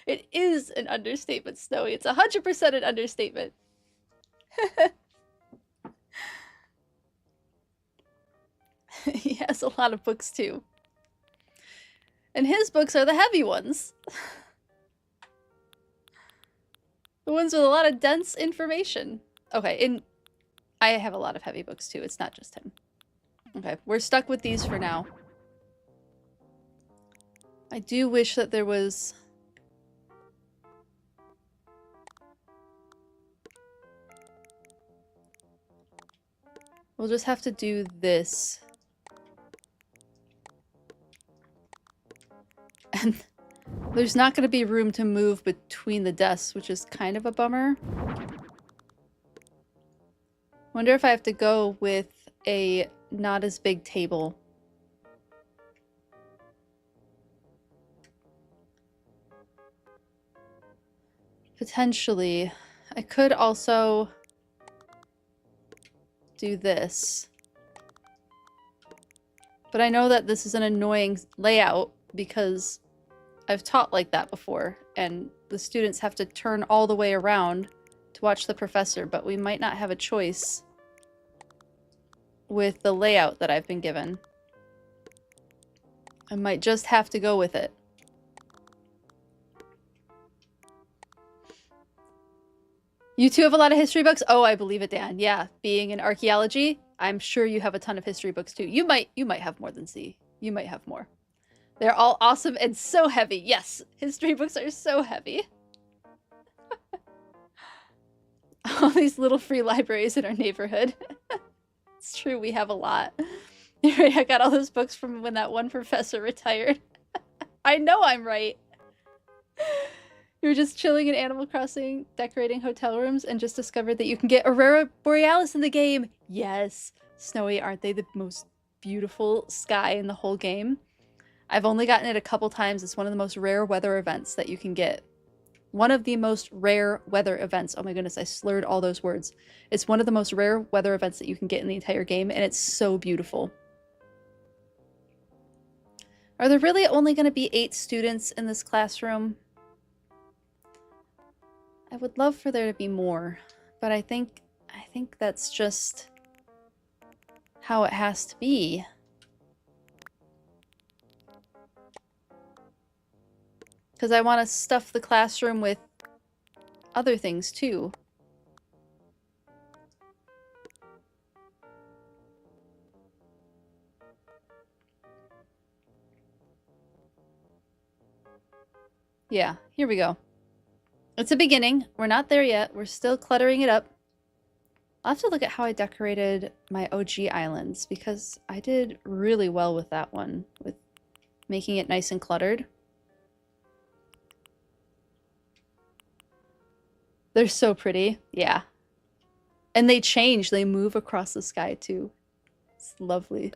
It is an understatement, Snowy. It's 100% an understatement. He has a lot of books too. And his books are the heavy ones. The ones with a lot of dense information. Okay, I have a lot of heavy books too. It's not just him. Okay, we're stuck with these for now. I do wish that there was... We'll just have to do this. And there's not going to be room to move between the desks, which is kind of a bummer. Wonder if I have to go with a not as big table. Potentially. I could also do this. But I know that this is an annoying layout because I've taught like that before, and the students have to turn all the way around to watch the professor, but we might not have a choice with the layout that I've been given. I might just have to go with it. You two have a lot of history books? Oh, I believe it, Dan. Yeah, being in archaeology, I'm sure you have a ton of history books too. You might have more than Z. You might have more. They're all awesome and so heavy. Yes, history books are so heavy. All these little free libraries in our neighborhood. It's true, we have a lot. Right, I got all those books from when that one professor retired. I know I'm right. You were just chilling in Animal Crossing, decorating hotel rooms, and just discovered that you can get Aurora Borealis in the game. Yes. Snowy, aren't they the most beautiful sky in the whole game? I've only gotten it a couple times. It's one of the most rare weather events that you can get. One of the most rare weather events. Oh my goodness, I slurred all those words. It's one of the most rare weather events that you can get in the entire game, and it's so beautiful. Are there really only going to be 8 students in this classroom? I would love for there to be more, but I think that's just how it has to be. Because I want to stuff the classroom with other things too. Yeah, here we go. It's a beginning. We're not there yet. We're still cluttering it up. I'll have to look at how I decorated my OG islands, because I did really well with that one, with making it nice and cluttered. They're so pretty. Yeah. And they change. They move across the sky too. It's lovely.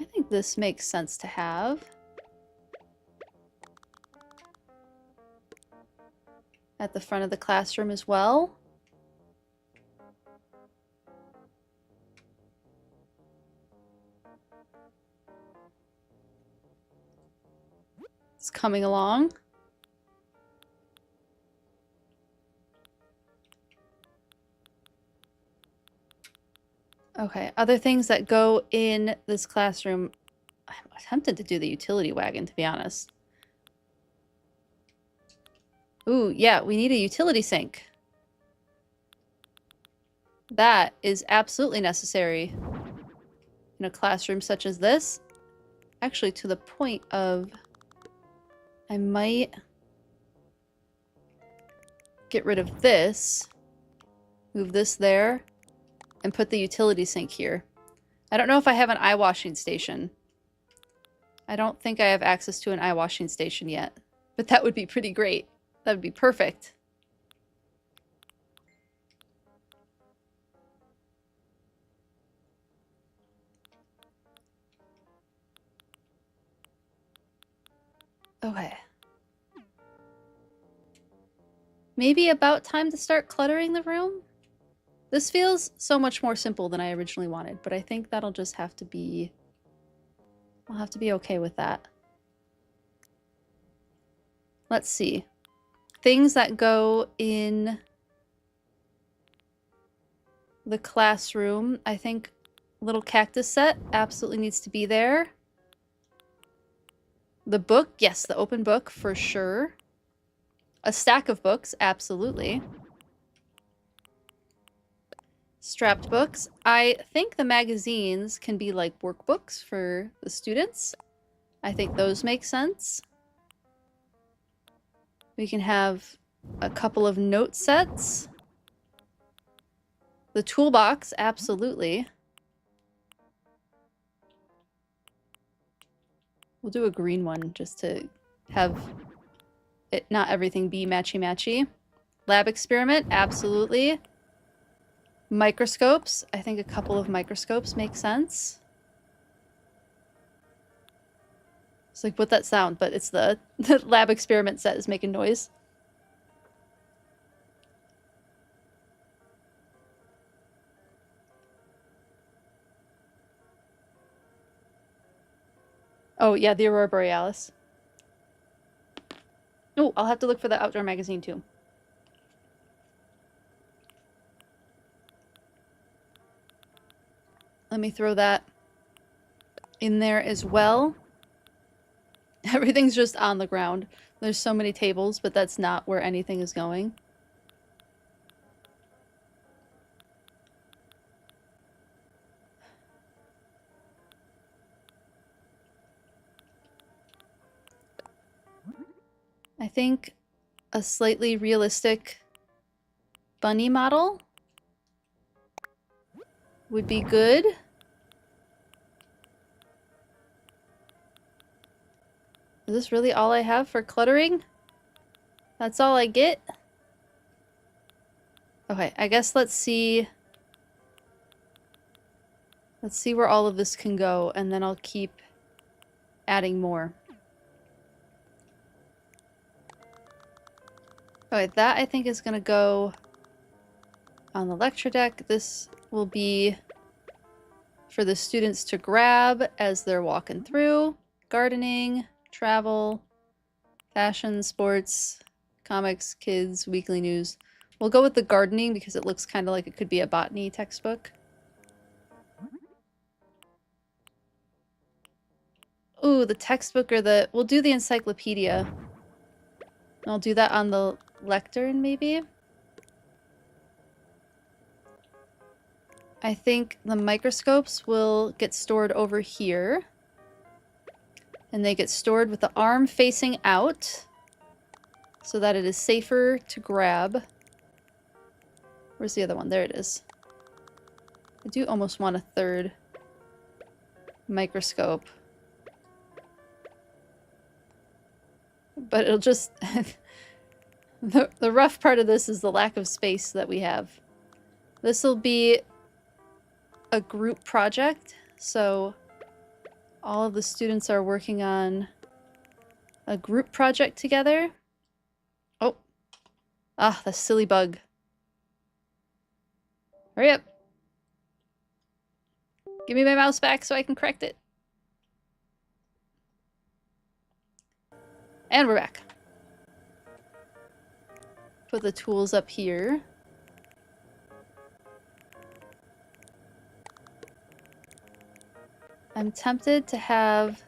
I think this makes sense to have. At the front of the classroom as well. It's coming along. Okay, other things that go in this classroom. I'm tempted to do the utility wagon, to be honest. Ooh, yeah, we need a utility sink. That is absolutely necessary in a classroom such as this. Actually, to the point of... I might get rid of this, move this there, and put the utility sink here. I don't know if I have an eye washing station. I don't think I have access to an eye washing station yet, but that would be pretty great. That would be perfect. Okay. Maybe about time to start cluttering the room? This feels so much more simple than I originally wanted, but I think that'll just have to be... I'll have to be okay with that. Let's see. Things that go in the classroom. I think little cactus set absolutely needs to be there. The book, yes, the open book for sure. A stack of books, absolutely. Strapped books. I think the magazines can be like workbooks for the students. I think those make sense. We can have a couple of note sets. The toolbox, absolutely. We'll do a green one just to have it not everything be matchy-matchy. Lab experiment, absolutely. Microscopes, I think a couple of microscopes make sense. It's like, what that sound? But it's the lab experiment set is making noise. Oh, yeah, the Aurora Borealis. Oh, I'll have to look for the outdoor magazine too. Let me throw that in there as well. Everything's just on the ground. There's so many tables, but that's not where anything is going. I think a slightly realistic bunny model would be good. Is this really all I have for cluttering? That's all I get? Okay, I guess let's see where all of this can go, and then I'll keep adding more. Okay, that I think is gonna go on the lecture deck. This will be for the students to grab as they're walking through. Gardening, travel, fashion, sports, comics, kids, weekly news. We'll go with the gardening because it looks kind of like it could be a botany textbook. Ooh, the textbook or the... We'll do the encyclopedia. I'll do that on the lectern, maybe? I think the microscopes will get stored over here. And they get stored with the arm facing out so that it is safer to grab. Where's the other one? There it is. I do almost want a third microscope. But it'll just... the rough part of this is the lack of space that we have. This will be a group project, so all of the students are working on a group project together. Oh. Ah, the silly bug. Hurry up. Give me my mouse back so I can correct it. And we're back. Put the tools up here. I'm tempted to have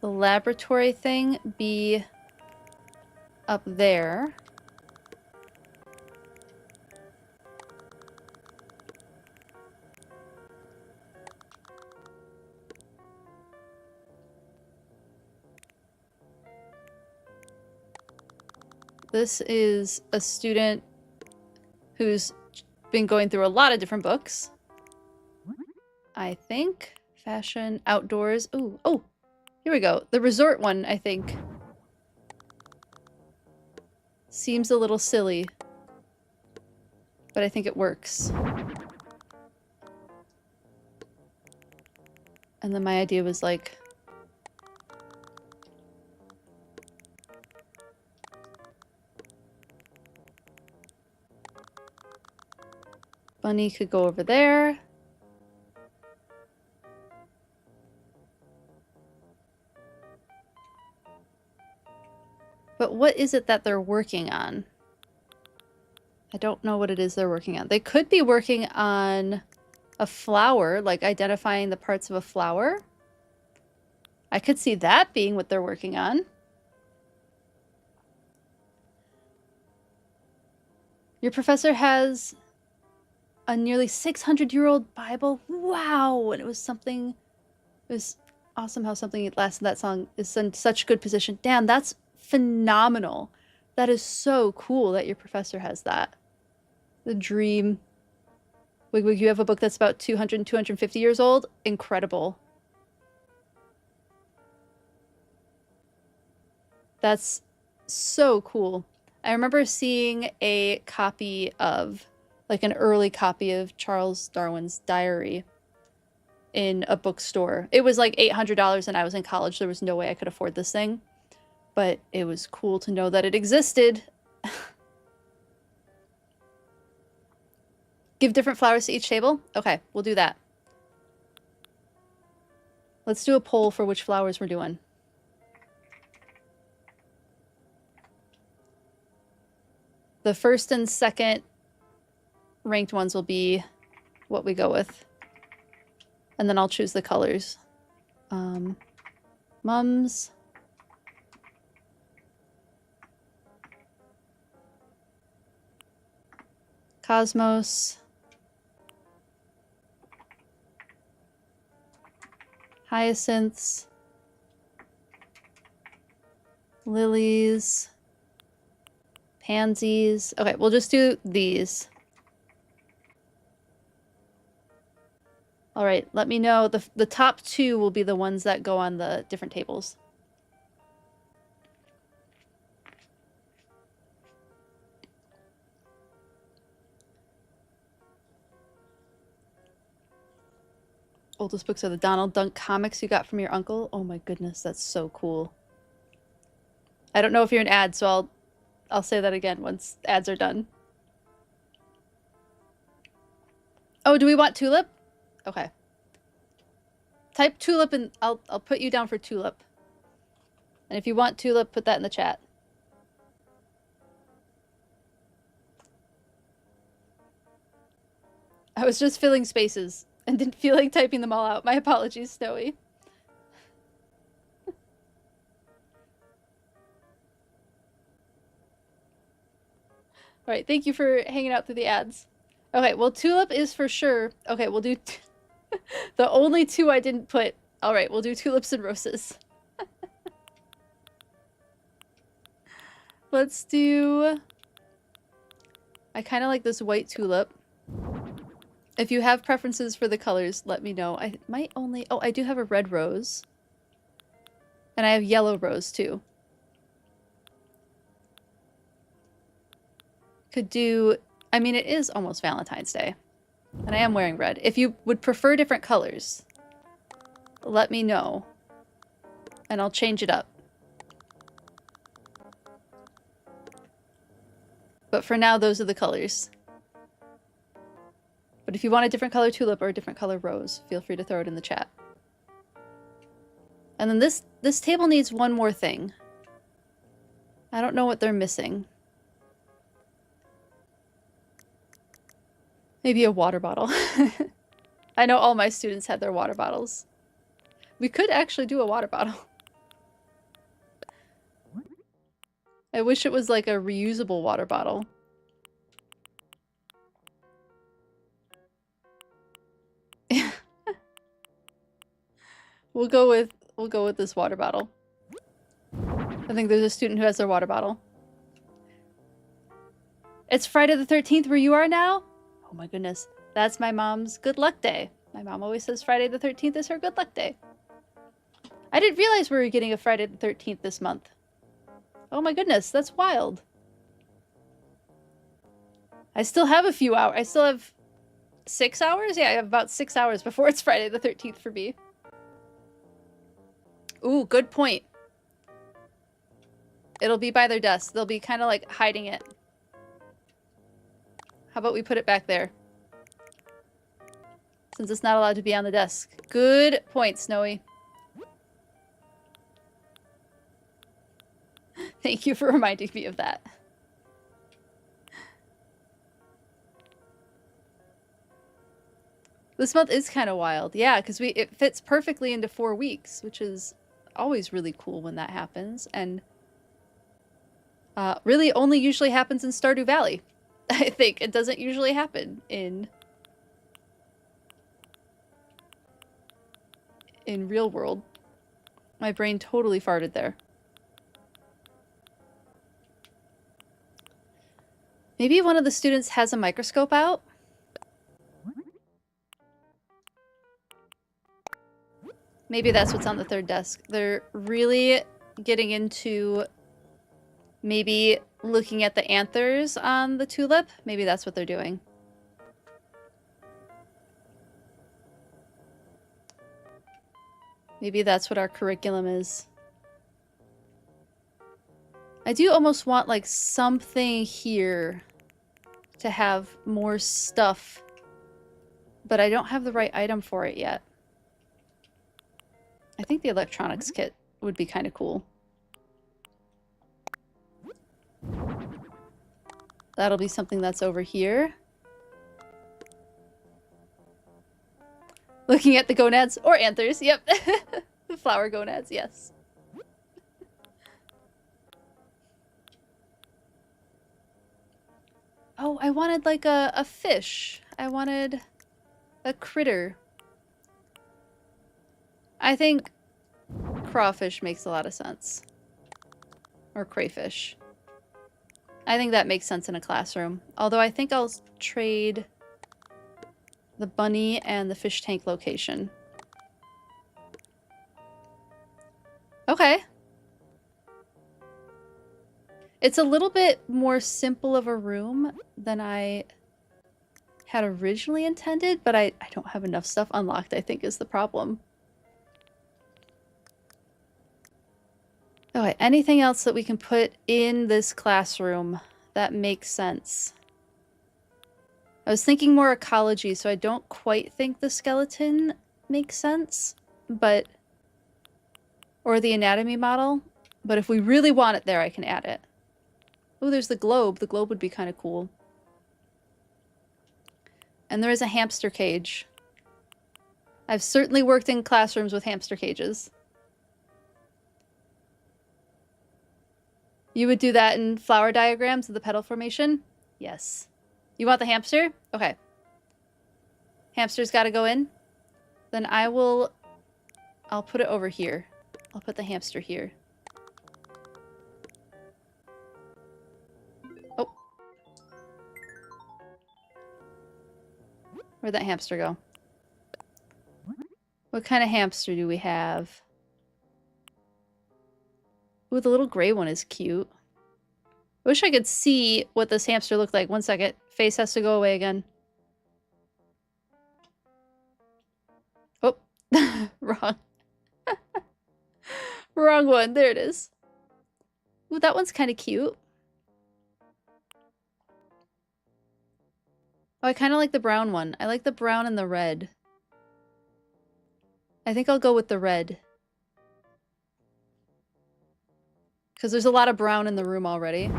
the laboratory thing be up there. This is a student who's been going through a lot of different books. I think. Fashion, outdoors. Ooh, oh, here we go. The resort one, I think. Seems a little silly. But I think it works. And then my idea was like... Bunny could go over there. But what is it that they're working on? I don't know what it is they're working on. They could be working on a flower, like identifying the parts of a flower. I could see that being what they're working on. Your professor has a nearly 600-year-old Bible. Wow! And it was something... It was awesome how something last in that song is in such good position. Damn, that's phenomenal. That is so cool that your professor has that. The dream. Wigwig, you have a book that's about 200 and 250 years old? Incredible. That's so cool. I remember seeing a copy of, like an early copy of Charles Darwin's diary in a bookstore. It was like $800 and I was in college. There was no way I could afford this thing. But it was cool to know that it existed. Give different flowers to each table? Okay, we'll do that. Let's do a poll for which flowers we're doing. The first and second ranked ones will be what we go with. And then I'll choose the colors. Mums. Cosmos. Hyacinths. Lilies. Pansies. Okay, we'll just do these. All right, let me know. The top two will be the ones that go on the different tables. Oldest books are the Donald Duck comics you got from your uncle. Oh my goodness, that's so cool. I don't know if you're an ad, so I'll say that again once ads are done. Oh, do we want tulip? Okay. Type tulip and I'll put you down for tulip. And if you want tulip, put that in the chat. I was just filling spaces and didn't feel like typing them all out. My apologies, Snowy. All right, thank you for hanging out through the ads. Okay, well, tulip is for sure. Okay, we'll do the only two I didn't put. All right, we'll do tulips and roses. Let's do... I kind of like this white tulip. If you have preferences for the colors, let me know. I might only... Oh, I do have a red rose. And I have yellow rose, too. Could do... I mean, it is almost Valentine's Day. And I am wearing red. If you would prefer different colors, let me know. And I'll change it up. But for now, those are the colors. But if you want a different color tulip or a different color rose, feel free to throw it in the chat. And then this table needs one more thing. I don't know what they're missing. Maybe a water bottle. I know all my students had their water bottles. We could actually do a water bottle. I wish it was like a reusable water bottle. We'll go with this water bottle. I think there's a student who has their water bottle. It's Friday the 13th where you are now? Oh my goodness. That's my mom's good luck day. My mom always says Friday the 13th is her good luck day. I didn't realize we were getting a Friday the 13th this month. Oh my goodness, that's wild. I still have a few hours. I still have 6 hours? Yeah, I have about 6 hours before it's Friday the 13th for me. Ooh, good point. It'll be by their desk. They'll be kind of like hiding it. How about we put it back there? Since it's not allowed to be on the desk. Good point, Snowy. Thank you for reminding me of that. This month is kind of wild. Yeah, because it fits perfectly into 4 weeks, which is always really cool when that happens. And really only usually happens in Stardew Valley. I think it doesn't usually happen in real world. My brain totally farted there. Maybe one of the students has a microscope out. Maybe that's what's on the third desk. They're really getting into maybe looking at the anthers on the tulip. Maybe that's what they're doing. Maybe that's what our curriculum is. I do almost want like something here to have more stuff, but I don't have the right item for it yet. I think the electronics kit would be kind of cool. That'll be something that's over here. Looking at the gonads or anthers, yep. The flower gonads, yes. Oh, I wanted like a fish. I wanted a critter. I think crawfish makes a lot of sense. Or crayfish. I think that makes sense in a classroom. Although I think I'll trade the bunny and the fish tank location. Okay. It's a little bit more simple of a room than I had originally intended, but I don't have enough stuff unlocked, I think, is the problem. Okay, anything else that we can put in this classroom that makes sense? I was thinking more ecology, so I don't quite think the skeleton makes sense, but... Or the anatomy model, but if we really want it there, I can add it. Oh, there's the globe. The globe would be kind of cool. And there is a hamster cage. I've certainly worked in classrooms with hamster cages. You would do that in flower diagrams of the petal formation? Yes. You want the hamster? Okay. Hamster's got to go in. Then I'll put it over here. I'll put the hamster here. Oh. Where'd that hamster go? What kind of hamster do we have? Ooh, the little gray one is cute. I wish I could see what this hamster looked like. One second. Face has to go away again. Oh. Wrong. Wrong one. There it is. Ooh, that one's kind of cute. Oh, I kind of like the brown one. I like the brown and the red. I think I'll go with the red. Because there's a lot of brown in the room already.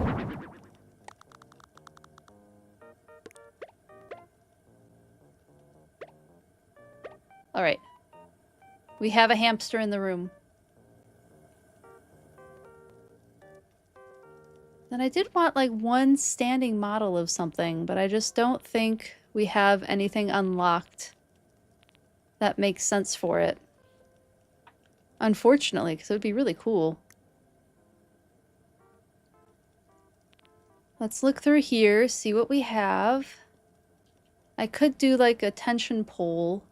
Alright. We have a hamster in the room. Then I did want like one standing model of something, but I just don't think we have anything unlocked that makes sense for it. Unfortunately, because it would be really cool. Let's look through here, see what we have. I could do like a tension pole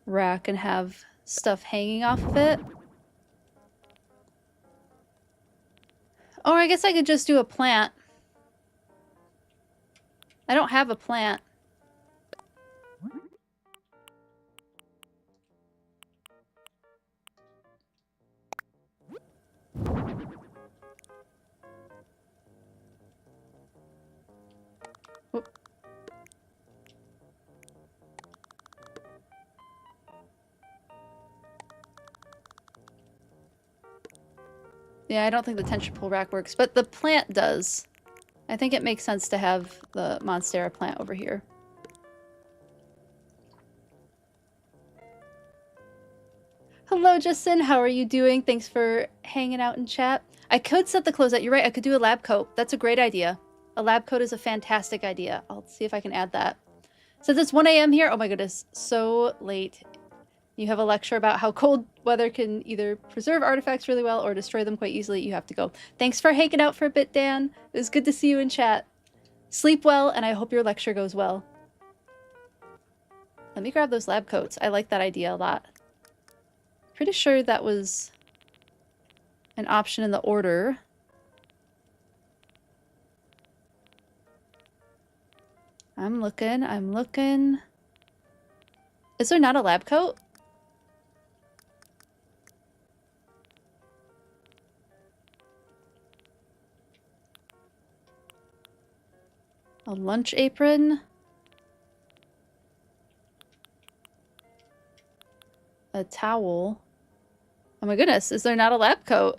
rack and have stuff hanging off of it. Or I guess I could just do a plant. I don't have a plant. Oop. Yeah, I don't think the tension pole rack works, but the plant does. I think it makes sense to have the Monstera plant over here. Hello, Justin. How are you doing? Thanks for hanging out in chat. I could set the closeout. You're right. I could do a lab coat. That's a great idea. A lab coat is a fantastic idea. I'll see if I can add that. Since it's 1 a.m. here. Oh my goodness. So late. You have a lecture about how cold weather can either preserve artifacts really well or destroy them quite easily. You have to go. Thanks for hanging out for a bit, Dan. It was good to see you in chat. Sleep well, and I hope your lecture goes well. Let me grab those lab coats. I like that idea a lot. Pretty sure that was an option in the order. I'm looking. Is there not a lab coat? A lunch apron. A towel. Oh my goodness, is there not a lab coat?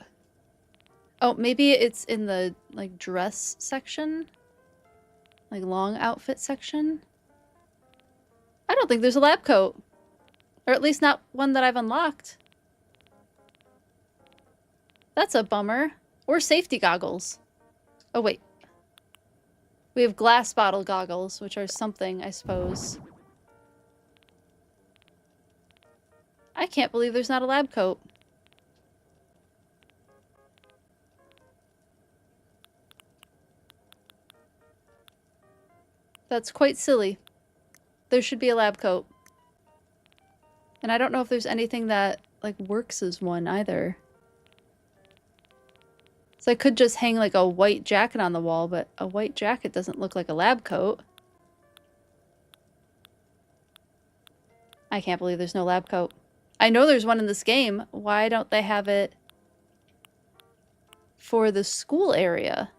Oh, maybe it's in the, like, dress section? Like, long outfit section? I don't think there's a lab coat. Or at least not one that I've unlocked. That's a bummer. Or safety goggles. Oh, wait. We have glass bottle goggles, which are something, I suppose. I can't believe there's not a lab coat. That's quite silly. There should be a lab coat. And I don't know if there's anything that, like, works as one either. So I could just hang, like, a white jacket on the wall, but a white jacket doesn't look like a lab coat. I can't believe there's no lab coat. I know there's one in this game. Why don't they have it for the school area?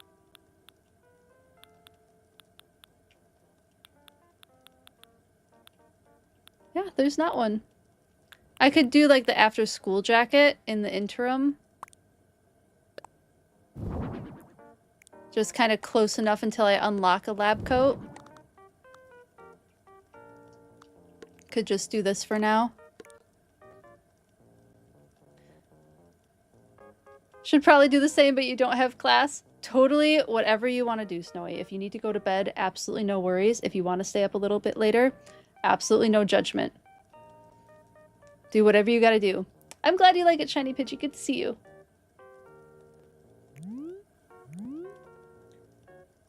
Yeah, there's not one. I could do like the after school jacket in the interim. Just kind of close enough until I unlock a lab coat. Could just do this for now. Should probably do the same, but you don't have class. Totally whatever you want to do, Snowy. If you need to go to bed, absolutely no worries. If you want to stay up a little bit later, absolutely no judgment. Do whatever you gotta do. I'm glad you like it, Shiny Pidgey. Good to see you.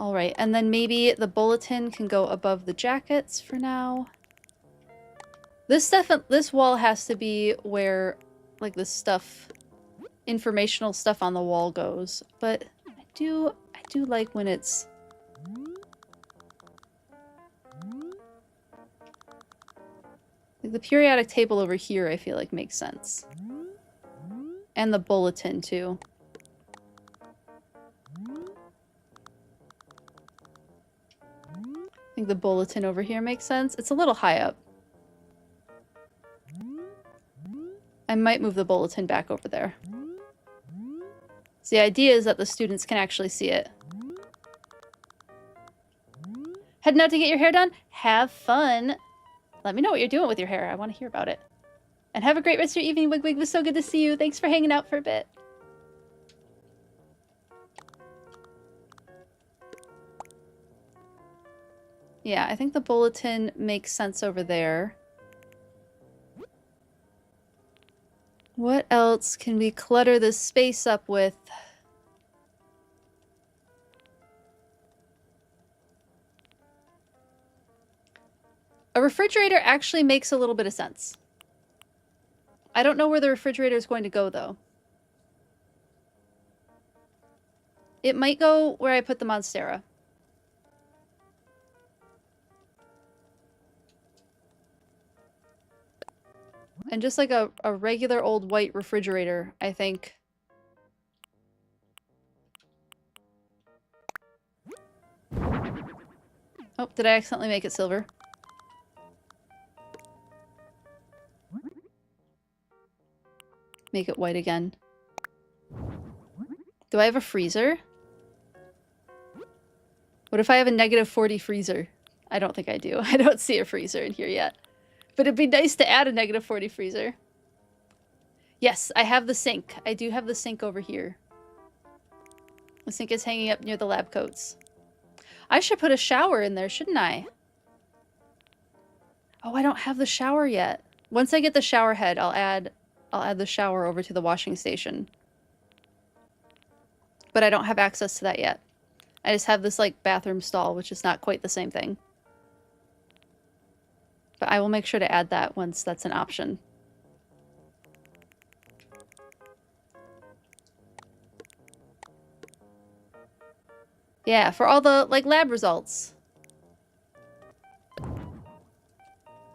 Alright, and then maybe the bulletin can go above the jackets for now. This wall has to be where, like, the stuff, informational stuff on the wall goes. But I do like when it's... Like, the periodic table over here, I feel like, makes sense. And the bulletin, too. I think the bulletin over here makes sense. It's a little high up. I might move the bulletin back over there. So the idea is that the students can actually see it. Heading out to get your hair done? Have fun! Let me know what you're doing with your hair. I want to hear about it. And have a great rest of your evening, Wigwig. It was so good to see you. Thanks for hanging out for a bit. Yeah, I think the bulletin makes sense over there. What else can we clutter this space up with? A refrigerator actually makes a little bit of sense. I don't know where the refrigerator is going to go, though. It might go where I put the Monstera. And just like a regular old white refrigerator, I think. Oh, did I accidentally make it silver? Make it white again. Do I have a freezer? What if I have a -40 freezer? I don't think I do. I don't see a freezer in here yet. But it'd be nice to add a -40 freezer. Yes, I have the sink. I do have the sink over here. The sink is hanging up near the lab coats. I should put a shower in there, shouldn't I? Oh, I don't have the shower yet. Once I get the shower head, I'll add the shower over to the washing station. But I don't have access to that yet. I just have this, like, bathroom stall, which is not quite the same thing. But I will make sure to add that once that's an option. Yeah, for all the, like, lab results.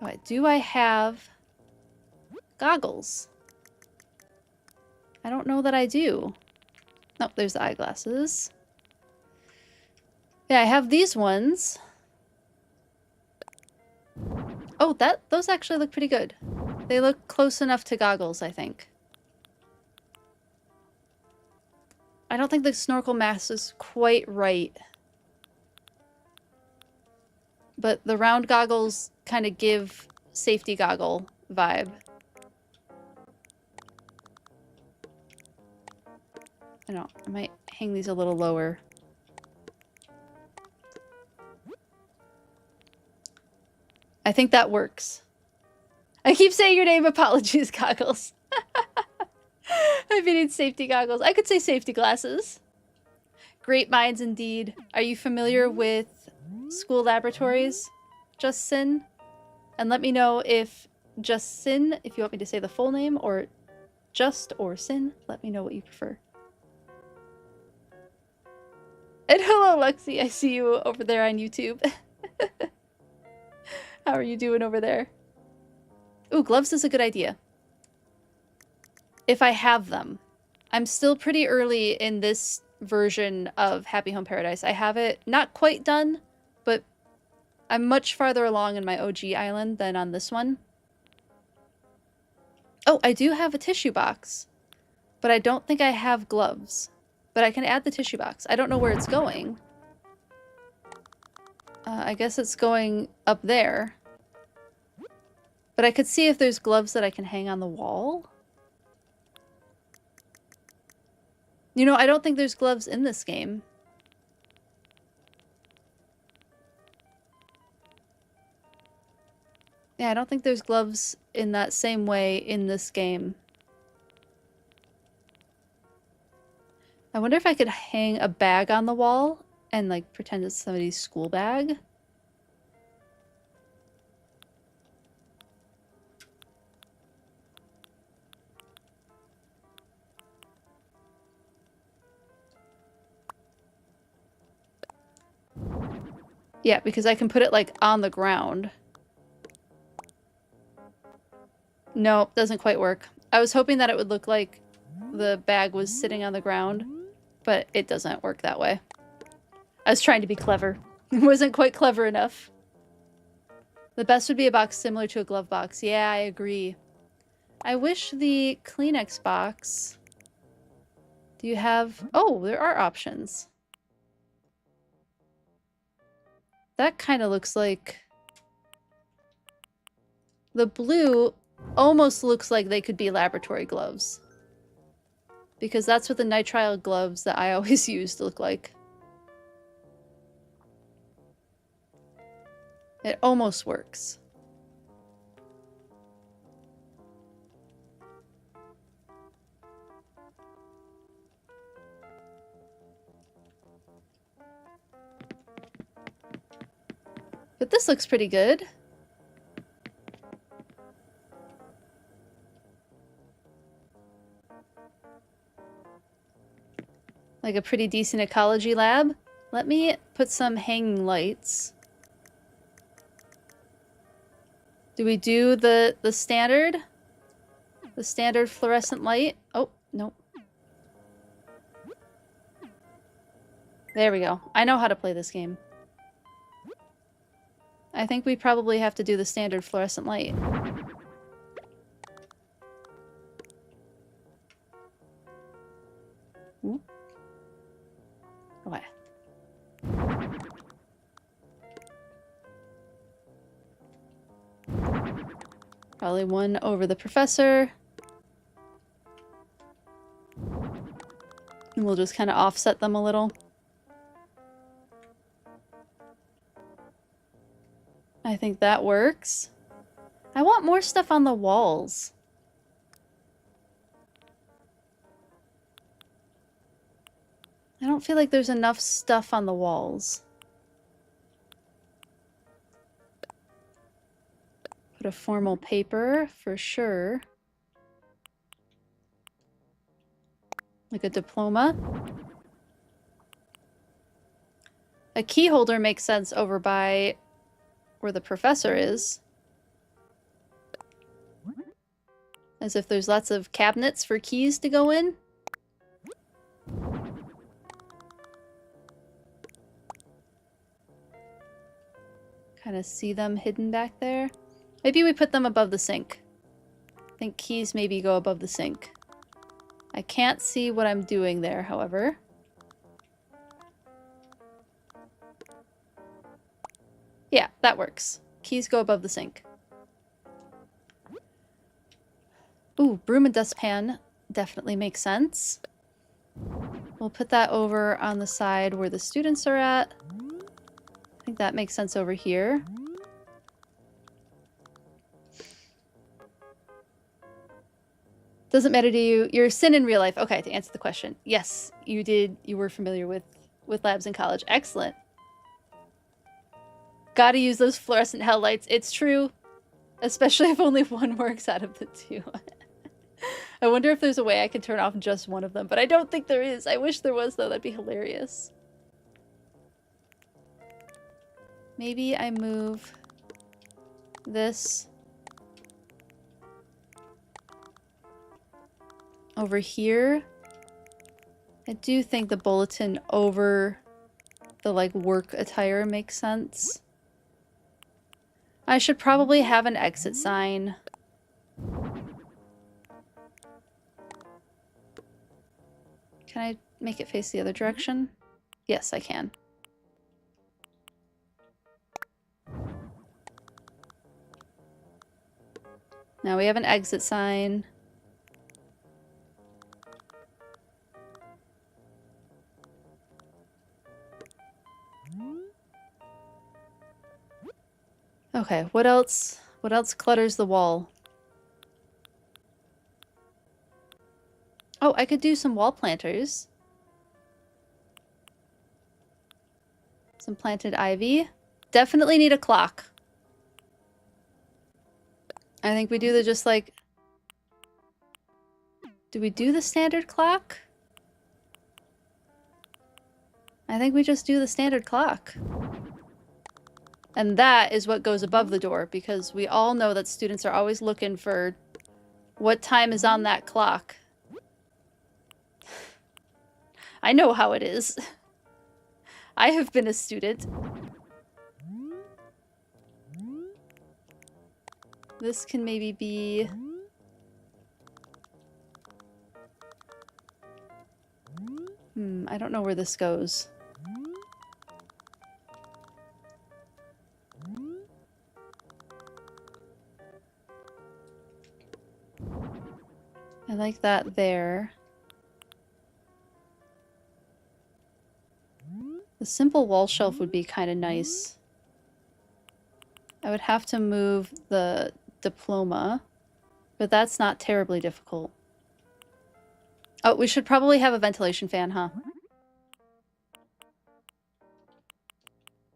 Alright, do I have goggles? I don't know that I do. Nope, there's the eyeglasses. Yeah, I have these ones. Oh, those actually look pretty good. They look close enough to goggles, I think. I don't think the snorkel mask is quite right. But the round goggles kind of give safety goggle vibe. I don't know, I might hang these a little lower. I think that works. I keep saying your name, apologies, goggles. I mean, it's safety goggles. I could say safety glasses. Great minds indeed. Are you familiar with school laboratories, Justin? And let me know if Justin, if you want me to say the full name, or Just or Sin, let me know what you prefer. And hello, Lexi. I see you over there on YouTube. How are you doing over there? Ooh, gloves is a good idea. If I have them. I'm still pretty early in this version of Happy Home Paradise. I have it not quite done, but I'm much farther along in my OG island than on this one. Oh, I do have a tissue box, but I don't think I have gloves. But I can add the tissue box. I don't know where it's going. I guess it's going up there. But I could see if there's gloves that I can hang on the wall. You know, I don't think there's gloves in this game. Yeah, I don't think there's gloves in that same way in this game. I wonder if I could hang a bag on the wall and, like, pretend it's somebody's school bag. Yeah, because I can put it, like, on the ground. No, doesn't quite work. I was hoping that it would look like the bag was sitting on the ground, but it doesn't work that way. I was trying to be clever. It wasn't quite clever enough. The best would be a box similar to a glove box. Yeah, I agree. I wish the Kleenex box... Do you have... Oh, there are options. That kind of looks like... The blue almost looks like they could be laboratory gloves. Because that's what the nitrile gloves that I always use look like. It almost works. But this looks pretty good. Like a pretty decent ecology lab. Let me put some hanging lights. Do we do the standard? The standard fluorescent light? Oh, nope. There we go. I know how to play this game. I think we probably have to do the standard fluorescent light. Ooh. Okay. Probably one over the professor. And we'll just kind of offset them a little. I think that works. I want more stuff on the walls. I don't feel like there's enough stuff on the walls. Put a formal paper for sure. Like a diploma. A key holder makes sense over by where the professor is. As if there's lots of cabinets for keys to go in. Kind of see them hidden back there. Maybe we put them above the sink. I think keys maybe go above the sink. I can't see what I'm doing there, however. Yeah, that works. Keys go above the sink. Ooh, broom and dustpan definitely makes sense. We'll put that over on the side where the students are at. I think that makes sense over here. Doesn't matter to you. Your sin in real life. Okay, to answer the question. Yes, you did. You were familiar with labs in college. Excellent. Gotta use those fluorescent hell lights. It's true. Especially if only one works out of the two. I wonder if there's a way I can turn off just one of them, but I don't think there is. I wish there was, though. That'd be hilarious. Maybe I move this over here. I do think the bulletin over the, like, work attire makes sense. I should probably have an exit sign. Can I make it face the other direction? Yes, I can. Now we have an exit sign. Okay, what else? What else clutters the wall? Oh, I could do some wall planters. Some planted ivy. Definitely need a clock. I think we do the just like... Do we do the standard clock? I think we just do the standard clock. And that is what goes above the door, because we all know that students are always looking for what time is on that clock. I know how it is. I have been a student. This can maybe be... I don't know where this goes. I like that there. The simple wall shelf would be kind of nice. I would have to move the diploma, but that's not terribly difficult. Oh, we should probably have a ventilation fan, huh? I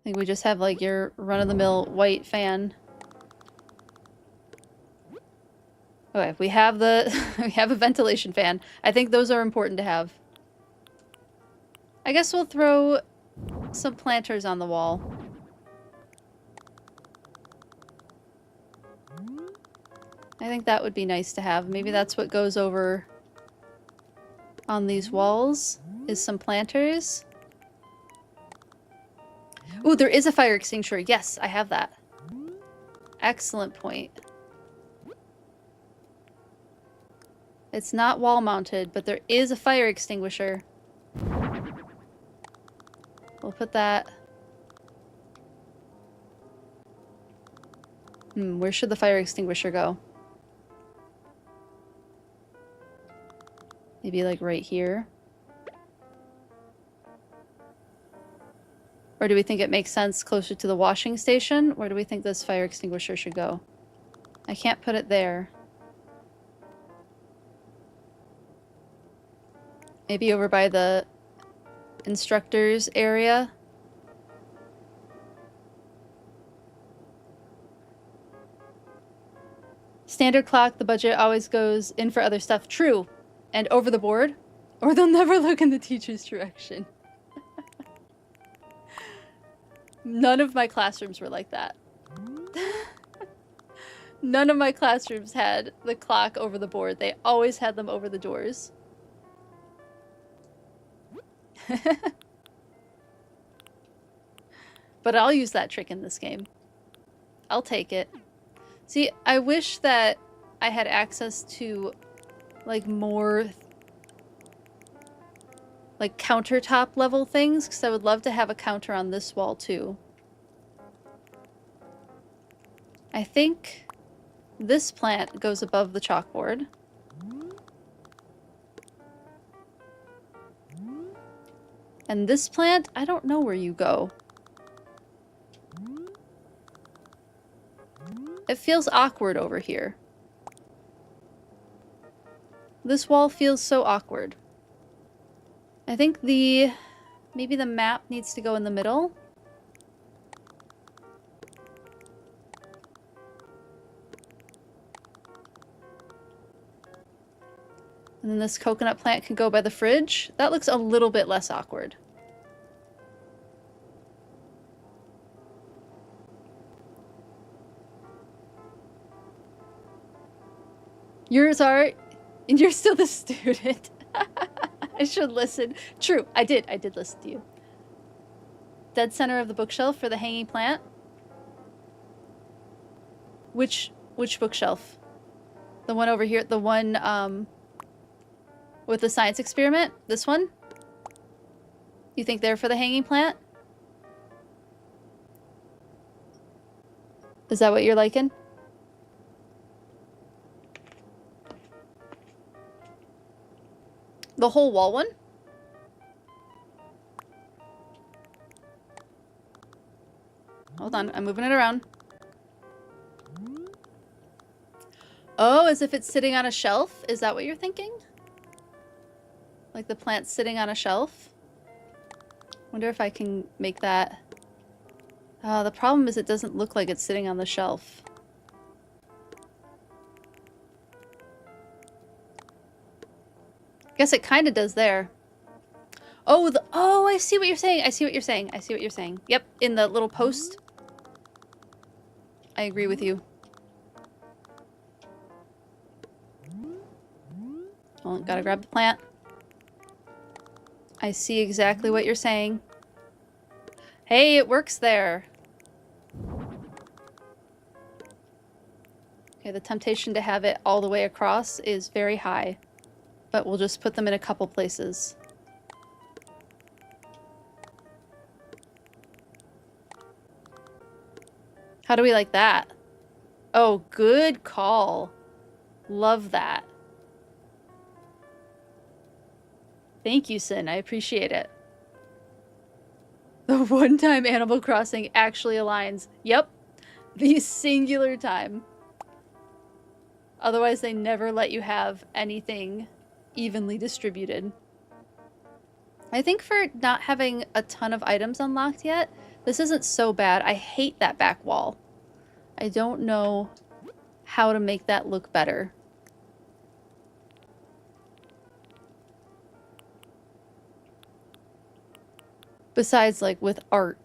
think we just have like your run-of-the-mill white fan. Okay, we have the we have a ventilation fan. I think those are important to have. I guess we'll throw some planters on the wall. I think that would be nice to have. Maybe that's what goes over on these walls, is some planters. Ooh, there is a fire extinguisher. Yes, I have that. Excellent point. It's not wall mounted, but there is a fire extinguisher. We'll put that... where should the fire extinguisher go? Maybe like right here? Or do we think it makes sense closer to the washing station? Where do we think this fire extinguisher should go? I can't put it there. Maybe over by the instructors area? Standard clock, the budget always goes in for other stuff. True. And over the board, or they'll never look in the teacher's direction. None of my classrooms were like that. None of my classrooms had the clock over the board. They always had them over the doors. But I'll use that trick in this game. I'll take it. See, I wish that I had access to like more like countertop level things, because I would love to have a counter on this wall too. I think this plant goes above the chalkboard. And this plant, I don't know where you go. It feels awkward over here. This wall feels so awkward. I think maybe the map needs to go in the middle. And then this coconut plant can go by the fridge. That looks a little bit less awkward. Yours are, and you're still the student. I should listen. True, I did listen to you. Dead center of the bookshelf for the hanging plant. Which bookshelf? The one over here, the one with the science experiment? This one? You think they're for the hanging plant? Is that what you're liking? The whole wall one? Hold on, I'm moving it around. Oh, as if it's sitting on a shelf? Is that what you're thinking? Like the plant's sitting on a shelf? Wonder if I can make that... the problem is it doesn't look like it's sitting on the shelf. Guess it kind of does there. Oh, I see what you're saying. I see what you're saying. I see what you're saying. Yep, in the little post. I agree with you. Well, gotta grab the plant. I see exactly what you're saying. Hey, it works there. Okay, the temptation to have it all the way across is very high. But we'll just put them in a couple places. How do we like that? Oh, good call. Love that. Thank you, Sin. I appreciate it. The one time Animal Crossing actually aligns. Yep. The singular time. Otherwise, they never let you have anything evenly distributed. I think for not having a ton of items unlocked yet, this isn't so bad. I hate that back wall. I don't know how to make that look better. Besides, like, with art.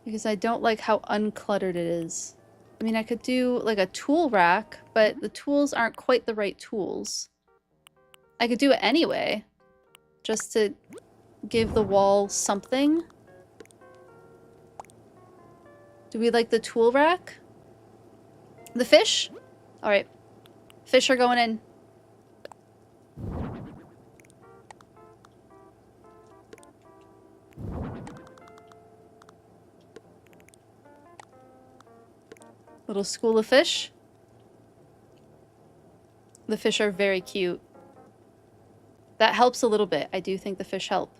Because I don't like how uncluttered it is. I mean, I could do, like, a tool rack, but the tools aren't quite the right tools. I could do it anyway. Just to give the wall something. Do we like the tool rack? The fish? Alright. Fish are going in. Little school of fish. The fish are very cute. That helps a little bit. I do think the fish help.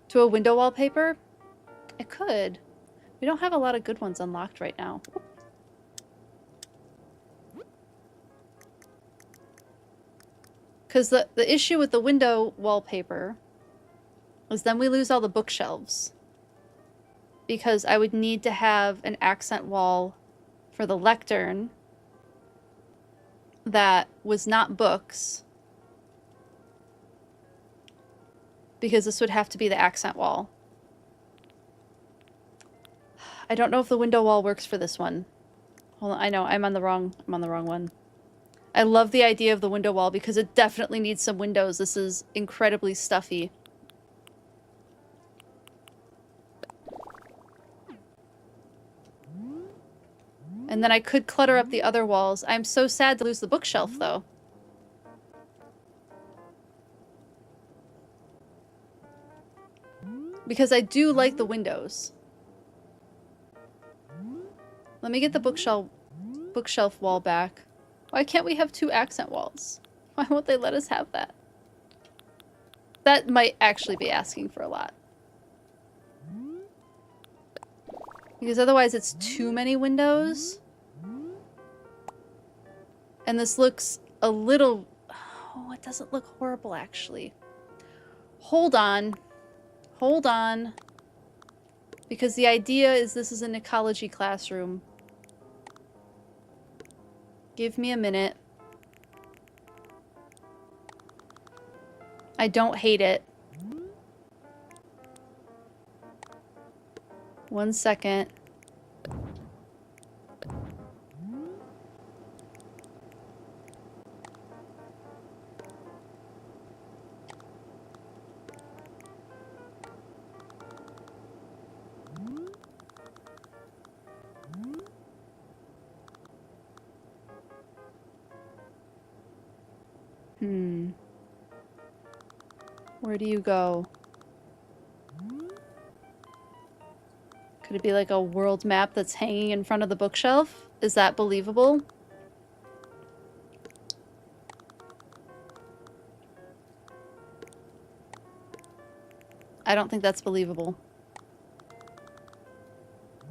To a window wallpaper? It could. We don't have a lot of good ones unlocked right now. Because the issue with the window wallpaper is then we lose all the bookshelves. Because I would need to have an accent wall for the lectern that was not books. Because this would have to be the accent wall. I don't know if the window wall works for this one. Hold on, I know, I'm on the wrong one. I love the idea of the window wall because it definitely needs some windows. This is incredibly stuffy. And then I could clutter up the other walls. I'm so sad to lose the bookshelf, though. Because I do like the windows. Let me get the bookshelf wall back. Why can't we have 2 accent walls? Why won't they let us have that? That might actually be asking for a lot. Because otherwise it's too many windows. And this looks a little... Oh, it doesn't look horrible, actually. Hold on. Hold on. Because the idea is this is an ecology classroom. Give me a minute. I don't hate it. 1 second. Where do you go? Could it be like a world map that's hanging in front of the bookshelf? Is that believable? I don't think that's believable.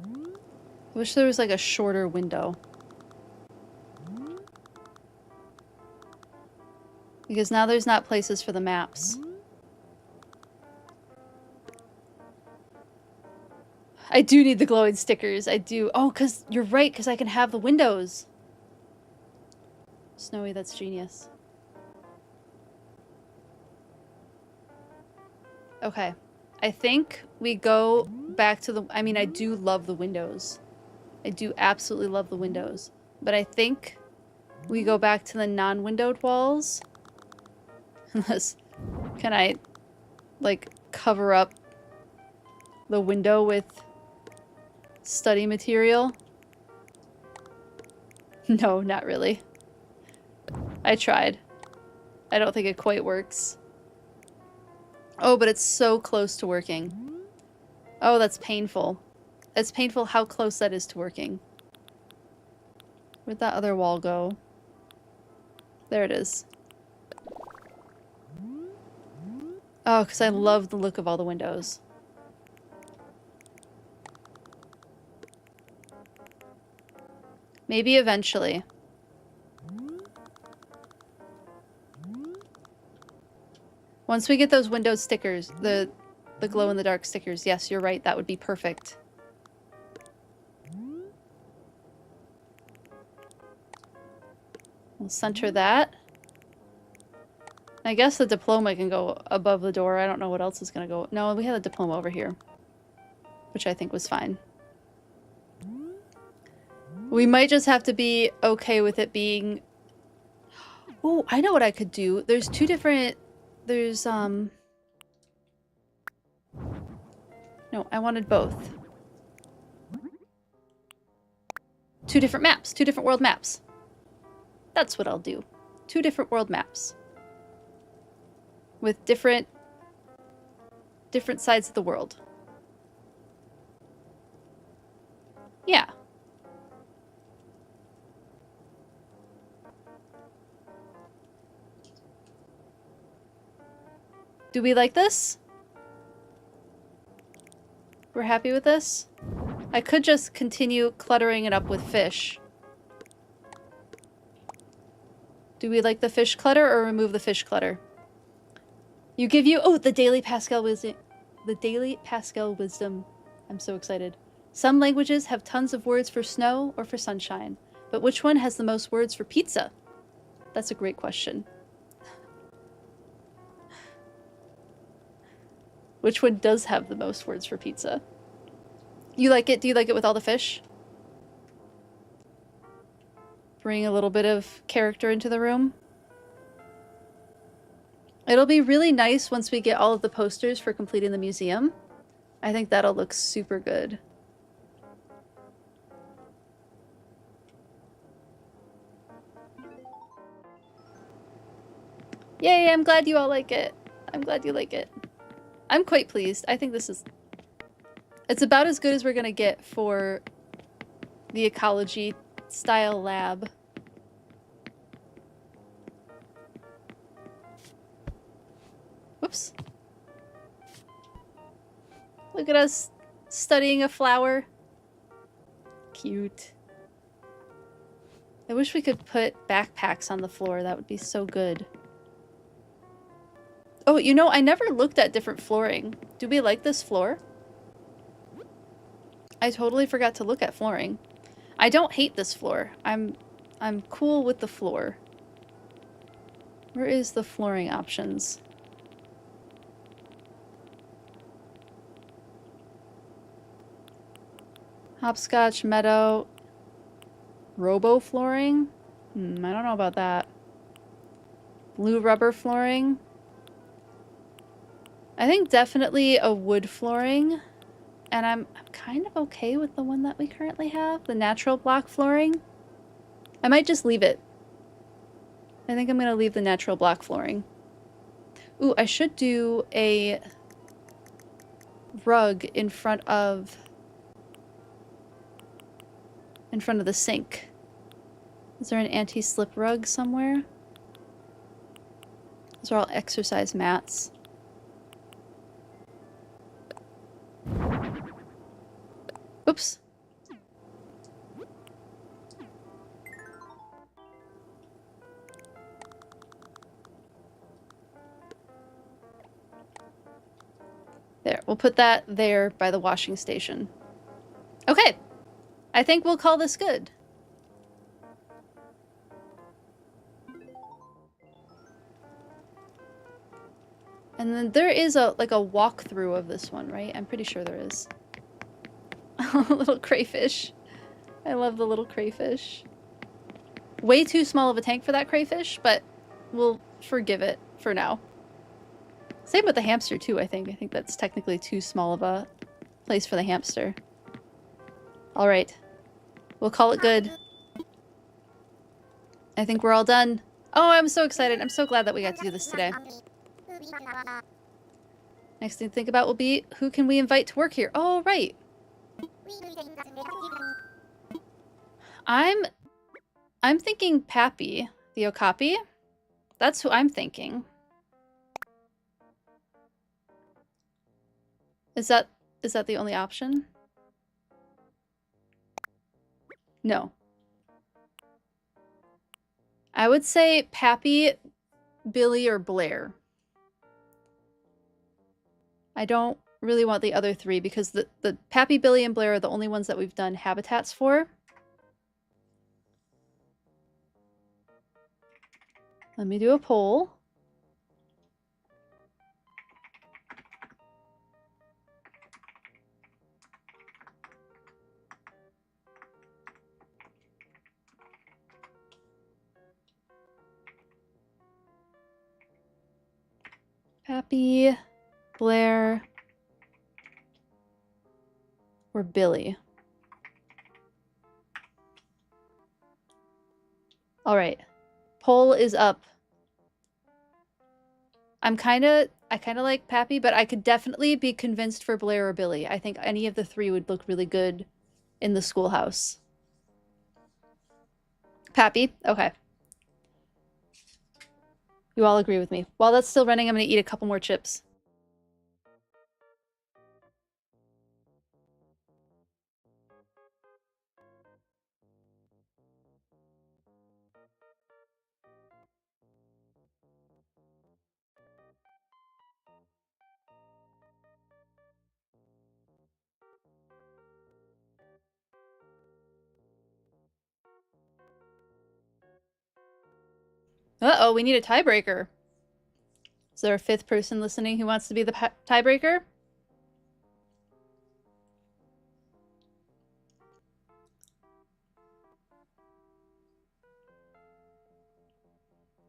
I wish there was like a shorter window. Because now there's not places for the maps. I do need the glowing stickers. I do. Oh, because you're right, because I can have the windows. Snowy, that's genius. Okay. I think we go back to the... I mean, I do love the windows. I do absolutely love the windows. But I think we go back to the non-windowed walls. Unless... Can I, like, cover up the window with study material? No, not really. I tried. I don't think it quite works. Oh, but it's so close to working. Oh, that's painful. It's painful how close that is to working. Where'd that other wall go? There it is. Oh, because I love the look of all the windows. Maybe eventually. Once we get those window stickers, the glow-in-the-dark stickers, yes, you're right, that would be perfect. We'll center that. I guess the diploma can go above the door. I don't know what else is going to go. No, we had a diploma over here, which I think was fine. We might just have to be okay with it being... Oh, I know what I could do. There's 2 different... There's, No, I wanted both. 2 different maps. 2 different world maps. That's what I'll do. 2 different world maps. With different sides of the world. Yeah. Do we like this? We're happy with this? I could just continue cluttering it up with fish. Do we like the fish clutter or remove the fish clutter? You give you... Oh, the Daily Pascal Wisdom. The Daily Pascal Wisdom. I'm so excited. Some languages have tons of words for snow or for sunshine. But which one has the most words for pizza? That's a great question. Which one does have the most words for pizza? You like it? Do you like it with all the fish? Bring a little bit of character into the room. It'll be really nice once we get all of the posters for completing the museum. I think that'll look super good. Yay, I'm glad you all like it. I'm glad you like it. I'm quite pleased. I think this is... It's about as good as we're gonna get for the ecology style lab. Whoops. Look at us studying a flower. Cute. I wish we could put backpacks on the floor. That would be so good. Oh, you know, I never looked at different flooring. Do we like this floor? I totally forgot to look at flooring. I don't hate this floor. I'm cool with the floor. Where is the flooring options? Hopscotch, meadow, robo flooring? I don't know about that. Blue rubber flooring? I think definitely a wood flooring. And I'm kind of okay with the one that we currently have, the natural block flooring. I might just leave it. I think I'm gonna leave the natural block flooring. Ooh, I should do a rug in front of the sink. Is there an anti-slip rug somewhere? Those are all exercise mats. Oops. There, we'll put that there by the washing station. Okay, I think we'll call this good. And then there is a walkthrough of this one, right? I'm pretty sure there is. Little crayfish. I love the little crayfish. Way too small of a tank for that crayfish, but we'll forgive it for now. Same with the hamster too, I think. I think that's technically too small of a place for the hamster. All right. We'll call it good. I think we're all done. Oh, I'm so excited. I'm so glad that we got to do this today. Next thing to think about will be, who can we invite to work here? Oh, right. I'm thinking Pappy, the Okapi. That's who I'm thinking. Is that the only option? No. I would say Pappy, Billy, or Blair. I don't really want the other three because the Pappy, Billy, and Blair are the only ones that we've done habitats for. Let me do a poll. Pappy, Blair, or Billy. All right. Poll is up. I kind of like Pappy, but I could definitely be convinced for Blair or Billy. I think any of the three would look really good in the schoolhouse. Pappy? Okay. You all agree with me. While that's still running, I'm going to eat a couple more chips. Uh-oh, we need a tiebreaker. Is there a fifth person listening who wants to be the tiebreaker?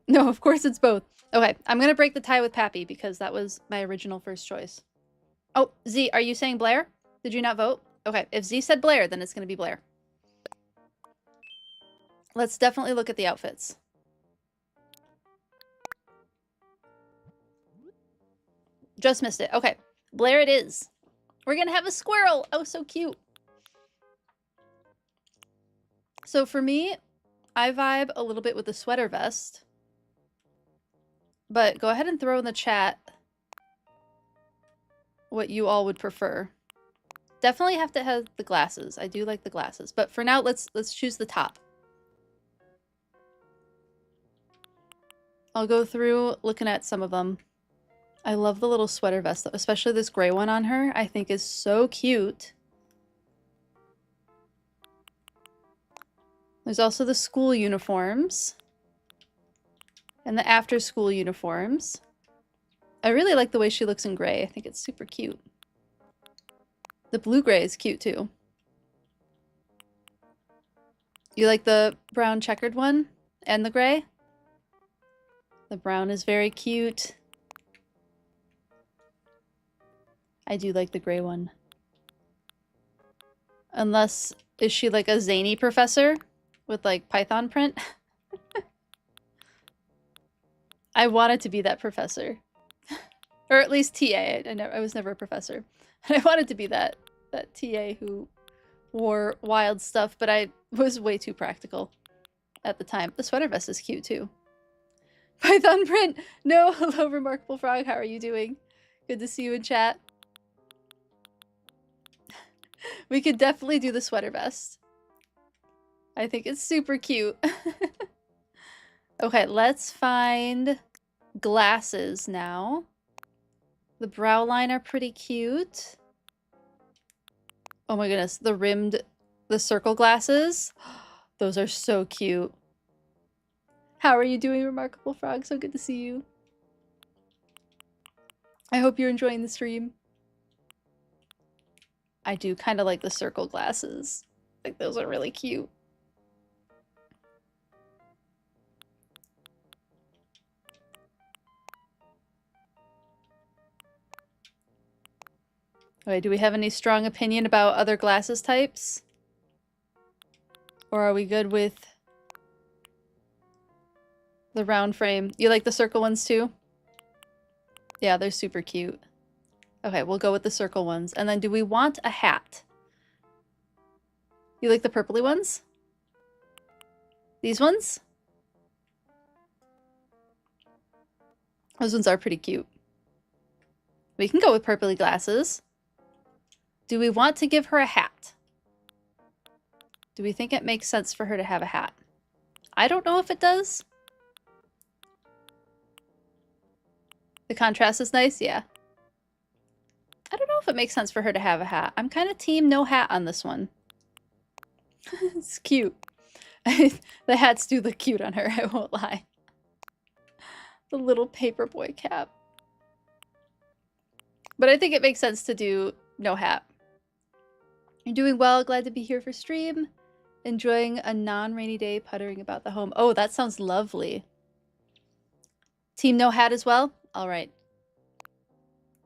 No, of course it's both. Okay, I'm gonna break the tie with Pappy because that was my original first choice. Oh, Z, are you saying Blair? Did you not vote? Okay, if Z said Blair, then it's gonna be Blair. Let's definitely look at the outfits. Just missed it. Okay. Blair it is. We're gonna have a squirrel. Oh, so cute. So for me, I vibe a little bit with the sweater vest. But go ahead and throw in the chat what you all would prefer. Definitely have to have the glasses. I do like the glasses. But for now, let's choose the top. I'll go through looking at some of them. I love the little sweater vest, though, especially this gray one on her. I think is so cute. There's also the school uniforms. And the after-school uniforms. I really like the way she looks in gray. I think it's super cute. The blue gray is cute, too. You like the brown checkered one? And the gray? The brown is very cute. I do like the gray one. Unless, is she like a zany professor with like Python print? I wanted to be that professor. Or at least TA. I was never a professor. And I wanted to be that TA who wore wild stuff, but I was way too practical at the time. The sweater vest is cute too. Python print! No! Hello, Remarkable Frog. How are you doing? Good to see you in chat. We could definitely do the sweater vest. I think it's super cute. Okay, let's find glasses now. The brow line are pretty cute. Oh my goodness, the circle glasses. Those are so cute. How are you doing, Remarkable Frog? So good to see you. I hope you're enjoying the stream. I do kind of like the circle glasses. Like, those are really cute. Okay, do we have any strong opinion about other glasses types? Or are we good with the round frame? You like the circle ones too? Yeah, they're super cute. Okay, we'll go with the circle ones. And then do we want a hat? You like the purpley ones? These ones? Those ones are pretty cute. We can go with purpley glasses. Do we want to give her a hat? Do we think it makes sense for her to have a hat? I don't know if it does. The contrast is nice, yeah. I don't know if it makes sense for her to have a hat. I'm kind of team no hat on this one. It's cute. The hats do look cute on her, I won't lie. The little paperboy cap. But I think it makes sense to do no hat. You're doing well. Glad to be here for stream. Enjoying a non-rainy day puttering about the home. Oh, that sounds lovely. Team no hat as well? All right.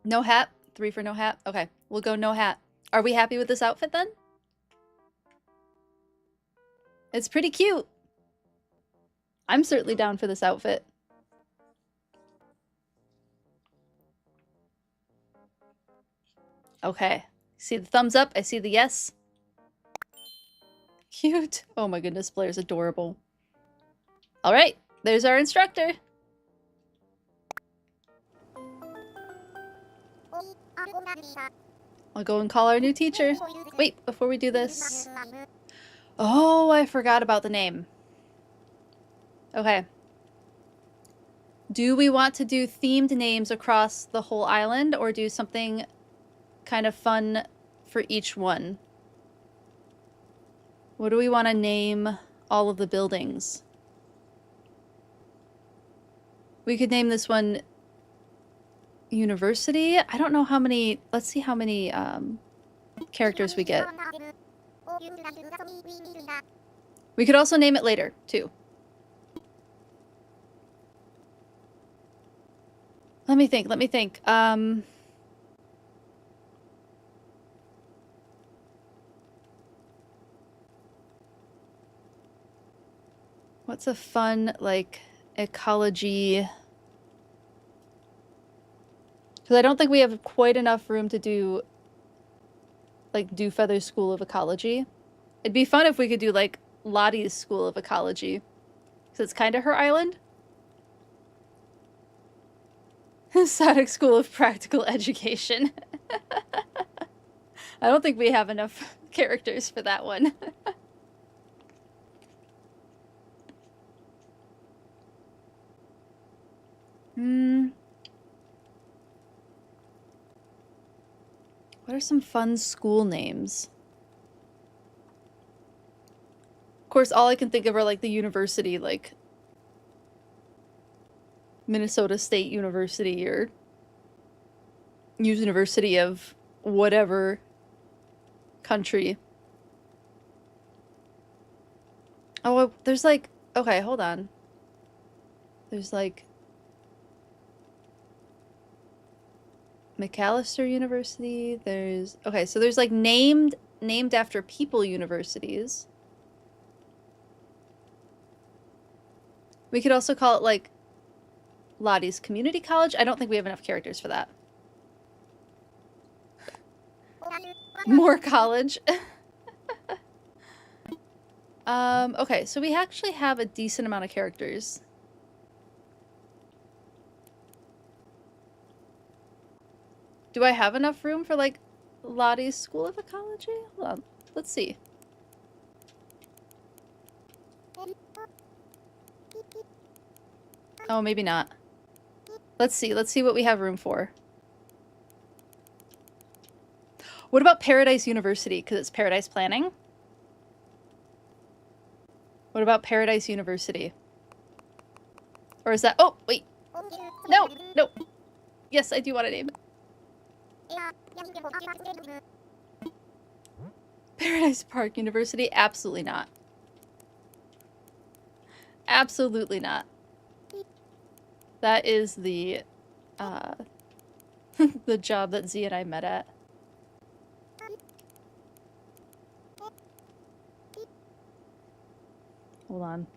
No hat? 3 for no hat? Okay, we'll go no hat. Are we happy with this outfit then? It's pretty cute. I'm certainly down for this outfit. Okay. See the thumbs up? I see the yes. Cute. Oh my goodness, Blair's adorable. All right, there's our instructor. I'll go and call our new teacher. Wait, before we do this. Oh, I forgot about the name. Okay. Do we want to do themed names across the whole island or do something kind of fun for each one? What do we want to name all of the buildings? We could name this one University. I don't know how many. Let's see how many characters we get. We could also name it later, too. Let me think. What's a fun, like, ecology? Because I don't think we have quite enough room to do, like, Dewfeather's School of Ecology. It'd be fun if we could do, like, Lottie's School of Ecology. Because it's kind of her island. Sonic School of Practical Education. I don't think we have enough characters for that one. What are some fun school names? Of course, all I can think of are like the university, like Minnesota State University or University of whatever country. Oh, there's like, okay, hold on. There's like McAllister University. There's, okay, so there's like named after people universities. We could also call it like Lottie's Community College. I don't think we have enough characters for that. More college. Okay, so we actually have a decent amount of characters. Do I have enough room for like Lottie's School of Ecology? Hold on, let's see. Oh, maybe not. Let's see what we have room for. What about Paradise University? Because it's Paradise Planning. What about Paradise University? Or is that... Oh, wait. No, no. Yes, I do want to name it. Paradise Park University? Absolutely not. Absolutely not. That is the, the job that Z and I met at. Hold on.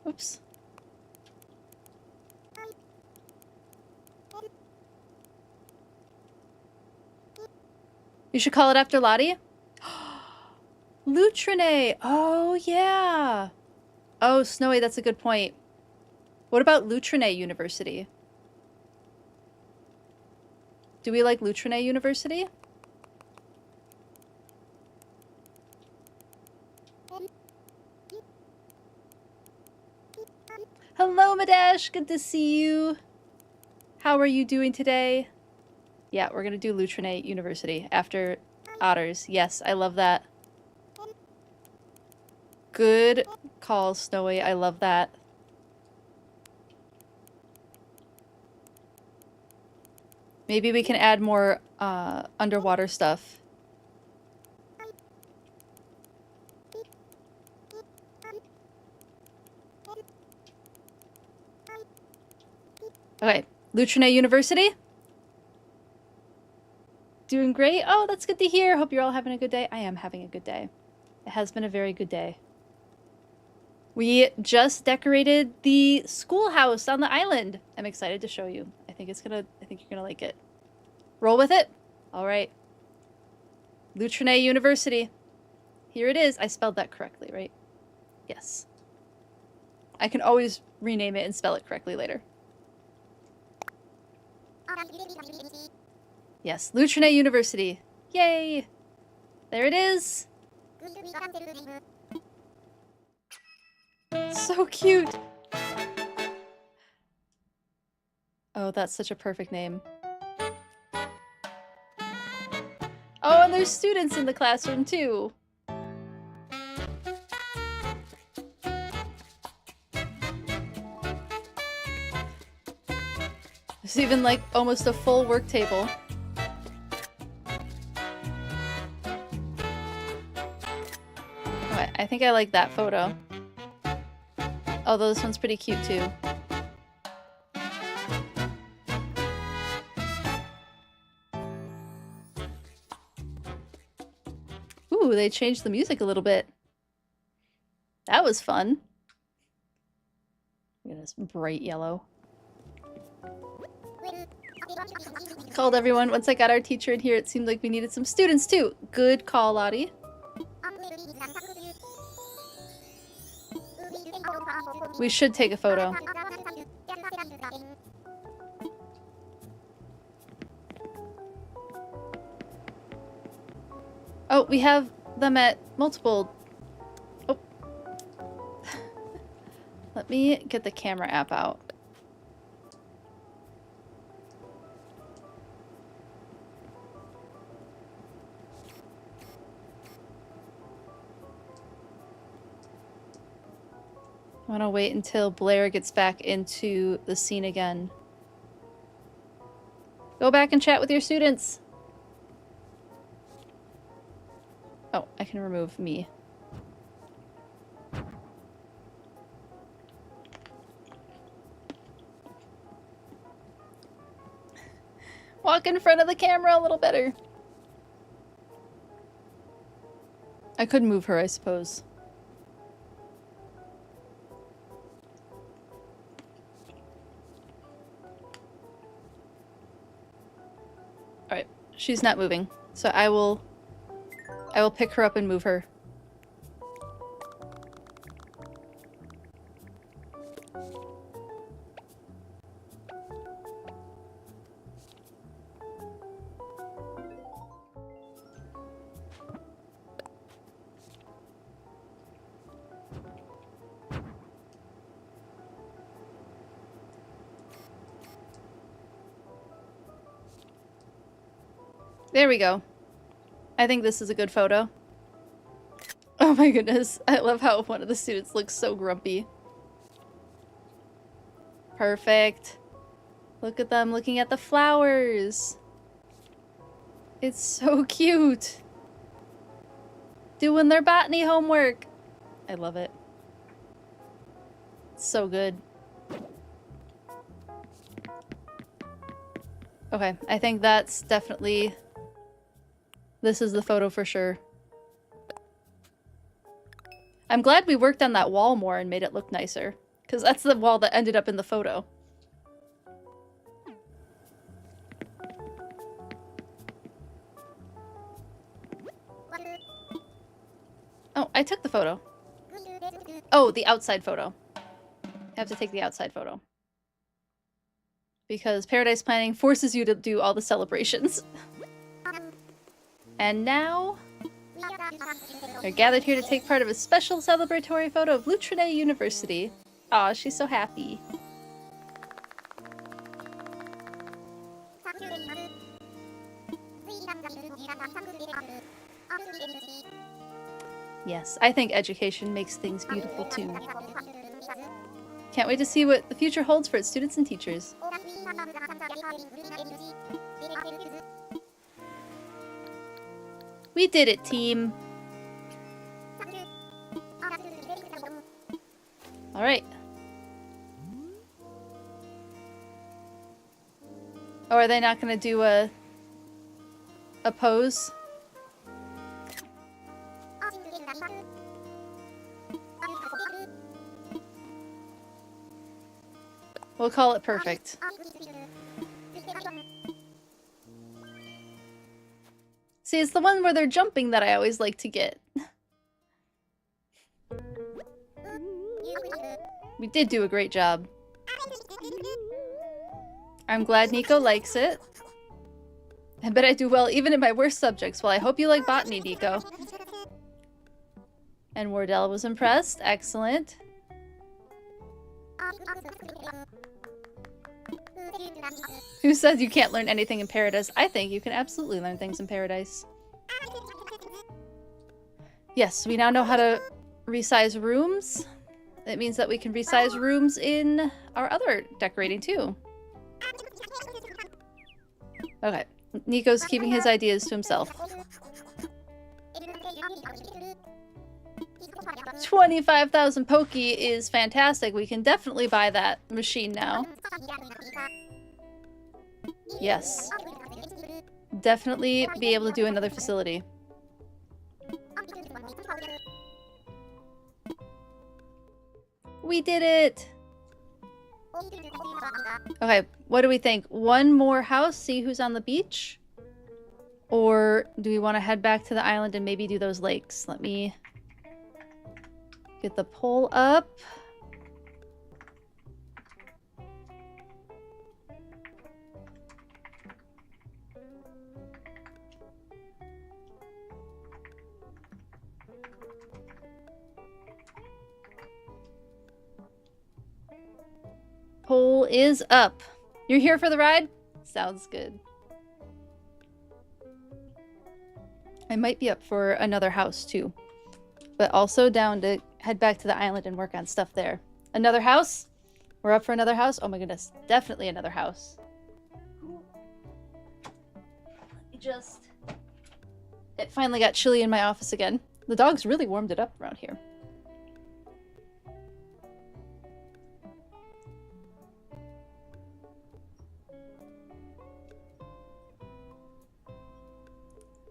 Oops. You should call it after Lottie? Lutrine! Oh, yeah! Oh, Snowy, that's a good point. What about Lutrine University? Do we like Lutrine University? Hello, Madash! Good to see you! How are you doing today? Yeah, we're gonna do Lutrine University after Otters. Yes, I love that. Good call, Snowy. I love that. Maybe we can add more underwater stuff. Okay, Lutrine University. Doing great. Oh, that's good to hear. Hope you're all having a good day. I am having a good day. It has been a very good day. We just decorated the schoolhouse on the island. I'm excited to show you. I think you're gonna like it. Roll with it. All right. Lutrine University. Here it is. I spelled that correctly, right? Yes. I can always rename it and spell it correctly later. Yes, Lutrine University. Yay! There it is. So cute. Oh, that's such a perfect name. Oh, and there's students in the classroom too. There's even like almost a full work table. Okay, I think I like that photo. Although this one's pretty cute too. Ooh, Ooh, they changed the music a little bit. That was fun. Look at this bright yellow. Called everyone. Once I got our teacher in here, it seemed like we needed some students too. Good call, Lottie. We should take a photo. Oh, we have them at multiple... Oh. Let me get the camera app out. I want to wait until Blair gets back into the scene again. Go back and chat with your students. Oh, I can remove me. Walk in front of the camera a little better. I could move her, I suppose. Alright, she's not moving, so I will pick her up and move her. There we go. I think this is a good photo. Oh my goodness. I love how one of the students looks so grumpy. Perfect. Look at them looking at the flowers. It's so cute. Doing their botany homework. I love it. It's so good. Okay, I think that's definitely... This is the photo for sure. I'm glad we worked on that wall more and made it look nicer. Because that's the wall that ended up in the photo. Oh, I took the photo. Oh, the outside photo. I have to take the outside photo. Because Paradise Planning forces you to do all the celebrations. And now... they're gathered here to take part of a special celebratory photo of Lutrine University. Aw, she's so happy. Yes, I think education makes things beautiful too. Can't wait to see what the future holds for its students and teachers. We did it, team! Alright. Oh, are they not gonna do a pose? We'll call it perfect. See, it's the one where they're jumping that I always like to get. We did do a great job. I'm glad Nico likes it. I bet I do well even in my worst subjects. Well, I hope you like botany, Nico. And Wardell was impressed. Excellent. Who says you can't learn anything in Paradise? I think you can absolutely learn things in Paradise. Yes, we now know how to resize rooms. It means that we can resize rooms in our other decorating too. Okay, Nico's keeping his ideas to himself. 25,000 Poki is fantastic. We can definitely buy that machine now. Yes. Definitely be able to do another facility. We did it! Okay, what do we think? One more house, see who's on the beach? Or do we want to head back to the island and maybe do those lakes? Let me get the poll up. Poll is up. You're here for the ride? Sounds good. I might be up for another house too, but also down to head back to the island and work on stuff there. Another house? We're up for another house? Oh my goodness, definitely another house. Let me just... It finally got chilly in my office again. The dogs really warmed it up around here.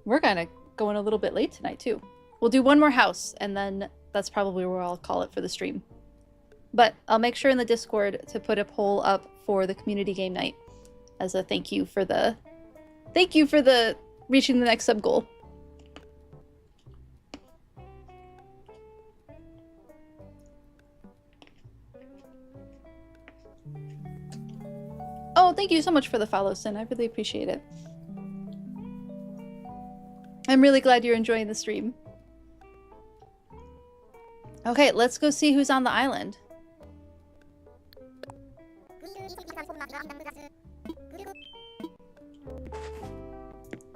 We're kind of going a little bit late tonight, too. We'll do one more house, and then that's probably where I'll call it for the stream. But I'll make sure in the Discord to put a poll up for the community game night as a thank you for the reaching the next sub goal. Oh, thank you so much for the follow, Sin. I really appreciate it. I'm really glad you're enjoying the stream. Okay, let's go see who's on the island.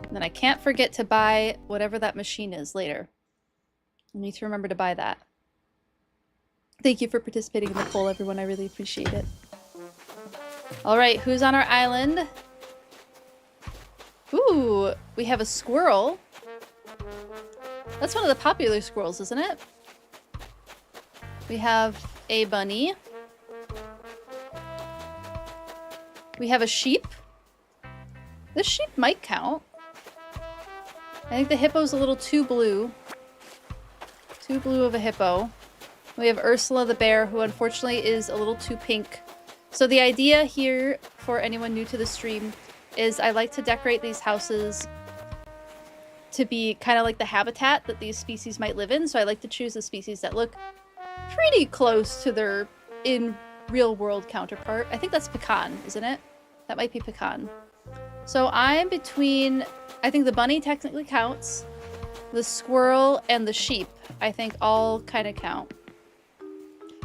And then I can't forget to buy whatever that machine is later. I need to remember to buy that. Thank you for participating in the poll, everyone. I really appreciate it. Alright, who's on our island? Ooh, we have a squirrel. That's one of the popular squirrels, isn't it? We have a bunny. We have a sheep. This sheep might count. I think the hippo's a little too blue. Too blue of a hippo. We have Ursula the bear, who unfortunately is a little too pink. So the idea here, for anyone new to the stream, is I like to decorate these houses to be kind of like the habitat that these species might live in. So I like to choose the species that look pretty close to their in real world counterpart. I think that's pecan, isn't it? That might be pecan. So I'm between, I think the bunny technically counts, the squirrel and the sheep, I think all kind of count.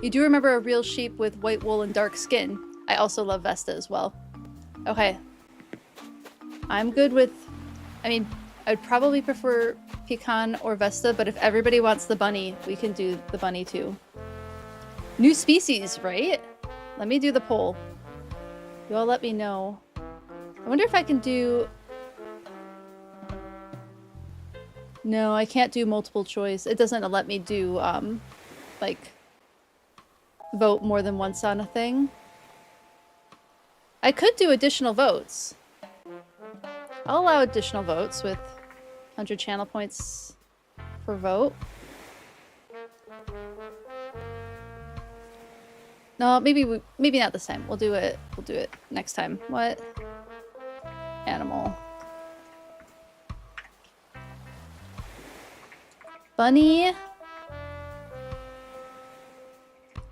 You do remember a real sheep with white wool and dark skin. I also love Vesta as well. Okay. I'm good with, I mean, I'd probably prefer pecan or Vesta, but if everybody wants the bunny, we can do the bunny too. New species, right? Let me do the poll. You all let me know. I wonder if I can do... No, I can't do multiple choice. It doesn't let me do, like, vote more than once on a thing. I could do additional votes. I'll allow additional votes with 100 channel points per vote. No, maybe not this time. We'll do it next time. What? Animal. Bunny.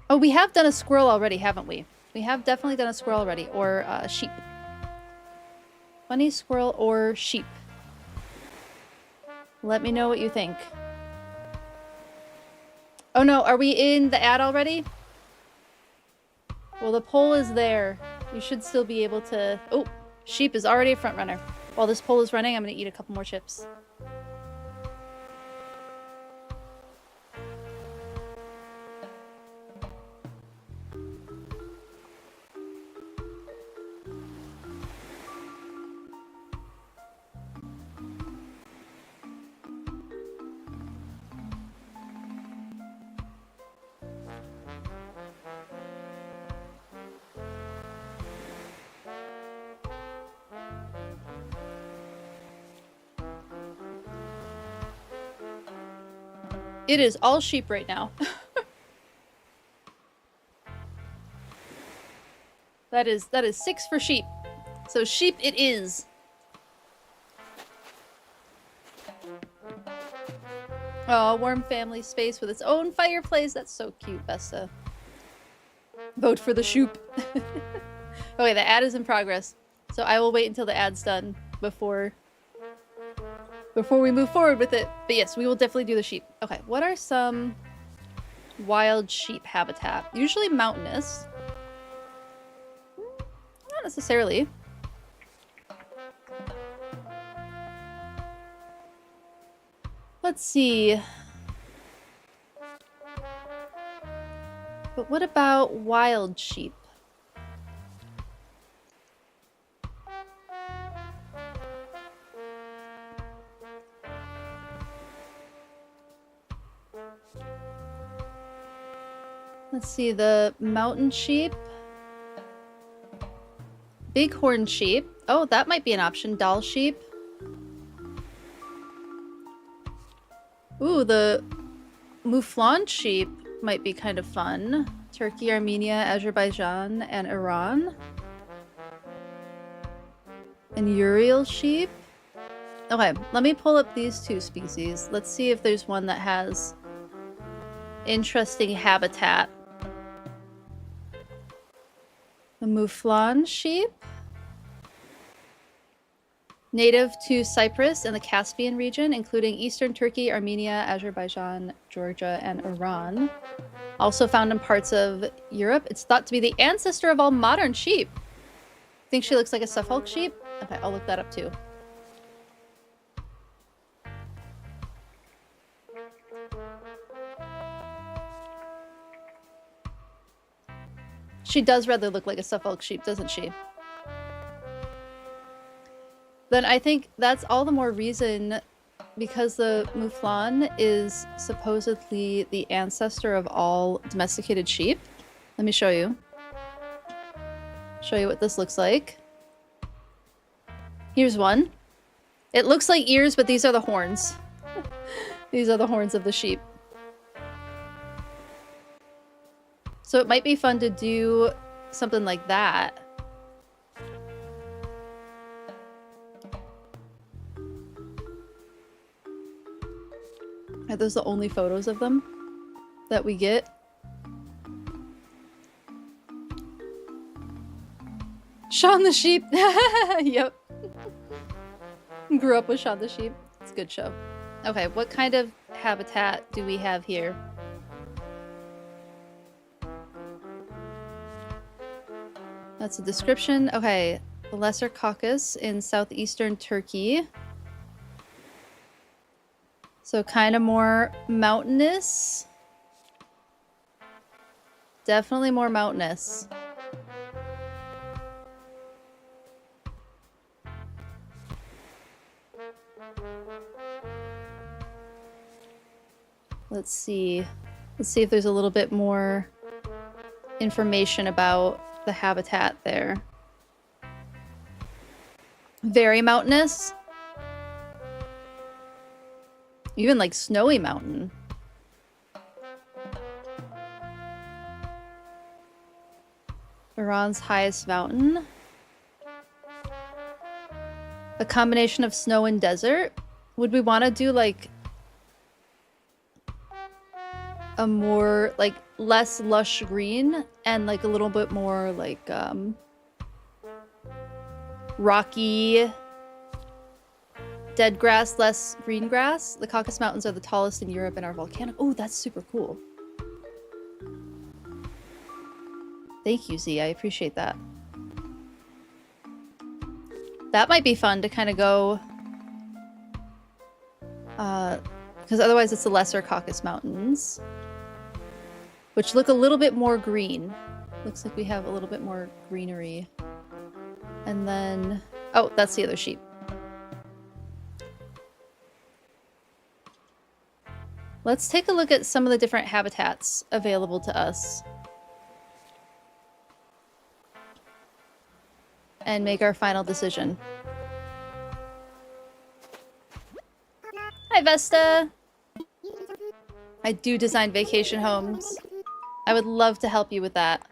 Oh, we have done a squirrel already, haven't we? We have definitely done a squirrel already, or sheep. Bunny, squirrel, or sheep. Let me know what you think. Oh no, are we in the ad already? Well, the poll is there. You should still be able to... Oh, sheep is already a front runner. While this poll is running, I'm going to eat a couple more chips. It is all sheep right now. That is 6 for sheep. So sheep it is. Oh, warm family space with its own fireplace. That's so cute, Vesta. Vote for the shoop. Okay, the ad is in progress. So I will wait until the ad's done before we move forward with it. But yes, we will definitely do the sheep. Okay, what are some wild sheep habitat? Usually mountainous. Not necessarily. Let's see. But what about wild sheep? Let's see, the mountain sheep. Bighorn sheep. Oh, that might be an option. Doll sheep. Ooh, the mouflon sheep might be kind of fun. Turkey, Armenia, Azerbaijan, and Iran. And Uriel sheep. Okay, let me pull up these 2 species. Let's see if there's one that has interesting habitat. The mouflon sheep. Native to Cyprus and the Caspian region, including eastern Turkey, Armenia, Azerbaijan, Georgia, and Iran. Also found in parts of Europe. It's thought to be the ancestor of all modern sheep. Think she looks like a Suffolk sheep? Okay, I'll look that up too. She does rather look like a Suffolk sheep, doesn't she? Then I think that's all the more reason, because the mouflon is supposedly the ancestor of all domesticated sheep. Let me show you. Show you what this looks like. Here's one. It looks like ears, but these are the horns. These are the horns of the sheep. So it might be fun to do something like that. Are those the only photos of them that we get? Shaun the Sheep! Yep. Grew up with Shaun the Sheep. It's a good show. Okay, what kind of habitat do we have here? That's a description. Okay, the Lesser Caucasus in southeastern Turkey. So kind of more mountainous. Definitely more mountainous. Let's see. Let's see if there's a little bit more information about the habitat there. Very mountainous. Even like snowy mountain. Iran's highest mountain. A combination of snow and desert. Would we want to do like a more like less lush green and like a little bit more like rocky dead grass, less green grass? The Caucasus Mountains are the tallest in Europe and are volcanic. Oh, that's super cool. Thank you, Z. I appreciate that. That might be fun to kind of go because otherwise it's the Lesser Caucasus Mountains, which look a little bit more green. Looks like we have a little bit more greenery. And then, oh, that's the other sheep. Let's take a look at some of the different habitats available to us. And make our final decision. Hi, Vesta! I do design vacation homes. I would love to help you with that.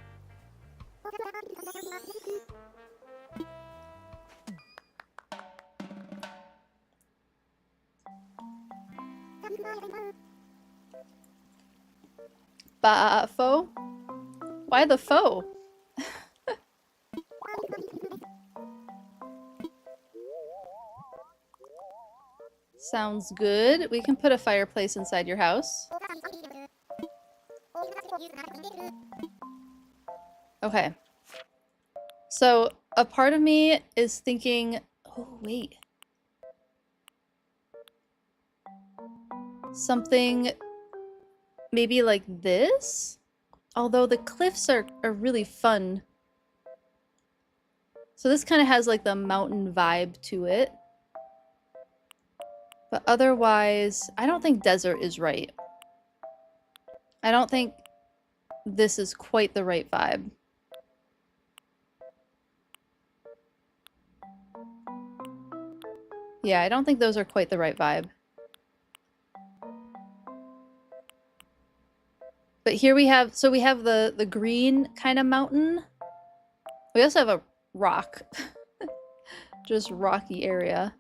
Faux? Why the faux? Sounds good. We can put a fireplace inside your house. Okay. So, a part of me is thinking... Oh, wait. Something maybe like this? Although the cliffs are really fun. So this kind of has like the mountain vibe to it. But otherwise, I don't think desert is right. I don't think this is quite the right vibe. Yeah, I don't think those are quite the right vibe. But here we have, so we have the green kind of mountain. We also have a rock. Just rocky area.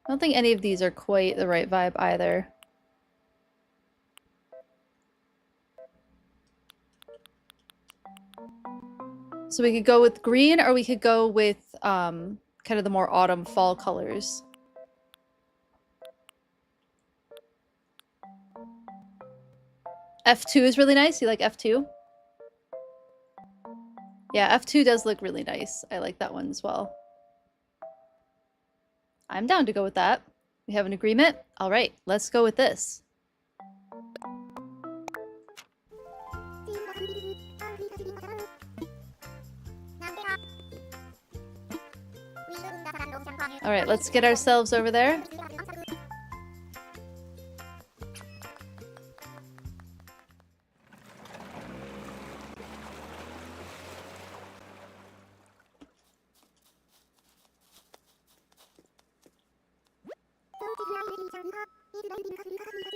I don't think any of these are quite the right vibe either. So we could go with green, or we could go with kind of the more autumn fall colors. F2 is really nice. You like F2? Yeah, F2 does look really nice. I like that one as well. I'm down to go with that. We have an agreement? All right, let's go with this. All right, let's get ourselves over there.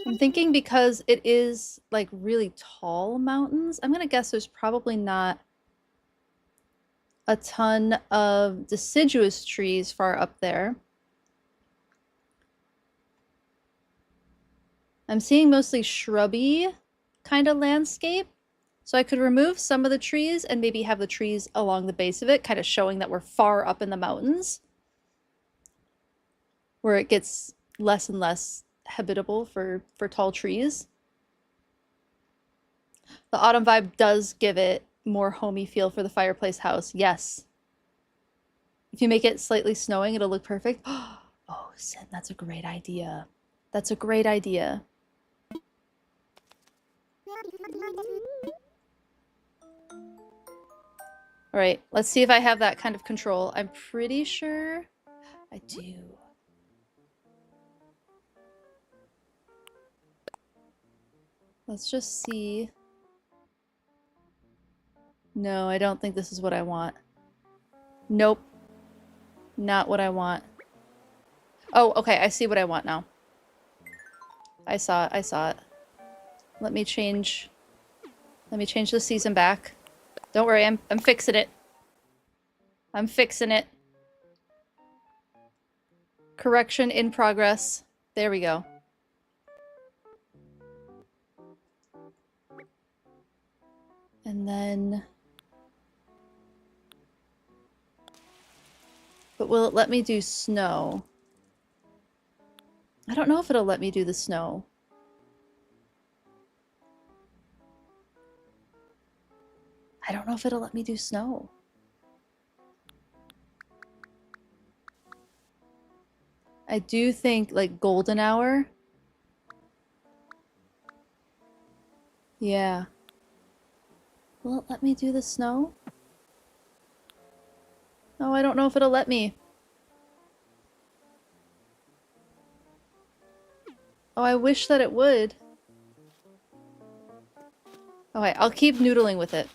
I'm thinking because it is like really tall mountains, I'm gonna guess there's probably not a ton of deciduous trees far up there. I'm seeing mostly shrubby kind of landscape. So I could remove some of the trees and maybe have the trees along the base of it, kind of showing that we're far up in the mountains, where it gets less and less habitable for tall trees. The autumn vibe does give it more homey feel for the fireplace house. Yes. If you make it slightly snowing, it'll look perfect. Oh, Sin, that's a great idea. That's a great idea. All right, let's see if I have that kind of control. I'm pretty sure I do. Let's just see. No, I don't think this is what I want. Nope. Not what I want. Oh, okay, I see what I want now. I saw it, I saw it. Let me change the season back. Don't worry, I'm fixing it. I'm fixing it. Correction in progress. There we go. And then... But will it let me do snow? I don't know if it'll let me do the snow. I don't know if it'll let me do snow. I do think, like, golden hour. Yeah. Will it let me do the snow? Oh, I don't know if it'll let me. Oh, I wish that it would. Okay, I'll keep noodling with it.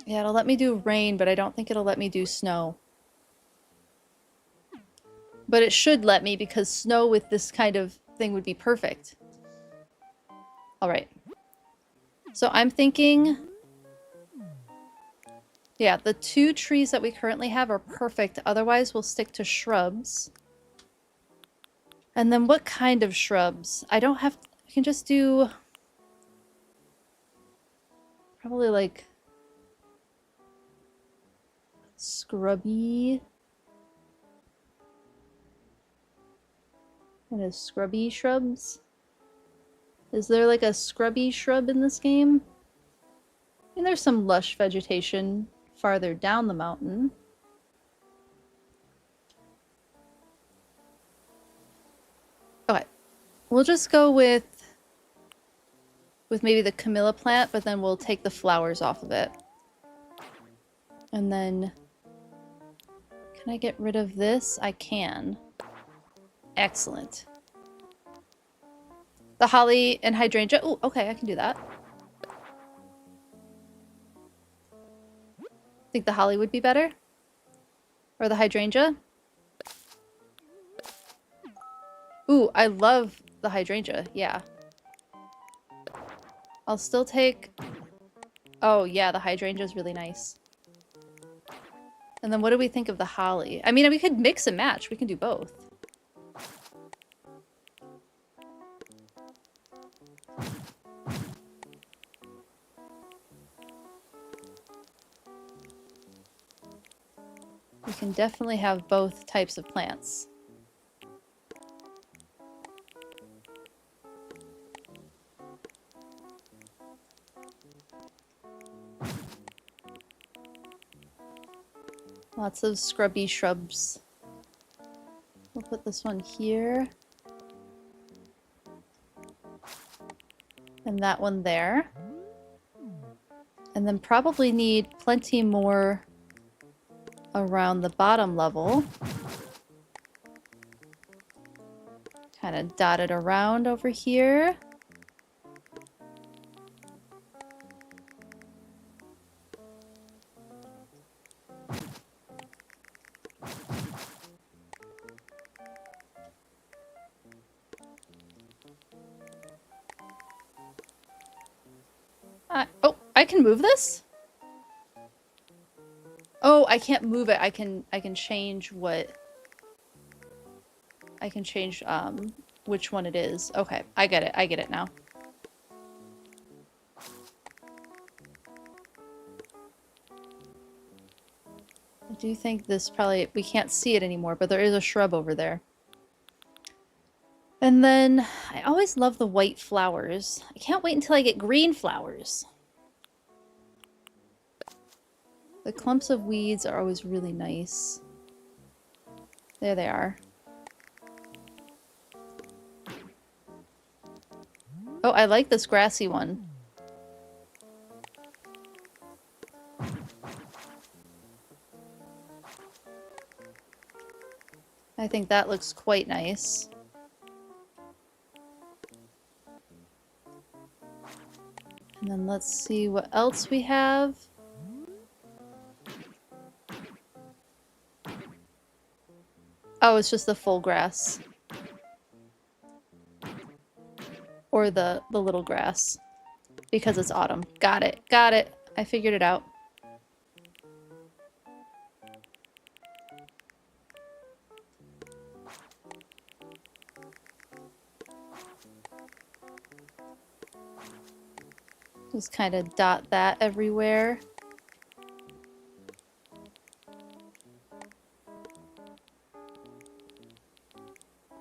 Yeah, it'll let me do rain, but I don't think it'll let me do snow. But it should let me, because snow with this kind of thing would be perfect. Alright. So I'm thinking... Yeah, the 2 trees that we currently have are perfect. Otherwise, we'll stick to shrubs. And then what kind of shrubs? I don't have... I can just do... Probably like... Scrubby... Kind of scrubby shrubs? Is there like a scrubby shrub in this game? And there's some lush vegetation farther down the mountain. Okay. We'll just go with maybe the Camilla plant, but then we'll take the flowers off of it. And then... Can I get rid of this? I can. Excellent. The holly and hydrangea. Oh, okay, I can do that. Think the holly would be better? Or the hydrangea? Ooh, I love the hydrangea. Yeah. I'll still take... Oh, yeah, the hydrangea is really nice. And then what do we think of the holly? I mean, we could mix and match. We can do both. We can definitely have both types of plants. Lots of scrubby shrubs. We'll put this one here. And that one there. And then probably need plenty more around the bottom level. Kind of dotted around over here. Oh, I can move this? Oh, I can't move it. I can change what... I can change which one it is. Okay, I get it. I get it now. I do think this probably... We can't see it anymore, but there is a shrub over there. And then, I always love the white flowers. I can't wait until I get green flowers. The clumps of weeds are always really nice. There they are. Oh, I like this grassy one. I think that looks quite nice. And then let's see what else we have. Oh, it's just the full grass. Or the little grass. Because it's autumn. Got it. Got it. I figured it out. Just kind of dot that everywhere.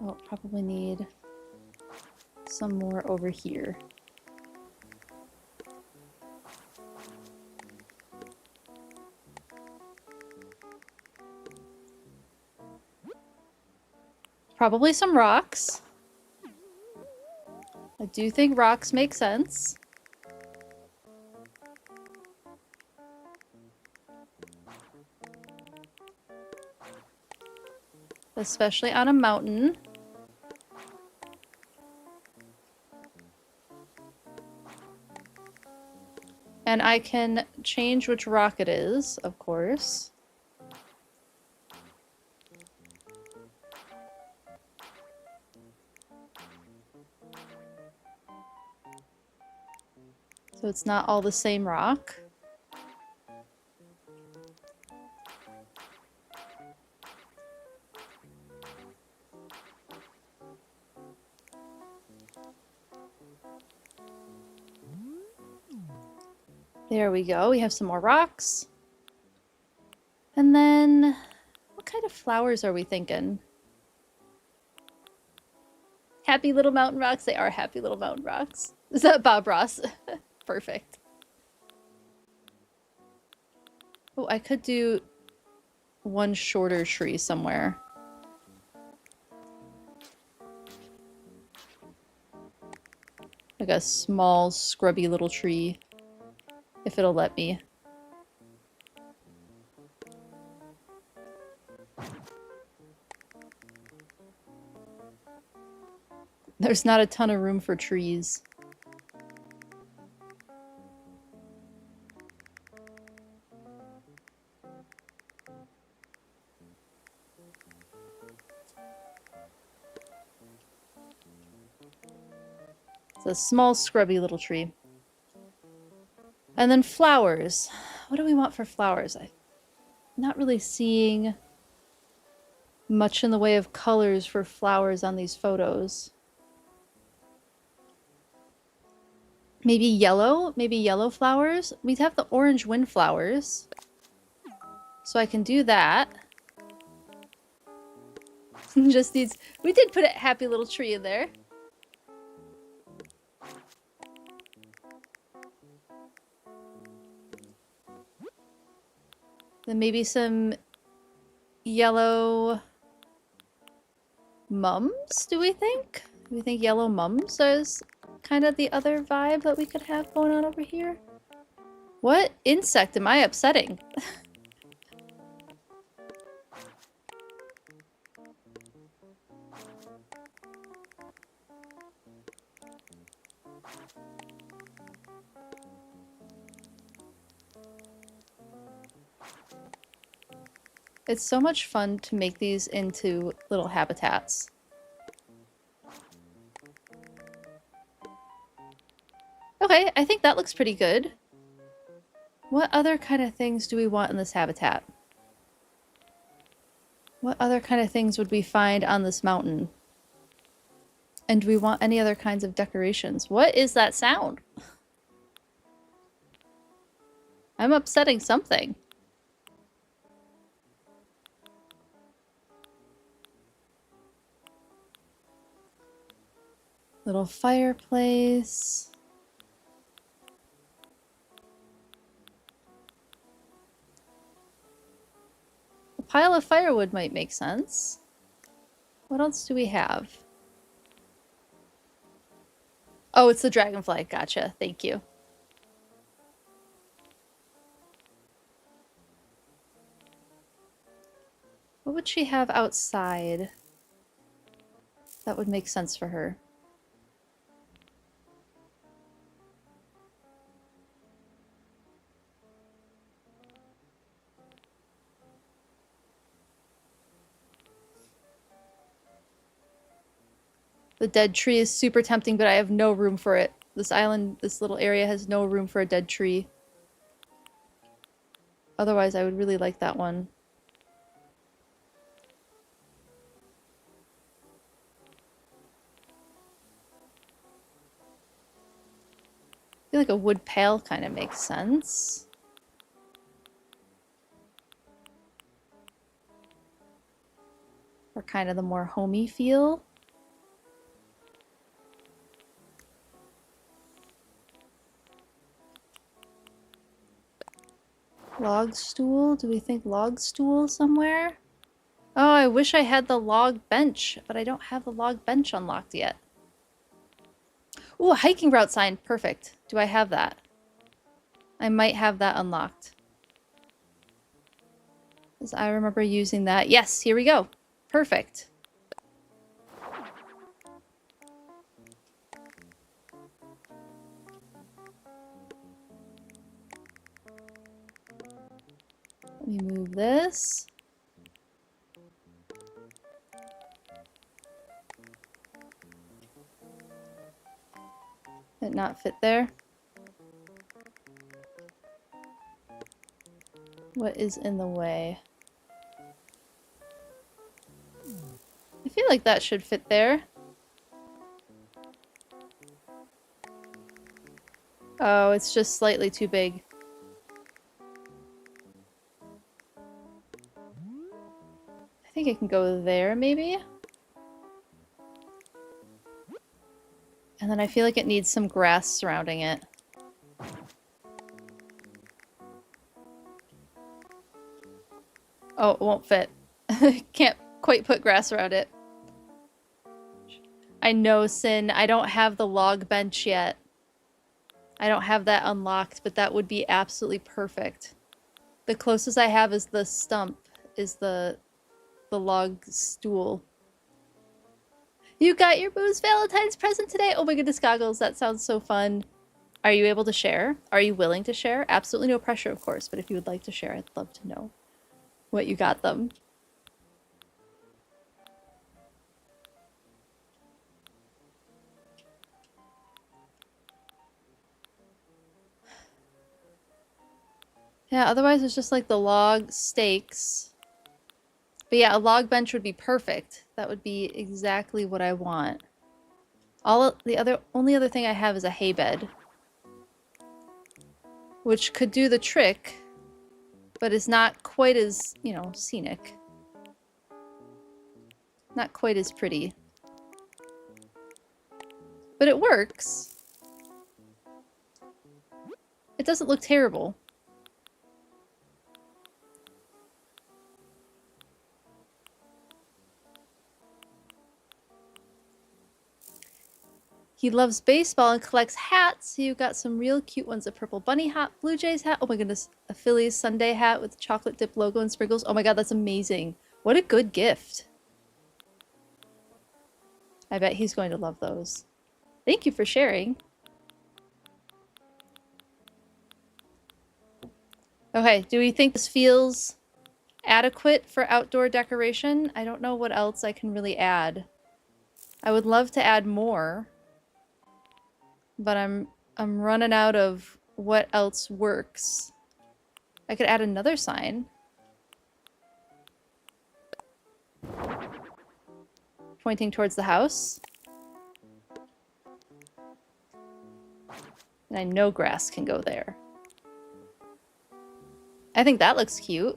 Oh, probably need some more over here. Probably some rocks. I do think rocks make sense. Especially on a mountain. And I can change which rock it is, of course. So it's not all the same rock. There we go. We have some more rocks. And then, what kind of flowers are we thinking? Happy little mountain rocks? They are happy little mountain rocks. Is that Bob Ross? Perfect. Oh, I could do one shorter tree somewhere. Like a small, scrubby little tree. If it'll let me. There's not a ton of room for trees. It's a small, scrubby little tree. And then flowers. What do we want for flowers? I'm not really seeing much in the way of colors for flowers on these photos. Maybe yellow? Maybe yellow flowers? We'd have the orange windflowers. So I can do that. Just needs... We did put a happy little tree in there. Then maybe some yellow mums, do we think? Do we think yellow mums is kind of the other vibe that we could have going on over here? What insect am I upsetting? It's so much fun to make these into little habitats. Okay, I think that looks pretty good. What other kind of things do we want in this habitat? What other kind of things would we find on this mountain? And do we want any other kinds of decorations? What is that sound? I'm upsetting something. Little fireplace. A pile of firewood might make sense. What else do we have? Oh, it's the dragonfly. Gotcha. Thank you. What would she have outside? That would make sense for her. The dead tree is super tempting, but I have no room for it. This island, this little area has no room for a dead tree. Otherwise, I would really like that one. I feel like a wood pail kind of makes sense. For kind of the more homey feel. Log stool? Do we think log stool somewhere? Oh, I wish I had the log bench, but I don't have the log bench unlocked yet. Ooh, a hiking route sign. Perfect. Do I have that? I might have that unlocked. Because I remember using that. Yes, here we go. Perfect. Let me move this. Did it not fit there? What is in the way? I feel like that should fit there. Oh, it's just slightly too big. think it can go there, maybe? And then I feel like it needs some grass surrounding it. Oh, it won't fit. Can't quite put grass around it. I know, Sin. I don't have the log bench yet. I don't have that unlocked, but that would be absolutely perfect. The closest I have is the stump, is the log stool. You got your Boo's Valentine's present today? Oh my goodness, Goggles, that sounds so fun. Are you able to share? Are you willing to share? Absolutely no pressure, of course, but if you would like to share, I'd love to know what you got them. Yeah, otherwise it's just like the log stakes. But yeah, a log bench would be perfect. That would be exactly what I want. Only other thing I have is a hay bed, which could do the trick, but is not quite as, you know, scenic. Not quite as pretty. But it works. It doesn't look terrible. He loves baseball and collects hats. You got some real cute ones. A purple bunny hat, Blue Jays hat. Oh my goodness. A Phillies Sunday hat with chocolate dip logo and sprinkles. Oh my god, that's amazing. What a good gift. I bet he's going to love those. Thank you for sharing. Okay, do we think this feels adequate for outdoor decoration? I don't know what else I can really add. I would love to add more, but I'm running out of what else works. I could add another sign. Pointing towards the house. And I know grass can go there. I think that looks cute.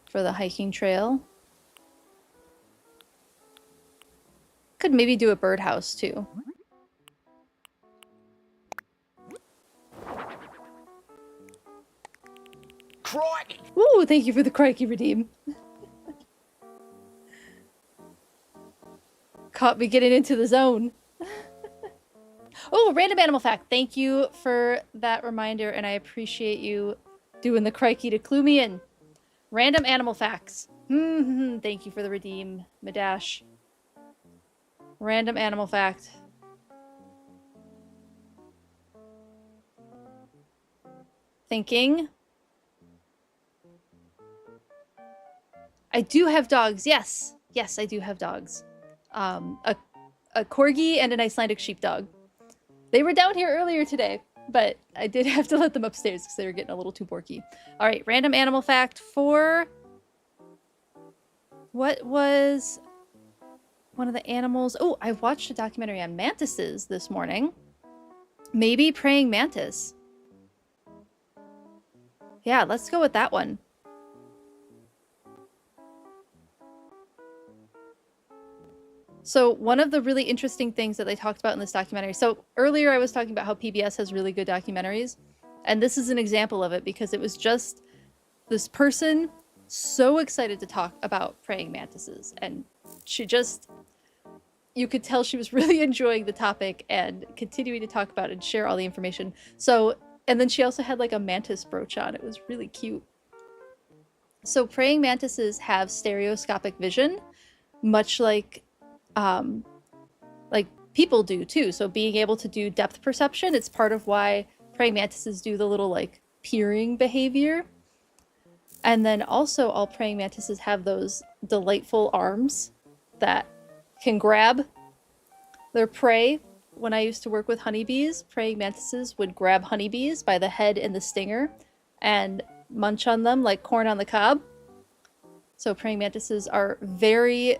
For the hiking trail. Could maybe do a birdhouse too. Crikey! Ooh, thank you for the crikey redeem. Caught me getting into the zone. Oh, random animal fact. Thank you for that reminder, and I appreciate you doing the crikey to clue me in. Random animal facts. Thank you for the redeem, Madash. Random animal fact. Thinking. I do have dogs. Yes. Yes, I do have dogs. A corgi and an Icelandic sheepdog. They were down here earlier today, but I did have to let them upstairs because they were getting a little too borky. All right, random animal fact for... What was one of the animals? Oh, I watched a documentary on mantises this morning. Maybe praying mantis. Yeah, let's go with that one. So one of the really interesting things that they talked about in this documentary, so earlier I was talking about how PBS has really good documentaries, and this is an example of it because it was just this person so excited to talk about praying mantises, and she just, you could tell she was really enjoying the topic and continuing to talk about it and share all the information. So, and then she also had like a mantis brooch on. It was really cute. So praying mantises have stereoscopic vision, much like people do too. So being able to do depth perception, it's part of why praying mantises do the little like peering behavior. And then also all praying mantises have those delightful arms that can grab their prey. When I used to work with honeybees, praying mantises would grab honeybees by the head and the stinger and munch on them like corn on the cob. So praying mantises are very,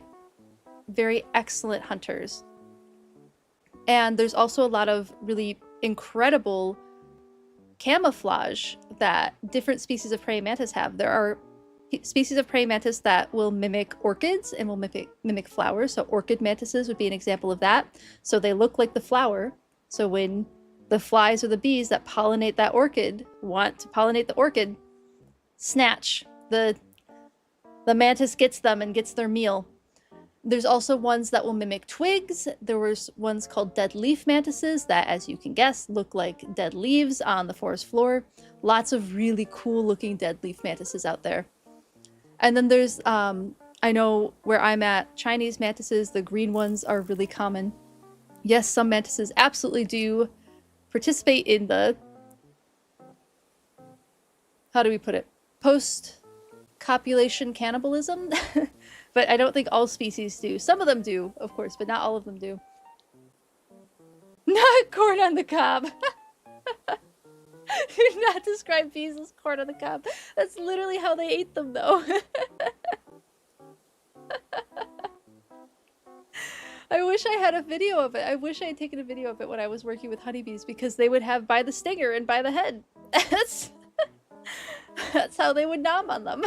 very excellent hunters. And there's also a lot of really incredible camouflage that different species of praying mantis have. There are species of praying mantis that will mimic orchids and will mimic flowers. So orchid mantises would be an example of that. So they look like the flower. So when the flies or the bees that pollinate that orchid want to pollinate the orchid, snatch. The mantis gets them and gets their meal. There's also ones that will mimic twigs. There was ones called dead leaf mantises that, as you can guess, look like dead leaves on the forest floor. Lots of really cool looking dead leaf mantises out there. And then there's, I know where I'm at, Chinese mantises, the green ones are really common. Yes, some mantises absolutely do participate in the, how do we put it, post-copulation cannibalism. But I don't think all species do. Some of them do, of course, but not all of them do. Not corn on the cob. Do not describe bees as corn on the cob. That's literally how they ate them, though. I wish I had a video of it. I wish I had taken a video of it when I was working with honeybees, because they would have by the stinger and by the head. That's how they would nom on them.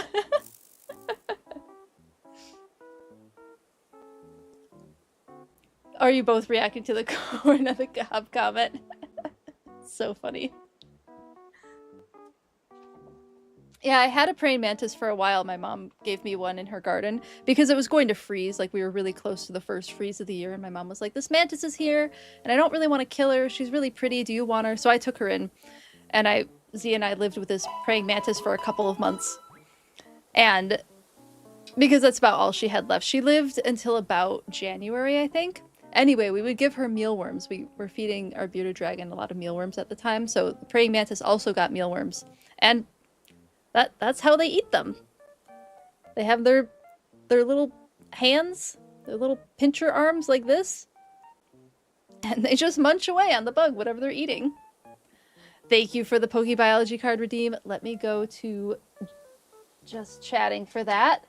Are you both reacting to the corn on the cob comment? So funny. Yeah, I had a praying mantis for a while. My mom gave me one in her garden because it was going to freeze. Like, we were really close to the first freeze of the year, and my mom was like, this mantis is here, and I don't really want to kill her. She's really pretty. Do you want her? So I took her in, and Z and I lived with this praying mantis for a couple of months. And because that's about all she had left. She lived until about January, I think. Anyway, we would give her mealworms. We were feeding our bearded dragon a lot of mealworms at the time, so the praying mantis also got mealworms. And that's how they eat them. They have their little hands, their little pincher arms like this, and they just munch away on the bug, whatever they're eating. Thank you for the Pokebiology card redeem. Let me go to just chatting for that.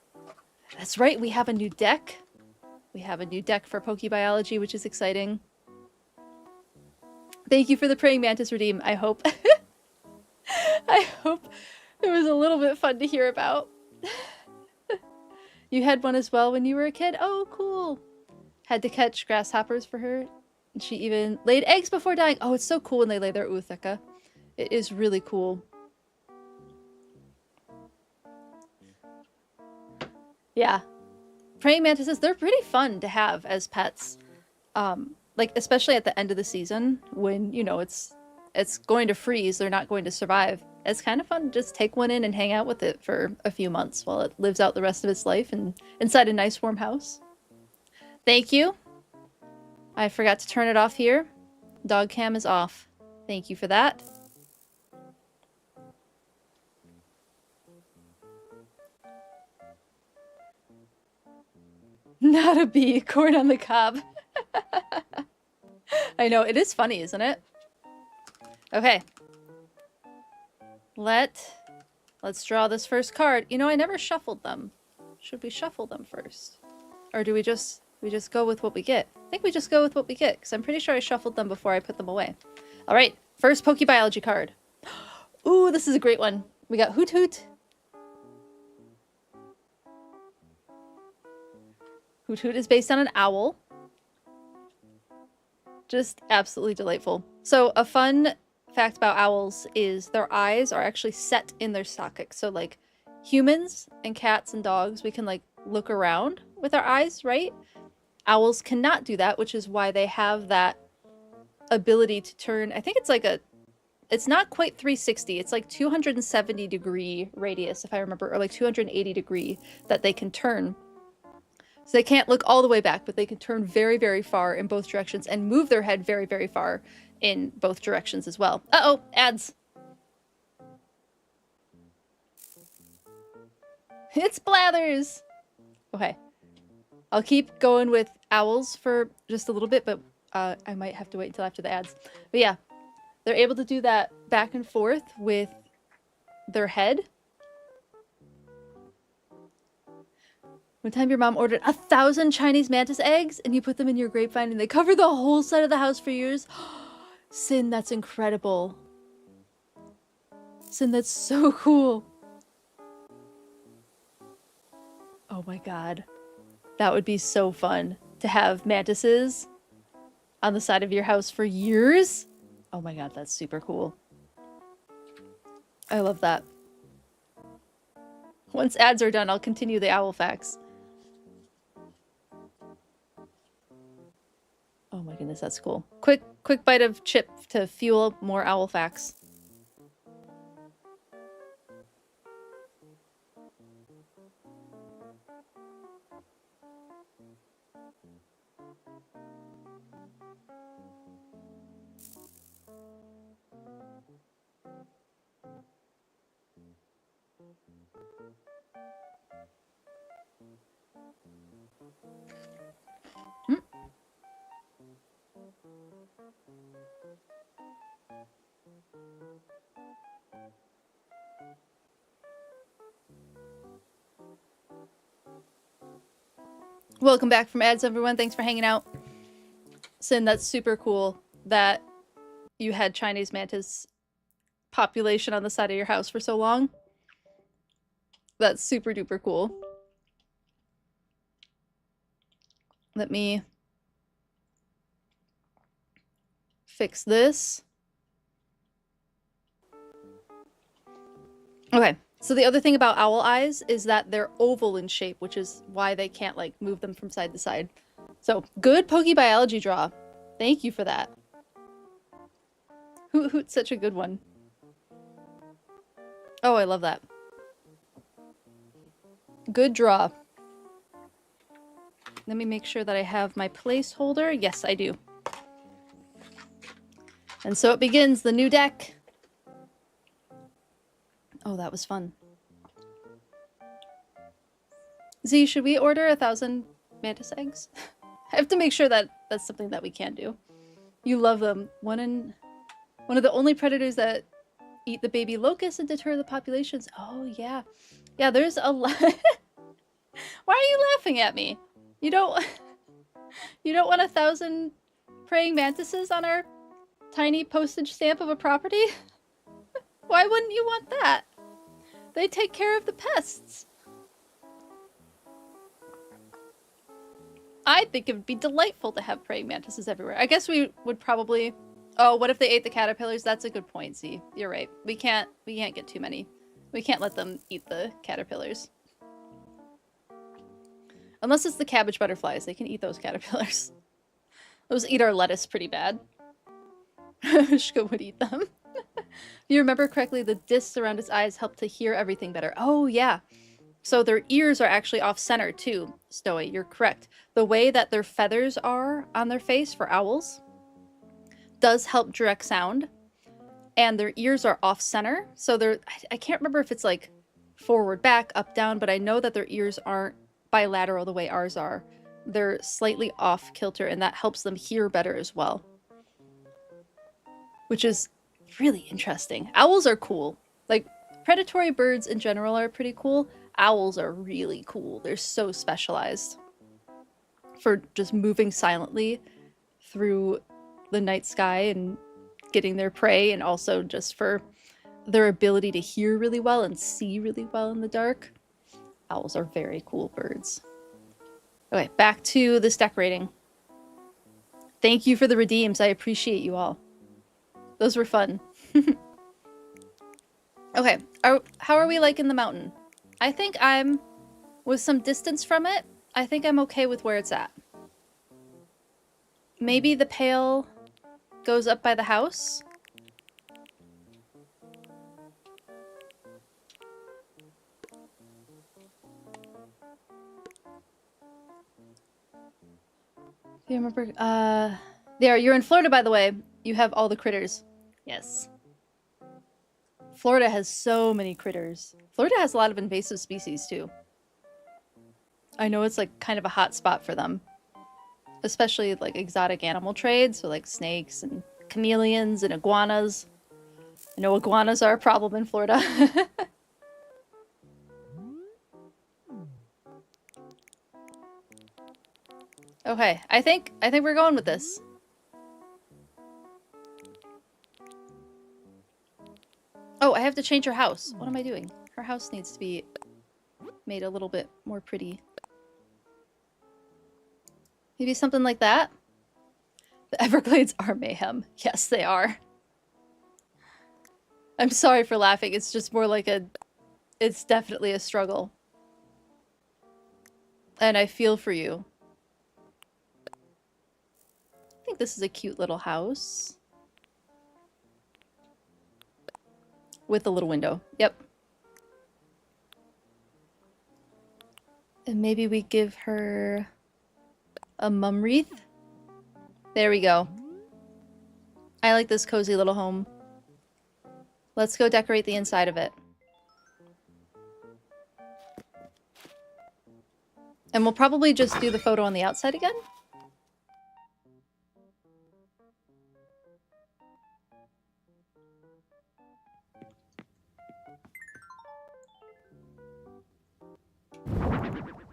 That's right, we have a new deck. We have a new deck for Pokebiology, which is exciting. Thank you for the praying mantis redeem. I hope I hope it was a little bit fun to hear about. You had one as well when you were a kid? Oh, cool. Had to catch grasshoppers for her. And she even laid eggs before dying. Oh, it's so cool when they lay their ootheka. It is really cool. Yeah. Praying mantises, they're pretty fun to have as pets. Like, especially at the end of the season when, you know, it's going to freeze, they're not going to survive. It's kind of fun to just take one in and hang out with it for a few months while it lives out the rest of its life and inside a nice warm house. Thank you. I forgot to turn it off here. Dog cam is off. Thank you for that. Not a bee, corn on the cob. I know, it is funny, isn't it? Okay. Let's draw this first card. You know, I never shuffled them. Should we shuffle them first? Or do we just go with what we get? I think we just go with what we get, because I'm pretty sure I shuffled them before I put them away. Alright, first Pokebiology card. Ooh, this is a great one. We got Hoot Hoot. Hoot Hoot is based on an owl. Just absolutely delightful. So a fun fact about owls is their eyes are actually set in their sockets. So like humans and cats and dogs, we can like look around with our eyes, right? Owls cannot do that, which is why they have that ability to turn, I think it's like it's not quite 360, it's like 270 degree radius, if I remember, or like 280 degree that they can turn. So they can't look all the way back, but they can turn very, very far in both directions and move their head very, very far in both directions as well. Uh-oh, ads. It's Blathers. Okay. I'll keep going with owls for just a little bit, but I might have to wait until after the ads. But yeah, they're able to do that back and forth with their head. One time your mom ordered 1,000 Chinese mantis eggs and you put them in your grapevine and they covered the whole side of the house for years. Sin, that's incredible. Sin, that's so cool. Oh my god. That would be so fun to have mantises on the side of your house for years. Oh my god, that's super cool. I love that. Once ads are done, I'll continue the owl facts. Oh my goodness, that's cool. Quick bite of chip to fuel more owl facts. Welcome back from ads, everyone. Thanks for hanging out. Sin, that's super cool that you had Chinese mantis population on the side of your house for so long. That's super duper cool. Let me fix this. Okay, so the other thing about owl eyes is that they're oval in shape, which is why they can't, like, move them from side to side. So, good Pokebiology draw. Thank you for that. Hoot Hoot's such a good one. Oh, I love that. Good draw. Let me make sure that I have my placeholder. Yes, I do. And so it begins, the new deck. Oh, that was fun. Z, should we order 1,000 mantis eggs? I have to make sure that that's something that we can do. You love them. One of the only predators that eat the baby locusts and deter the populations. Oh, yeah. Yeah, there's a lot. Why are you laughing at me? You don't want 1,000 praying mantises on our tiny postage stamp of a property? Why wouldn't you want that? They take care of the pests. I think it would be delightful to have praying mantises everywhere. I guess we would probably... Oh, what if they ate the caterpillars? That's a good point, Z. You're right. We can't get too many. We can't let them eat the caterpillars. Unless it's the cabbage butterflies. They can eat those caterpillars. Those eat our lettuce pretty bad. Shka would eat them. If you remember correctly, the discs around its eyes help to hear everything better. Oh, yeah. So their ears are actually off-center, too, Snowy. You're correct. The way that their feathers are on their face for owls does help direct sound. And their ears are off-center. So they're... I can't remember if it's, like, forward, back, up, down, but I know that their ears aren't bilateral the way ours are. They're slightly off-kilter, and that helps them hear better as well. Which is really interesting. Owls are cool. Like, predatory birds in general are pretty cool. Owls are really cool. They're so specialized for just moving silently through the night sky and getting their prey, and also just for their ability to hear really well and see really well in the dark. Owls are very cool birds. Okay, back to this decorating. Thank you for the redeems. I appreciate you all. Those were fun. Okay, how are we liking the mountain? I think I'm, with some distance from it, I think I'm okay with where it's at. Maybe the pail goes up by the house? Do you remember? There, you're in Florida, by the way. You have all the critters. Yes. Florida has so many critters. Florida has a lot of invasive species, too. I know it's, like, kind of a hot spot for them. Especially, like, exotic animal trade, so, like, snakes and chameleons and iguanas. I know iguanas are a problem in Florida. Okay, I think we're going with this. Oh, I have to change her house. What am I doing? Her house needs to be made a little bit more pretty. Maybe something like that? The Everglades are mayhem. Yes, they are. I'm sorry for laughing. It's just more like a... It's definitely a struggle. And I feel for you. I think this is a cute little house. With a little window. Yep. And maybe we give her a mum wreath. There we go. I like this cozy little home. Let's go decorate the inside of it. And we'll probably just do the photo on the outside again.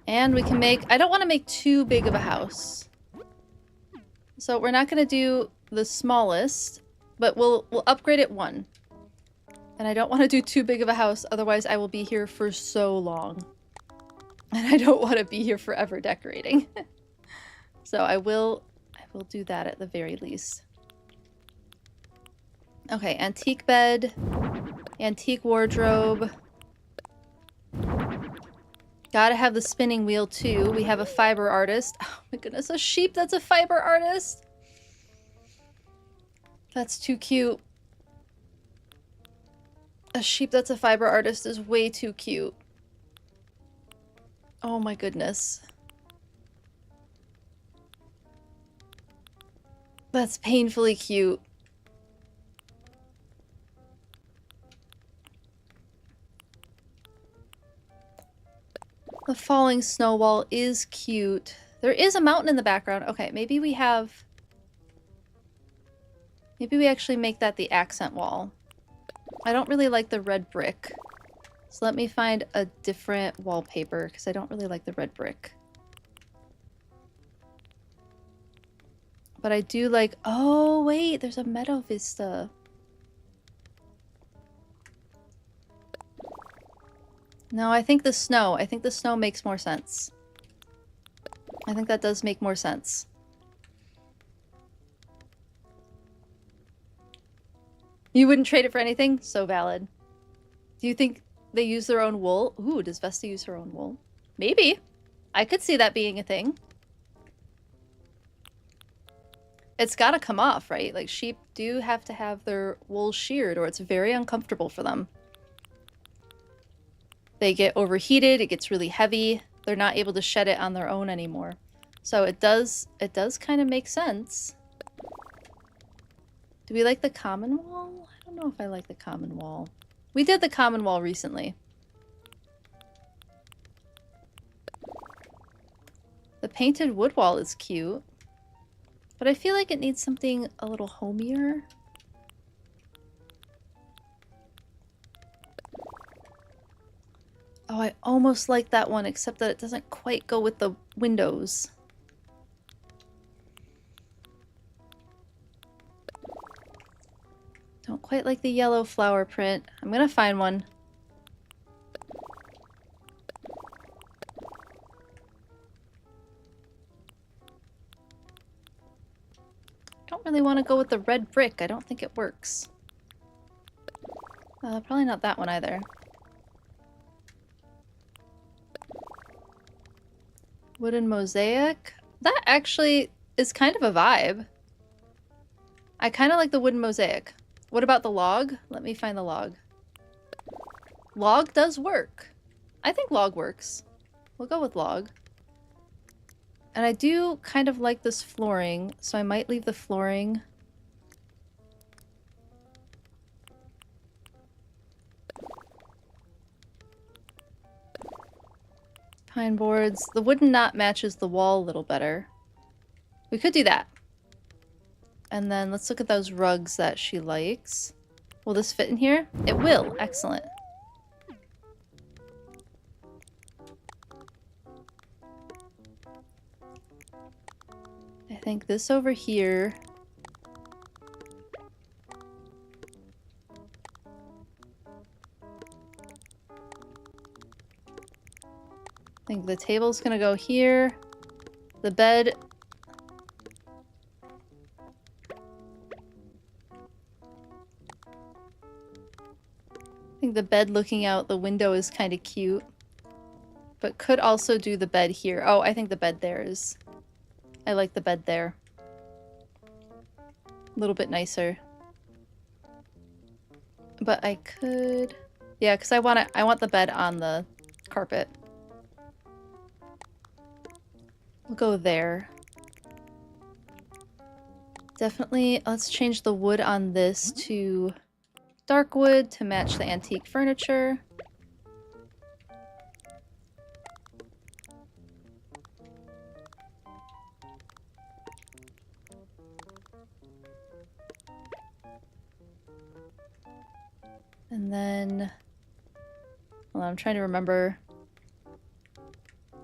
And we can make... I don't want to make too big of a house. So we're not going to do the smallest, but we'll upgrade it one. And I don't want to do too big of a house, otherwise I will be here for so long. And I don't want to be here forever decorating. So I will do that at the very least. Okay, antique bed, antique wardrobe. Gotta have the spinning wheel too. We have a fiber artist. Oh my goodness, a sheep that's a fiber artist. That's too cute. A sheep that's a fiber artist is way too cute. Oh my goodness. That's painfully cute. The falling snow wall is cute. There is a mountain in the background. Okay, maybe we have... Maybe we actually make that the accent wall. I don't really like the red brick. So let me find a different wallpaper, because I don't really like the red brick. But I do like... Oh, wait, there's a meadow vista. No, I think the snow. I think the snow makes more sense. I think that does make more sense. You wouldn't trade it for anything? So valid. Do you think they use their own wool? Ooh, does Vesta use her own wool? Maybe. I could see that being a thing. It's gotta come off, right? Like, sheep do have to have their wool sheared or it's very uncomfortable for them. They get overheated, it gets really heavy. They're not able to shed it on their own anymore. So it does kind of make sense. Do we like the common wall? I don't know if I like the common wall. We did the common wall recently. The painted wood wall is cute. But I feel like it needs something a little homier. Oh, I almost like that one, except that it doesn't quite go with the windows. Don't quite like the yellow flower print. I'm gonna find one. Don't really want to go with the red brick. I don't think it works. Probably not that one either. Wooden mosaic? That actually is kind of a vibe. I kind of like the wooden mosaic. What about the log? Let me find the log. Log does work. I think log works. We'll go with log. And I do kind of like this flooring, so I might leave the flooring. Pine boards. The wooden knot matches the wall a little better. We could do that. And then let's look at those rugs that she likes. Will this fit in here? It will. Excellent. I think this over here. I think the table's gonna go here. The bed the bed looking out the window is kind of cute. But could also do the bed here. Oh, I think the bed there is... I like the bed there. A little bit nicer. But I could... Yeah, because I want the bed on the carpet. We'll go there. Definitely, let's change the wood on this to dark wood to match the antique furniture. And then, well, I'm trying to remember.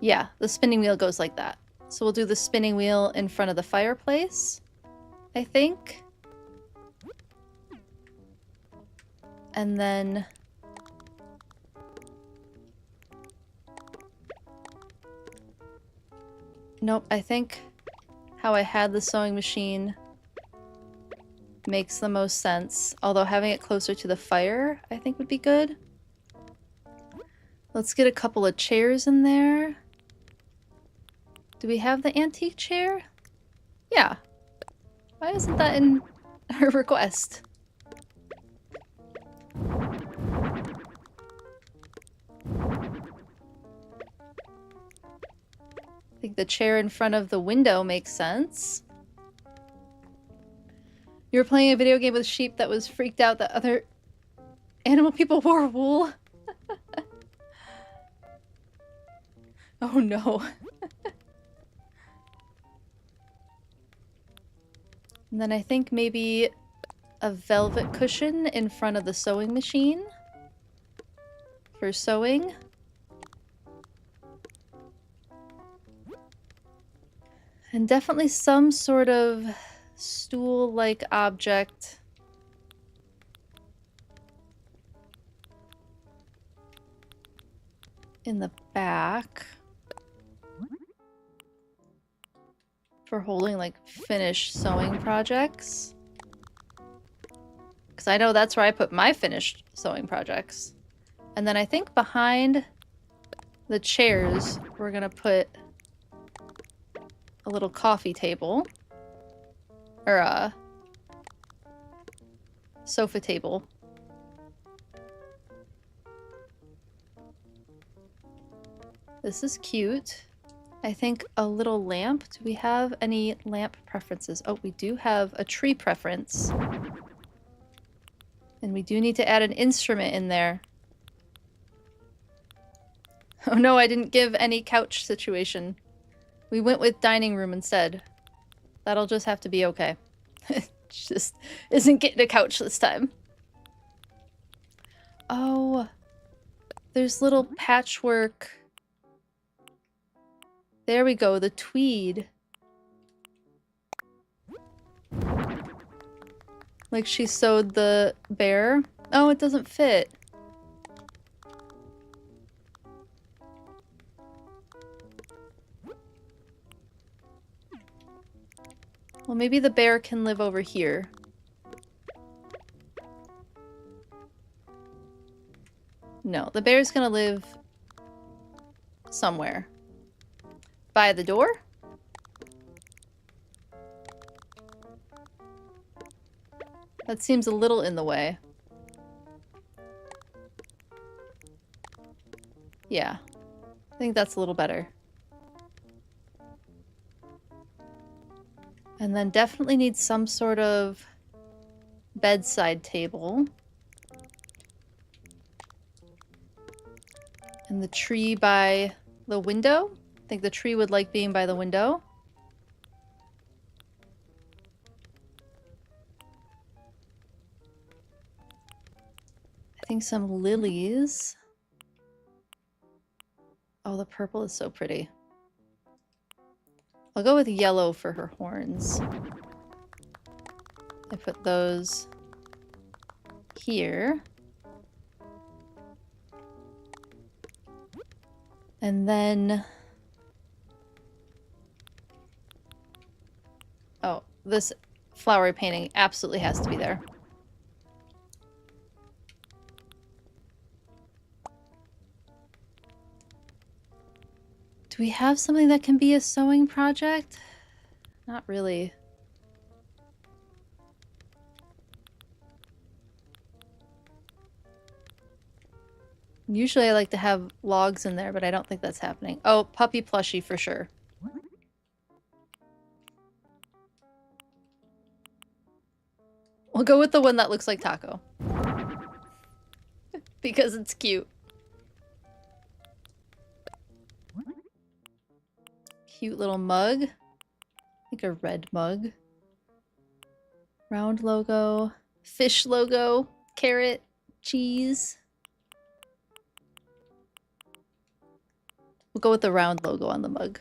Yeah, the spinning wheel goes like that. So we'll do the spinning wheel in front of the fireplace, I think. And then... Nope, I think how I had the sewing machine makes the most sense. Although having it closer to the fire, I think would be good. Let's get a couple of chairs in there. Do we have the antique chair? Yeah. Why isn't that in her request? I think the chair in front of the window makes sense. You were playing a video game with sheep that was freaked out that other animal people wore wool. Oh no. And then I think maybe a velvet cushion in front of the sewing machine for sewing. And definitely some sort of stool-like object in the back for holding like finished sewing projects. Because I know that's where I put my finished sewing projects. And then I think behind the chairs, we're gonna put a little coffee table. Or a sofa table. This is cute. I think a little lamp. Do we have any lamp preferences? Oh, we do have a tree preference. And we do need to add an instrument in there. Oh no, I didn't give any couch situation. We went with dining room instead. That'll just have to be okay. It just isn't getting a couch this time. Oh, there's little patchwork. There we go, the tweed. Like she sewed the bear. Oh, it doesn't fit. Well, maybe the bear can live over here. No, the bear's gonna live somewhere. By the door? That seems a little in the way. Yeah, I think that's a little better. And then definitely need some sort of bedside table. And the tree by the window. I think the tree would like being by the window. I think some lilies. Oh, the purple is so pretty. I'll go with yellow for her horns. I put those here. And then... Oh, this flowery painting absolutely has to be there. Do we have something that can be a sewing project? Not really. Usually I like to have logs in there, but I don't think that's happening. Oh, puppy plushie for sure. We'll go with the one that looks like Taco. Because it's cute. Cute little mug. I think a red mug. Round logo. Fish logo. Carrot. Cheese. We'll go with the round logo on the mug.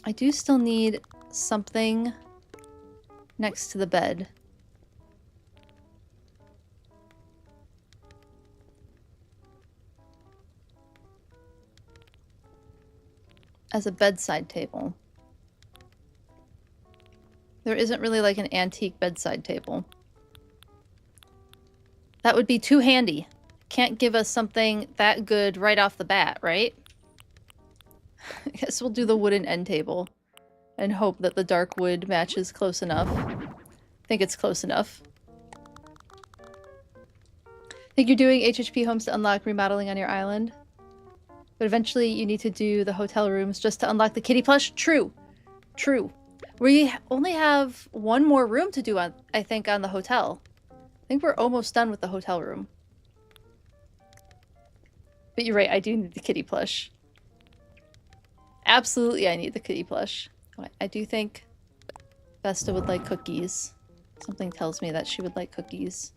I do still need something next to the bed. As a bedside table. There isn't really like an antique bedside table. That would be too handy. Can't give us something that good right off the bat, right? I guess we'll do the wooden end table and hope that the dark wood matches close enough. I think it's close enough. Think you're doing HHP homes to unlock remodeling on your island? But eventually you need to do the hotel rooms just to unlock the kitty plush? True. True. We only have one more room to do on, I think, on the hotel. I think we're almost done with the hotel room. But you're right, I do need the kitty plush. Absolutely I need the kitty plush. I do think Vesta would like cookies. Something tells me that she would like cookies.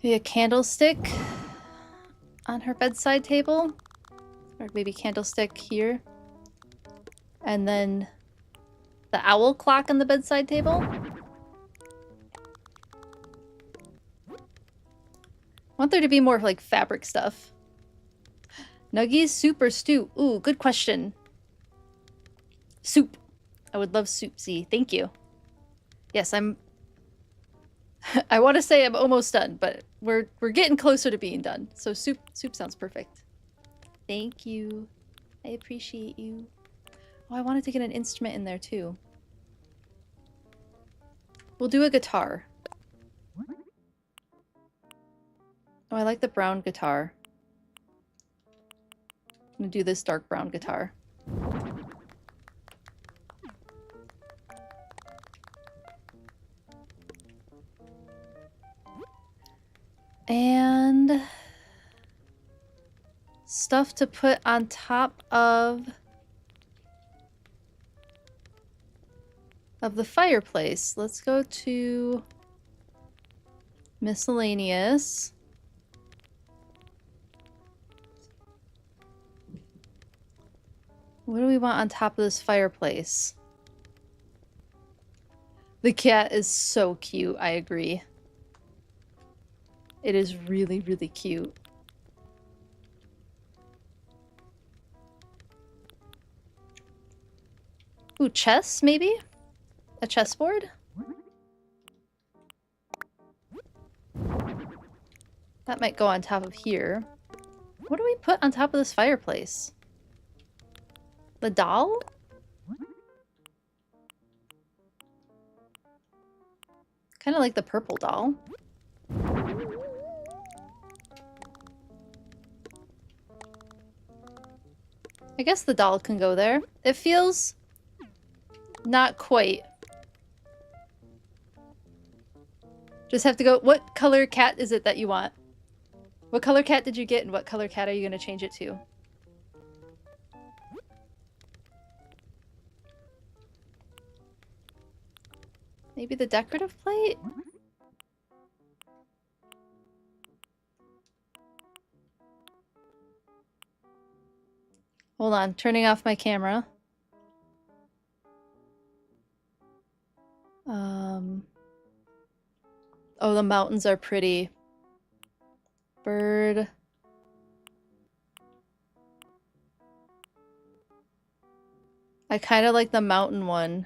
Maybe a candlestick on her bedside table. Or maybe candlestick here. And then the owl clock on the bedside table. I want there to be more like fabric stuff. Nuggies, soup, or stew? Ooh, good question. Soup. I would love soup, Z. Thank you. Yes, I'm... I want to say I'm almost done, but we're getting closer to being done. So soup sounds perfect. Thank you. I appreciate you. Oh, I wanted to get an instrument in there too. We'll do a guitar. Oh, I like the brown guitar. I'm gonna do this dark brown guitar. And stuff to put on top of the fireplace. Let's go to miscellaneous. What do we want on top of this fireplace? The cat is so cute, I agree. It is really, really cute. Ooh, chess, maybe? A chessboard? That might go on top of here. What do we put on top of this fireplace? The doll? Kind of like the purple doll. I guess the doll can go there. It feels not quite. Just have to go. What color cat is it that you want? What color cat did you get and what color cat are you going to change it to? Maybe the decorative plate? Hold on, turning off my camera. Oh, the mountains are pretty. Bird. I kind of like the mountain one.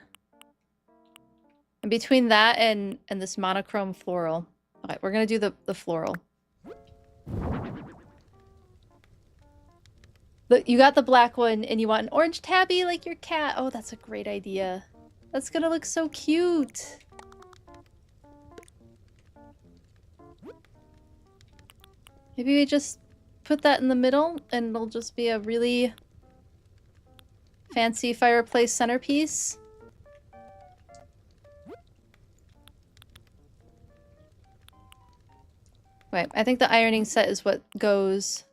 And between that and this monochrome floral. Okay, we're gonna do the floral. Look, you got the black one and you want an orange tabby like your cat. Oh, that's a great idea. That's gonna look so cute. Maybe we just put that in the middle and it'll just be a really fancy fireplace centerpiece. Wait, I think the ironing set is what goes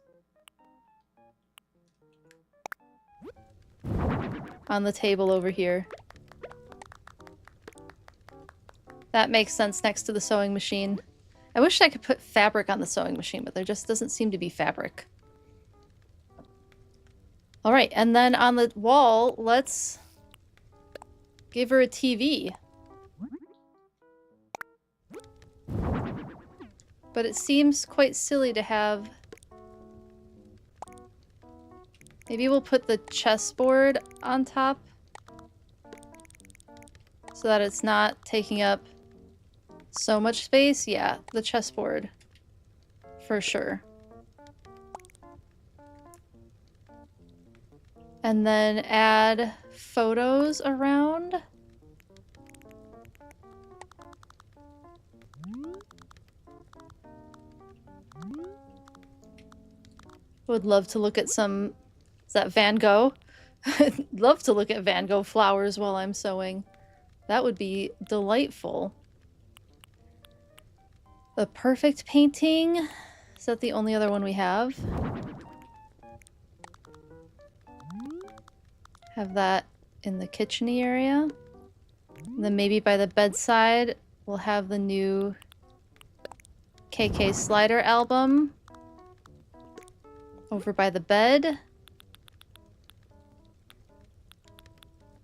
on the table over here. That makes sense next to the sewing machine. I wish I could put fabric on the sewing machine, but there just doesn't seem to be fabric. Alright, and then on the wall, let's give her a TV. But it seems quite silly to have... Maybe we'll put the chessboard on top so that it's not taking up so much space. Yeah, the chessboard for sure. And then add photos around. Would love to look at some... Is that Van Gogh? I'd love to look at Van Gogh flowers while I'm sewing. That would be delightful. The perfect painting. Is that the only other one we have? Have that in the kitchen-y area. And then maybe by the bedside, we'll have the new KK Slider album. Over by the bed. I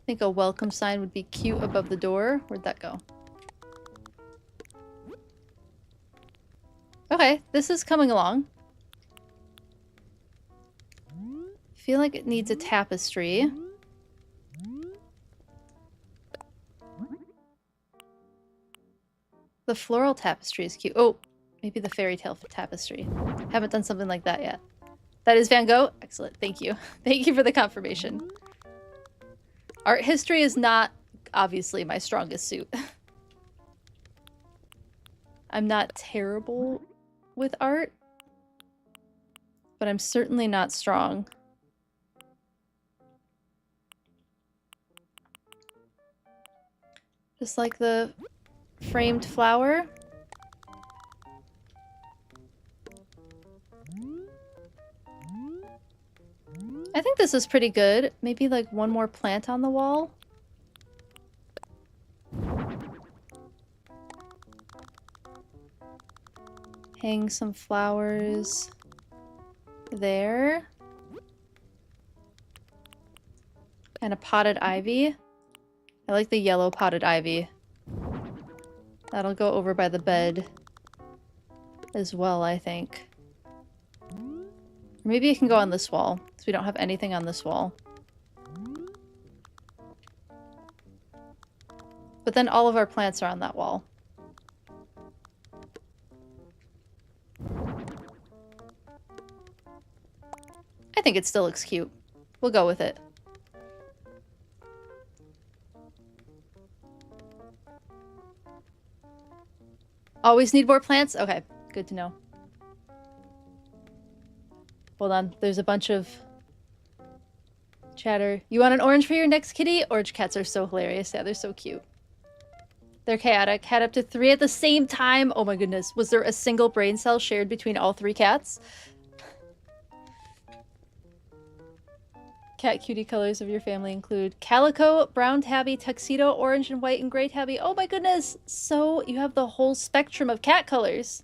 think a welcome sign would be cute above the door. Where'd that go? Okay, this is coming along. Feel like it needs a tapestry. The floral tapestry is cute. Oh, maybe the fairy tale tapestry. Haven't done something like that yet. That is Van Gogh? Excellent. Thank you. Thank you for the confirmation. Art history is not, obviously, my strongest suit. I'm not terrible with art, but I'm certainly not strong. Just like the framed flower. I think this is pretty good. Maybe like one more plant on the wall. Hang some flowers there. And a potted ivy. I like the yellow potted ivy. That'll go over by the bed as well, I think. Or maybe it can go on this wall, because we don't have anything on this wall. But then all of our plants are on that wall. I think it still looks cute. We'll go with it. Always need more plants? Okay, good to know. Hold on, there's a bunch of chatter. You want an orange for your next kitty? Orange cats are so hilarious. Yeah, they're so cute. They're chaotic. Had up to 3 at the same time. Oh my goodness. Was there a single brain cell shared between all 3 cats? Cat cutie colors of your family include calico, brown tabby, tuxedo, orange and white, and gray tabby. Oh my goodness! So you have the whole spectrum of cat colors.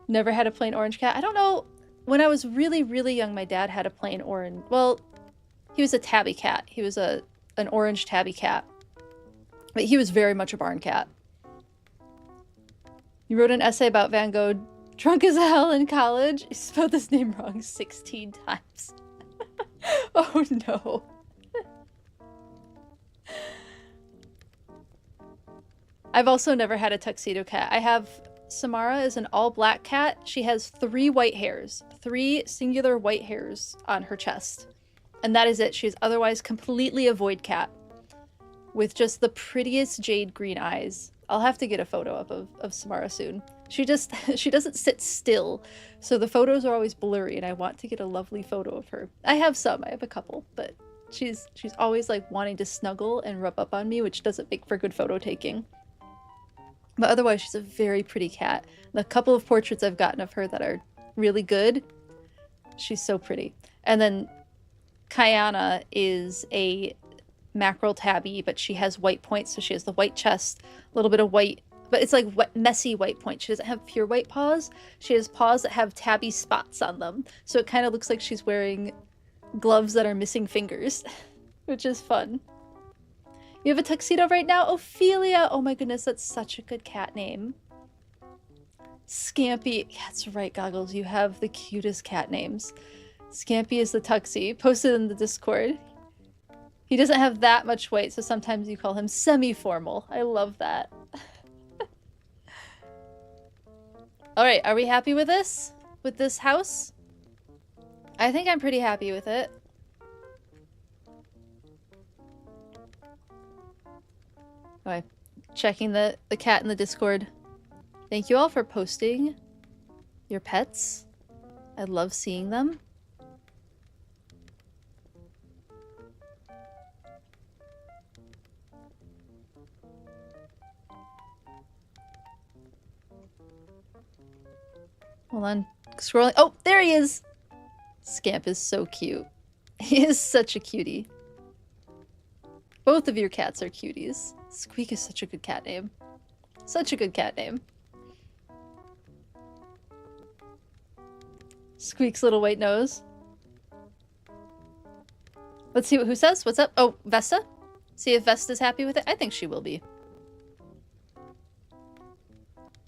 Never had a plain orange cat. I don't know. When I was really, really young, my dad had a plain orange. Well, he was a tabby cat. He was an orange tabby cat. But he was very much a barn cat. You wrote an essay about Van Gogh drunk as hell in college. You spelled his name wrong 16 times. Oh no. I've also never had a tuxedo cat. I have Samara is an all black cat. She has 3 white hairs, 3 singular white hairs on her chest. And that is it. She's otherwise completely a void cat with just the prettiest jade green eyes. I'll have to get a photo up of Samara soon. She doesn't sit still, so the photos are always blurry, and I want to get a lovely photo of her. I have a couple, but she's always like wanting to snuggle and rub up on me, which doesn't make for good photo taking. But otherwise, she's a very pretty cat. The couple of portraits I've gotten of her that are really good, she's so pretty. And then Kayana is a mackerel tabby, but she has white points, so she has the white chest, a little bit of white, but it's like messy white points. She doesn't have pure white paws. She has paws that have tabby spots on them, so it kind of looks like she's wearing gloves that are missing fingers, which is fun. You have a tuxedo right now? Ophelia! Oh my goodness, that's such a good cat name. Scampy. That's right, Goggles. You have the cutest cat names. Scampy is the tuxie. Posted in the Discord. He doesn't have that much weight, so sometimes you call him semi-formal. I love that. Alright, are we happy with this? With this house? I think I'm pretty happy with it. Okay, checking the cat in the Discord. Thank you all for posting your pets. I love seeing them. Hold on. Scrolling. Oh, there he is! Scamp is so cute. He is such a cutie. Both of your cats are cuties. Squeak is such a good cat name. Such a good cat name. Squeak's little white nose. Let's see who says. What's up? Oh, Vesta? See if Vesta's happy with it. I think she will be.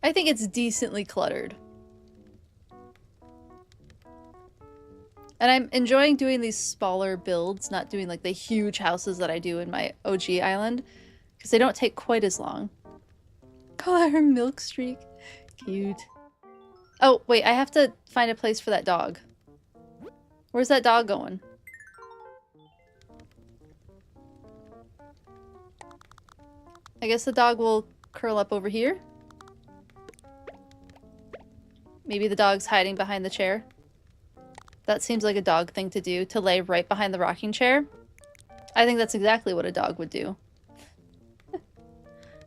I think it's decently cluttered. And I'm enjoying doing these smaller builds, not doing like the huge houses that I do in my OG island, because they don't take quite as long. Call her Milk Streak. Cute. Oh, wait, I have to find a place for that dog. Where's that dog going? I guess the dog will curl up over here. Maybe the dog's hiding behind the chair. That seems like a dog thing to do, to lay right behind the rocking chair. I think that's exactly what a dog would do.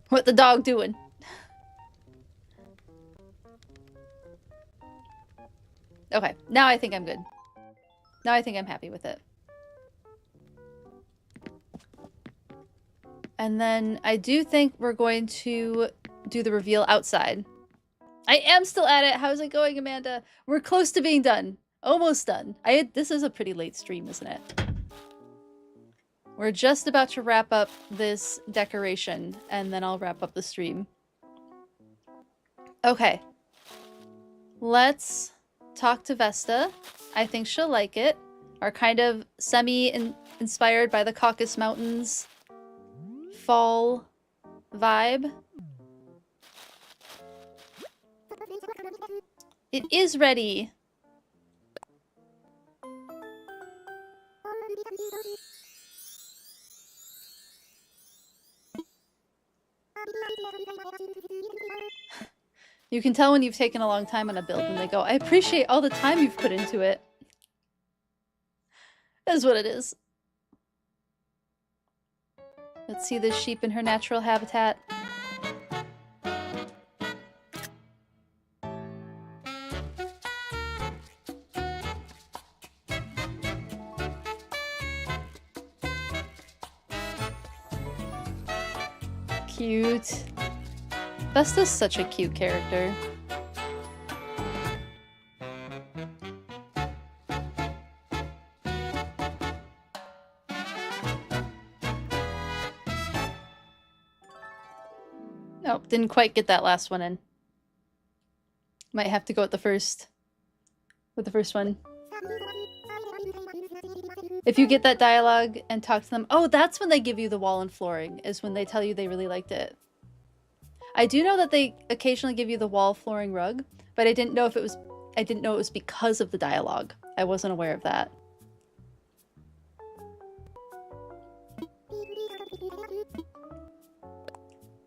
What the dog doing? Okay, now I think I'm good. Now I think I'm happy with it. And then I do think we're going to do the reveal outside. I am still at it. How's it going, Amanda? We're close to being done. Almost done. This is a pretty late stream, isn't it? We're just about to wrap up this decoration, and then I'll wrap up the stream. Okay. Let's talk to Vesta. I think she'll like it. Our kind of semi-inspired by the Caucasus Mountains fall vibe. It is ready. You can tell when you've taken a long time on a build when they go, I appreciate all the time you've put into it. That's what it is. Let's see this sheep in her natural habitat. Cute. Vesta's such a cute character. Nope, didn't quite get that last one in. Might have to go with the first one. If you get that dialogue and talk to them, oh, that's when they give you the wall and flooring, is when they tell you they really liked it. I do know that they occasionally give you the wall flooring rug, but I didn't know it was because of the dialogue. I wasn't aware of that.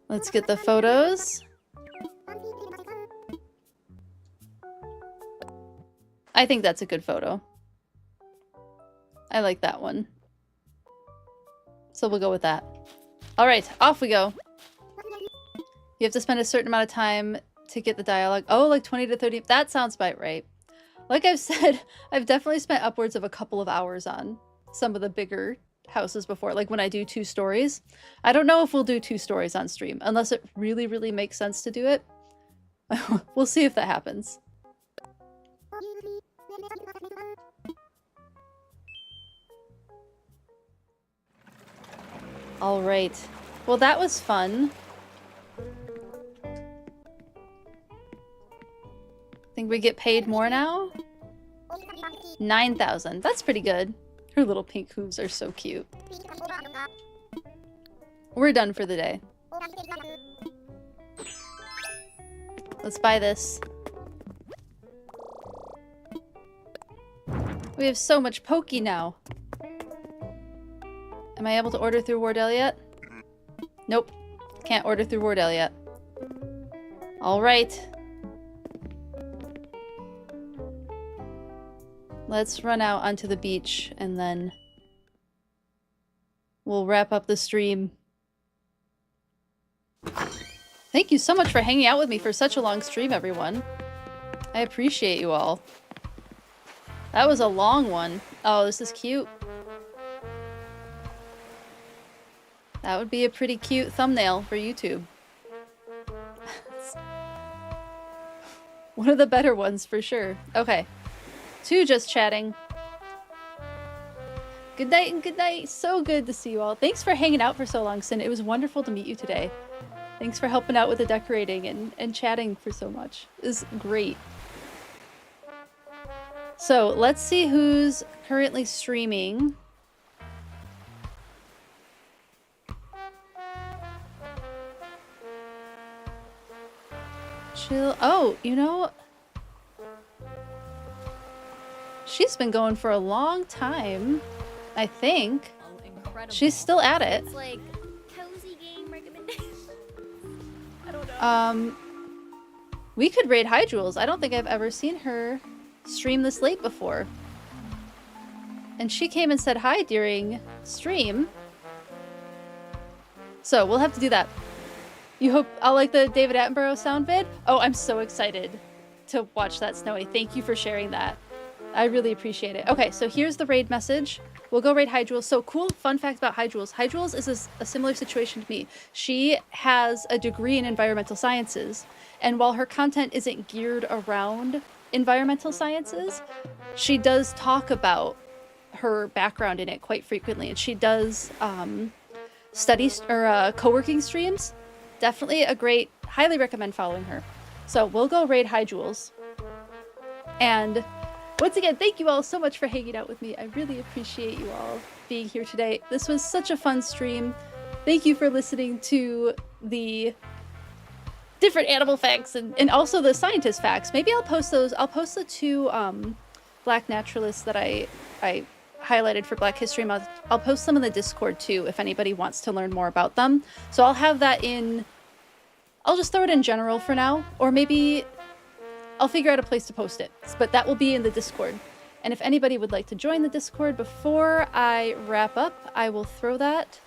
Let's get the photos. I think that's a good photo. I like that one. So we'll go with that. All right, off we go. You have to spend a certain amount of time to get the dialogue. Oh, like 20 to 30. That sounds about right. Like I've said, I've definitely spent upwards of a couple of hours on some of the bigger houses before, like when I do 2 stories. I don't know if we'll do 2 stories on stream, unless it really, really makes sense to do it. We'll see if that happens. All right. Well, that was fun. Think we get paid more now? 9,000. That's pretty good. Her little pink hooves are so cute. We're done for the day. Let's buy this. We have so much Pokey now. Am I able to order through Wardell yet? Nope. Can't order through Wardell yet. Alright. Let's run out onto the beach and then we'll wrap up the stream. Thank you so much for hanging out with me for such a long stream, everyone. I appreciate you all. That was a long one. Oh, this is cute. That would be a pretty cute thumbnail for YouTube. One of the better ones for sure. Okay. 2 just chatting. Good night and good night. So good to see you all. Thanks for hanging out for so long, Sin. It was wonderful to meet you today. Thanks for helping out with the decorating and chatting for so much. It was great. So let's see who's currently streaming. Chill. Oh, you know, she's been going for a long time, I think. Oh, incredible. She's still at it. It's like cozy game recommendation. I don't know. We could raid Hydrules. I don't think I've ever seen her stream this late before. And she came and said hi during stream. So we'll have to do that. You hope I'll like the David Attenborough sound vid? Oh, I'm so excited to watch that, Snowy. Thank you for sharing that. I really appreciate it. Okay, so here's the raid message. We'll go raid Hydrules. So cool fun fact about Hydrules. Hydrules is a similar situation to me. She has a degree in environmental sciences. And while her content isn't geared around environmental sciences, she does talk about her background in it quite frequently. And she does studies or co-working streams. Definitely a great, highly recommend following her. So we'll go raid Hydrules. And once again, thank you all so much for hanging out with me. I really appreciate you all being here today. This was such a fun stream. Thank you for listening to the different animal facts and also the scientist facts. Maybe I'll post those. I'll post the 2 Black naturalists that I highlighted for Black History Month. I'll post them in the Discord too if anybody wants to learn more about them. So I'll have that in... I'll just throw it in general for now. Or maybe I'll figure out a place to post it. But that will be in the Discord. And if anybody would like to join the Discord before I wrap up, I will throw that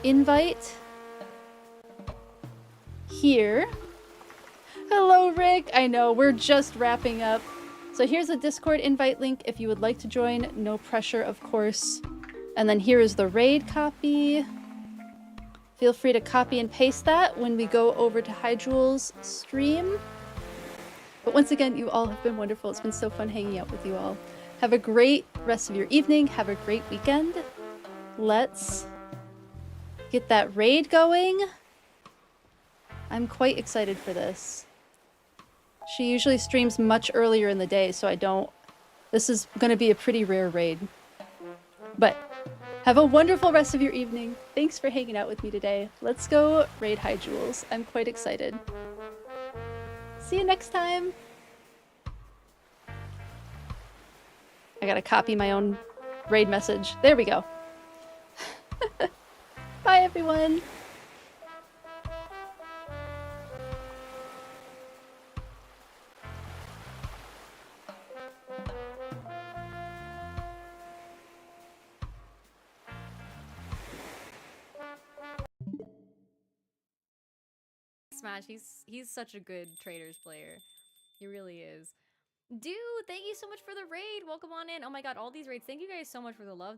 invite here. Hello, Rick. I know, we're just wrapping up. So here's a Discord invite link if you would like to join. No pressure, of course. And then here is the raid copy. Feel free to copy and paste that when we go over to Hydrules' stream. But once again, you all have been wonderful. It's been so fun hanging out with you all. Have a great rest of your evening. Have a great weekend. Let's get that raid going. I'm quite excited for this. She usually streams much earlier in the day, so I don't... This is going to be a pretty rare raid. But Have a wonderful rest of your evening. Thanks for hanging out with me today. Let's go raid Hyjewels. I'm quite excited. See you next time. I gotta copy my own raid message. There we go. Bye, everyone. Smash, he's such a good traders player. He really is. Dude, thank you so much for the raid. Welcome on in. Oh my god, all these raids. Thank you guys so much for the love